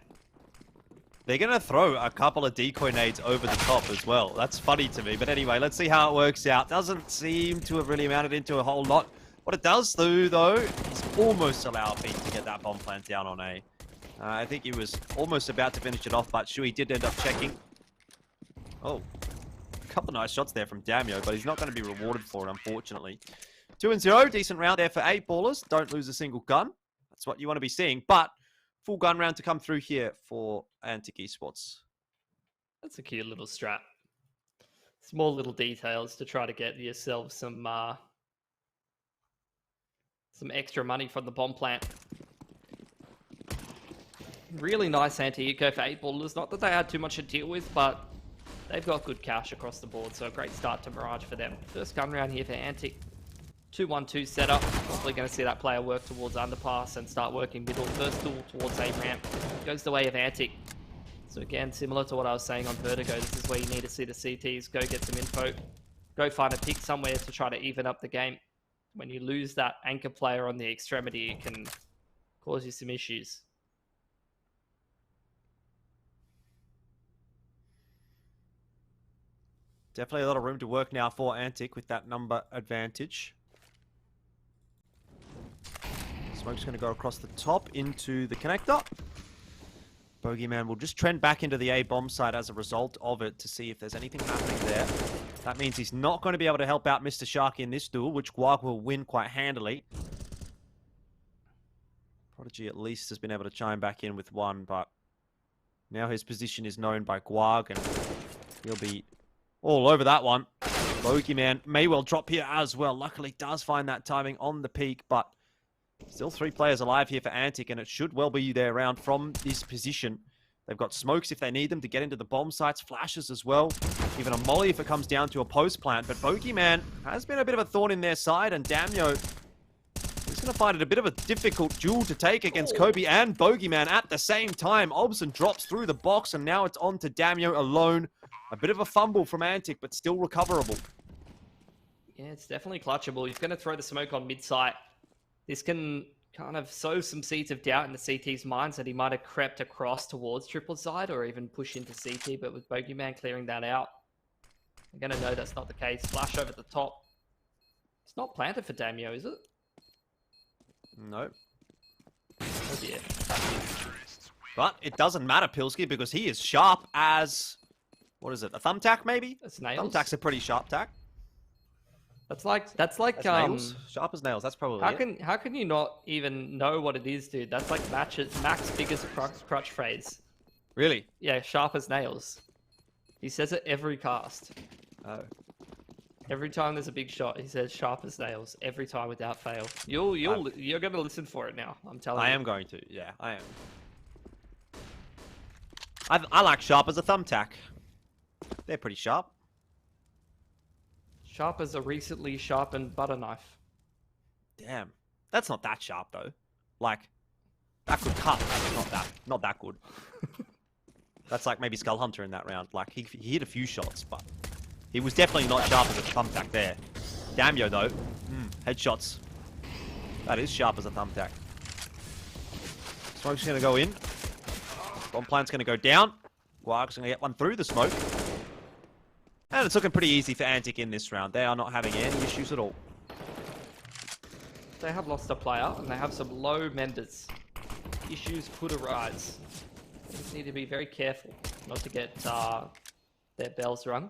Speaker 2: They're going to throw a couple of decoy nades over the top as well. That's funny to me. But anyway, let's see how it works out. Doesn't seem to have really mounted into a whole lot. What it does do, though, is almost allow Pete to get that bomb plant down on A. I think he was almost about to finish it off, but Shui did end up checking. Oh, a couple of nice shots there from Damio, but he's not going to be rewarded for it, unfortunately. 2-0, decent round there for 8 Ballers. Don't lose a single gun. That's what you want to be seeing, but full gun round to come through here for Antic Esports.
Speaker 3: That's a cute little strat. Small little details to try to get yourself some extra money from the bomb plant. Really nice anti-eco for 8 Ballers. Not that they had too much to deal with, but they've got good cash across the board, so a great start to Mirage for them. First gun round here for Antic. 2-1-2 setup. Probably going to see that player work towards underpass and start working middle. First duel towards A ramp. Goes the way of Antic. So again, similar to what I was saying on Vertigo, this is where you need to see the CTs. Go get some info. Go find a pick somewhere to try to even up the game. When you lose that anchor player on the extremity, it can cause you some issues.
Speaker 2: Definitely a lot of room to work now for Antic with that number advantage. Smoke's going to go across the top into the connector. Bogeyman will just trend back into the A bomb site as a result of it to see if there's anything happening there. That means he's not going to be able to help out Mr. Shark in this duel, which Guag will win quite handily. Prodigy at least has been able to chime back in with one, but now his position is known by Guag, and he'll be all over that one. Bogeyman may well drop here as well. Luckily, does find that timing on the peak, but still 3 players alive here for Antic, and it should well be their round from this position. They've got smokes if they need them to get into the bomb sites, flashes as well, even a molly if it comes down to a post plant. But Bogeyman has been a bit of a thorn in their side, and Damio is going to find it a bit of a difficult duel to take against Kobe and Bogeyman at the same time. Obson drops through the box, and now it's on to Damio alone. A bit of a fumble from Antic, but still recoverable.
Speaker 3: Yeah, it's definitely clutchable. He's going to throw the smoke on mid-site. This can kind of sow some seeds of doubt in the CT's minds that he might have crept across towards triple side or even push into CT, but with Bogeyman clearing that out, they're going to know that's not the case. Flash over the top. It's not planted for Damio, is it?
Speaker 2: No.
Speaker 3: Oh dear.
Speaker 2: But it doesn't matter, Pilsky, because he is sharp as... What is it? A thumbtack, maybe?
Speaker 3: That's nails.
Speaker 2: Thumbtack's a pretty sharp tack.
Speaker 3: That's like
Speaker 2: nails. Sharp as nails. That's probably
Speaker 3: how can you not even know what it is, dude? That's like Mac's biggest crutch phrase.
Speaker 2: Really?
Speaker 3: Yeah, sharp as nails. He says it every cast.
Speaker 2: Oh.
Speaker 3: Every time there's a big shot, he says sharp as nails. Every time without fail. You're gonna listen for it now. I'm telling you.
Speaker 2: I am going to. Yeah, I am. I like sharp as a thumbtack. They're pretty sharp.
Speaker 3: Sharp as a recently sharpened butter knife.
Speaker 2: Damn. That's not that sharp, though. Like, that could cut. Not that good. That's like maybe Skull Hunter in that round. Like, he hit a few shots, but he was definitely not sharp as a thumbtack there. Damio, though. Headshots. That is sharp as a thumbtack. Smoke's going to go in. Bomb plant's going to go down. Guag's going to get one through the smoke. And it's looking pretty easy for Antic in this round. They are not having any issues at all.
Speaker 3: They have lost a player, and they have some low members. Issues could arise. They just need to be very careful not to get their bells rung.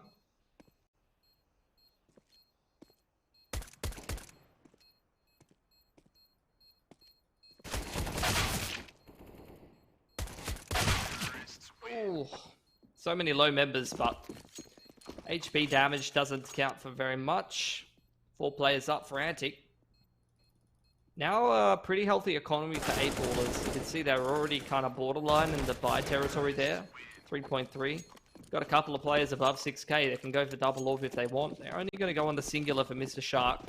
Speaker 3: Ooh, so many low members, but HP damage doesn't count for very much. 4 players up for Antic. Now a pretty healthy economy for 8 ballers. You can see they're already kind of borderline in the buy territory there. 3.3. Got a couple of players above 6k. They can go for double orb if they want. They're only going to go on the singular for Mr. Shark.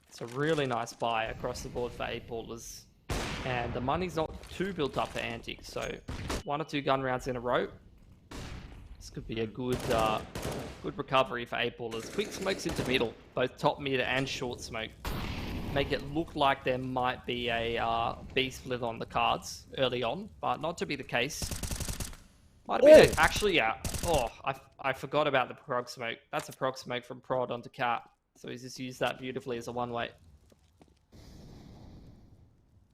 Speaker 3: It's a really nice buy across the board for 8 ballers. And the money's not too built up for Antic, so 1 or 2 gun rounds in a row. This could be a good recovery for 8 ballers. Quick smokes into middle, both top mid and short smoke. Make it look like there might be a B split on the cards early on, but not to be the case. Might have been actually, yeah. Oh, I forgot about the prog smoke. That's a prog smoke from Prod onto Cat. So he's just used that beautifully as a one-way.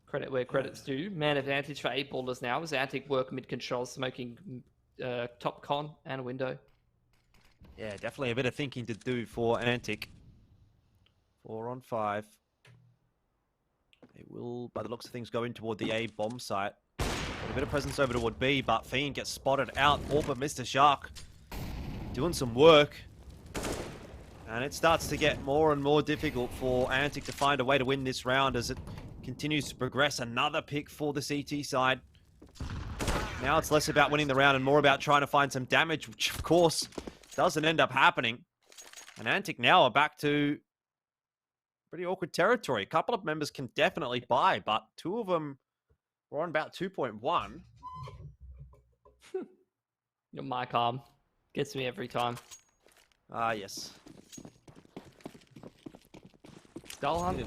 Speaker 3: Credit where credit's due. Man advantage for 8 ballers now as Antic work mid-control, smoking top con and a window.
Speaker 2: Yeah, definitely a bit of thinking to do for Antic. 4 on 5. They will, by the looks of things, go in toward the A bomb site. Got a bit of presence over toward B, but Fiend gets spotted out. Orb of Mr. Shark doing some work. And it starts to get more and more difficult for Antic to find a way to win this round as it continues to progress. Another pick for the CT side. Now it's less about winning the round and more about trying to find some damage, which of course doesn't end up happening. And Antic now are back to pretty awkward territory. A couple of members can definitely buy, but 2 of them were on about 2.1.
Speaker 3: Your mic arm gets me every time.
Speaker 2: Yes.
Speaker 3: Skull Hunt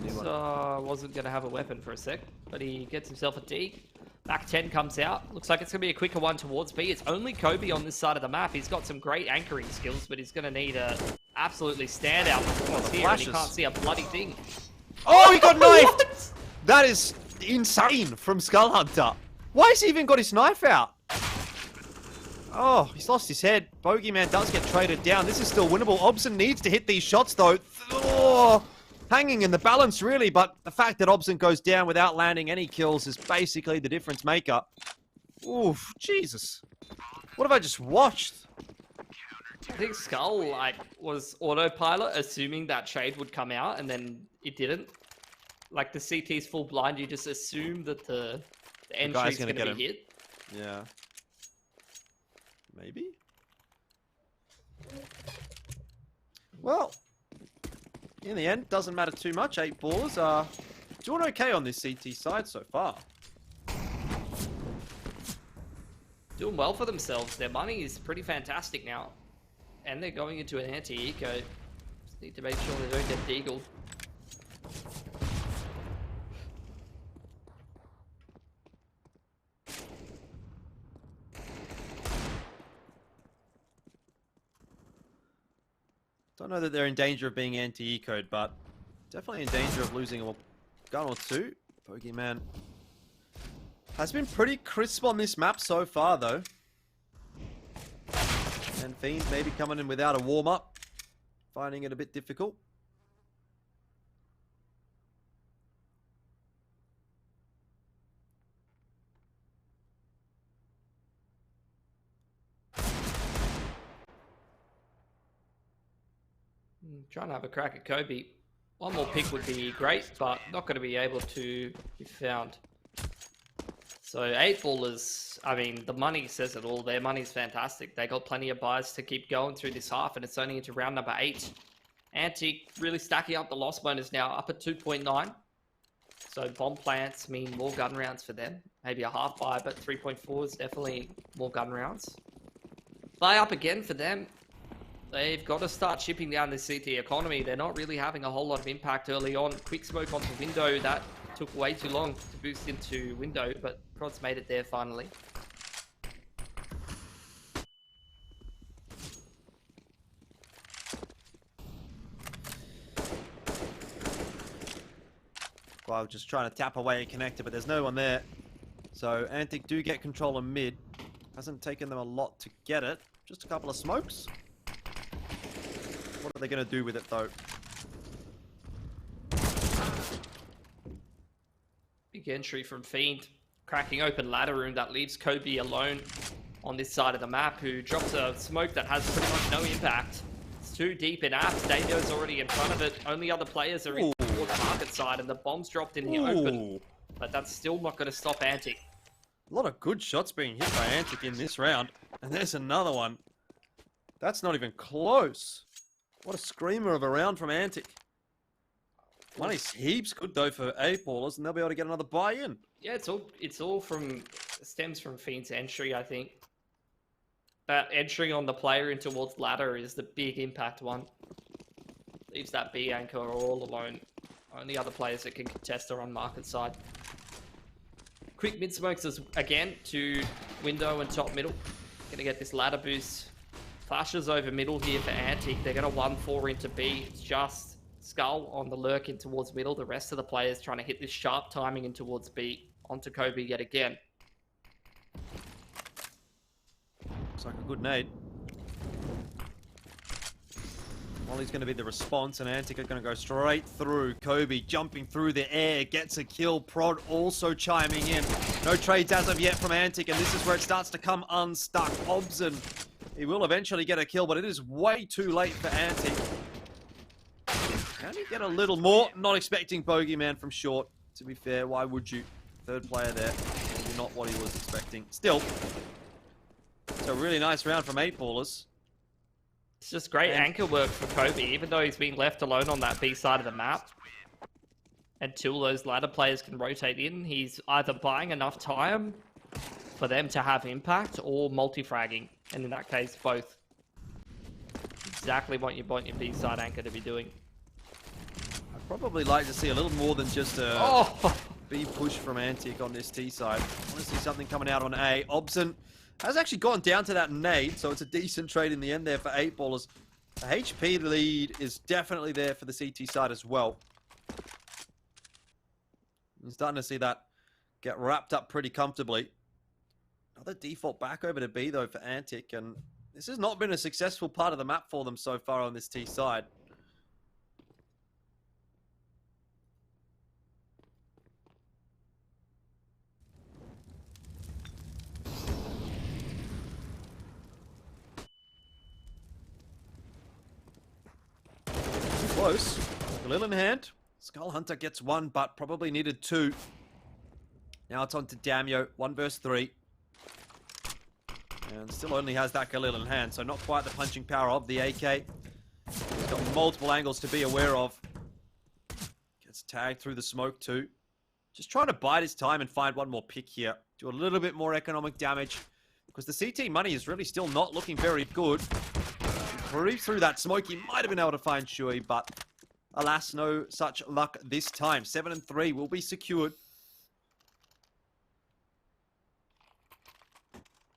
Speaker 3: wasn't going to have a weapon for a sec, but he gets himself a D. Back 10 comes out. Looks like it's going to be a quicker one towards B. It's only Kobe on this side of the map. He's got some great anchoring skills, but he's going to need a absolutely standout performance here, and he can't see a bloody thing.
Speaker 2: Oh, he got knifed! That is insane from Skull Hunter. Why has he even got his knife out? Oh, he's lost his head. Bogeyman does get traded down. This is still winnable. Obson needs to hit these shots, though. Oh, hanging in the balance, really. But the fact that Obson goes down without landing any kills is basically the difference maker. Oof, Jesus. What have I just watched?
Speaker 3: I think Skull was autopilot, assuming that trade would come out, and then it didn't. Like the CT's full blind, you just assume that the entry's going to be hit.
Speaker 2: Yeah. Maybe? Well, in the end, doesn't matter too much. 8 ballers are doing okay on this CT side so far.
Speaker 3: Doing well for themselves. Their money is pretty fantastic now. And they're going into an anti-eco. Just need to make sure they don't get deagled.
Speaker 2: Don't know that they're in danger of being anti-ecoed, but definitely in danger of losing a gun or two. Bogeyman has been pretty crisp on this map so far, though. And Fiend maybe coming in without a warm-up, finding it a bit difficult.
Speaker 3: Trying to have a crack at Kobe. One more pick would be great, but not going to be able to be found. So 8 ballers, I mean, the money says it all. Their money's fantastic. They got plenty of buys to keep going through this half, and it's only into round number 8. Antique really stacking up the loss bonus now, up at 2.9. So bomb plants mean more gun rounds for them. Maybe a half buy, but 3.4 is definitely more gun rounds. Buy up again for them. They've got to start chipping down the CT economy. They're not really having a whole lot of impact early on. Quick smoke onto window. That took way too long to boost into window, but Prod's made it there finally.
Speaker 2: Well, just trying to tap away a connector, but there's no one there. So Antic do get control on mid. Hasn't taken them a lot to get it. Just a couple of smokes. What are they going to do with it, though?
Speaker 3: Big entry from Fiend. Cracking open ladder room that leaves Kobe alone on this side of the map, who drops a smoke that has pretty much no impact. It's too deep in apps. Danio's already in front of it. Only other players are in towards market side, and the bomb's dropped in the open. But that's still not going to stop Antic.
Speaker 2: A lot of good shots being hit by Antic in this round. And there's another one. That's not even close. What a screamer of a round from Antic. Money's heaps good though for 8 ballers, and they'll be able to get another buy-in.
Speaker 3: Yeah, it's all stems from Fiend's entry, I think. Entry on the player in towards ladder is the big impact one. Leaves that B anchor all alone. Only other players that can contest are on market side. Quick mid smokes again to window and top middle. Gonna get this ladder boost. Flashes over middle here for Antic. They're gonna 1-4 into B. It's just Skull on the lurk in towards middle. The rest of the players trying to hit this sharp timing in towards B. Onto Kobe yet again.
Speaker 2: Looks like a good nade. Molly's going to be the response, and Antic are going to go straight through. Kobe jumping through the air, gets a kill. Prod also chiming in. No trades as of yet from Antic, and this is where it starts to come unstuck. Obson, he will eventually get a kill, but it is way too late for Antic. Can he get a little more? Not expecting Bogeyman from short, to be fair. Why would you? Third player there. Maybe not what he was expecting. Still, it's a really nice round from 8 ballers.
Speaker 3: It's just great anchor work for Kobe, even though he's been left alone on that B side of the map. Until those ladder players can rotate in, he's either buying enough time for them to have impact or multi-fragging. And in that case, both. Exactly what you want your B side anchor to be doing.
Speaker 2: I'd probably like to see a little more than just a B push from Antic on this T side. I want to see something coming out on A. Obson has actually gone down to that nade, so it's a decent trade in the end there for 8 ballers. The HP lead is definitely there for the CT side as well. I'm starting to see that get wrapped up pretty comfortably. Another default back over to B, though, for Antic, and this has not been a successful part of the map for them so far on this T side. Close. Galil in hand. Skull Hunter gets one, but probably needed two. Now it's on to Damio, 1 versus 3. And still only has that Galil in hand, so not quite the punching power of the AK. He's got multiple angles to be aware of. Gets tagged through the smoke too. Just trying to bide his time and find one more pick here. Do a little bit more economic damage. Because the CT money is really still not looking very good. Creep through that smoke, he might have been able to find Shui, but alas, no such luck this time. 7 and 3 will be secured.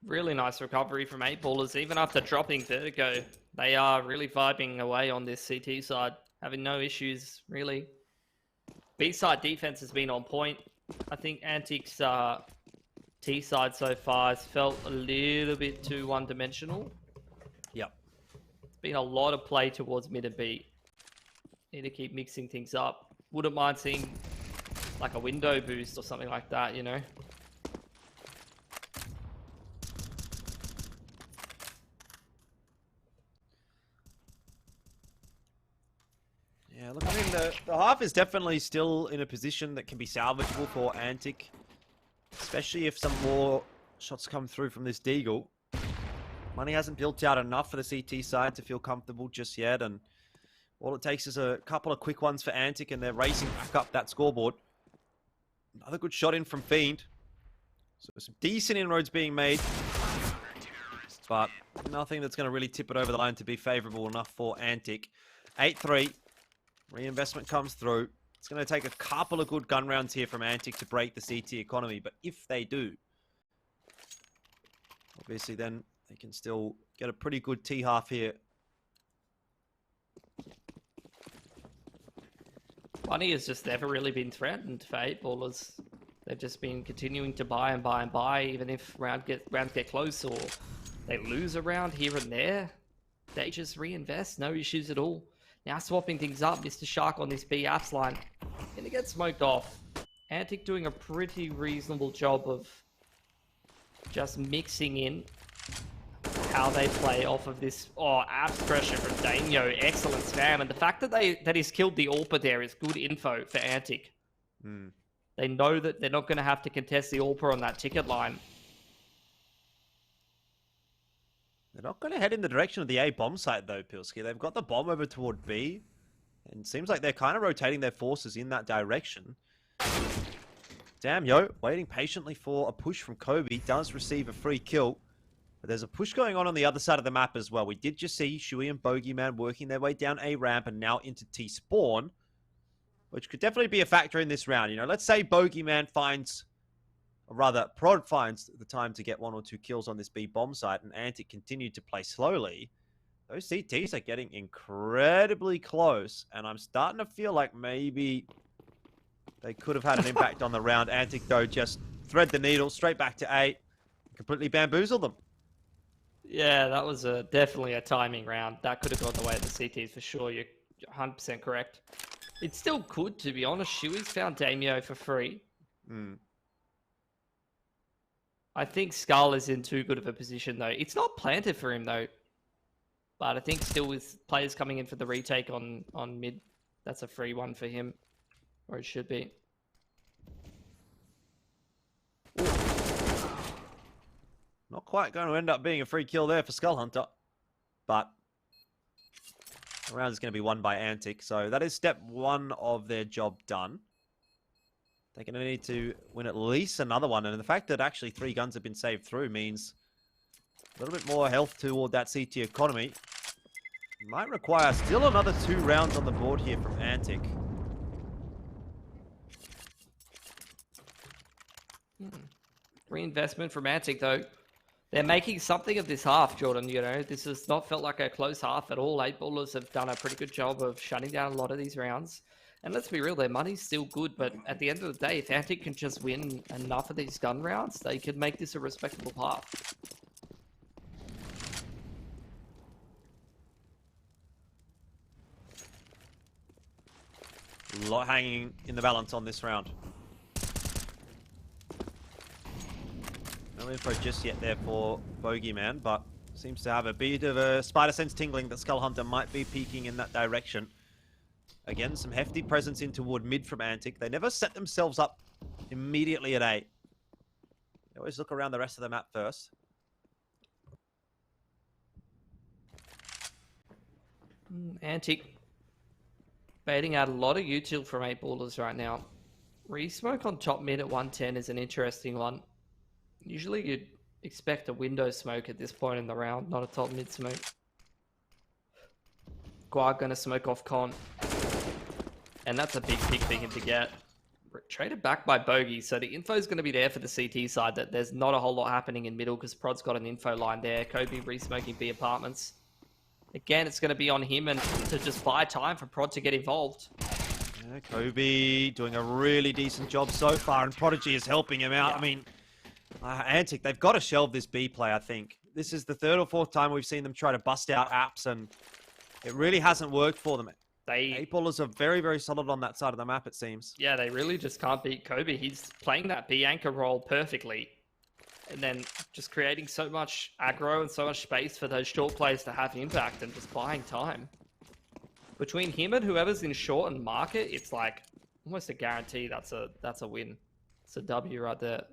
Speaker 3: Really nice recovery from 8ballers. Even after dropping Vertigo, they are really vibing away on this CT side, having no issues, really. B-side defense has been on point. I think Antic's T-side so far has felt a little bit too one-dimensional.
Speaker 2: Yep.
Speaker 3: It's been a lot of play towards mid and B. Need to keep mixing things up. Wouldn't mind seeing like a window boost or something like that, you know?
Speaker 2: Yeah, look, I mean, the half is definitely still in a position that can be salvageable for Antic. Especially if some more shots come through from this Deagle. Money hasn't built out enough for the CT side to feel comfortable just yet, and all it takes is a couple of quick ones for Antic, and they're racing back up that scoreboard. Another good shot in from Fiend. So some decent inroads being made, but nothing that's going to really tip it over the line to be favorable enough for Antic. 8-3. Reinvestment comes through. It's going to take a couple of good gun rounds here from Antic to break the CT economy, but if they do, obviously then they can still get a pretty good T-half here.
Speaker 3: Money has just never really been threatened for 8ballers. They've just been continuing to buy and buy and buy, even if rounds get close or they lose a round here and there. They just reinvest, no issues at all. Now swapping things up, Mr. Shark on this B apps line. Gonna get smoked off. Antic doing a pretty reasonable job of just mixing in how they play off of this apps pressure from Daimyo. Excellent spam. And the fact that he's killed the AWPer there is good info for Antic. They know that they're not going to have to contest the AWPer on that ticket line.
Speaker 2: They're not going to head in the direction of the A bomb site, though, Pilski. They've got the bomb over toward B, and it seems like they're kind of rotating their forces in that direction. Damn, waiting patiently for a push from Kobe. Does receive a free kill, but there's a push going on the other side of the map as well. We did just see Shui and Bogeyman working their way down A ramp and now into T spawn, which could definitely be a factor in this round. You know, let's say Bogeyman finds... or rather, Prod finds the time to get 1 or 2 kills on this B bomb site, and Antic continued to play slowly. Those CTs are getting incredibly close, and I'm starting to feel like maybe they could have had an impact on the round. Antic, though, just thread the needle straight back to A, completely bamboozle them.
Speaker 3: Yeah, that was definitely a timing round. That could have gone the way of the CTs for sure. You're 100% correct. It still could, to be honest. Shui's found Daimyo for free. I think Skull is in too good of a position, though. It's not planted for him, though. But I think still with players coming in for the retake on mid, that's a free one for him. Or it should be.
Speaker 2: Not quite going to end up being a free kill there for Skull Hunter. But the round is going to be won by Antic. So that is step 1 of their job done. They're going to need to win at least another one. And the fact that actually 3 guns have been saved through means a little bit more health toward that CT economy. Might require still another 2 rounds on the board here from Antic.
Speaker 3: Reinvestment from Antic, though. They're making something of this half, Jordan. You know, this has not felt like a close half at all. 8-ballers have done a pretty good job of shutting down a lot of these rounds. And let's be real, their money's still good. But at the end of the day, if Antic can just win enough of these gun rounds, they could make this a respectable half.
Speaker 2: A lot hanging in the balance on this round. No info just yet there for Bogeyman, but seems to have a bit of a spider sense tingling that Skull Hunter might be peeking in that direction. Again, some hefty presence in toward mid from Antic. They never set themselves up immediately at A. They always look around the rest of the map first.
Speaker 3: Antic baiting out a lot of util from 8-ballers right now. Resmoke on top mid at 110 is an interesting one. Usually you'd expect a window smoke at this point in the round, not a top mid smoke. Guard gonna smoke off Con. And that's a big pick for him to get. Traded back by Bogey, so the info is going to be there for the CT side that there's not a whole lot happening in middle because Prod's got an info line there. Kobe re-smoking B apartments. Again, it's going to be on him and to just buy time for Prod to get involved.
Speaker 2: Yeah, Kobe doing a really decent job so far, and Prodigy is helping him out. Yeah. I mean, Antic, they've got to shelve this B play, I think. This is the 3rd or 4th time we've seen them try to bust out apps, and it really hasn't worked for them. 8-ballers are very, very solid on that side of the map, it seems.
Speaker 3: Yeah, they really just can't beat Kobe. He's playing that B anchor role perfectly. And then just creating so much aggro and so much space for those short plays to have impact and just buying time. Between him and whoever's in short and market, it's like almost a guarantee that's a win. It's a W right there.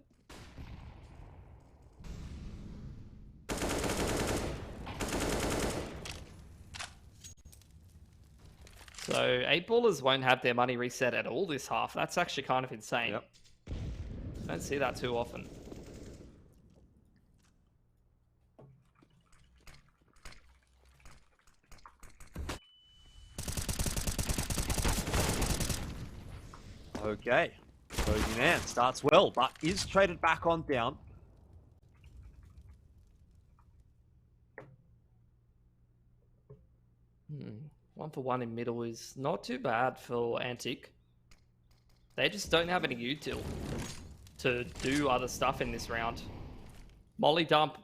Speaker 3: So 8-ballers won't have their money reset at all this half. That's actually kind of insane.
Speaker 2: Yep.
Speaker 3: Don't see that too often.
Speaker 2: Okay. Bogeyman starts well, but is traded back on down.
Speaker 3: One for one in middle is not too bad for Antic. They just don't have any util to do other stuff in this round. Molly dump,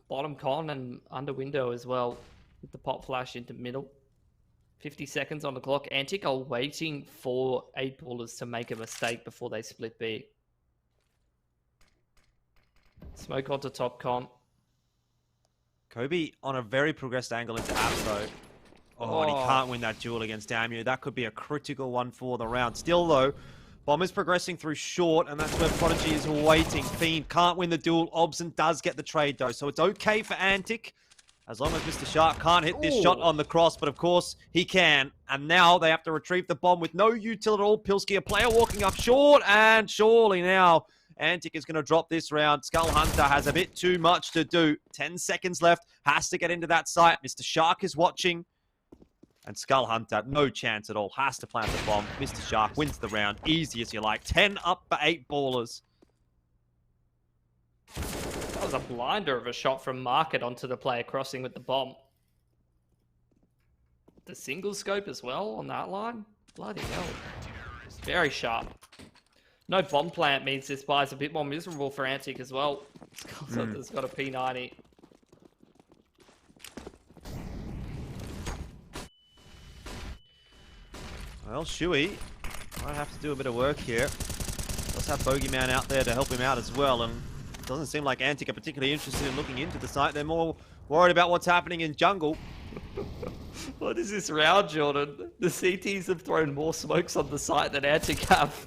Speaker 3: bottom con and under window as well with the pop flash into middle. 50 seconds on the clock. Antic are waiting for 8-ballers to make a mistake before they split B. Smoke onto top con.
Speaker 2: Kobe on a very progressed angle into apps though. Oh, and he can't win that duel against Damu. That could be a critical one for the round. Still, though, Bomb is progressing through short, and that's where Prodigy is waiting. Fiend can't win the duel. Obson does get the trade, though, so it's okay for Antic, as long as Mr. Shark can't hit this shot on the cross, but of course, he can. And now they have to retrieve the bomb with no util at all. Pilsky, a player walking up short, and surely now Antic is going to drop this round. Skull Hunter has a bit too much to do. 10 seconds left, has to get into that site. Mr. Shark is watching. And Skull Hunter, no chance at all. Has to plant the bomb. Mr. Shark wins the round. Easy as you like. 10 up for 8-ballers.
Speaker 3: That was a blinder of a shot from Market onto the player crossing with the bomb. The single scope as well on that line. Bloody hell. It's very sharp. No bomb plant means this buy is a bit more miserable for Antic as well. Skull Hunter's got a P90.
Speaker 2: Well, Shuey might have to do a bit of work here. Let's have Bogeyman out there to help him out as well. And it doesn't seem like Antic are particularly interested in looking into the site. They're more worried about what's happening in jungle.
Speaker 3: What is this round, Jordan? The CTs have thrown more smokes on the site than Antic have.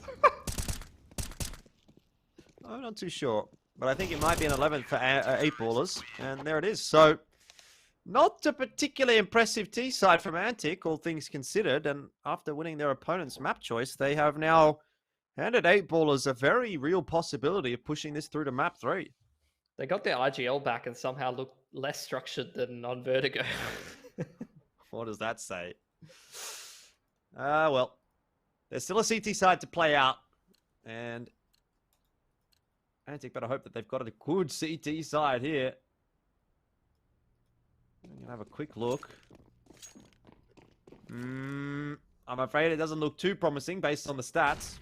Speaker 2: I'm not too sure. But I think it might be an 11 for 8-ballers. And there it is. So, not a particularly impressive T side from Antic, all things considered. And after winning their opponent's map choice, they have now handed 8-ballers a very real possibility of pushing this through to map 3.
Speaker 3: They got their IGL back and somehow look less structured than on Vertigo.
Speaker 2: What does that say? Well, there's still a CT side to play out. And Antic better hope that they've got a good CT side here. I'm going to have a quick look. I'm afraid it doesn't look too promising based on the stats.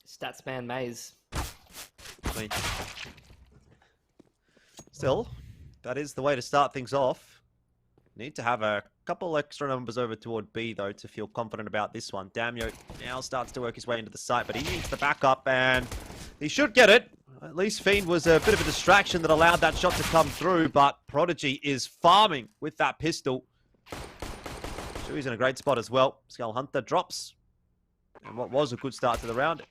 Speaker 3: Statsman Maze.
Speaker 2: Still, that is the way to start things off. Need to have a couple extra numbers over toward B, though, to feel confident about this one. Damio now starts to work his way into the site, but he needs the backup, and he should get it. At least Fiend was a bit of a distraction that allowed that shot to come through, but Prodigy is farming with that pistol. Shui's in a great spot as well. Skull Hunter drops. And what was a good start to the round,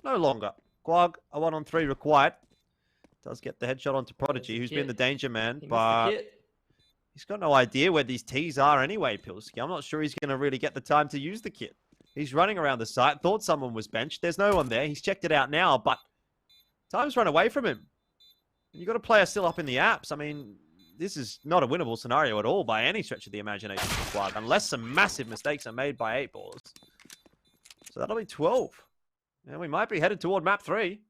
Speaker 2: no longer. Quag, a 1-on-3 required. Does get the headshot onto Prodigy, who's been the danger man, but he's got no idea where these T's are anyway, Pilsky. I'm not sure he's going to really get the time to use the kit. He's running around the site, thought someone was benched. There's no one there. He's checked it out now, but time's run away from him. You've got a player still up in the apps. I mean, this is not a winnable scenario at all by any stretch of the imagination for Quag, unless some massive mistakes are made by 8 ballers. So that'll be 12. And we might be headed toward map 3.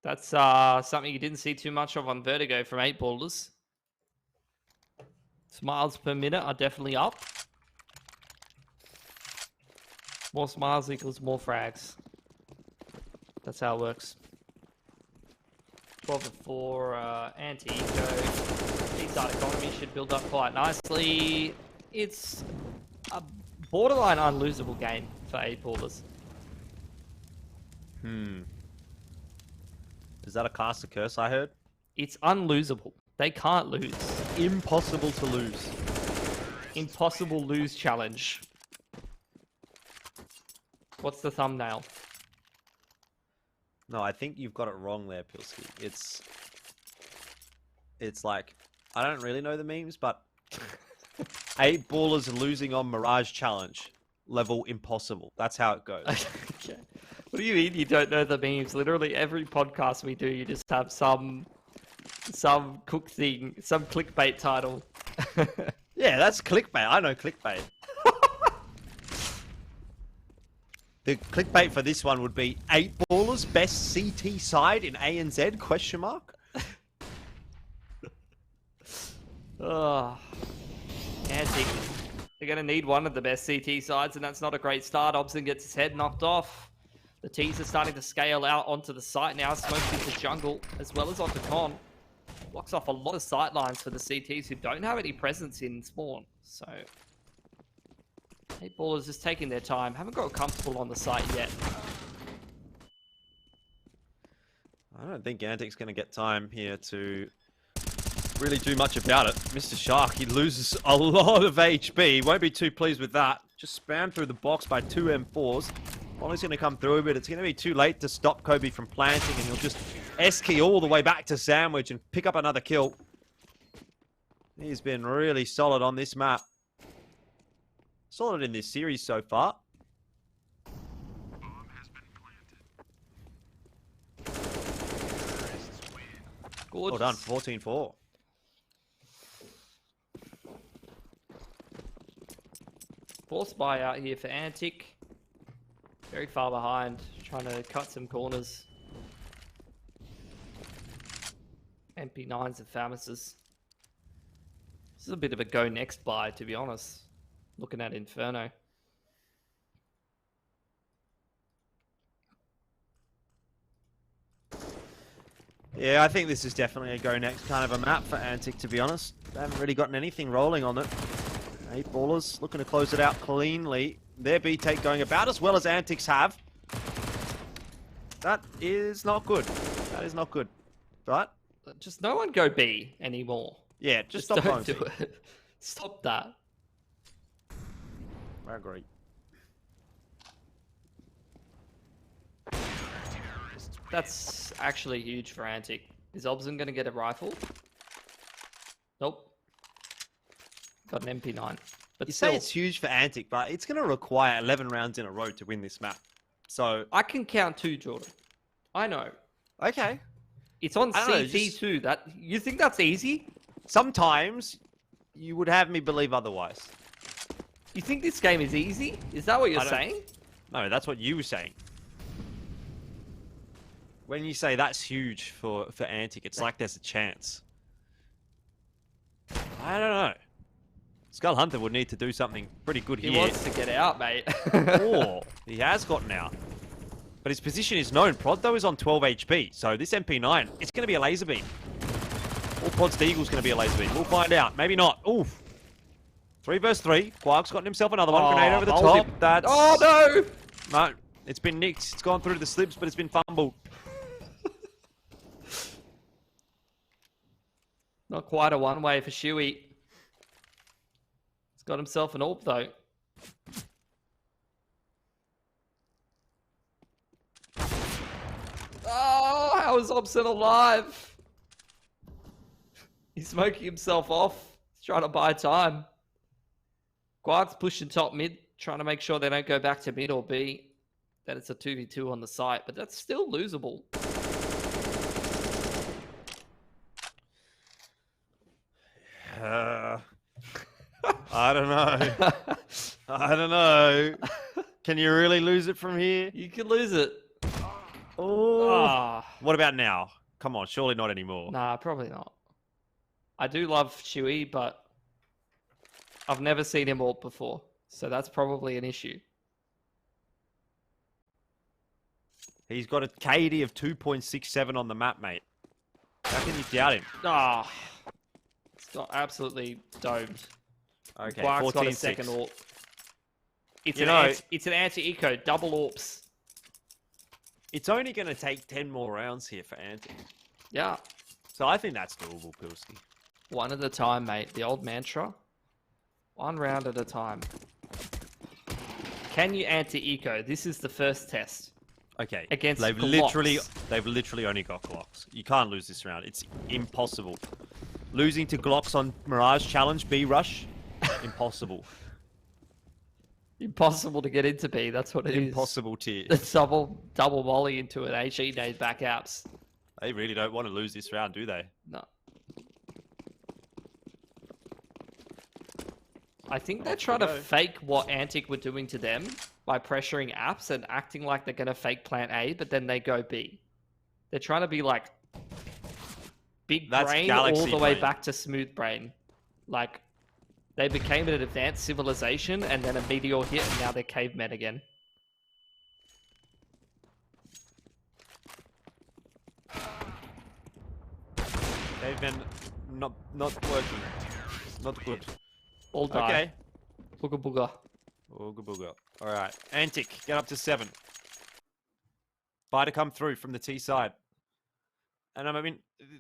Speaker 3: That's something you didn't see too much of on Vertigo from 8 ballers. Smiles per minute are definitely up. More smiles equals more frags. That's how it works. 12 for Anti. So D-side economy should build up quite nicely. It's a borderline unlosable game for 8 ballers.
Speaker 2: Is that a caster curse I heard?
Speaker 3: It's unlosable. They can't lose.
Speaker 2: Impossible to lose.
Speaker 3: Impossible lose challenge. What's the thumbnail?
Speaker 2: No, I think you've got it wrong there, Pilsky. It's like, I don't really know the memes, but 8 ballers losing on Mirage Challenge. Level impossible. That's how it goes.
Speaker 3: Okay. What do you mean you don't know the memes? Literally every podcast we do, you just have some cook thing, some clickbait title.
Speaker 2: Yeah, that's clickbait. I know clickbait. The clickbait for this one would be 8 ballers, best CT side in ANZ, question mark?
Speaker 3: Oh, Antic. They're going to need one of the best CT sides, and that's not a great start. Obson gets his head knocked off. The T's are starting to scale out onto the site now, smokes into jungle, as well as onto con. Blocks off a lot of sight lines for the CTs who don't have any presence in spawn. So, 8 ballers just taking their time. Haven't got comfortable on the site yet.
Speaker 2: I don't think Antic's going to get time here to really do much about it. Mr. Shark, he loses a lot of HP. Won't be too pleased with that. Just spam through the box by 2 M4s. Molly's going to come through, but it's going to be too late to stop Kobe from planting, and he'll just S-key all the way back to Sandwich and pick up another kill. He's been really solid on this map. Solid in this series so far. Well done, 14-4.
Speaker 3: Force buy out here for Antic. Very far behind, trying to cut some corners. MP9s and Famis's. This is a bit of a go next buy, to be honest. Looking at Inferno.
Speaker 2: Yeah, I think this is definitely a go next kind of a map for Antic, to be honest. They haven't really gotten anything rolling on it. 8 ballers looking to close it out cleanly. Their B take going about as well as Antics have. That is not good. That is not good. But
Speaker 3: just no one go B anymore.
Speaker 2: Yeah, just stop
Speaker 3: don't
Speaker 2: going
Speaker 3: do it. Stop that.
Speaker 2: I agree.
Speaker 3: That's actually huge for Antic. Is Obson going to get a rifle? Nope. Got an MP9. But
Speaker 2: You
Speaker 3: still,
Speaker 2: say it's huge for Antic, but it's going to require 11 rounds in a row to win this map. So
Speaker 3: I can count 2, Jordan. I know.
Speaker 2: Okay.
Speaker 3: It's on
Speaker 2: I don't know,
Speaker 3: CT too. That you think that's easy?
Speaker 2: Sometimes you would have me believe otherwise.
Speaker 3: You think this game is easy? Is that what you're saying?
Speaker 2: No, that's what you were saying. When you say that's huge for Antic, it's like there's a chance. I don't know. Skull Hunter would need to do something pretty good here.
Speaker 3: He wants to get out, mate.
Speaker 2: Or he has gotten out. But his position is known. Prod, though, is on 12 HP. So this MP9, it's going to be a laser beam. Or Prod's Deagle's going to be a laser beam. We'll find out. Maybe not. Oof. 3 versus 3. Quark's gotten himself another one. Grenade over the top. That's...
Speaker 3: Oh, no!
Speaker 2: No. It's been nicked. It's gone through the slips, but it's been fumbled.
Speaker 3: Not quite a one-way for Shuey. He's got himself an AWP, though. Oh, how is Opson alive? He's smoking himself off. He's trying to buy time. Quark's pushing top mid, trying to make sure they don't go back to mid or B. That it's a 2v2 on the site, but that's still losable.
Speaker 2: I don't know. I don't know. Can you really lose it from here?
Speaker 3: You can lose it.
Speaker 2: Oh. What about now? Come on, surely not anymore.
Speaker 3: Nah, probably not. I do love Shuey, but I've never seen him AWP before, so that's probably an issue.
Speaker 2: He's got a KD of 2.67 on the map, mate. How can you doubt him?
Speaker 3: Ah, it's got absolutely domed.
Speaker 2: Okay,
Speaker 3: Quark's got a
Speaker 2: 14-6.
Speaker 3: second AWP. It's an anti-eco, double AWPs.
Speaker 2: It's only going to take 10 more rounds here for Antic.
Speaker 3: Yeah.
Speaker 2: So I think that's doable, Pilsky.
Speaker 3: One at a time, mate. The old mantra. One round at a time. Can you anti-eco? This is the first test.
Speaker 2: Okay.
Speaker 3: Against
Speaker 2: they've
Speaker 3: Glocks.
Speaker 2: literally only got Glocks. You can't lose this round. It's impossible. Losing to Glocks on Mirage Challenge B Rush, impossible.
Speaker 3: Impossible to get into B. That's what it is.
Speaker 2: Impossible tier.
Speaker 3: It's double volley into an HE nade back outs.
Speaker 2: They really don't want to lose this round, do they?
Speaker 3: No. I think they're trying to fake what Antic were doing to them by pressuring apps and acting like they're going to fake plant A, but then they go B. They're trying to be like big brain all the way back to smooth brain. Like they became an advanced civilization and then a meteor hit and now they're cavemen again.
Speaker 2: Cavemen not working. Not good.
Speaker 3: All die.
Speaker 2: Okay.
Speaker 3: Booga booga.
Speaker 2: Booga booga. All right. Antic, get up to 7. Buy to come through from the T side. And I mean,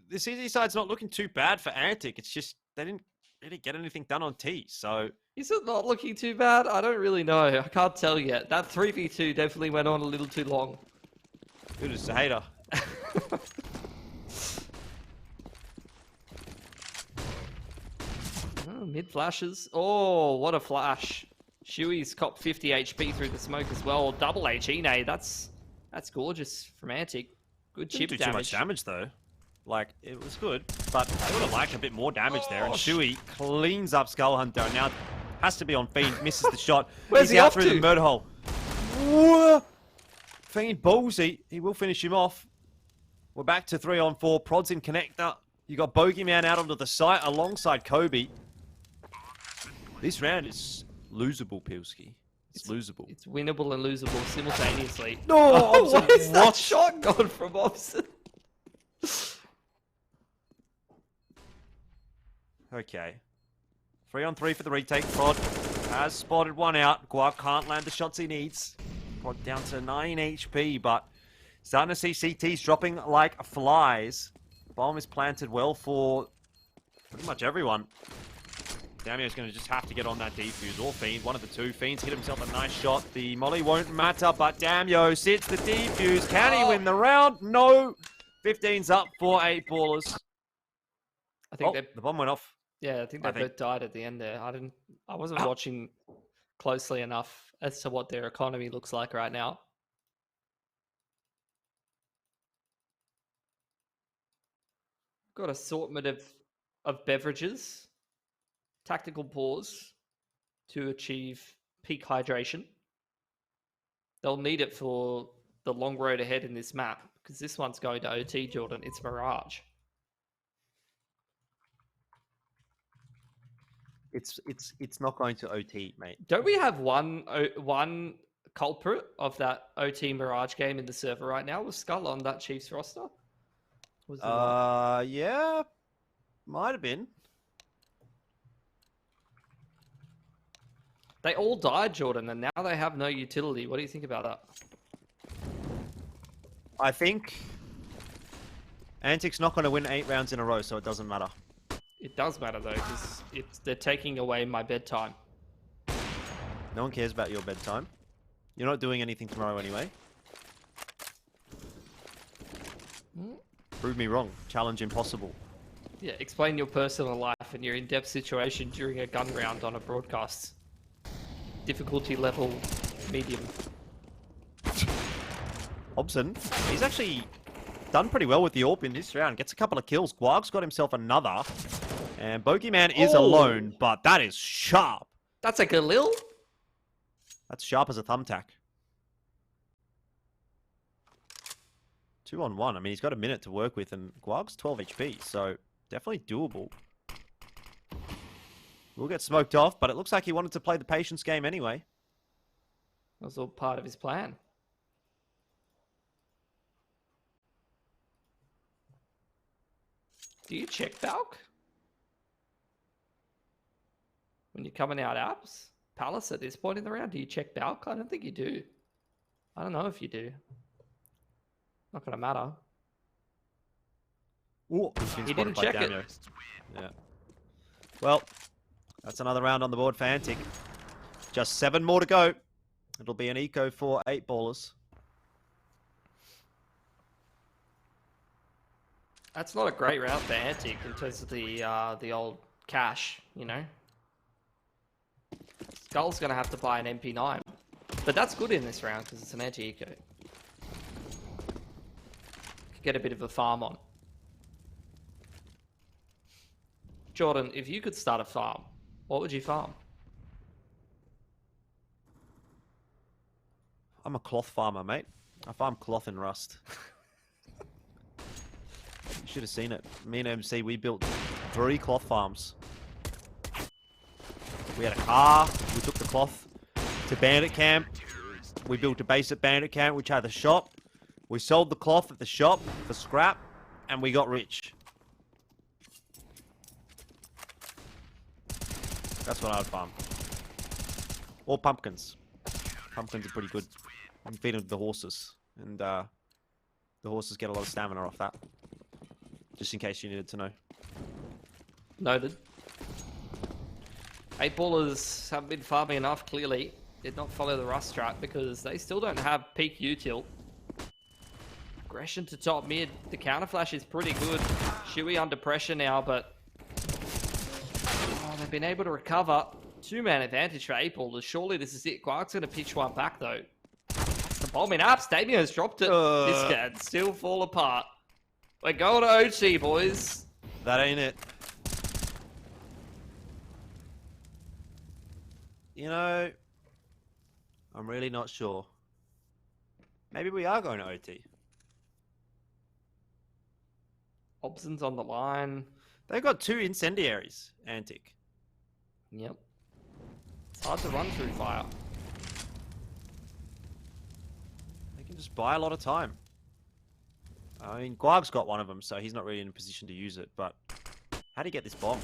Speaker 2: the CZ side's not looking too bad for Antic. It's just they didn't really get anything done on T. So
Speaker 3: is it not looking too bad? I don't really know. I can't tell yet. That 3v2 definitely went on a little too long.
Speaker 2: You're just a hater.
Speaker 3: Oh, mid flashes. Oh, what a flash. Shuey's copped 50 HP through the smoke as well. Double HE nade. That's gorgeous from Antic. Good chip
Speaker 2: Didn't do too much damage though. Like it was good, but I would have liked a bit more damage there. And Shuey cleans up Skull Hunter. And now has to be on Fiend. Misses the shot.
Speaker 3: Where's
Speaker 2: He's
Speaker 3: he
Speaker 2: out
Speaker 3: off
Speaker 2: through
Speaker 3: to?
Speaker 2: the murder hole. Whoa! Fiend ballsy. He will finish him off. We're back to 3-on-4. Prods in connector. You got Bogeyman out onto the site alongside Kobe. This round is losable, Pilsky. It's losable.
Speaker 3: It's winnable and losable simultaneously.
Speaker 2: No!
Speaker 3: Oh, what is that shot gone from Opson?
Speaker 2: Okay. 3-on-3 for the retake. Prod has spotted one out. Guac can't land the shots he needs. Prod down to 9 HP, but starting to see CTs dropping like flies. Bomb is planted well for pretty much everyone. Damio's going to just have to get on that defuse or Fiend. One of the two. Fiend's hit himself a nice shot. The molly won't matter, but Damio sits the defuse. Can he win the round? No. 15's up for 8 ballers.
Speaker 3: I think
Speaker 2: the bomb went off.
Speaker 3: Yeah, I think they both died at the end there. I wasn't watching closely enough as to what their economy looks like right now. Got assortment of beverages. Tactical pause to achieve peak hydration. They'll need it for the long road ahead in this map because this one's going to OT, Jordan. It's Mirage.
Speaker 2: It's not going to OT, mate.
Speaker 3: Don't we have one culprit of that OT Mirage game in the server right now? Was Skull on that Chiefs roster? Was it not?
Speaker 2: Yeah, might have been.
Speaker 3: They all died, Jordan, and now they have no utility. What do you think about that?
Speaker 2: I think Antic's not going to win 8 rounds in a row, so it doesn't matter.
Speaker 3: It does matter though, because they're taking away my bedtime.
Speaker 2: No one cares about your bedtime. You're not doing anything tomorrow anyway. Prove me wrong. Challenge impossible.
Speaker 3: Yeah, explain your personal life and your in-depth situation during a gun round on a broadcast. Difficulty level medium.
Speaker 2: Hobson, he's actually done pretty well with the AWP in this round. Gets a couple of kills. Guag's got himself another. And Bogeyman is alone, but that is sharp.
Speaker 3: That's a Galil?
Speaker 2: That's sharp as a thumbtack. 2 on 1. I mean, he's got a minute to work with, and Guag's 12 HP, so definitely doable. We'll get smoked off, but it looks like he wanted to play the patience game anyway.
Speaker 3: That was all part of his plan. Do you check Valk? When you're coming out apps? Palace at this point in the round, do you check Valk? I don't think you do. I don't know if you do. Not going to matter.
Speaker 2: Ooh,
Speaker 3: he didn't check it.
Speaker 2: Yeah. Well, that's another round on the board for Antic. Just 7 more to go. It'll be an eco for 8 ballers.
Speaker 3: That's not a great round for Antic in terms of the old cash, you know. Skull's going to have to buy an MP9. But that's good in this round because it's an anti-eco. Could get a bit of a farm on. Jordan, if you could start a farm, what would you farm?
Speaker 2: I'm a cloth farmer, mate. I farm cloth and rust. You should have seen it. Me and MC, we built 3 cloth farms. We had a car. We took the cloth to Bandit Camp. We built a base at Bandit Camp, which had a shop. We sold the cloth at the shop for scrap, and we got rich. That's what I would farm. Or pumpkins. Pumpkins are pretty good. I'm feeding the horses, and the horses get a lot of stamina off that. Just in case you needed to know.
Speaker 3: Noted. 8 ballers haven't been farming enough, clearly. Did not follow the rust strat because they still don't have peak util. Aggression to top mid. The counter flash is pretty good. Shuey under pressure now, but they've been able to recover. 2-man advantage for 8 ballers. Surely this is it. Quark's going to pitch one back though. That's the bomb in apps. Damion's dropped it. This can still fall apart. We're going to OT, boys.
Speaker 2: That ain't it. You know, I'm really not sure. Maybe we are going to OT.
Speaker 3: Hobson's on the line.
Speaker 2: They've got 2 incendiaries, Antic.
Speaker 3: Yep. It's hard to run through fire.
Speaker 2: They can just buy a lot of time. I mean, Guag's got one of them, so he's not really in a position to use it, but how do you get this bomb?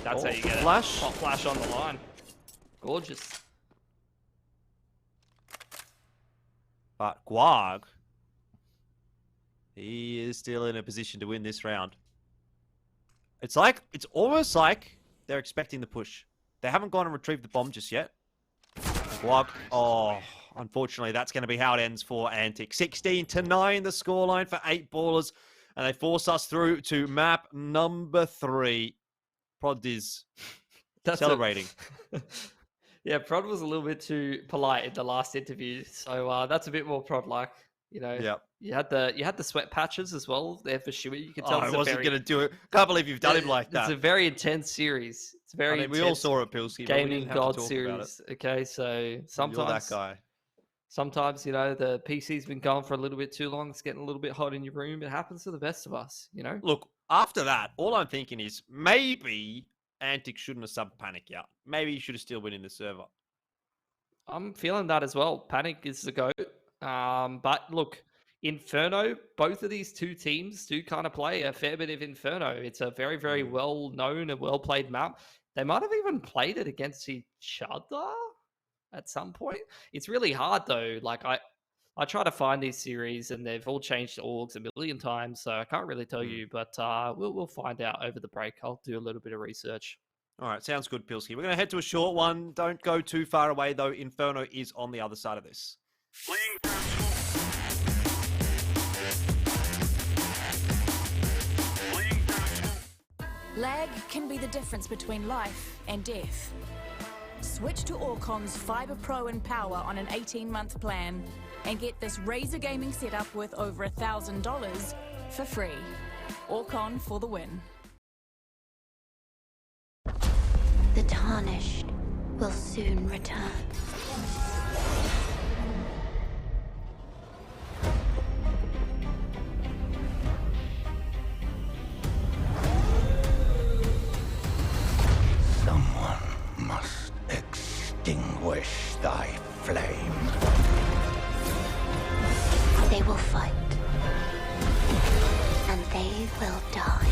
Speaker 3: That's how you get
Speaker 2: flash.
Speaker 3: it. Hot flash on the line. Gorgeous.
Speaker 2: But Guag, he is still in a position to win this round. It's almost like they're expecting the push. They haven't gone and retrieved the bomb just yet. Guag, unfortunately, that's going to be how it ends for Antic. 16-9, the scoreline for 8 ballers. And they force us through to map number 3. Prod is celebrating.
Speaker 3: Yeah, Prod was a little bit too polite in the last interview. So that's a bit more Prod-like. You know,
Speaker 2: yep.
Speaker 3: You had the sweat patches as well there for Shuey. You can tell
Speaker 2: I wasn't going to do it. Can't believe you've done him like that.
Speaker 3: It's a very intense series. It's very intense.
Speaker 2: We all saw it, Pilsky.
Speaker 3: Gaming God series. Okay, so sometimes
Speaker 2: you're that guy.
Speaker 3: Sometimes, you know, the PC's been going for a little bit too long. It's getting a little bit hot in your room. It happens to the best of us, you know?
Speaker 2: Look, after that, all I'm thinking is maybe Antic shouldn't have subbed Panic out. Maybe he should have still been in the server.
Speaker 3: I'm feeling that as well. Panic is the GOAT. But look, Inferno, both of these two teams do kind of play a fair bit of Inferno. It's a very, very well-known and well-played map. They might have even played it against each other at some point. It's really hard, though. Like, I try to find these series, and they've all changed orgs a million times, so I can't really tell you. But we'll find out over the break. I'll do a little bit of research.
Speaker 2: All right, sounds good, Pilsky. We're going to head to a short one. Don't go too far away, though. Inferno is on the other side of this.
Speaker 4: Lag can be the difference between life and death. Switch to Orcon's Fiber Pro and Power on an 18-month plan and get this Razer gaming setup worth over $1,000 for free. Orcon for the win.
Speaker 5: The Tarnished will soon return.
Speaker 6: Someone must extinguish thy flame.
Speaker 5: They will fight. And they will die.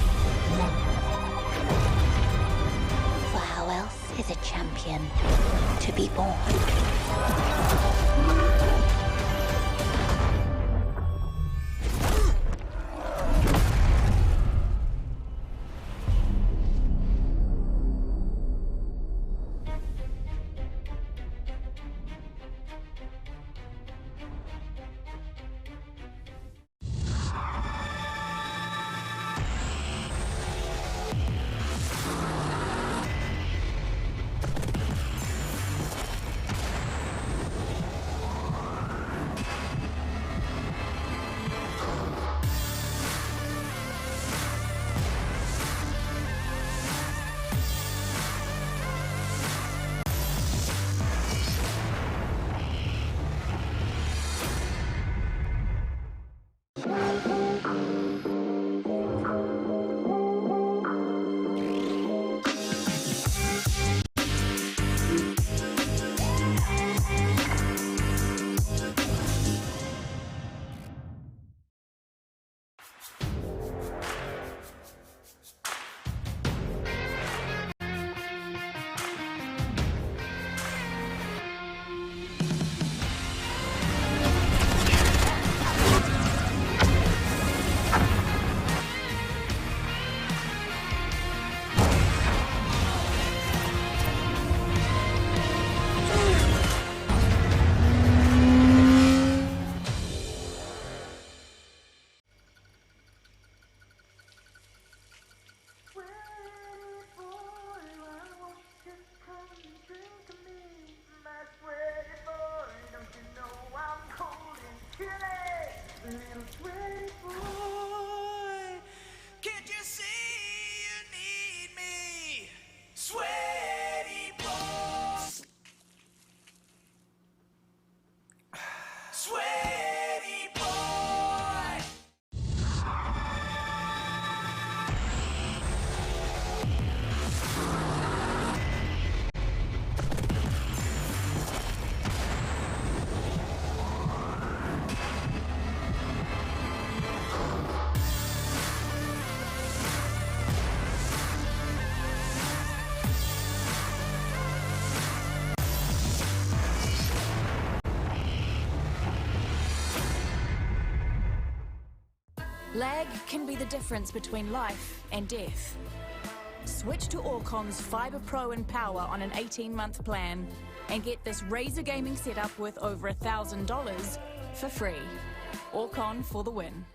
Speaker 5: For how else is a champion to be born?
Speaker 4: Lag can be the difference between life and death. Switch to Orcon's Fiber Pro and Power on an 18-month plan and get this Razer gaming setup worth over $1,000 for free. Orcon for the win.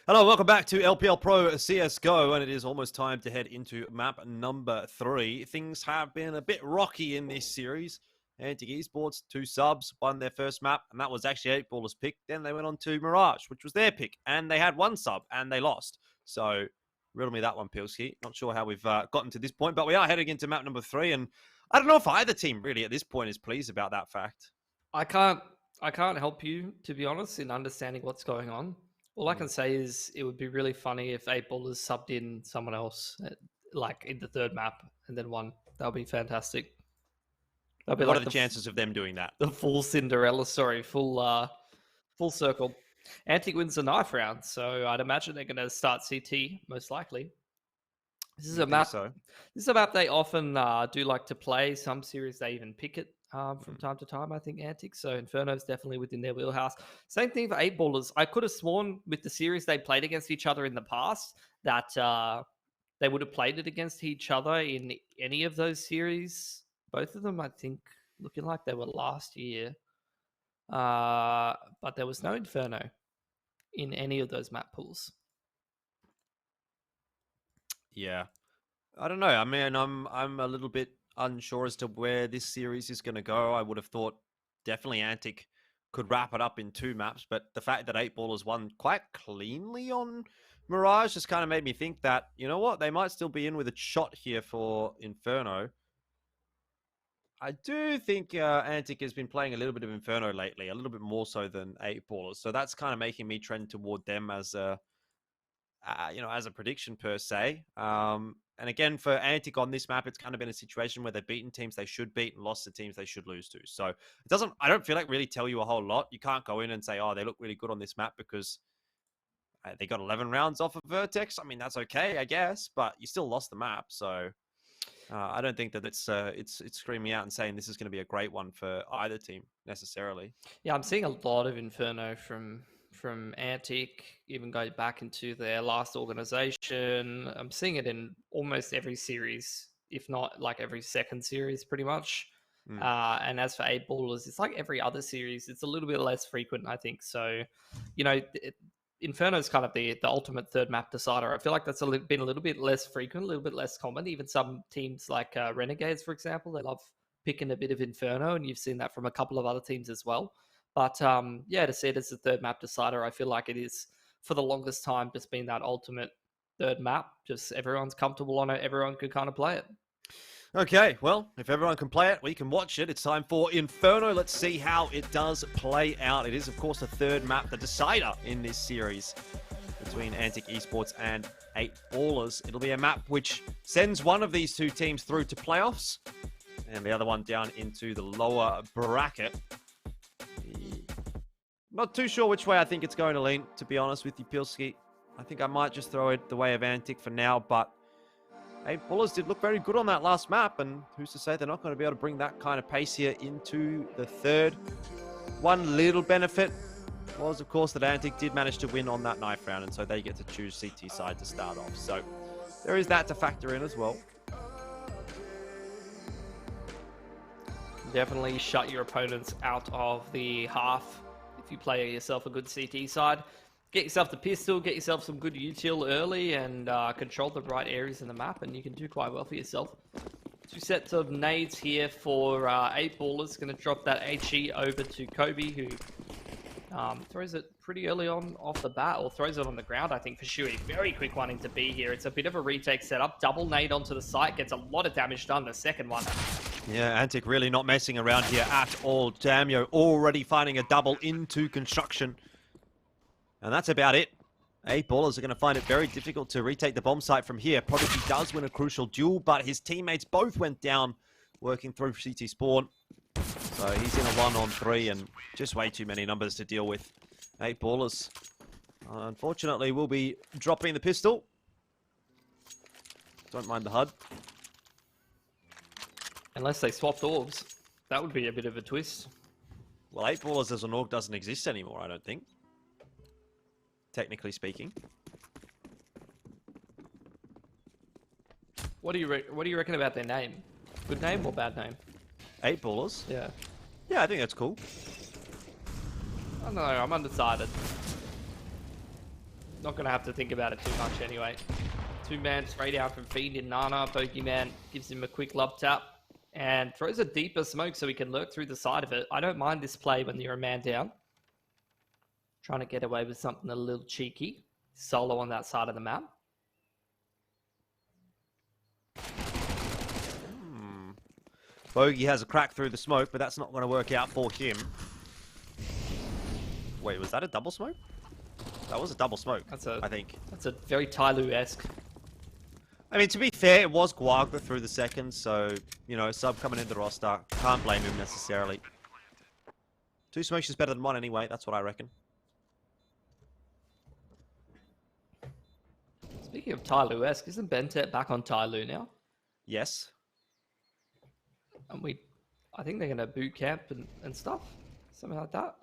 Speaker 2: Hello, welcome back to LPL Pro CSGO, and it is almost time to head into map number 3. Things have been a bit rocky in this series. ANZ Esports, 2 subs, won their first map, and that was actually 8ballers' pick. Then they went on to Mirage, which was their pick, and they had 1 sub, and they lost. So, riddle me that one, Pilski. Not sure how we've gotten to this point, but we are heading into map number 3, and I don't know if either team really at this point is pleased about that fact.
Speaker 3: I can't help you, to be honest, in understanding what's going on. All I can say is it would be really funny if 8ballers subbed in someone else, like in the 3rd map, and then won. That would be fantastic.
Speaker 2: What
Speaker 3: like
Speaker 2: are the chances of them doing that?
Speaker 3: The full Cinderella story, full circle. Antic wins the knife round, so I'd imagine they're going to start CT, most likely. This is a map. This is a map they often do like to play. Some series they even pick it from time to time, I think, Antic. So Inferno's definitely within their wheelhouse. Same thing for 8ballers. I could have sworn with the series they played against each other in the past that they would have played it against each other in any of those series. Both of them, I think, looking like they were last year. But there was no Inferno in any of those map pools.
Speaker 2: Yeah. I don't know. I mean, I'm a little bit unsure as to where this series is going to go. I would have thought definitely Antic could wrap it up in 2 maps, but the fact that 8ballers won quite cleanly on Mirage just kind of made me think that, you know what, they might still be in with a shot here for Inferno. I do think Antic has been playing a little bit of Inferno lately, a little bit more so than 8ballers, so that's kind of making me trend toward them as a as a prediction per se. And again, for Antic on this map, it's kind of been a situation where they've beaten teams they should beat and lost to teams they should lose to. So I don't feel like really tell you a whole lot. You can't go in and say, oh, they look really good on this map because they got 11 rounds off of Vertex. I mean, that's okay, I guess, but you still lost the map. So I don't think that it's screaming out and saying this is going to be a great one for either team necessarily.
Speaker 3: Yeah, I'm seeing a lot of Inferno from Antic, even going back into their last organization. I'm seeing it in almost every series, if not like every second series, pretty much. And as for 8ballers, it's like every other series. It's a little bit less frequent, I think. So, Inferno is kind of the ultimate 3rd map decider. I feel like that's been a little bit less frequent, a little bit less common. Even some teams like Renegades, for example, they love picking a bit of Inferno, and you've seen that from a couple of other teams as well. But to see it as the 3rd map decider, I feel like it is for the longest time just been that ultimate 3rd map. Just everyone's comfortable on it. Everyone can kind of play it.
Speaker 2: Okay, well, if everyone can play it, we can watch it. It's time for Inferno. Let's see how it does play out. It is, of course, the 3rd map, the decider in this series between Antic Esports and 8ballers. It'll be a map which sends one of these 2 teams through to playoffs and the other one down into the lower bracket. Not too sure which way I think it's going to lean, to be honest with you, Pilski. I think I might just throw it the way of Antic for now, but 8ballers did look very good on that last map, and who's to say they're not going to be able to bring that kind of pace here into the 3rd. One little benefit was, of course, that Antic did manage to win on that knife round, and so they get to choose CT side to start off. So there is that to factor in as well.
Speaker 3: Definitely shut your opponents out of the half if you play yourself a good CT side. Get yourself the pistol, get yourself some good util early, and control the right areas in the map, and you can do quite well for yourself. 2 sets of nades here for 8ballers. Going to drop that HE over to Kobe, who throws it pretty early on off the bat, or throws it on the ground, I think, for Shuey. Very quick one into B here. It's a bit of a retake setup. Double nade onto the site. Gets a lot of damage done, the second one.
Speaker 2: Yeah, Antic really not messing around here at all. Damio already finding a double into construction. And that's about it. 8ballers are going to find it very difficult to retake the bomb site from here. Prodigy does win a crucial duel, but his teammates both went down working through CT spawn. So he's in a 1-on-3 and just way too many numbers to deal with. 8ballers, unfortunately, will be dropping the pistol. Don't mind the HUD.
Speaker 3: Unless they swapped orbs. That would be a bit of a twist.
Speaker 2: Well, 8ballers as an org doesn't exist anymore, I don't think. Technically speaking.
Speaker 3: What do you reckon about their name? Good name or bad name?
Speaker 2: 8ballers?
Speaker 3: Yeah.
Speaker 2: Yeah, I think that's cool. I don't know, I'm undecided.
Speaker 3: I don't know, I'm undecided. 8 ballers as an org doesn't exist anymore, I don't think. Technically speaking. What do you reckon about their name? Good name or bad name? 8 ballers. Yeah. Yeah, I think that's cool. I don't know, I'm undecided. 8 ballers as an org doesn't exist anymore, I don't think. Technically speaking. Not going to have to think about it too much anyway. 2-man spray down from Fiend in Nana. Bogeyman gives him a quick love tap and throws a deeper smoke so he can lurk through the side of it. I don't mind this play when you're a man down. Trying to get away with something a little cheeky. Solo on that side of the map.
Speaker 2: Bogey has a crack through the smoke, but that's not going to work out for him. Wait, was that a double smoke? That was a double smoke, I think.
Speaker 3: That's a very Tyloo-esque.
Speaker 2: I mean, to be fair, it was Guag that threw the second, so, you know, sub coming into the roster. Can't blame him necessarily. 2 smokes is better than 1 anyway, that's what I reckon.
Speaker 3: Speaking of Tyloo-esque, isn't Bentet back on Tyloo now?
Speaker 2: Yes.
Speaker 3: And I think they're going to boot camp and stuff. Something like that.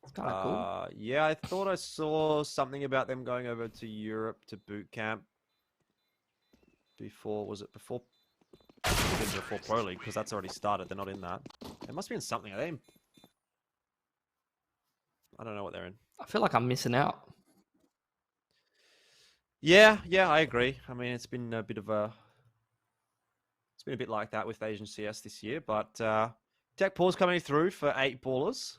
Speaker 3: It's kind of cool.
Speaker 2: Yeah, I thought I saw something about them going over to Europe to boot camp. Was it before Pro League? Because that's already started. They're not in that. They must be in something. Are they in... I don't know what they're in.
Speaker 3: I feel like I'm missing out.
Speaker 2: Yeah, I agree. I mean, it's been a bit of a... It's been a bit like that with Asian CS this year, but Tech Pause coming through for 8 ballers.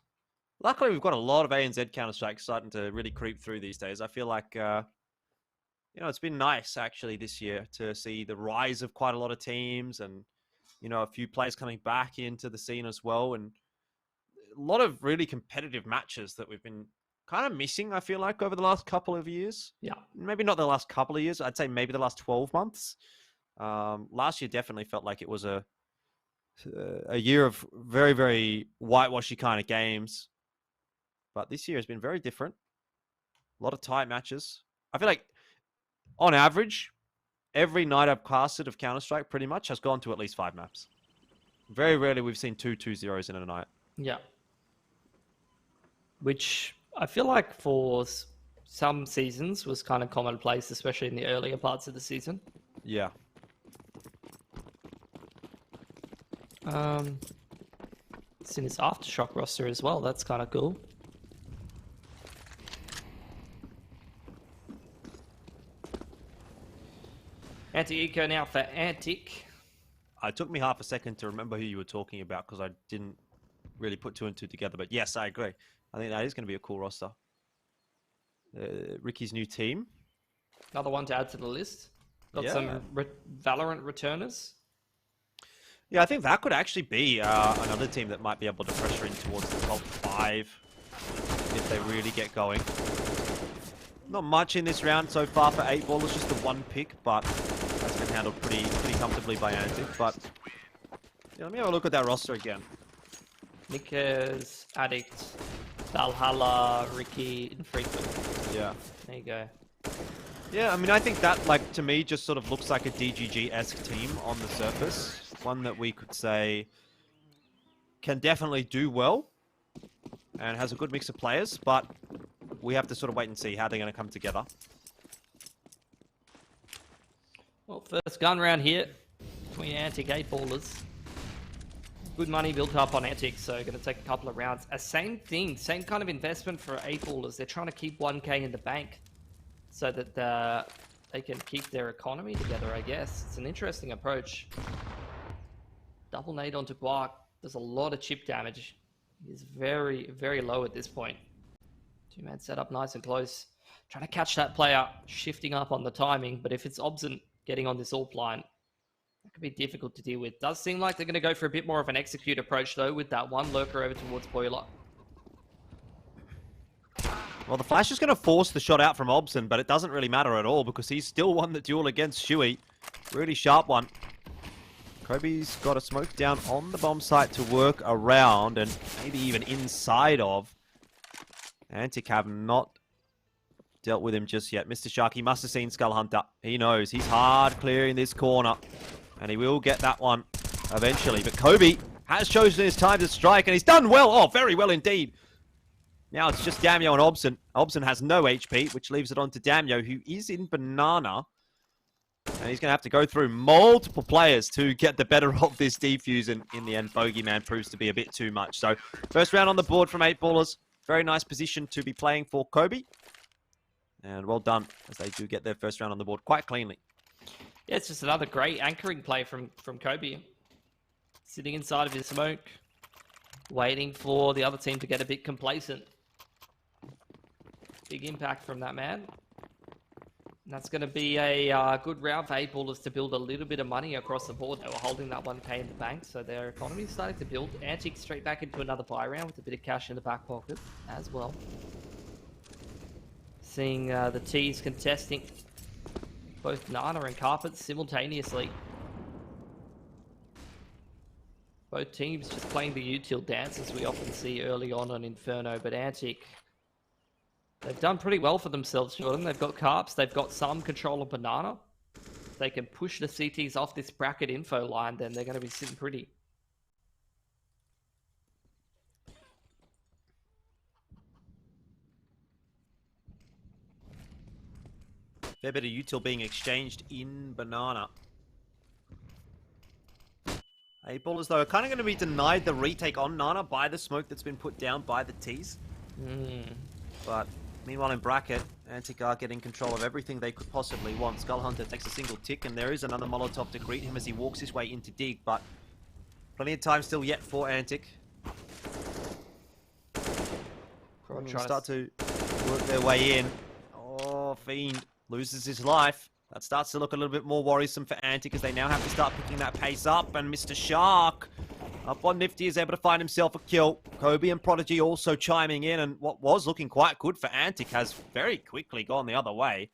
Speaker 2: Luckily, we've got a lot of ANZ Counter-Strike starting to really creep through these days. I feel like, you know, it's been nice, actually, this year to see the rise of quite a lot of teams and, you know, a few players coming back into the scene as well. And a lot of really competitive matches that we've been kind of missing, I feel like, over the last couple of years.
Speaker 3: Yeah.
Speaker 2: Maybe not the last couple of years. I'd say maybe the last 12 months. Last year definitely felt like it was a year of very, very whitewashy kind of games. But this year has been very different. A lot of tight matches. I feel like, on average, every night I've casted of Counter-Strike pretty much has gone to at least 5 maps. Very rarely we've seen 2-2-0s in a night.
Speaker 3: Yeah. Which I feel like for some seasons was kind of commonplace, especially in the earlier parts of the season.
Speaker 2: Yeah.
Speaker 3: It's in his Aftershock roster as well. That's kind of cool. Anti-Eco now for Antic.
Speaker 2: It took me half a second to remember who you were talking about because I didn't really put 2 and 2 together. But yes, I agree. I think that is going to be a cool roster. Ricky's new team.
Speaker 3: Another one to add to the list. Got some Valorant returners.
Speaker 2: Yeah, I think that could actually be another team that might be able to pressure in towards the top 5 if they really get going. Not much in this round so far for 8 ballers, just the 1 pick, but that's been handled pretty comfortably by Antic. But yeah, let me have a look at that roster again.
Speaker 3: Nickers, Addict, Valhalla, Ricky, Infrequent.
Speaker 2: Yeah.
Speaker 3: There you go.
Speaker 2: Yeah, I mean, I think that, like, to me, just sort of looks like a DGG-esque team on the surface. One that we could say can definitely do well and has a good mix of players, but we have to sort of wait and see how they're going to come together.
Speaker 3: Well, first gun round here between Antic 8 ballers. Good money built up on Antic, so going to take a couple of rounds. Same thing, same kind of investment for 8 ballers. They're trying to keep 1k in the bank so that they can keep their economy together, I guess. It's an interesting approach. Double nade onto Guak. There's a lot of chip damage. He's very, very low at this point. 2-man setup nice and close. Trying to catch that player, shifting up on the timing, but if it's Obsent getting on this AWP line, that could be difficult to deal with. Does seem like they're going to go for a bit more of an execute approach, though, with that one lurker over towards Boiler.
Speaker 2: Well, the flash is going to force the shot out from Obson, but it doesn't really matter at all because he's still won the duel against Shuey. Really sharp one. Kobe's got a smoke down on the bomb site to work around and maybe even inside of. Antic have not dealt with him just yet. Mr. Sharky must have seen Skull Hunter. He knows he's hard clearing this corner and he will get that one eventually. But Kobe has chosen his time to strike and he's done well. Oh, very well indeed. Now it's just Damio and Obson. Obson has no HP, which leaves it on to Damio, who is in Banana. And he's going to have to go through multiple players to get the better of this defuse. And in the end, Bogeyman proves to be a bit too much. So first round on the board from 8 ballers. Very nice position to be playing for Kobe. And well done, as they do get their first round on the board quite cleanly.
Speaker 3: Yeah, it's just another great anchoring play from Kobe. Sitting inside of his smoke, waiting for the other team to get a bit complacent. Big impact from that man. And that's going to be a good round for 8ballers to build a little bit of money across the board. They were holding that 1k in the bank, so their economy is starting to build. Antic straight back into another buy round with a bit of cash in the back pocket as well. Seeing the T's contesting both Nana and Carpet simultaneously. Both teams just playing the util dance as we often see early on Inferno, but Antic, they've done pretty well for themselves, Jordan. They've got Carps, they've got some control of Banana. If they can push the CTs off this bracket info line, then they're going to be sitting pretty.
Speaker 2: Fair bit of util being exchanged in Banana. 8ballers, though, are kind of going to be denied the retake on Nana by the smoke that's been put down by the T's. But meanwhile in bracket, Antic are getting control of everything they could possibly want. Skull Hunter takes a single tick, and there is another Molotov to greet him as he walks his way into Dig, but plenty of time still yet for Antic. Start to work their way in. Oh, Fiend loses his life. That starts to look a little bit more worrisome for Antic as they now have to start picking that pace up. And Mr. Shark up on Nifty is able to find himself a kill. Kobe and Prodigy also chiming in, and what was looking quite good for Antic has very quickly gone the other way.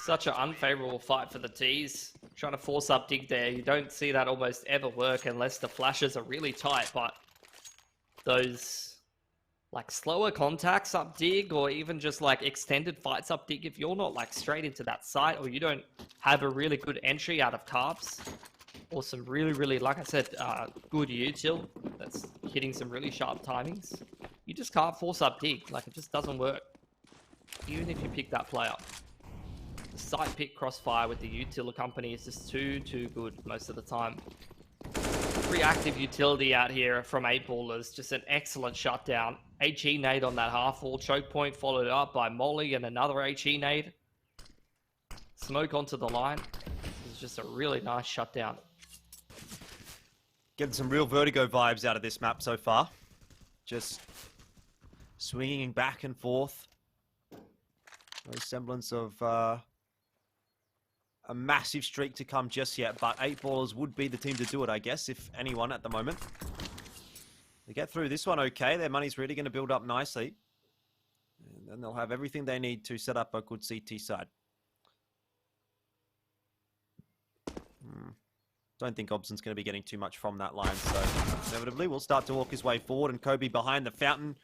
Speaker 3: Such an unfavorable fight for the T's. Trying to force up Dig there. You don't see that almost ever work unless the flashes are really tight, but those like slower contacts up Dig, or even just like extended fights up Dig, if you're not like straight into that site, or you don't have a really good entry out of Carps, or some really, like I said, good util that's hitting some really sharp timings, you just can't force up Dig. Like, it just doesn't work, even if you pick that player. The site pick crossfire with the util company is just too good most of the time. Reactive utility out here from 8ballers, just an excellent shutdown. HE nade on that half wall choke point, followed up by Molly and another HE nade. Smoke onto the line. This is just a really nice shutdown.
Speaker 2: Getting some real Vertigo vibes out of this map so far. Just swinging back and forth. No semblance of a massive streak to come just yet, but 8ballers would be the team to do it, I guess, if anyone at the moment. They get through this one okay. Their money's really going to build up nicely. And then they'll have everything they need to set up a good CT side. Don't think Obson's going to be getting too much from that line, so inevitably we'll start to walk his way forward, and Kobe behind the fountain.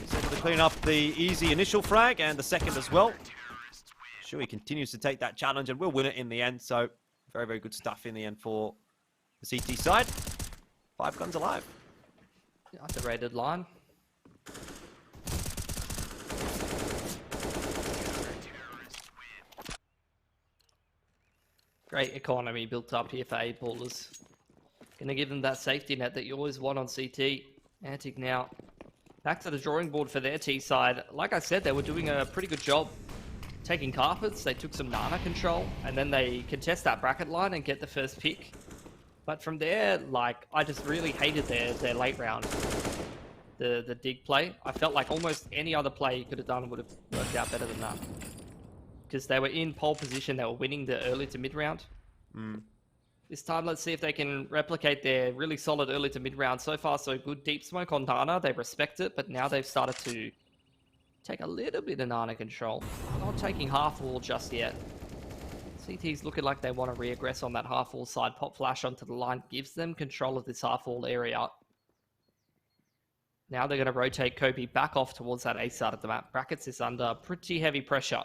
Speaker 2: He's able to clean up the easy initial frag and the second as well. Shui continues to take that challenge and will win it in the end, so very good stuff in the end for the CT side. 5 guns alive.
Speaker 3: Underrated line. Great economy built up here for 8ballers. Gonna give them that safety net that you always want on CT. Antic now back to the drawing board for their T side. Like I said, they were doing a pretty good job taking carpets. They took some Nana control, and then they contest that bracket line and get the first pick. But from there, like, I just really hated their late round. The dig play. I felt like almost any other play you could have done would have worked out better than that. Because they were in pole position, they were winning the early to mid round. This time, let's see if they can replicate their really solid early to mid round. So far, so good. Deep smoke on Nana, they respect it, but now they've started to take a little bit of Nana control. Not taking half wall just yet. CT's looking like they want to re-aggress on that half wall side. Pop flash onto the line gives them control of this half wall area. Now they're going to rotate Kobe back off towards that A side of the map. Brackets is under pretty heavy pressure.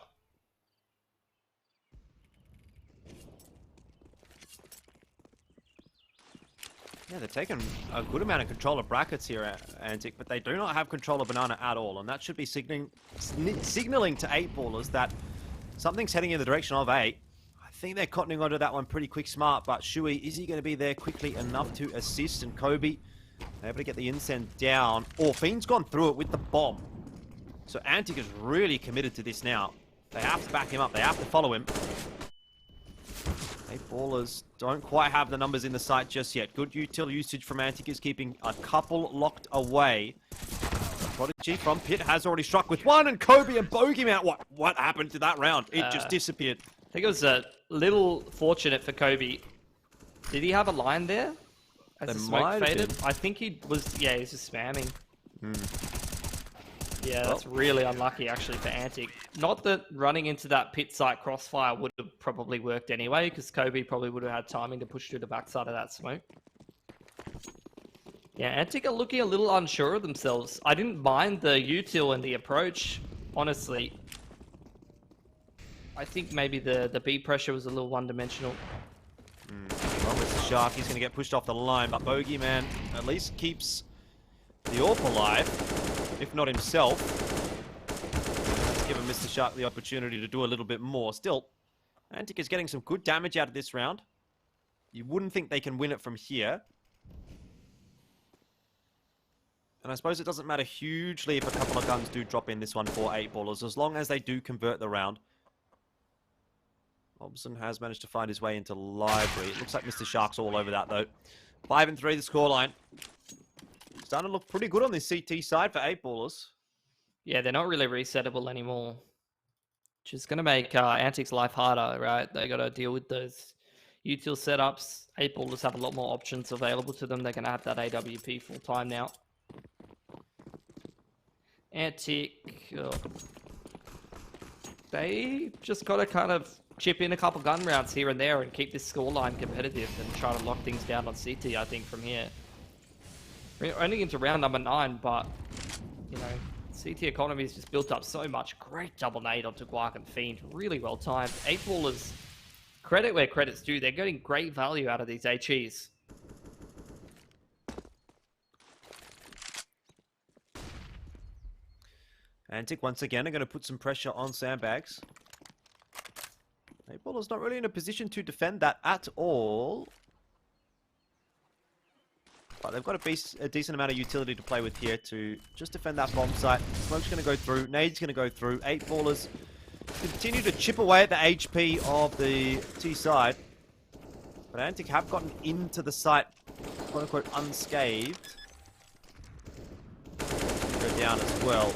Speaker 2: Yeah, they're taking a good amount of control of brackets here, Antic, but they do not have control of Banana at all, and that should be signaling to 8ballers that something's heading in the direction of 8. I think they're cottoning onto that one pretty quick smart, but Shui, is he going to be there quickly enough to assist? And Kobe Able to get the incend down. Oh, Fiend's gone through it with the bomb. So Antic is really committed to this now. They have to back him up. They have to follow him. 8 Ballers don't quite have the numbers in the site just yet. Good util usage from Antic is keeping a couple locked away. Prodigy from Pit has already struck with one, and Kobe and Bogeyman. What happened to that round? It just disappeared.
Speaker 3: I think it was a little fortunate for Kobe. Did he have a line there? As the smoke faded? I think he was, yeah, he's just spamming. Yeah, that's really unlucky actually for Antic. Not that running into that pit site crossfire would have probably worked anyway, because Kobe probably would have had timing to push through the backside of that smoke. Yeah, Antic are looking a little unsure of themselves. I didn't mind the util and the approach, honestly. I think maybe the B pressure was a little one-dimensional.
Speaker 2: Well, with the Shark, he's going to get pushed off the line, but Bogeyman at least keeps the AWP alive, if not himself. Let's give Mr. Shark the opportunity to do a little bit more. Still, Antic is getting some good damage out of this round. You wouldn't think they can win it from here. And I suppose it doesn't matter hugely if a couple of guns do drop in this one for 8 Ballers, as long as they do convert the round. Hobson has managed to find his way into Library. It looks like Mr. Shark's all over that, though. 5-3 the scoreline. Starting to look pretty good on this CT side for 8 Ballers.
Speaker 3: Yeah, they're not really resettable anymore. Which is going to make Antic's life harder, right? They got to deal with those util setups. 8 Ballers have a lot more options available to them. They're going to have that AWP full time now. Antic, they just got to kind of chip in a couple gun rounds here and there and keep this scoreline competitive and try to lock things down on CT, I think, from here. We're only into round number 9, but, you know, CT economy has just built up so much. Great double nade onto Guark and Fiend. Really well timed. 8 Ballers, credit where credit's due. They're getting great value out of these HEs.
Speaker 2: Antic once again are going to put some pressure on Sandbags. 8 Ballers not really in a position to defend that at all. But they've got a decent amount of utility to play with here to just defend that bomb site. Smoke's going to go through. Nade's going to go through. 8 Ballers continue to chip away at the HP of the T side. But Antic have gotten into the site, quote-unquote, unscathed. Go down as well.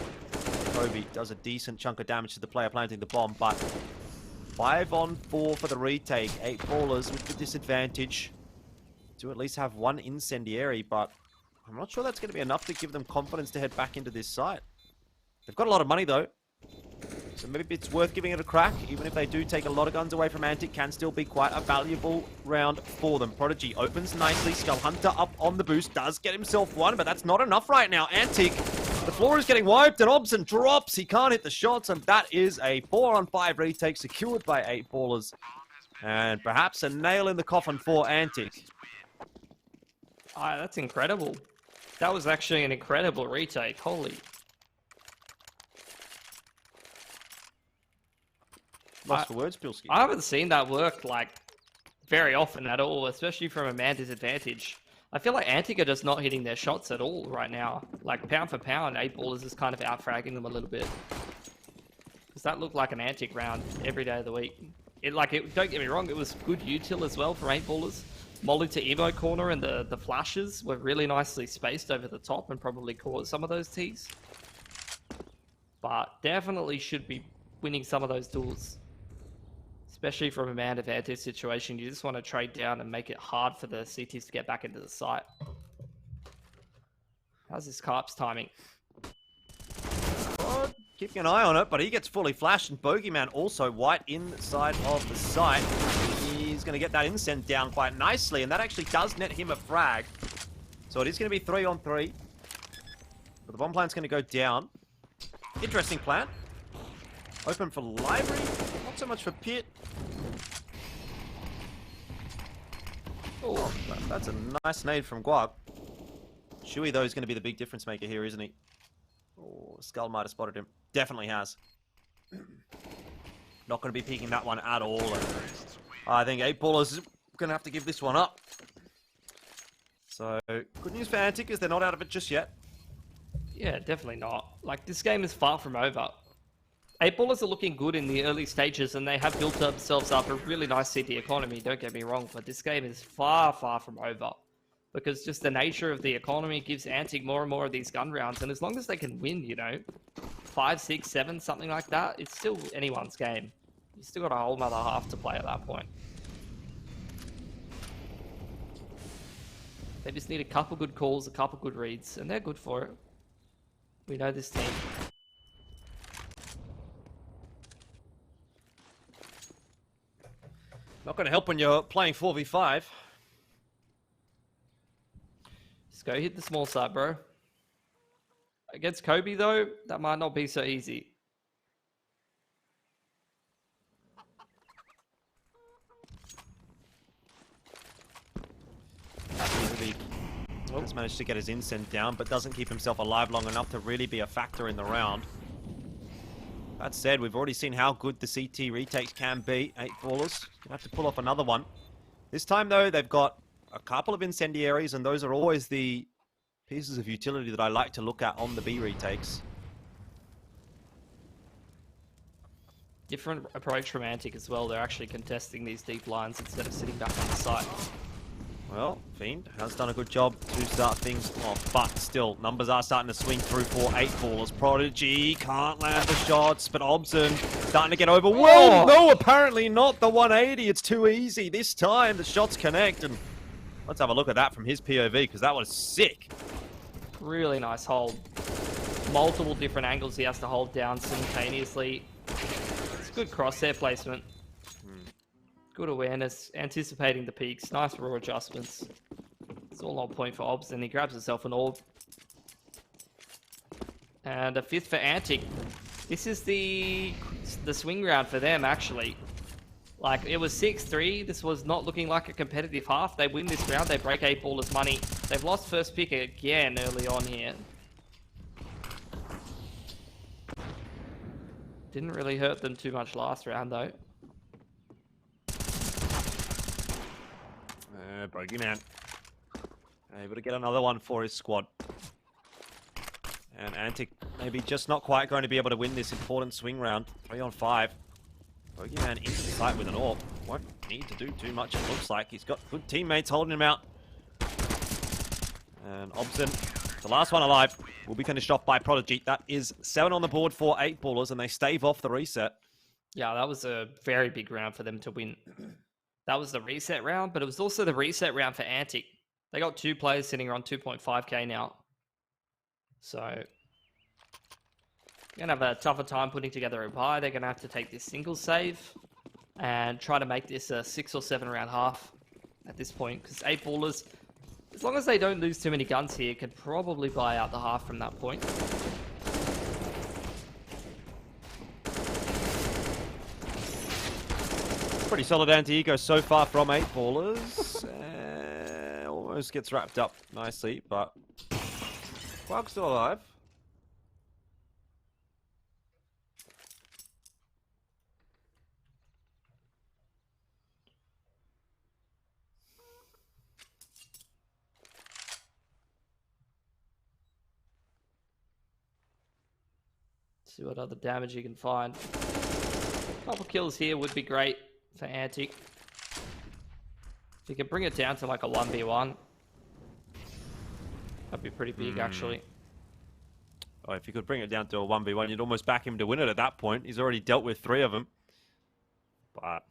Speaker 2: Kobe does a decent chunk of damage to the player planting the bomb, but 5-on-4 for the retake. 8 Ballers with the disadvantage to at least have one incendiary, but I'm not sure that's going to be enough to give them confidence to head back into this site. They've got a lot of money though, so maybe it's worth giving it a crack. Even if they do take a lot of guns away from Antic, can still be quite a valuable round for them. Prodigy opens nicely. Skull Hunter up on the boost, does get himself one, but that's not enough right now. Antic, the floor is getting wiped, and Obson drops. He can't hit the shots, and that is a 4-on-5 retake secured by 8 Ballers. And perhaps a nail in the coffin for Antic.
Speaker 3: That's incredible. That was actually an incredible retake. Holy.
Speaker 2: Lost for words, Pilski.
Speaker 3: I haven't seen that work, like, very often at all, especially from a man disadvantage. I feel like Antic are just not hitting their shots at all right now. Like, pound for pound, 8 Ballers is kind of out-fragging them a little bit. Because that looked like an Antic round every day of the week. Don't get me wrong, it was good util as well for 8 Ballers. Molly to Evo corner and the flashes were really nicely spaced over the top and probably caused some of those Ts. But definitely should be winning some of those duels. Especially from a man advantage situation, you just want to trade down and make it hard for the CTs to get back into the site. How's this Carp's timing?
Speaker 2: Oh, keeping an eye on it, but he gets fully flashed, and Bogeyman also white inside of the site. He's going to get that incend down quite nicely, and that actually does net him a frag. So it is going to be 3-on-3. But the bomb plant's going to go down. Interesting plant. Open for Library, not so much for Pit. Oh, that's a nice nade from Guag. Shui, though, is going to be the big difference maker here, isn't he? Oh, Skull might have spotted him. Definitely has. Not going to be peeking that one at all. And I think 8 Ballers is going to have to give this one up. So, good news for Antic is they're not out of it just yet.
Speaker 3: Yeah, definitely not. Like, this game is far from over. 8ballers are looking good in the early stages, and they have built themselves up a really nice CT economy, don't get me wrong, but this game is far, far from over. Because just the nature of the economy gives Antic more and more of these gun rounds, and as long as they can win, you know, 5, 6, 7, something like that, it's still anyone's game. You still got a whole nother half to play at that point. They just need a couple good calls, a couple good reads, and they're good for it. We know this team.
Speaker 2: Not going to help when you're playing 4v5.
Speaker 3: Just go hit the small side, bro. Against Kobe, though, that might not be so easy.
Speaker 2: Has managed to get his incent down, but doesn't keep himself alive long enough to really be a factor in the round. That said, we've already seen how good the CT retakes can be. 8ballers gonna have to pull off another one. This time, though, they've got a couple of incendiaries, and those are always the pieces of utility that I like to look at on the B retakes.
Speaker 3: Different approach from Antic as well. They're actually contesting these deep lines instead of sitting back on the site.
Speaker 2: Well, Fiend has done a good job to start things off, but still, numbers are starting to swing through for 8ballers. Prodigy can't land the shots, but Obson starting to get overwhelmed. No, apparently not the 180. It's too easy. This time, the shots connect, and let's have a look at that from his POV, because that was sick.
Speaker 3: Really nice hold. Multiple different angles he has to hold down simultaneously. It's good crosshair placement. Good awareness, anticipating the peaks, nice raw adjustments. It's all on point for Obs, and he grabs himself an orb. And a 5th for Antic. This is the swing round for them, actually. Like, it was 6-3. This was not looking like a competitive half. They win this round, they break 8ballers' money. They've lost first pick again early on here. Didn't really hurt them too much last round, though.
Speaker 2: Bogeyman able to get another one for his squad. And Antic maybe just not quite going to be able to win this important swing round. 3 on 5. Bogeyman into the site with an AWP. Won't need to do too much, it looks like. He's got good teammates holding him out. And Obson, the last one alive, will be finished off by Prodigy. That is 7 on the board for 8ballers, and they stave off the reset.
Speaker 3: Yeah, that was a very big round for them to win. That was the reset round, but it was also the reset round for Antic. They got 2 players sitting around 2.5k now. So, they're going to have a tougher time putting together a buy. They're going to have to take this single save and try to make this a 6 or 7 round half at this point. Because 8ballers, as long as they don't lose too many guns here, could probably buy out the half from that point.
Speaker 2: Pretty solid anti-eco so far from 8ballers. Almost gets wrapped up nicely, but Quark's still alive.
Speaker 3: See what other damage you can find. A couple kills here would be great for Antic. If you could bring it down to like a 1v1, that'd be pretty big, actually.
Speaker 2: Oh, if you could bring it down to a 1v1, you'd almost back him to win it at that point. He's already dealt with 3 of them. But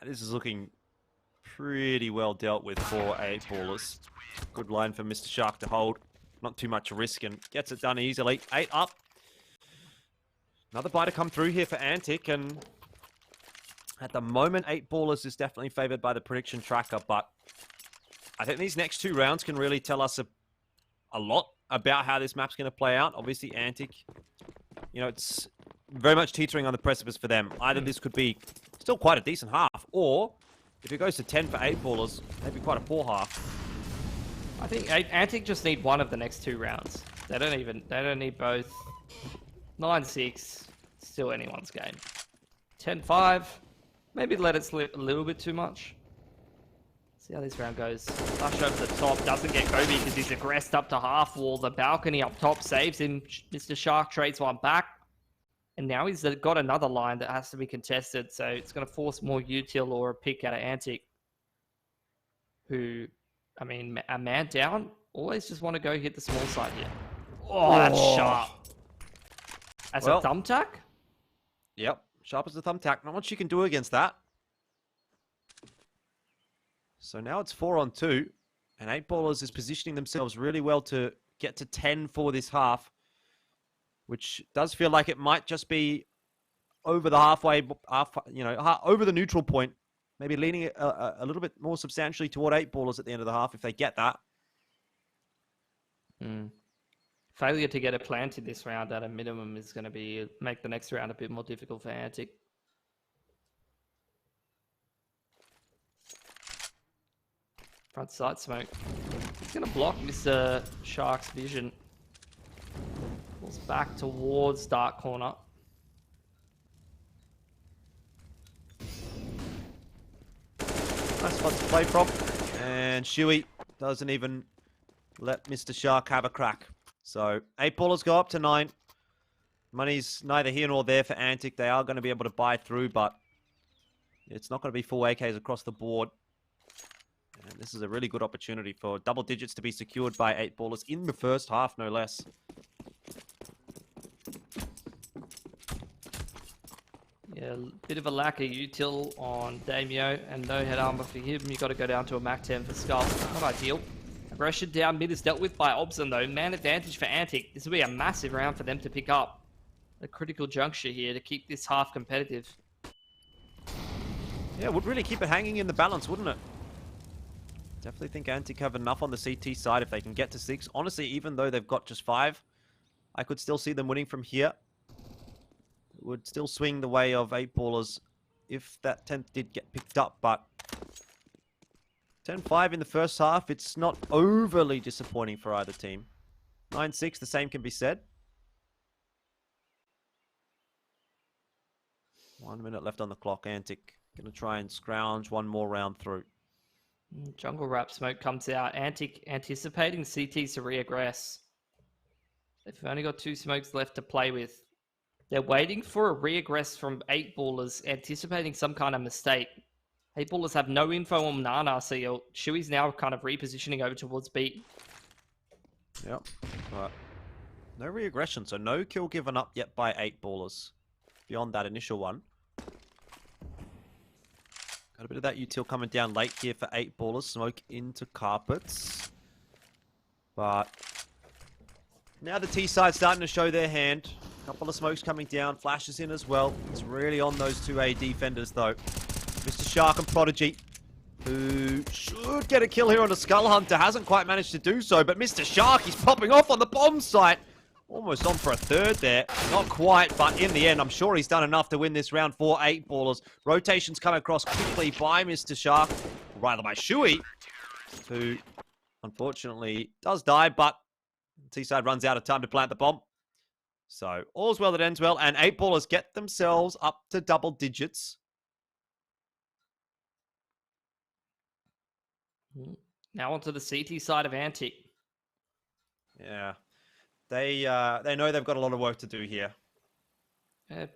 Speaker 2: this is looking pretty well dealt with for 8ballers. Good line for Mr. Shark to hold. Not too much risk and gets it done easily. 8 up. Another buy to come through here for Antic, and at the moment, 8ballers is definitely favored by the prediction tracker, but I think these next 2 rounds can really tell us a lot about how this map's going to play out. Obviously, Antic, you know, it's very much teetering on the precipice for them. Either this could be still quite a decent half, or if it goes to 10 for 8ballers, maybe quite a poor half.
Speaker 3: I think Antic just need one of the next 2 rounds. They don't need both. 9-6, still anyone's game. 10-5, maybe let it slip a little bit too much. See how this round goes. Flash over the top, doesn't get Gobi because he's aggressed up to half wall. The balcony up top saves him. Mr. Shark trades one back. And now he's got another line that has to be contested. So it's going to force more util or a pick out of Antic. Who, I mean, a man down, always just want to go hit the small side here. Oh, that's sharp. As a thumbtack?
Speaker 2: Yep, sharp as a thumbtack. Not much you can do against that. So now it's 4-on-2, and 8ballers is positioning themselves really well to get to 10 for this half, which does feel like it might just be over the over the neutral point, maybe leaning a little bit more substantially toward 8ballers at the end of the half if they get that.
Speaker 3: Failure to get a plant in this round at a minimum is going to make the next round a bit more difficult for Antic. Front side smoke. He's going to block Mr. Shark's vision. Pulls back towards dark corner.
Speaker 2: Nice spot to play from. And Shuey doesn't even let Mr. Shark have a crack. So 8ballers go up to 9. Money's neither here nor there for Antic. They are going to be able to buy through, but it's not going to be full AKs across the board. And this is a really good opportunity for double digits to be secured by 8ballers in the first half, no less.
Speaker 3: Yeah, a bit of a lack of util on Damio and no head armor for him. You've got to go down to a Mac 10 for Skull. Not ideal. Aggression down mid is dealt with by Obson though. Man advantage for Antic. This will be a massive round for them to pick up. A critical juncture here to keep this half competitive.
Speaker 2: Yeah, would really keep it hanging in the balance, wouldn't it? Definitely think Antic have enough on the CT side if they can get to 6. Honestly, even though they've got just 5, I could still see them winning from here. It would still swing the way of 8ballers if that 10th did get picked up, but 10-5 in the first half, it's not overly disappointing for either team. 9-6, the same can be said. 1 minute left on the clock. Antic going to try and scrounge one more round through.
Speaker 3: Jungle Wrap smoke comes out. Antic anticipating CTs to reaggress. They've only got 2 smokes left to play with. They're waiting for a reaggress from 8ballers, anticipating some kind of mistake. 8ballers have no info on Nana, so Shui's now kind of repositioning over towards B.
Speaker 2: Yep, but no reaggression, so no kill given up yet by 8ballers. Beyond that initial one. Got a bit of that util coming down late here for 8ballers. Smoke into carpets. But now the T side starting to show their hand. Couple of smokes coming down. Flashes in as well. It's really on those 2A defenders though. Mr. Shark and Prodigy, who should get a kill here on the Skull Hunter. Hasn't quite managed to do so, but Mr. Shark, he's popping off on the bomb site. Almost on for a third there. Not quite, but in the end, I'm sure he's done enough to win this round for 8ballers. Rotations come across quickly by Mr. Shark, or rather by Shuey, who unfortunately does die, but T-side runs out of time to plant the bomb. So all's well that ends well, and 8ballers get themselves up to double digits.
Speaker 3: Now onto the CT side of Antic.
Speaker 2: Yeah. They know they've got a lot of work to do here.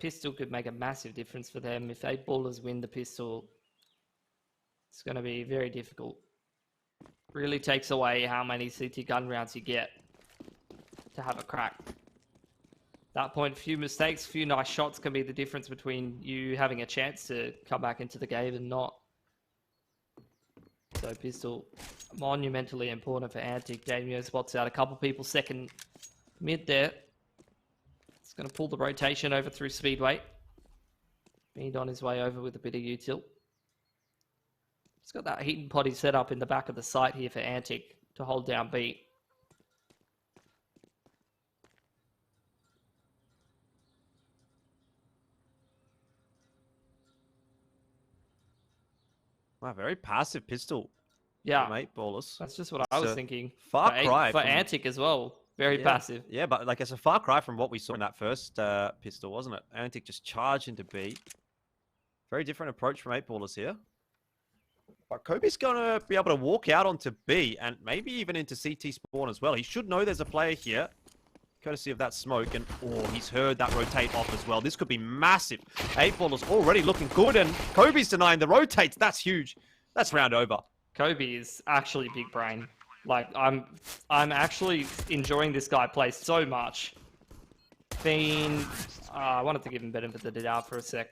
Speaker 3: Pistol could make a massive difference for them. If 8ballers win the pistol, it's going to be very difficult. Really takes away how many CT gun rounds you get to have a crack. At that point, a few mistakes, a few nice shots can be the difference between you having a chance to come back into the game and not. So pistol, monumentally important for Antic. Damio spots out a couple people second mid there. It's going to pull the rotation over through Speedway. Beamed on his way over with a bit of util. He's got that heating potty set up in the back of the site here for Antic to hold down B.
Speaker 2: Wow, very passive pistol.
Speaker 3: Yeah,
Speaker 2: from 8ballers.
Speaker 3: That's just what I was thinking.
Speaker 2: Far cry
Speaker 3: for Antic as well. Very passive.
Speaker 2: Yeah, but like it's a far cry from what we saw in that first pistol, wasn't it? Antic just charged into B. Very different approach from 8ballers here. But Kobe's going to be able to walk out onto B and maybe even into CT spawn as well. He should know there's a player here, courtesy of that smoke. And, oh, he's heard that rotate off as well. This could be massive. 8Ballers already looking good, and Kobe's denying the rotates. That's huge. That's round over.
Speaker 3: Kobe is actually big brain. Like, I'm actually enjoying this guy play so much. I wanted to give him benefit of the doubt for a sec,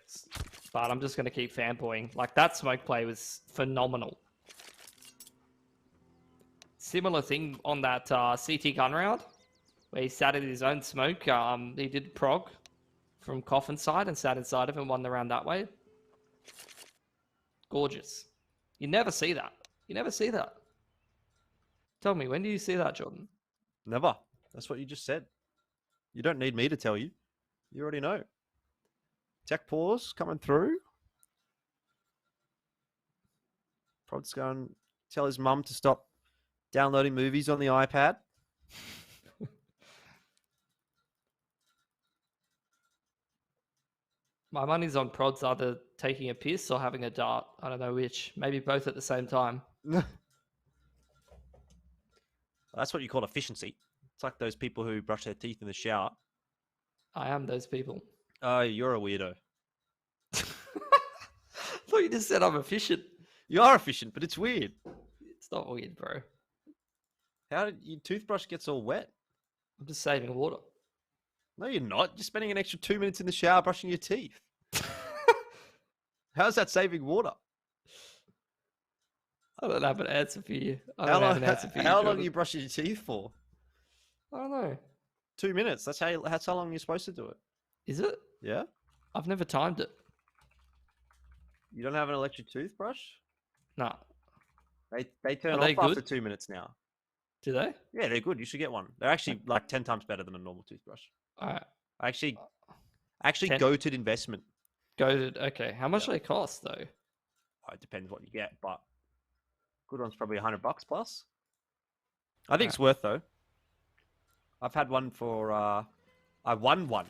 Speaker 3: but I'm just going to keep fanboying. Like, that smoke play was phenomenal. Similar thing on that CT gun round, where he sat in his own smoke. He did prog from Coffin side and sat inside of him and won the round that way. Gorgeous. You never see that. You never see that. Tell me, when do you see that, Jordan?
Speaker 2: Never. That's what you just said. You don't need me to tell you. You already know. Tech pause coming through. Prod's going to tell his mum to stop downloading movies on the iPad.
Speaker 3: My money's on Prods either taking a piss or having a dart. I don't know which. Maybe both at the same time.
Speaker 2: That's what you call efficiency. It's like those people who brush their teeth in the shower.
Speaker 3: I am those people.
Speaker 2: Oh, you're a weirdo.
Speaker 3: I thought you just said I'm efficient.
Speaker 2: You are efficient, but it's weird.
Speaker 3: It's not weird, bro.
Speaker 2: How did your toothbrush gets all wet?
Speaker 3: I'm just saving water.
Speaker 2: No, you're not. You're spending an extra 2 minutes in the shower brushing your teeth. How's that saving water?
Speaker 3: I don't have an answer for you.
Speaker 2: How long are you brushing your teeth for?
Speaker 3: I don't know.
Speaker 2: 2 minutes. That's how long you're supposed to do it.
Speaker 3: Is it?
Speaker 2: Yeah.
Speaker 3: I've never timed it.
Speaker 2: You don't have an electric toothbrush?
Speaker 3: No.
Speaker 2: They turn
Speaker 3: Are
Speaker 2: off
Speaker 3: they
Speaker 2: after
Speaker 3: good?
Speaker 2: 2 minutes now.
Speaker 3: Do they?
Speaker 2: Yeah, they're good. You should get one. They're actually like 10 times better than a normal toothbrush.
Speaker 3: All right.
Speaker 2: I actually
Speaker 3: 10?
Speaker 2: goated investment.
Speaker 3: Goated. Okay. How much do they cost though?
Speaker 2: Oh, it depends what you get, but good one's probably $100 plus. I think it's worth though. I've had one for. I won one.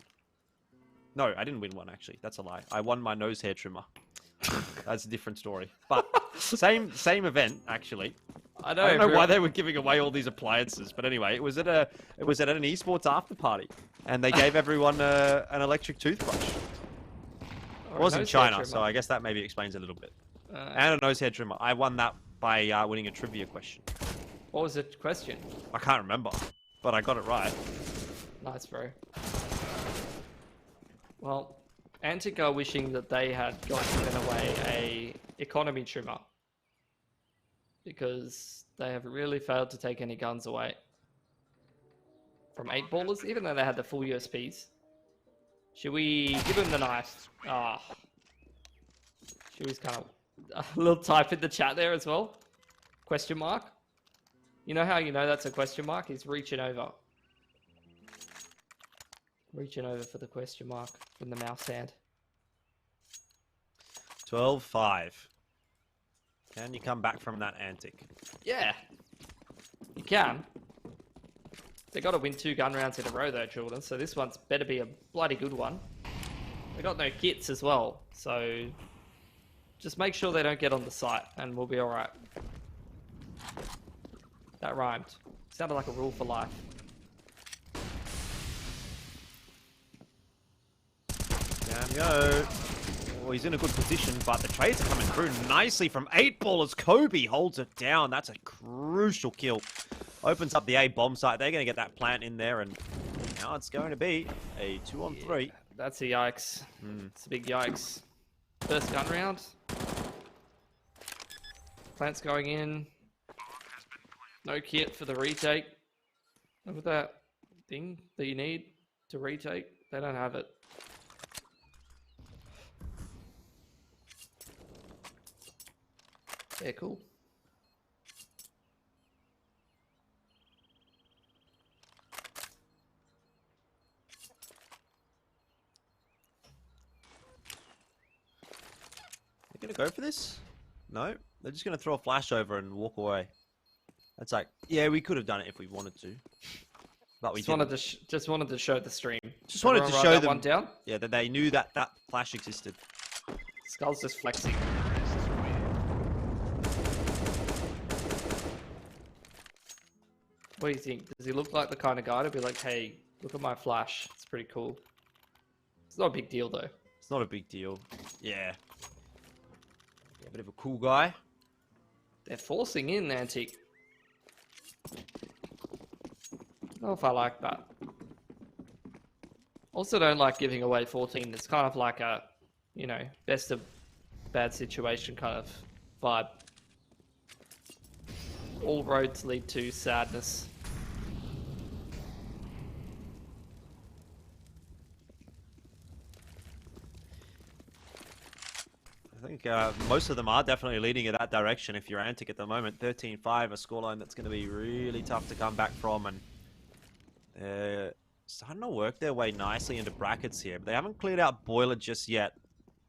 Speaker 2: No, I didn't win one actually. That's a lie. I won my nose hair trimmer. That's a different story. But same event actually.
Speaker 3: I don't
Speaker 2: know why they were giving away all these appliances, but anyway, it was at an esports after party, and they gave everyone an electric toothbrush. It was in China, so I guess that maybe explains a little bit. And a nose hair trimmer. I won that by winning a trivia question.
Speaker 3: What was the question?
Speaker 2: I can't remember, but I got it right.
Speaker 3: Nice, bro. Well, Antic are wishing that they had given away a economy trimmer, because they have really failed to take any guns away from 8Ballers, even though they had the full USPs. Should we give him the knife? Should we kind of a little type in the chat there as well? Question mark. You know how you know that's a question mark? He's reaching over. Reaching over for the question mark from the mouse hand.
Speaker 2: 12-5. Can you come back from that antic?
Speaker 3: Yeah, you can. They got to win 2 gun rounds in a row though, Jordan, so this one's better be a bloody good one. They got no kits as well, so just make sure they don't get on the site and we'll be alright. That rhymed. Sounded like a rule for life.
Speaker 2: Down you go. Oh, he's in a good position, but the trades are coming through nicely from 8Ballers. Kobe holds it down. That's a crucial kill. Opens up the A bomb site. They're going to get that plant in there, and now it's going to be a 2-on-3.
Speaker 3: Yeah, that's a yikes. It's a big yikes. First gun round. Plant's going in. No kit for the retake. Look at that thing that you need to retake. They don't have it. Yeah, cool.
Speaker 2: They're going to go for this? No, they're just going to throw a flash over and walk away. That's like, yeah, we could have done it if we wanted to, but we
Speaker 3: just wanted to show the stream.
Speaker 2: Just wanted to show them
Speaker 3: one down.
Speaker 2: Yeah, that they knew that flash existed.
Speaker 3: Skull's just flexing. What do you think? Does he look like the kind of guy to be like, hey, look at my flash. It's pretty cool. It's not a big deal, though.
Speaker 2: It's not a big deal. Yeah. A bit of a cool guy.
Speaker 3: They're forcing in Antic. I don't know if I like that. Also don't like giving away 14. It's kind of like a, you know, best of bad situation kind of vibe. All roads lead to sadness.
Speaker 2: I think most of them are definitely leading in that direction if you're Antic at the moment. 13-5, a scoreline that's going to be really tough to come back from, and they're starting to work their way nicely into brackets here, but they haven't cleared out Boiler just yet.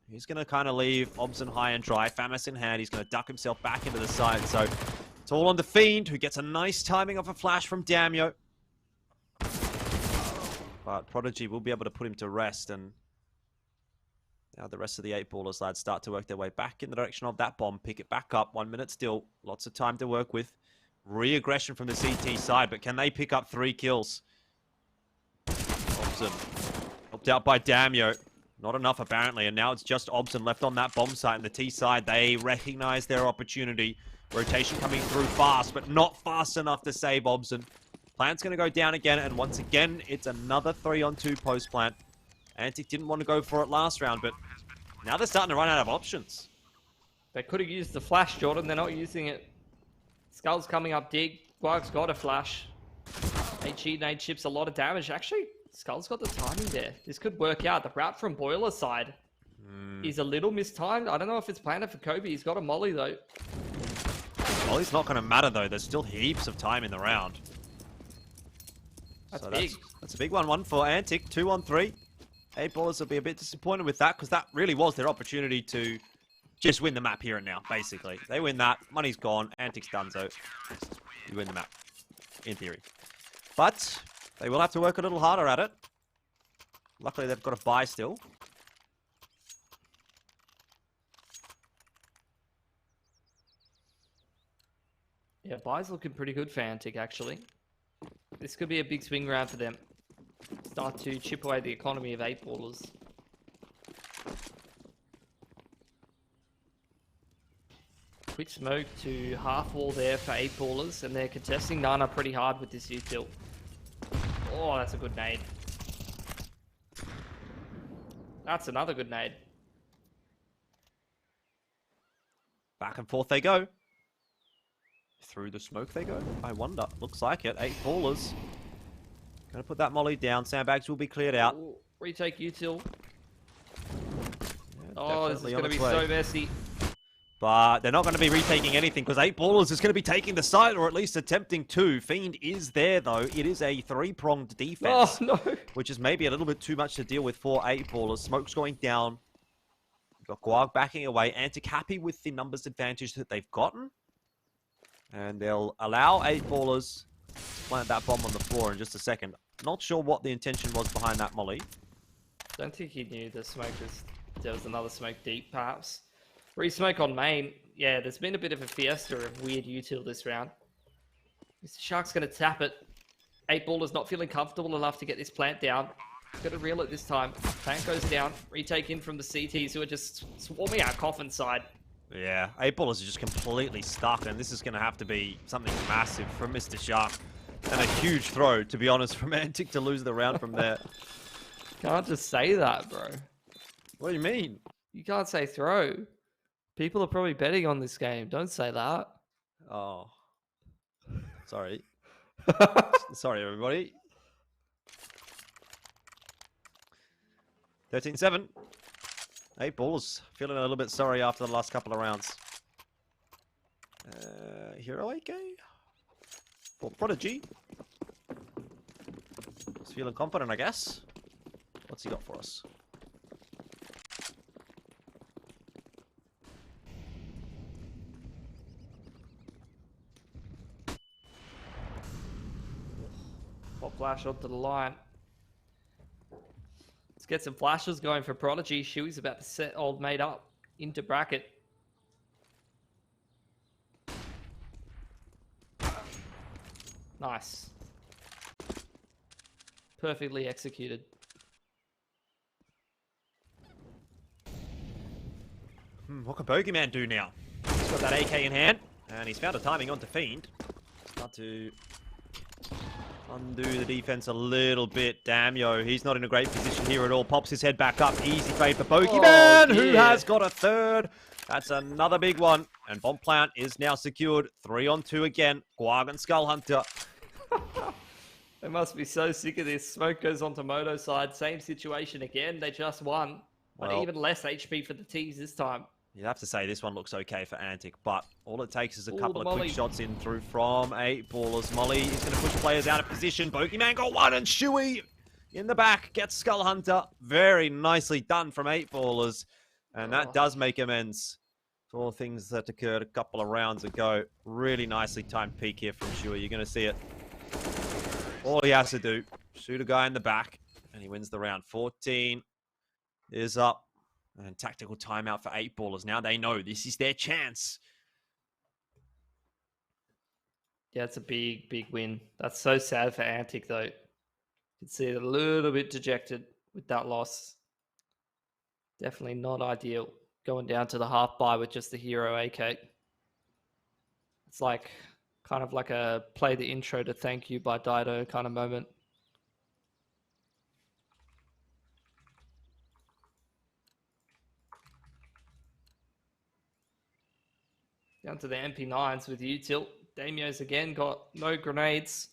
Speaker 2: He's going to kind of leave Obson high and dry, Famis in hand. He's going to duck himself back into the side, so it's all on the Fiend, who gets a nice timing off a flash from Damio. But Prodigy will be able to put him to rest, and now the rest of the 8-ballers, lads, start to work their way back in the direction of that bomb. Pick it back up. 1 minute still. Lots of time to work with. Re-aggression from the CT side, but can they pick up 3 kills? Obson helped out by Damio. Not enough, apparently, and now it's just Obson left on that bomb site. And the T side, they recognize their opportunity. Rotation coming through fast, but not fast enough to save Obson. Plant's going to go down again, and once again, it's another 3-on-2 post-plant. Antic didn't want to go for it last round, but now they're starting to run out of options.
Speaker 3: They could have used the flash, Jordan. They're not using it. Skull's coming up dig. Guag's got a flash. HE nade chips a lot of damage. Actually, Skull's got the timing there. This could work out. The route from Boiler side is a little mistimed. I don't know if it's planned for Kobe. He's got a molly, though.
Speaker 2: Molly's not going to matter, though. There's still heaps of time in the round.
Speaker 3: That's big.
Speaker 2: That's a big one. One for Antic. 2-on-3. 8-ballers will be a bit disappointed with that, because that really was their opportunity to just win the map here and now, basically. They win that, money's gone, Antic's done, so you win the map, in theory. But they will have to work a little harder at it. Luckily, they've got a buy still.
Speaker 3: Yeah, buy's looking pretty good for Antic, actually. This could be a big swing round for them. Start to chip away the economy of 8-ballers. Quick smoke to half wall there for 8-ballers, and they're contesting Nana pretty hard with this util. Oh, that's a good nade. That's another good nade.
Speaker 2: Back and forth they go. Through the smoke they go, I wonder. Looks like it. 8-ballers. Gonna put that molly down. Sandbags will be cleared out.
Speaker 3: Ooh, retake util.
Speaker 2: Yeah,
Speaker 3: oh, this is going to be
Speaker 2: way.
Speaker 3: so messy.
Speaker 2: But they're not going to be retaking anything, because 8-ballers is going to be taking the side, or at least attempting to. Fiend is there, though. It is a 3-pronged defense.
Speaker 3: Oh, no.
Speaker 2: Which is maybe a little bit too much to deal with for 8-ballers. Smoke's going down. We've got Guag backing away. Antic happy with the numbers advantage that they've gotten. And they'll allow 8-ballers to plant that bomb on the floor in just a second. Not sure what the intention was behind that molly.
Speaker 3: Don't think he knew the smoke was... There was another smoke deep, perhaps. Re-smoke on main. Yeah, there's been a bit of a fiesta of weird util this round. Mr. Shark's going to tap it. 8-ballers not feeling comfortable enough to get this plant down. Got to reel it this time. Plant goes down. Retake in from the CTs, who are just swarming our coffin side.
Speaker 2: Yeah, 8-ballers are just completely stuck, and this is going to have to be something massive from Mr. Shark. And a huge throw, to be honest, from Antic to lose the round from there.
Speaker 3: Can't just say that, bro.
Speaker 2: What do you mean?
Speaker 3: You can't say throw. People are probably betting on this game. Don't say that.
Speaker 2: Oh. Sorry. Sorry, everybody. 13-7. 8-ballers feeling a little bit sorry after the last couple of rounds. Hero AK? For Prodigy. He's feeling confident, I guess. What's he got for us?
Speaker 3: Pop flash onto the line. Let's get some flashes going for Prodigy. Shuey's about to set old mate up into bracket. Nice. Perfectly executed.
Speaker 2: What can Bogeyman do now? He's got that AK in hand, and he's found a timing onto Fiend. Start to undo the defense a little bit. Damn, yo, he's not in a great position here at all. Pops his head back up. Easy fade for Bogeyman, who has got a third. That's another big one. And Bomb Plant is now secured. 3-on-2 again. Guag and Skull Hunter.
Speaker 3: They must be so sick of this. Smoke goes onto Moto's side. Same situation again. They just won. But even less HP for the T's this time.
Speaker 2: You'd have to say this one looks okay for Antic, but all it takes is a couple of quick shots in through from 8ballers. Molly is going to push players out of position. Bogeyman got one, and Shuey in the back gets Skull Hunter. Very nicely done from 8ballers, and that does make amends for things that occurred a couple of rounds ago. Really nicely timed peek here from Shuey. You're going to see it. All he has to do, shoot a guy in the back, and he wins the round. 14 is up. And tactical timeout for 8ballers. Now they know this is their chance.
Speaker 3: Yeah, it's a big, big win. That's so sad for Antic, though. You can see it a little bit dejected with that loss. Definitely not ideal. Going down to the half bye with just the hero AK. It's like kind of like a play the intro to thank you by Dido kind of moment. Down to the MP9s with you, Tilt. Damio's again got no grenades.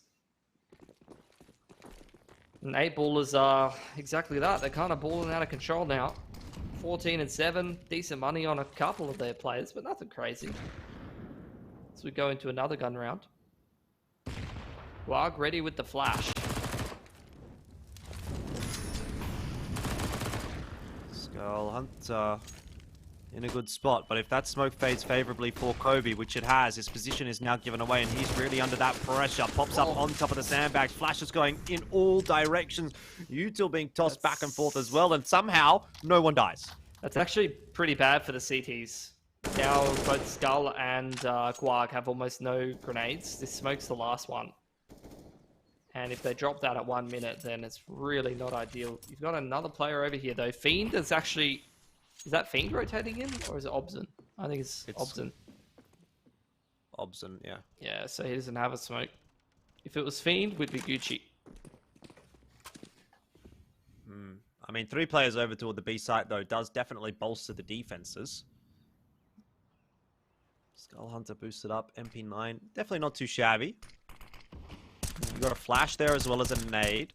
Speaker 3: And 8ballers are exactly that. They're kind of balling out of control now. 14-7. Decent money on a couple of their players, but nothing crazy. As we go into another gun round. Guag ready with the flash.
Speaker 2: Skull Hunter in a good spot, but if that smoke fades favorably for Kobe, which it has, his position is now given away, and he's really under that pressure. Pops up on top of the sandbags. Flashes going in all directions. Util being tossed back and forth as well, and somehow no one dies.
Speaker 3: That's actually pretty bad for the CTs. Now both Skull and Guag have almost no grenades. This smoke's the last one. And if they drop that at 1 minute, then it's really not ideal. You've got another player over here, though. Fiend is actually... Is that Fiend rotating in, or is it Obson? I think it's Obson.
Speaker 2: Obson, yeah.
Speaker 3: Yeah, so he doesn't have a smoke. If it was Fiend, we'd be Gucci.
Speaker 2: I mean, 3 players over toward the B site, though, does definitely bolster the defenses. Skull Hunter boosted up. MP9, definitely not too shabby. You got a flash there as well as a nade.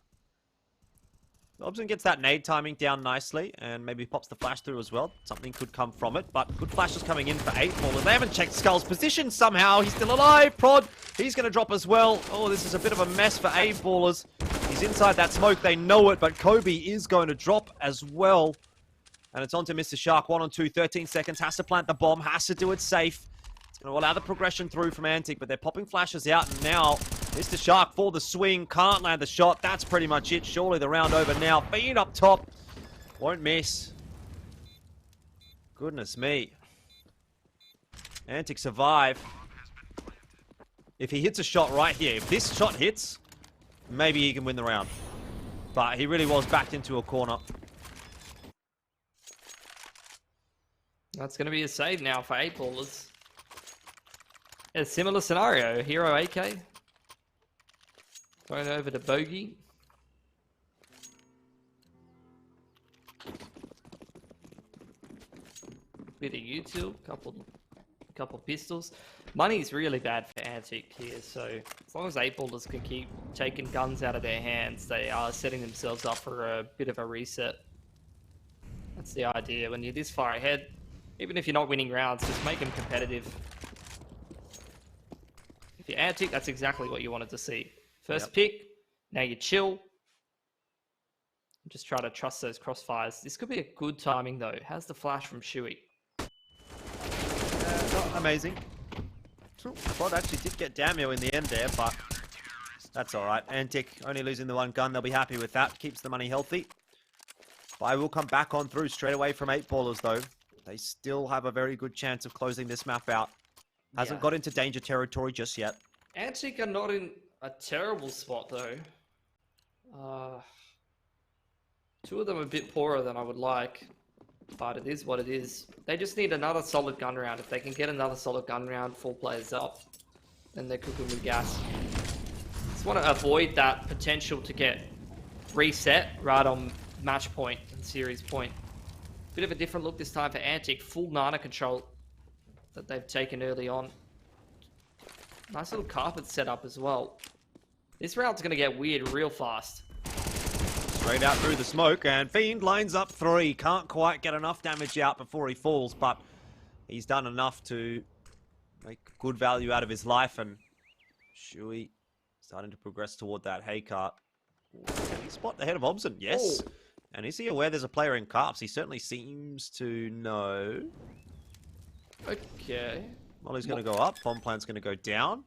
Speaker 2: Obson gets that nade timing down nicely, and maybe pops the flash through as well. Something could come from it, but good flashes coming in for 8ballers. They haven't checked Skull's position somehow. He's still alive. Prod, he's going to drop as well. Oh, this is a bit of a mess for 8ballers. He's inside that smoke. They know it, but Kobe is going to drop as well. And it's on to Mr. Shark. 1-on-2, 13 seconds. Has to plant the bomb. Has to do it safe. It's going to allow the progression through from Antic, but they're popping flashes out, and now Mr. Shark for the swing, can't land the shot. That's pretty much it. Surely the round over now. Fiend up top. Won't miss. Goodness me. Antic survive. If he hits a shot right here, if this shot hits, maybe he can win the round. But he really was backed into a corner.
Speaker 3: That's going to be a save now for 8ballers. A similar scenario. Hero AK. Going over to Bogey. Bit of util, couple pistols. Money's really bad for Antic here, so as long as 8ballers can keep taking guns out of their hands, they are setting themselves up for a bit of a reset. That's the idea. When you're this far ahead, even if you're not winning rounds, just make them competitive. If you're Antic, that's exactly what you wanted to see. First pick, now you chill. Just try to trust those crossfires. This could be a good timing though. How's the flash from Shuey?
Speaker 2: Not amazing. Prod actually did get Damio in the end there, but that's alright. Antic only losing the one gun. They'll be happy with that. Keeps the money healthy. But will come back on through straight away from 8ballers though. They still have a very good chance of closing this map out. Hasn't got into danger territory just yet.
Speaker 3: Antic are not in a terrible spot though. Two of them are a bit poorer than I would like, but it is what it is. They just need another solid gun round. If they can get another solid gun round, 4 players up, then they're cooking with gas. Just want to avoid that potential to get reset right on match point and series point. Bit of a different look this time for Antic. Full Nana control that they've taken early on. Nice little carpet setup as well. This round's going to get weird real fast.
Speaker 2: Straight out through the smoke, and Fiend lines up 3. Can't quite get enough damage out before he falls, but he's done enough to make good value out of his life, and Shui starting to progress toward that hay cart. Can he spot the head of Obson? Yes. Oh. And is he aware there's a player in carps? He certainly seems to know.
Speaker 3: Okay.
Speaker 2: Molly's going to go up. Bomb plant's going to go down.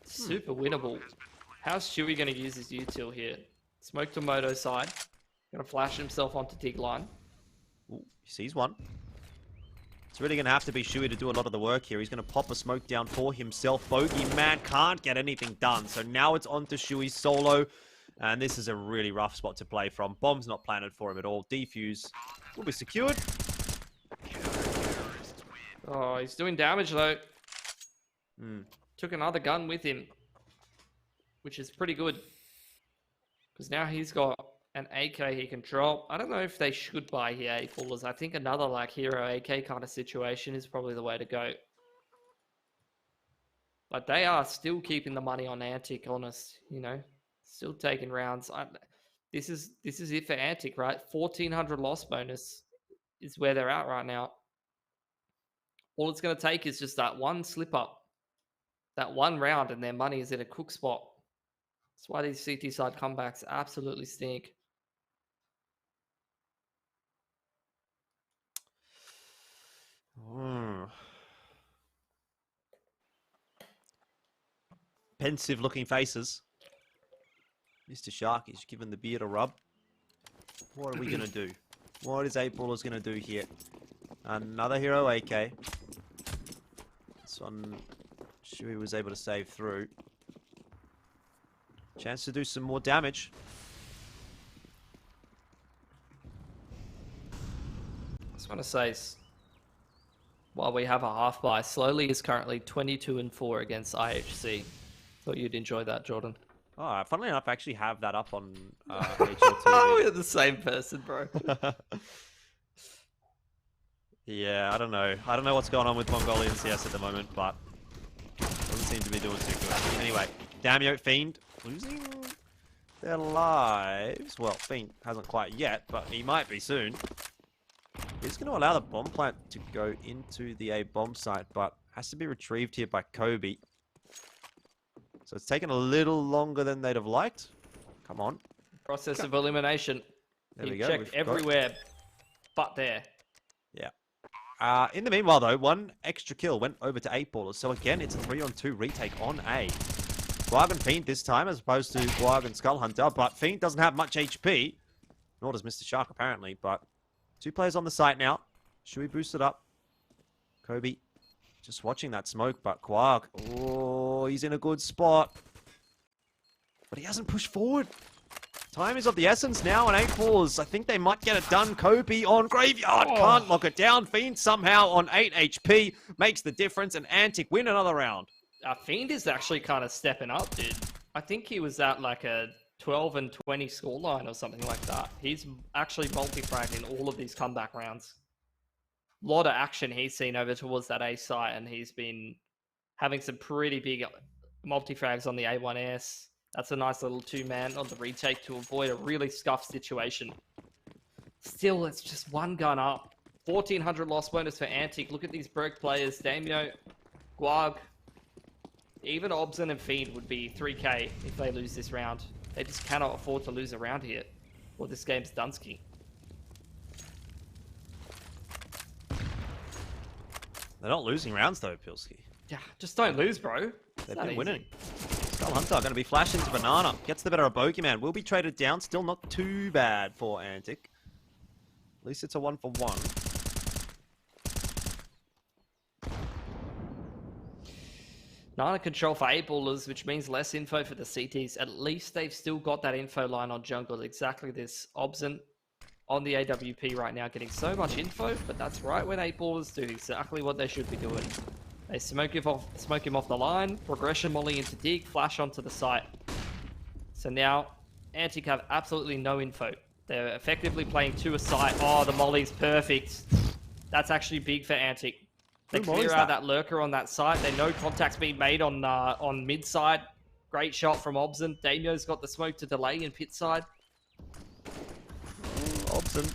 Speaker 3: Super winnable. How's Shui going to use his util here? Smoke to Moto side. Going to flash himself onto dig line.
Speaker 2: Ooh, he sees one. It's really going to have to be Shui to do a lot of the work here. He's going to pop a smoke down for himself. Bogey Man can't get anything done. So now it's on to Shui solo. And this is a really rough spot to play from. Bomb's not planted for him at all. Defuse will be secured.
Speaker 3: Oh, he's doing damage though. Took another gun with him, which is pretty good. Because now he's got an AK he can drop. I don't know if they should buy here A-Ballers. I think another like hero AK kind of situation is probably the way to go. But they are still keeping the money on Antic, honest, you know. Still taking rounds. This is it for Antic, right? 1,400 loss bonus is where they're at right now. All it's going to take is just that one slip up, that one round, and their money is in a cook spot. That's why these CT side comebacks absolutely stink.
Speaker 2: Pensive looking faces. Mr. Shark is giving the beard a rub. What are we going to do? What is 8Ballers going to do here? Another hero AK. This one, Shui was able to save through. Chance to do some more damage.
Speaker 3: I just want to say, while we have a half buy, Slowly is currently 22-4 against IHC. Thought you'd enjoy that, Jordan.
Speaker 2: Oh, funnily enough, I actually have that up on HLTV.
Speaker 3: We're the same person, bro.
Speaker 2: Yeah, I don't know. I don't know what's going on with Mongolian CS at the moment, but doesn't seem to be doing too good. Anyway, Damio, Fiend losing their lives. Well, Fiend hasn't quite yet, but he might be soon. He's going to allow the bomb plant to go into the A bomb site, but has to be retrieved here by Kobe. So it's taken a little longer than they'd have liked. Come on.
Speaker 3: Process of elimination.
Speaker 2: There we go.
Speaker 3: Checked everywhere but there.
Speaker 2: Yeah. In the meanwhile, though, one extra kill went over to 8Ballers. So again, it's a 3-on-2 retake on A. Guag and Fiend this time, as opposed to Guag and Skull Hunter. But Fiend doesn't have much HP. Nor does Mr. Shark, apparently. But 2 players on the site now. Should we boost it up? Kobe just watching that smoke, but Guag, oh, he's in a good spot. But he hasn't pushed forward. Time is of the essence now on 8Ballers. I think they might get it done. Kobe on Graveyard. Oh. Can't lock it down. Fiend somehow on 8 HP makes the difference, and Antic win another round.
Speaker 3: Fiend is actually kind of stepping up, dude. I think he was at like a 12-20 scoreline or something like that. He's actually multi-fragged in all of these comeback rounds. A lot of action he's seen over towards that A site, and he's been having some pretty big multi-frags on the A1S. That's a nice little 2-man on the retake to avoid a really scuffed situation. Still, it's just one gun up. 1,400 loss bonus for Antic. Look at these broke players. Damio, Guag, even Obson and Fiend would be 3k if they lose this round. They just cannot afford to lose a round here, or this game's Dunsky.
Speaker 2: They're not losing rounds though, Pilski.
Speaker 3: Yeah, just don't lose, bro.
Speaker 2: They've been winning. Skull Hunter going to be flashed into Banana. Gets the better of Bogeyman. Will be traded down. Still not too bad for Antic. At least it's a 1-for-1.
Speaker 3: Nana control for 8-ballers, which means less info for the CTs. At least they've still got that info line on jungle. Exactly this. Obscene on the AWP right now, getting so much info, but that's right when 8-ballers do exactly what they should be doing. They smoke him off the line, progression molly into dig, flash onto the site. So now, Antic have absolutely no info. They're effectively playing to a site. Oh, the molly's perfect. That's actually big for Antic. They clear out that lurker on that site. They know contact's being made on mid side. Great shot from Obscene. Damio's got the smoke to delay in pit side.
Speaker 2: Obscene,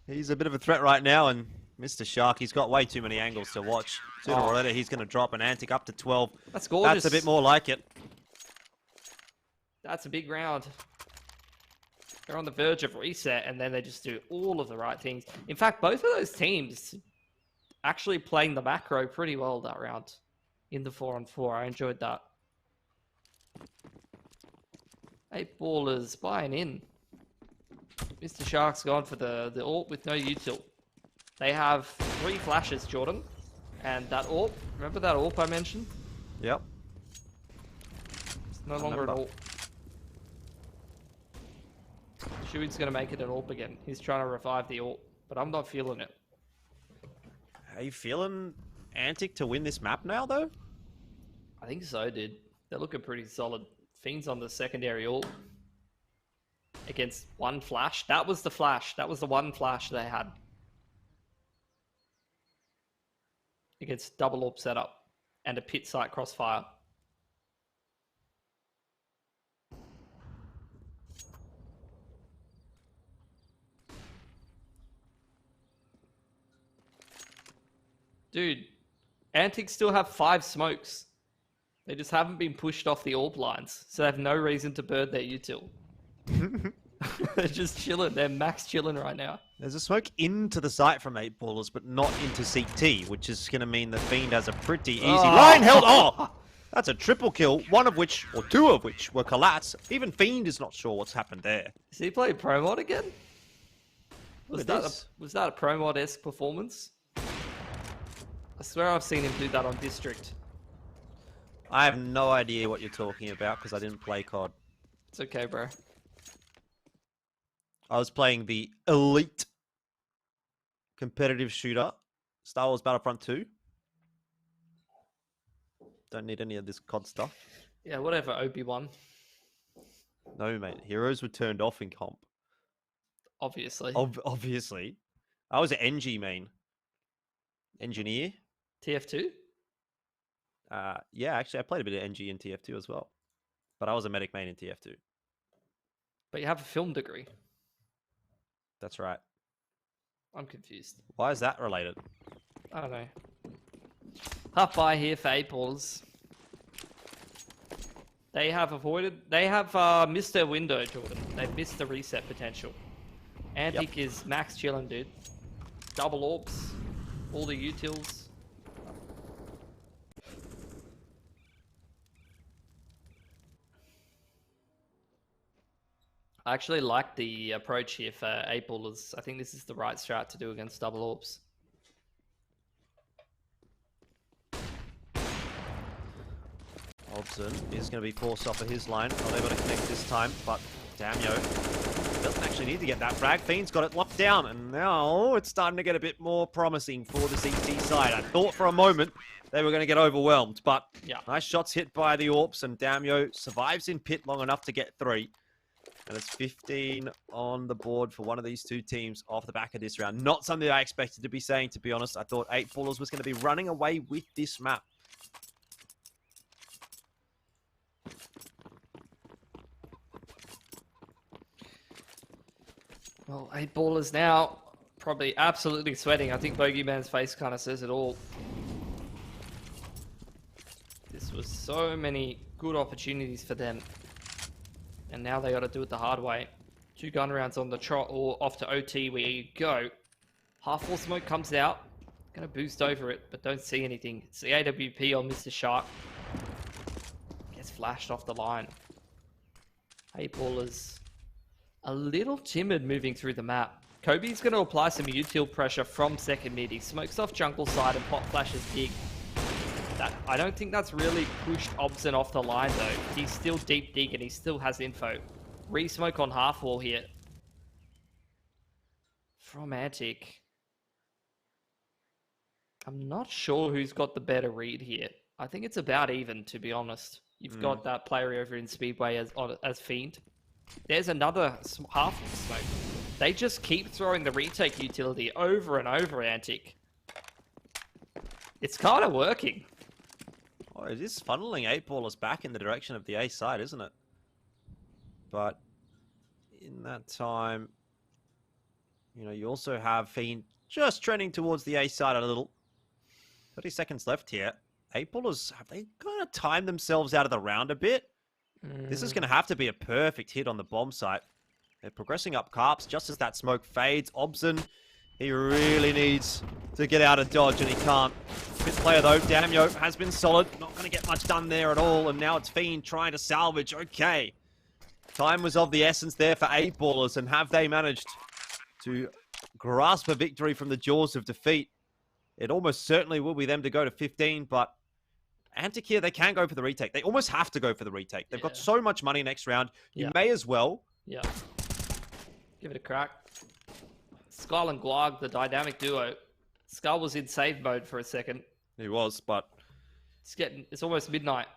Speaker 2: he's a bit of a threat right now, and Mr. Shark, he's got way too many angles to watch. Sooner or later, he's going to drop an Antic up to 12.
Speaker 3: That's gorgeous.
Speaker 2: That's a bit more like it.
Speaker 3: That's a big round. They're on the verge of reset, and then they just do all of the right things. In fact, both of those teams actually playing the macro pretty well that round in the 4-on-4. I enjoyed that. 8-ballers buying in. Mr. Shark's gone for the AWP with no util. They have 3 flashes, Jordan. And that AWP, remember that AWP I mentioned?
Speaker 2: Yep.
Speaker 3: It's no longer an AWP. Shui's going to make it an AWP again. He's trying to revive the AWP, but I'm not feeling it.
Speaker 2: Are you feeling Antic to win this map now, though?
Speaker 3: I think so, dude. They're looking pretty solid. Fiend's on the secondary AWP. Against one flash. That was the flash. That was the one flash they had. Against double AWP setup. And a pit site crossfire. Dude, Antic still have 5 smokes. They just haven't been pushed off the AWP lines, so they have no reason to bird their util. They're just chilling. They're max chilling right now.
Speaker 2: There's a smoke into the site from 8-ballers, but not into CT, which is going to mean the Fiend has a pretty easy line held. Oh, that's a triple kill, one of which, or 2 of which, were collapse. Even Fiend is not sure what's happened there.
Speaker 3: Is he playing Pro Mod again? Was that a Pro Mod-esque performance? I swear I've seen him do that on District.
Speaker 2: I have no idea what you're talking about because I didn't play COD.
Speaker 3: It's okay, bro.
Speaker 2: I was playing the Elite competitive shooter, Star Wars Battlefront 2. Don't need any of this COD stuff.
Speaker 3: Yeah, whatever, Obi-Wan.
Speaker 2: No, mate. Heroes were turned off in comp.
Speaker 3: Obviously.
Speaker 2: Obviously. I was an NG main. Engineer.
Speaker 3: TF2?
Speaker 2: Yeah, actually, I played a bit of NG in TF2 as well. But I was a medic main in TF2.
Speaker 3: But you have a film degree.
Speaker 2: That's right.
Speaker 3: I'm confused.
Speaker 2: Why is that related?
Speaker 3: I don't know. Half by here for 8-ballers. They have missed their window, Jordan. They've missed the reset potential. Antic is max chilling, dude. Double AWPs. All the utils. I actually like the approach here for 8-ballers. I think this is the right strat to do against double AWPs.
Speaker 2: Obscene is going to be forced off of his line. Not able to connect this time, but Damio doesn't actually need to get that frag. Fiend's got it locked down, and now it's starting to get a bit more promising for the CT side. I thought for a moment they were going to get overwhelmed, but nice shots hit by the AWPs, and Damio survives in pit long enough to get 3. And it's 15 on the board for one of these 2 teams off the back of this round. Not something I expected to be saying, to be honest. I thought 8-ballers was going to be running away with this map.
Speaker 3: Well, 8-ballers now probably absolutely sweating. I think Bogeyman's face kind of says it all. This was so many good opportunities for them. And now they got to do it the hard way. 2 gun rounds on the trot or off to OT where you go. Half full smoke comes out. Gonna boost over it, but don't see anything. It's the AWP on Mr. Shark. Gets flashed off the line. 8-ballers a little timid moving through the map. Kobe's gonna apply some util pressure from second mid. He smokes off jungle side and pop flashes big. I don't think that's really pushed Obson off the line, though. He's still deep dig and he still has info. Re-smoke on half wall here. From Antic. I'm not sure who's got the better read here. I think it's about even, to be honest. You've got that player over in Speedway as Fiend. There's another half smoke. They just keep throwing the retake utility over and over, Antic. It's kind of working.
Speaker 2: Oh, it is funneling 8-ballers back in the direction of the A side, isn't it? But in that time, you know, you also have Fiend just trending towards the A side a little. 30 seconds left here. 8-ballers, have they kind of timed themselves out of the round a bit? This is going to have to be a perfect hit on the bomb site. They're progressing up Carps just as that smoke fades. Obson, he really needs to get out of dodge, and he can't. Fifth player, though, Damio has been solid. Not going to get much done there at all, and now it's Fiend trying to salvage. Okay. Time was of the essence there for 8-ballers, and have they managed to grasp a victory from the jaws of defeat? It almost certainly will be them to go to 15, but Antic here, they can go for the retake. They almost have to go for the retake. They've got so much money next round. You may as well.
Speaker 3: Yeah. Give it a crack. Skull and Guag, the dynamic duo. Skull was in save mode for a second.
Speaker 2: He was, but
Speaker 3: it's almost midnight.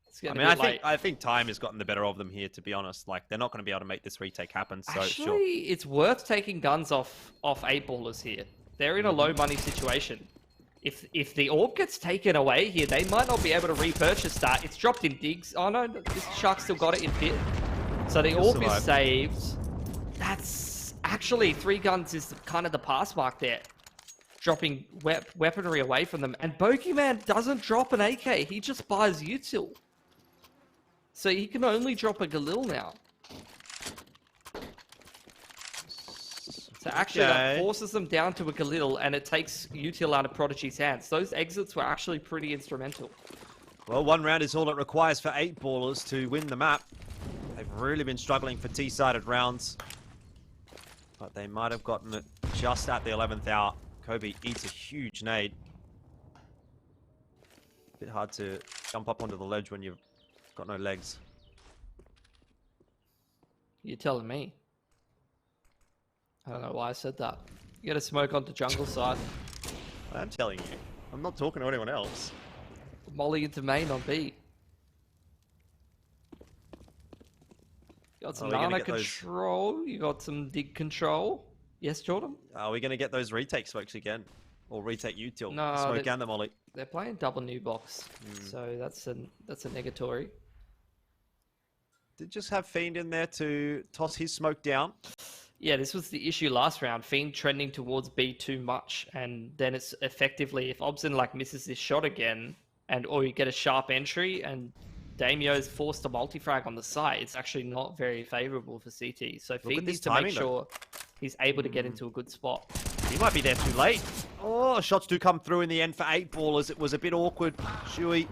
Speaker 3: It's getting
Speaker 2: I
Speaker 3: a bit late.
Speaker 2: I think time has gotten the better of them here, to be honest. Like, they're not going to be able to make this retake happen. So
Speaker 3: Actually,
Speaker 2: sure.
Speaker 3: it's worth taking guns off 8-ballers here. They're in a low money situation. If the orb gets taken away here, they might not be able to repurchase that. It's dropped in digs. Oh no, this shark still got it in pit. So the orb is saved. That's actually 3 guns is kind of the pass mark there. Dropping weaponry away from them. And Bogeyman doesn't drop an AK. He just buys util. So he can only drop a Galil now. So actually that forces them down to a Galil, and it takes util out of Prodigy's hands. Those exits were actually pretty instrumental.
Speaker 2: Well, 1 round is all it requires for 8-ballers to win the map. They've really been struggling for T-sided rounds. But they might have gotten it just at the 11th hour. Kobe eats a huge nade. Bit hard to jump up onto the ledge when you've got no legs.
Speaker 3: You're telling me. I don't know why I said that. You gotta smoke onto jungle side.
Speaker 2: I'm telling you. I'm not talking to anyone else.
Speaker 3: Molly into main on B. You got some nano control. You got some dig control. Yes, Jordan?
Speaker 2: Are we going to get those retake smokes again? Or retake util?
Speaker 3: No,
Speaker 2: Smoke and the molly.
Speaker 3: They're playing double new box. So that's a negatory.
Speaker 2: Did just have Fiend in there to toss his smoke down.
Speaker 3: Yeah, this was the issue last round. Fiend trending towards B too much, and then it's effectively, if Obson like misses this shot again, or you get a sharp entry, and Damio's forced to multi-frag on the site, it's actually not very favorable for CT. So Fiend needs to make sure he's able to get into a good spot.
Speaker 2: He might be there too late. Oh, shots do come through in the end for 8-ballers. It was a bit awkward. Shuey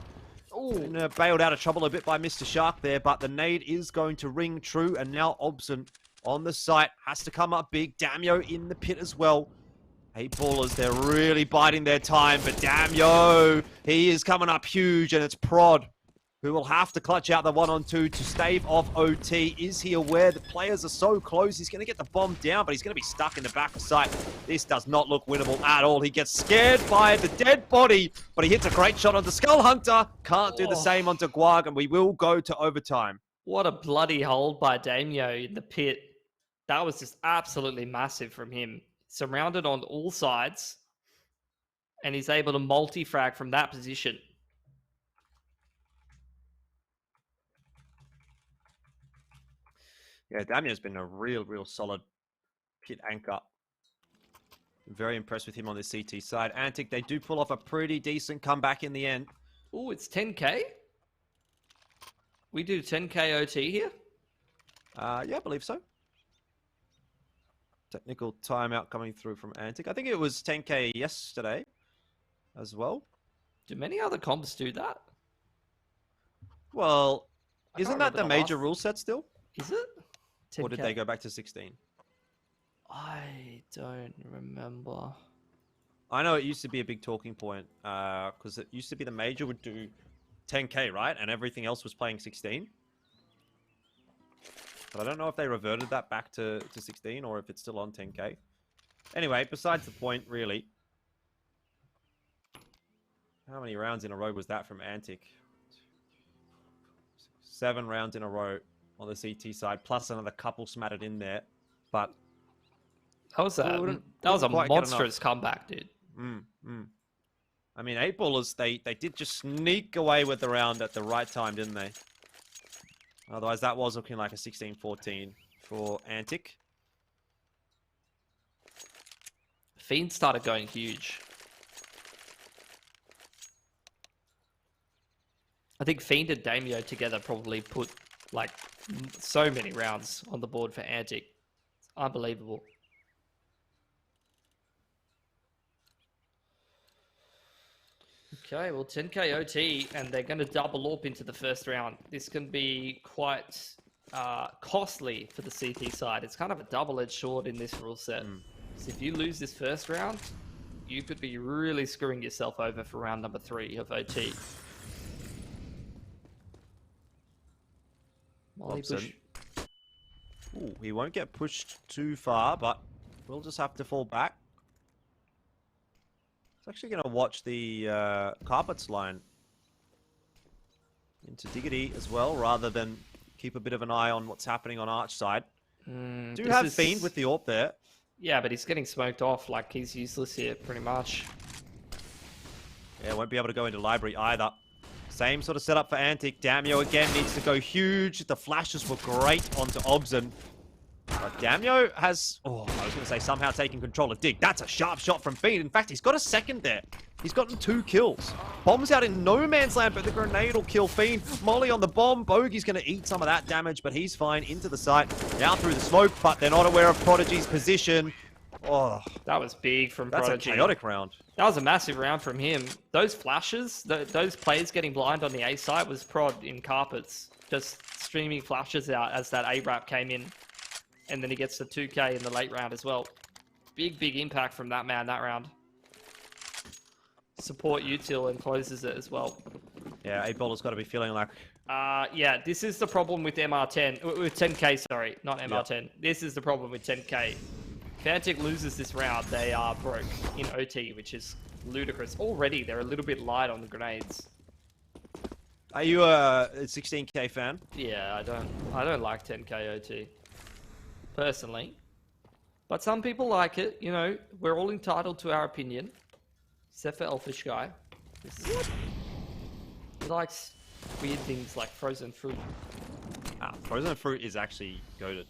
Speaker 2: bailed out of trouble a bit by Mr. Shark there, but the nade is going to ring true, and now Obson on the site has to come up big. Damio in the pit as well. 8-ballers, they're really biding their time, but Damio, he is coming up huge, and it's Prod who will have to clutch out the 1-on-2 to stave off OT. Is he aware that players are so close? He's going to get the bomb down, but he's going to be stuck in the back of sight. This does not look winnable at all. He gets scared by the dead body, but he hits a great shot onto Skull Hunter. Can't do the same onto Guag, and we will go to overtime.
Speaker 3: What a bloody hold by Damio in the pit. That was just absolutely massive from him. Surrounded on all sides, and he's able to multi-frag from that position.
Speaker 2: Yeah, Damio's been a real solid pit anchor. Very impressed with him on the CT side. Antic, they do pull off a pretty decent comeback in the end.
Speaker 3: Oh, it's 10k? We do 10k OT here?
Speaker 2: Yeah, I believe so. Technical timeout coming through from Antic. I think it was 10k yesterday as well.
Speaker 3: Do many other comps do that?
Speaker 2: Well, isn't that the major rule set still?
Speaker 3: Is it? 10K.
Speaker 2: Or did they go back to 16?
Speaker 3: I don't remember.
Speaker 2: I know it used to be a big talking point because it used to be the major would do 10K, right? And everything else was playing 16. But I don't know if they reverted that back to 16 or if it's still on 10K. Anyway, besides the point, really. How many rounds in a row was that from Antic? 7 rounds in a row on the CT side, plus another couple smattered in there. But
Speaker 3: that was a monstrous comeback, dude.
Speaker 2: I mean, 8ballers, they did just sneak away with the round at the right time, didn't they? Otherwise, that was looking like a 16-14 for Antic.
Speaker 3: Fiend started going huge. I think Fiend and Damio together probably put like so many rounds on the board for Antic. It's unbelievable. Okay, well, 10K OT, and they're going to double AWP into the first round. This can be quite costly for the CT side. It's kind of a double-edged sword in this rule set. So if you lose this first round, you could be really screwing yourself over for round number 3 of OT. Molly push.
Speaker 2: Ooh, he won't get pushed too far, but we'll just have to fall back. It's actually going to watch the Carpets line into Diggity as well, rather than keep a bit of an eye on what's happening on Arch side. Do have Fiend with the AWP there.
Speaker 3: Yeah, but he's getting smoked off. Like, he's useless here, pretty much.
Speaker 2: Yeah, won't be able to go into Library either. Same sort of setup for Antic. Damio again needs to go huge. The flashes were great onto Obson. But Damio has, I was going to say, somehow taken control of Dig. That's a sharp shot from Fiend. In fact, he's got a second there. He's gotten 2 kills. Bomb's out in no man's land, but the grenade will kill Fiend. Molly on the bomb. Bogey's going to eat some of that damage, but he's fine. Into the site. Down through the smoke, but they're not aware of Prodigy's position. Oh,
Speaker 3: that was big from Prodigy.
Speaker 2: That's a chaotic round.
Speaker 3: That was a massive round from him. Those flashes, those players getting blind on the A site was Prod in Carpets. Just streaming flashes out as that A-Rap came in. And then he gets the 2K in the late round as well. Big impact from that man that round. Support util and closes it as well.
Speaker 2: Yeah, 8ballers got to be feeling like...
Speaker 3: yeah, this is the problem with MR10. With 10K, sorry. Not MR10. Yep. This is the problem with 10K. If Antic loses this round, they are broke in OT, which is ludicrous. Already, they're a little bit light on the grenades.
Speaker 2: Are you a 16K fan?
Speaker 3: Yeah, I don't like 10K OT. Personally. But some people like it, you know, we're all entitled to our opinion. Except for Elfish Guy. He likes weird things like frozen fruit.
Speaker 2: Frozen fruit is actually goated.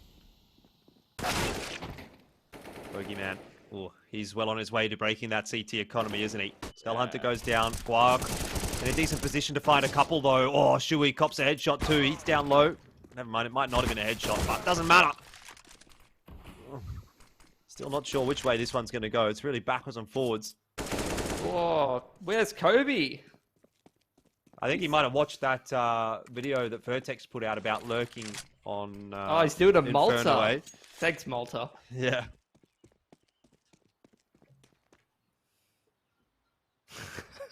Speaker 2: Bogeyman. Ooh, he's well on his way to breaking that CT economy, isn't he? Skull Hunter goes down. Guag in a decent position to find a couple, though. Oh, Shui cops a headshot, too. He's down low. Never mind, it might not have been a headshot, but it doesn't matter. Still not sure which way this one's going to go. It's really backwards and forwards.
Speaker 3: Oh, where's Kobe?
Speaker 2: I think he might have watched that video that Vertex put out about lurking on
Speaker 3: he's doing a Malta.
Speaker 2: Inferno.
Speaker 3: Thanks, Malta.
Speaker 2: Yeah.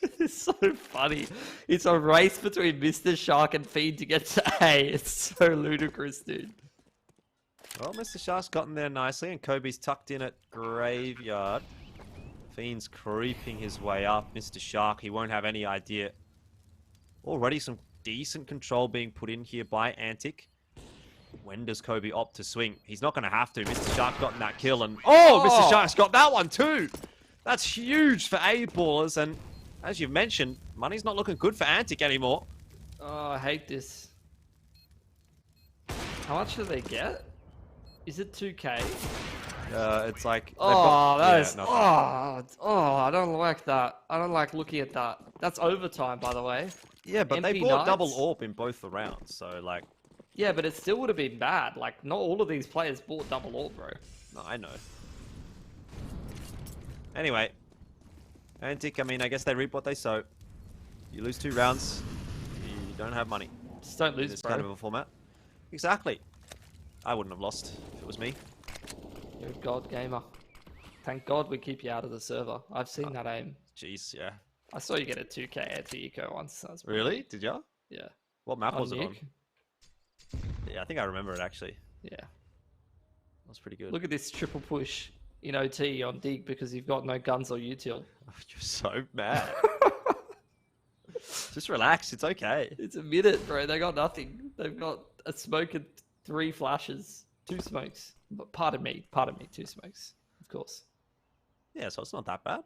Speaker 3: It's so funny. It's a race between Mr. Shark and Fiend to get to A. It's so ludicrous, dude.
Speaker 2: Well, Mr. Shark's gotten there nicely, and Kobe's tucked in at Graveyard. Fiend's creeping his way up. Mr. Shark, he won't have any idea. Already some decent control being put in here by Antic. When does Kobe opt to swing? He's not going to have to. Mr. Shark gotten that kill, and Mr. Shark's got that one too. That's huge for 8ballers, and as you've mentioned, money's not looking good for Antic anymore.
Speaker 3: Oh, I hate this. How much do they get? Is it 2K?
Speaker 2: It's like...
Speaker 3: I don't like that. I don't like looking at that. That's overtime, by the way.
Speaker 2: Yeah, but they bought double AWP in both the rounds, so like...
Speaker 3: Yeah, but it still would have been bad. Like, not all of these players bought double AWP, bro.
Speaker 2: No, I know. Anyway. Antic, I mean, I guess they reap what they sow. You lose 2 rounds, you don't have money.
Speaker 3: Just don't lose,
Speaker 2: this
Speaker 3: bro.
Speaker 2: kind of a format. Exactly. I wouldn't have lost if it was me.
Speaker 3: You're a god gamer. Thank God we keep you out of the server. I've seen that aim.
Speaker 2: Jeez, yeah.
Speaker 3: I saw you get a 2k anti-eco once. That was pretty
Speaker 2: Really?
Speaker 3: good.
Speaker 2: Did you?
Speaker 3: Yeah.
Speaker 2: What map was it on?
Speaker 3: Nuke.
Speaker 2: Yeah, I think I remember it actually.
Speaker 3: Yeah.
Speaker 2: That was pretty good.
Speaker 3: Look at this triple push in OT on Dig because you've got no guns or util.
Speaker 2: You're so mad. Just relax. It's okay.
Speaker 3: It's a minute, bro. They got nothing. They've got a smoke and 3 flashes, 2 smokes. But pardon me, 2 smokes, of course.
Speaker 2: Yeah, so it's not that bad.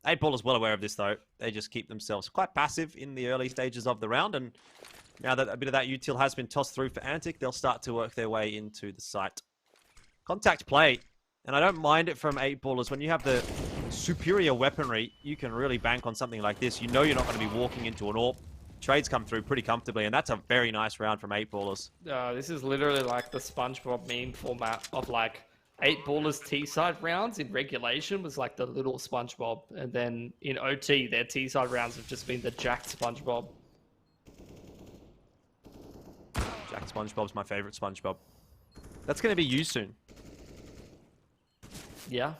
Speaker 2: 8ball is well aware of this, though. They just keep themselves quite passive in the early stages of the round, and now that a bit of that util has been tossed through for Antic, they'll start to work their way into the site. Contact play, and I don't mind it from 8ballers. When you have the superior weaponry, you can really bank on something like this. You know you're not going to be walking into an AWP. Trades come through pretty comfortably, and that's a very nice round from 8ballers.
Speaker 3: This is literally like the SpongeBob meme format of like 8ballers T-side rounds in regulation was like the little SpongeBob, and then in OT their T-side rounds have just been the jacked SpongeBob.
Speaker 2: Jacked SpongeBob's my favorite SpongeBob. That's going to be you soon.
Speaker 3: Yeah,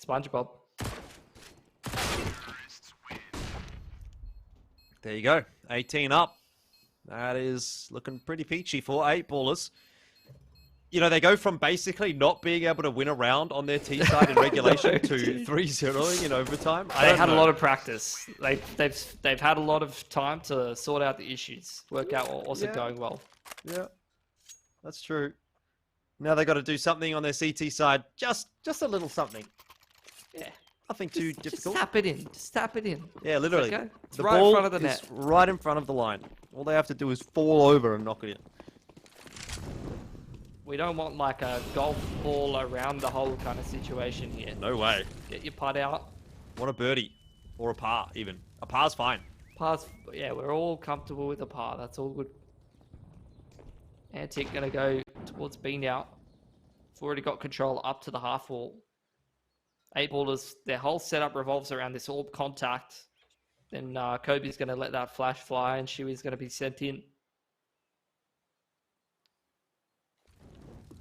Speaker 3: SpongeBob.
Speaker 2: There you go, 18 up. That is looking pretty peachy for 8ballers. You know, they go from basically not being able to win a round on their T side in regulation to 3-0ing in overtime.
Speaker 3: They had a lot of practice. They've had a lot of time to sort out the issues, work out what wasn't going well.
Speaker 2: Yeah, that's true. Now they got to do something on their CT side, just a little something.
Speaker 3: Yeah.
Speaker 2: Nothing too difficult.
Speaker 3: Just tap it in. Just tap it in.
Speaker 2: Yeah, literally.
Speaker 3: Okay? It's
Speaker 2: The
Speaker 3: right in
Speaker 2: ball
Speaker 3: front of the
Speaker 2: is
Speaker 3: net.
Speaker 2: right in front of the line. All they have to do is fall over and knock it in.
Speaker 3: We don't want like a golf ball around the hole kind of situation here.
Speaker 2: No way.
Speaker 3: Get your putt out.
Speaker 2: Want a birdie. Or a par, even. A par's fine.
Speaker 3: Par's, yeah, we're all comfortable with a par. That's all good. Antic gonna go towards B now. We've already got control up to the half wall. 8ballers, their whole setup revolves around this orb contact. Then Kobe's gonna let that flash fly and Shui's gonna be sent in.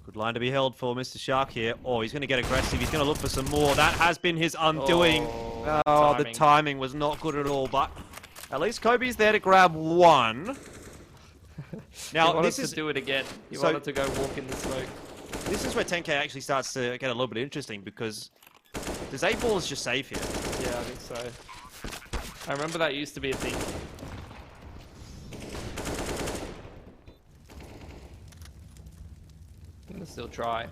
Speaker 2: Good line to be held for Mr. Shark here. Oh, he's going to get aggressive. He's going to look for some more. That has been his undoing. Oh, the timing was not good at all, but at least Kobe's there to grab one. Now,
Speaker 3: he wanted
Speaker 2: this is
Speaker 3: to do it again. He
Speaker 2: so,
Speaker 3: wanted to go walk in the smoke.
Speaker 2: This is where 10K actually starts to get a little bit interesting because does 8ballers just save here?
Speaker 3: Yeah, I think so. I remember that used to be a thing. I'm gonna still try.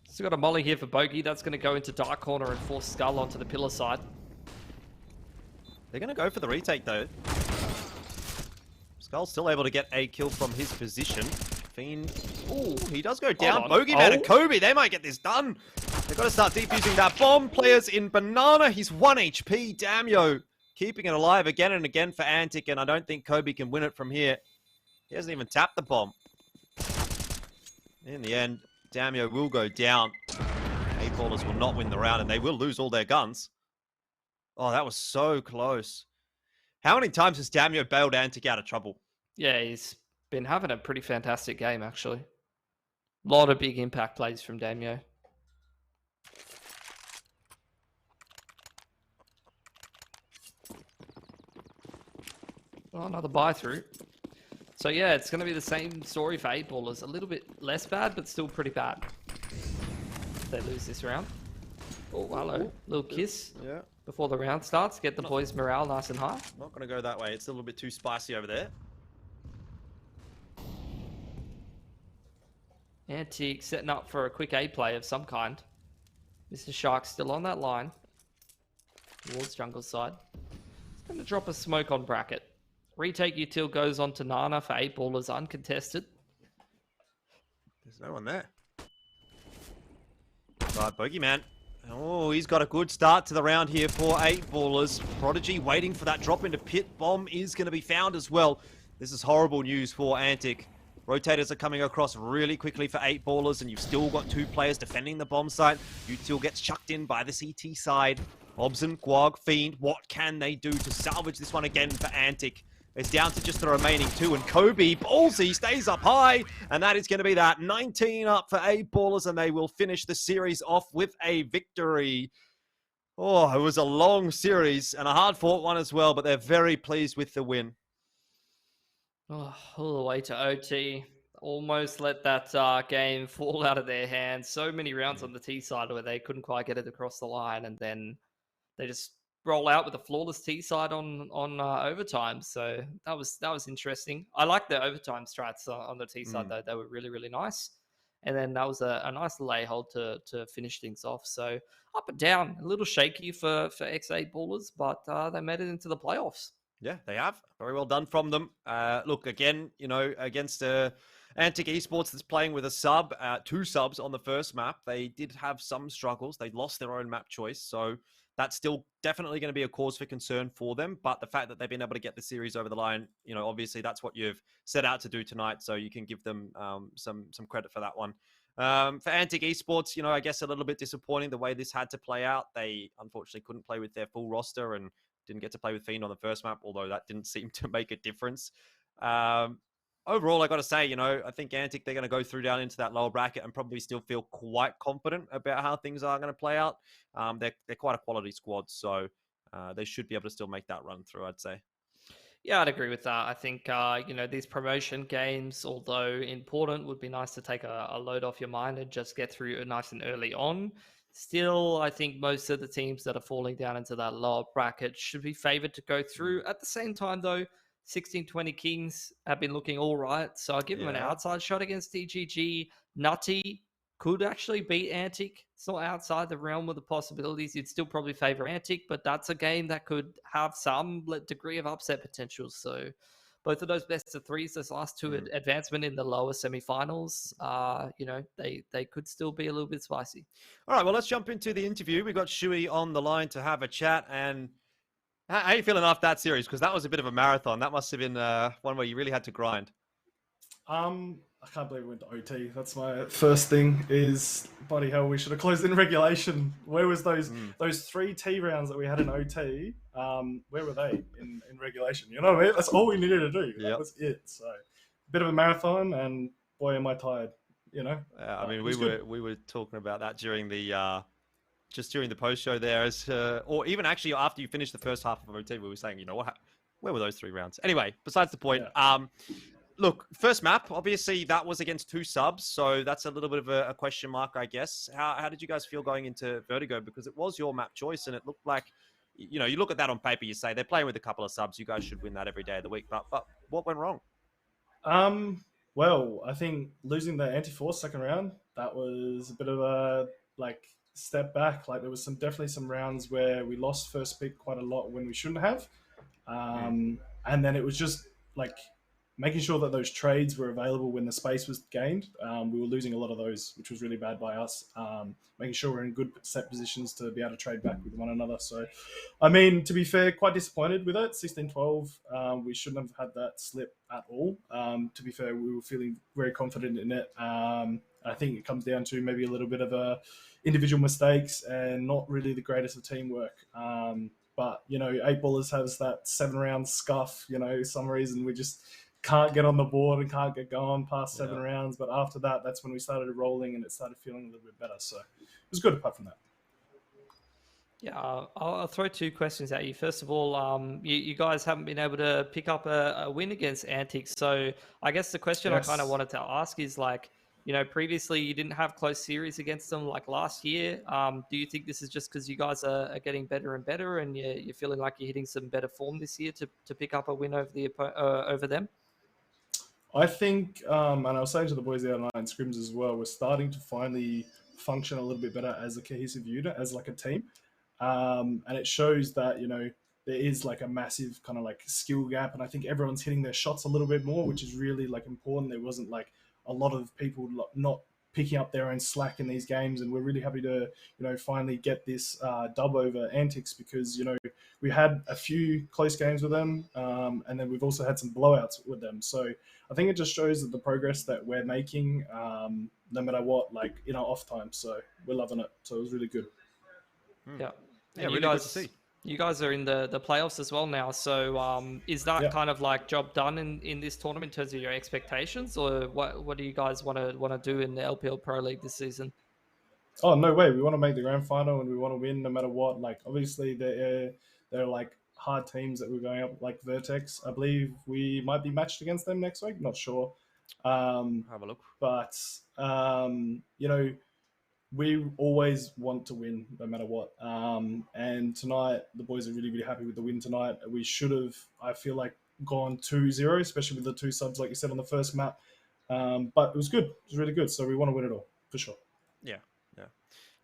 Speaker 3: Still got a molly here for Bogey. That's gonna go into dark corner and force Skull onto the pillar side.
Speaker 2: They're gonna go for the retake though. Skull's still able to get a kill from his position. Fiend. Ooh, he does go down. Bogeyman and Kobe, they might get this done. They've got to start defusing that bomb. Players in Banana. He's 1 HP. Damio keeping it alive again and again for Antic, and I don't think Kobe can win it from here. He hasn't even tapped the bomb. In the end, Damio will go down. 8ballers will not win the round, and they will lose all their guns. Oh, that was so close. How many times has Damio bailed Antic out of trouble?
Speaker 3: Yeah, he's been having a pretty fantastic game, actually. A lot of big impact plays from Damio. Oh, another buy through. So yeah, it's going to be the same story for 8ballers. A little bit less bad, but still pretty bad. If they lose this round. Oh, hello. Little kiss.
Speaker 2: Yeah.
Speaker 3: Before the round starts. Get the boys' morale nice and high.
Speaker 2: Not going to go that way. It's a little bit too spicy over there.
Speaker 3: Antique setting up for a quick A play of some kind. Mr. Shark's still on that line. Towards jungle side. He's going to drop a smoke on bracket. Retake util goes on to Nana for 8ballers uncontested.
Speaker 2: There's no one there. Right, Bogeyman. Oh, he's got a good start to the round here for 8ballers. Prodigy waiting for that drop into pit. Bomb is going to be found as well. This is horrible news for Antic. Rotators are coming across really quickly for 8ballers, and you've still got 2 players defending the bomb site. Util gets chucked in by the CT side. Hobson, Guag, Fiend, what can they do to salvage this one again for Antic? It's down to just the remaining 2, and Kobe ballsy stays up high, and that is going to be that 19 up for 8 ballers, and they will finish the series off with a victory. Oh, it was a long series and a hard-fought one as well, but they're very pleased with the win.
Speaker 3: Oh, all the way to OT. Almost let that game fall out of their hands. So many rounds on the T side where they couldn't quite get it across the line, and then they just roll out with a flawless T side on overtime. So that was interesting. I like the overtime strats on the T side though. They were really, really nice. And then that was a nice lay hold to finish things off. So up and down, a little shaky for X8 ballers, but they made it into the playoffs.
Speaker 2: Yeah, they have. Very well done from them. Look, again, against Antic Esports that's playing with a sub, 2 subs on the first map. They did have some struggles. They lost their own map choice. So that's still definitely going to be a cause for concern for them. But the fact that they've been able to get the series over the line, obviously that's what you've set out to do tonight. So you can give them some credit for that one. For Antic Esports, I guess a little bit disappointing the way this had to play out. They unfortunately couldn't play with their full roster and didn't get to play with Fiend on the first map, although that didn't seem to make a difference. Overall, I got to say, I think Antic, they're going to go through down into that lower bracket and probably still feel quite confident about how things are going to play out. They're quite a quality squad, so they should be able to still make that run through, I'd say.
Speaker 3: Yeah, I'd agree with that. I think, these promotion games, although important, would be nice to take a load off your mind and just get through nice and early on. Still, I think most of the teams that are falling down into that lower bracket should be favored to go through. At the same time, though, 16-20 Kings have been looking all right. So I'll give them an outside shot against TGG. Nutty could actually beat Antic. It's not outside the realm of the possibilities. You'd still probably favor Antic, but that's a game that could have some degree of upset potential. So both of those best of threes, those last 2 advancement in the lower semifinals, they could still be a little bit spicy.
Speaker 2: All right, well, let's jump into the interview. We've got Shui on the line to have a chat. And how are you feeling after that series? Because that was a bit of a marathon. That must have been one where you really had to grind.
Speaker 12: I can't believe we went to OT. That's my first thing is, bloody hell, we should have closed in regulation. Where was those 3 T rounds that we had in OT? Where were they in regulation? You know what I mean? That's all we needed to do. That was it. So a bit of a marathon, and boy, am I tired,
Speaker 2: Yeah, I mean, we were talking about that during the just during the post show there, or even actually after you finished the first half of OT, we were saying, where were those 3 rounds? Anyway, besides the point. Yeah. Look, first map, obviously that was against 2 subs, so that's a little bit of a question mark, I guess. How did you guys feel going into Vertigo? Because it was your map choice, and it looked like, you look at that on paper, you say they're playing with a couple of subs, you guys should win that every day of the week. But what went wrong?
Speaker 12: Well, I think losing the anti-force second round, that was a bit of a step back. There was definitely some rounds where we lost first pick quite a lot when we shouldn't have, and then it was just making sure that those trades were available when the space was gained. We were losing a lot of those, which was really bad by us. Making sure we're in good set positions to be able to trade back with one another. So, I mean, to be fair, quite disappointed with it. 16-12, we shouldn't have had that slip at all. To be fair, we were feeling very confident in it. I think it comes down to maybe a little bit of individual mistakes and not really the greatest of teamwork. But, 8 ballers has that 7-round scuff. Some reason we just can't get on the board and can't get going past 7 rounds. But after that, that's when we started rolling and it started feeling a little bit better. So it was good apart from that.
Speaker 3: Yeah, I'll throw 2 questions at you. First of all, you guys haven't been able to pick up a win against Antic. So I guess the question I kind of wanted to ask is previously you didn't have close series against them last year. Do you think this is just because you guys are getting better and better and you're feeling like you're hitting some better form this year to pick up a win over them?
Speaker 12: I think, and I was saying to the boys the other night in scrims as well, we're starting to finally function a little bit better as a cohesive unit, as a team. And it shows that, there is a massive kind of skill gap. And I think everyone's hitting their shots a little bit more, which is really important. There wasn't a lot of people not picking up their own slack in these games. And we're really happy to, finally get this dub over Antics because, we had a few close games with them. And then we've also had some blowouts with them. So I think it just shows that the progress that we're making, no matter what, in our off time. So we're loving it. So it was really good.
Speaker 3: Yeah.
Speaker 2: Yeah, really good to see.
Speaker 3: You guys are in the playoffs as well now, so is that kind of like job done in this tournament in terms of your expectations, or what do you guys want to do in the LPL Pro League this season?
Speaker 12: Oh, no way. We want to make the grand final and we want to win no matter what. Like, obviously, there are like hard teams that we're going up, like Vertex. I believe we might be matched against them next week. Not sure.
Speaker 2: Have a look.
Speaker 12: But, you know, we always want to win no matter what. And tonight, the boys are really, really happy with the win tonight. We should have, I feel like, gone 2-0, especially with the 2 subs, like you said, on the first map. But it was good. It was really good. So we want to win it all, for sure.
Speaker 2: Yeah.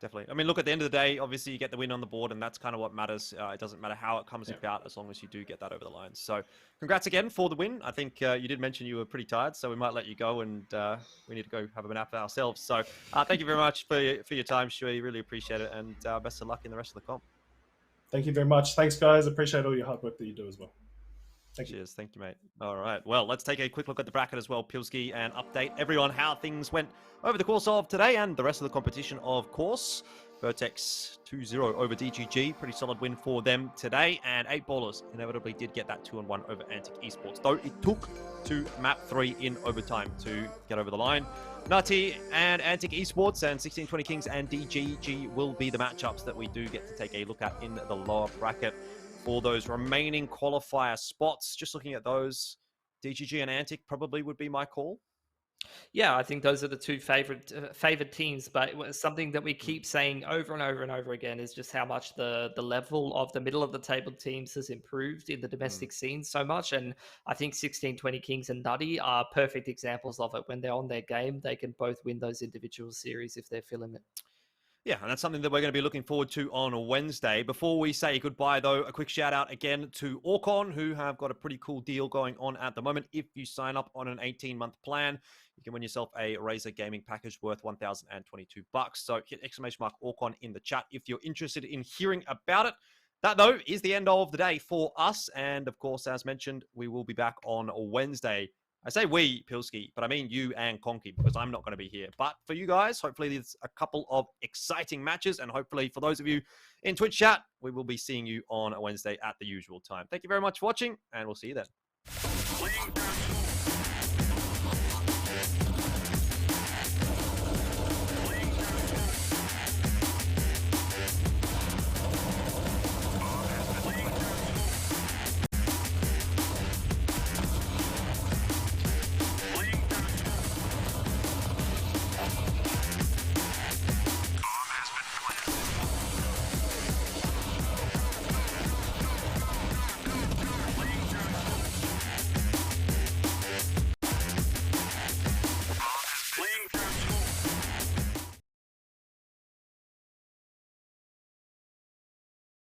Speaker 2: Definitely. I mean, look, at the end of the day, obviously you get the win on the board, and that's kind of what matters. It doesn't matter how it comes about as long as you do get that over the line. So congrats again for the win. I think you did mention you were pretty tired, so we might let you go, and we need to go have a nap ourselves. So thank you very much for your time, Shui. Really appreciate it, and best of luck in the rest of the comp.
Speaker 12: Thank you very much. Thanks, guys. Appreciate all your hard work that you do as well.
Speaker 2: Cheers. Thank you, mate. All right. Well, let's take a quick look at the bracket as well, Pilski, and update everyone how things went over the course of today and the rest of the competition, of course. Vertex 2-0 over DGG. Pretty solid win for them today. And 8 Ballers inevitably did get that 2-1 over Antic Esports, though it took to map 3 in overtime to get over the line. Nutty and Antic Esports and 1620 Kings and DGG will be the matchups that we do get to take a look at in the lower bracket. For those remaining qualifier spots, just looking at those, DGG and Antic probably would be my call.
Speaker 3: Yeah, I think those are the two favored teams, but something that we keep saying over and over and over again is just how much the level of the middle of the table teams has improved in the domestic scene so much. And I think 1620 Kings and Nutty are perfect examples of it. When they're on their game, they can both win those individual series if they're feeling it.
Speaker 2: Yeah, and that's something that we're going to be looking forward to on Wednesday. Before we say goodbye, though, a quick shout out again to Orcon, who have got a pretty cool deal going on at the moment. If you sign up on an 18-month plan, you can win yourself a Razer gaming package worth $1,022. So hit !Orcon in the chat if you're interested in hearing about it. That, though, is the end of the day for us. And, of course, as mentioned, we will be back on Wednesday. I say we, Pilski, but I mean you and Conky, because I'm not going to be here. But for you guys, hopefully there's a couple of exciting matches. And hopefully for those of you in Twitch chat, we will be seeing you on a Wednesday at the usual time. Thank you very much for watching, and we'll see you then.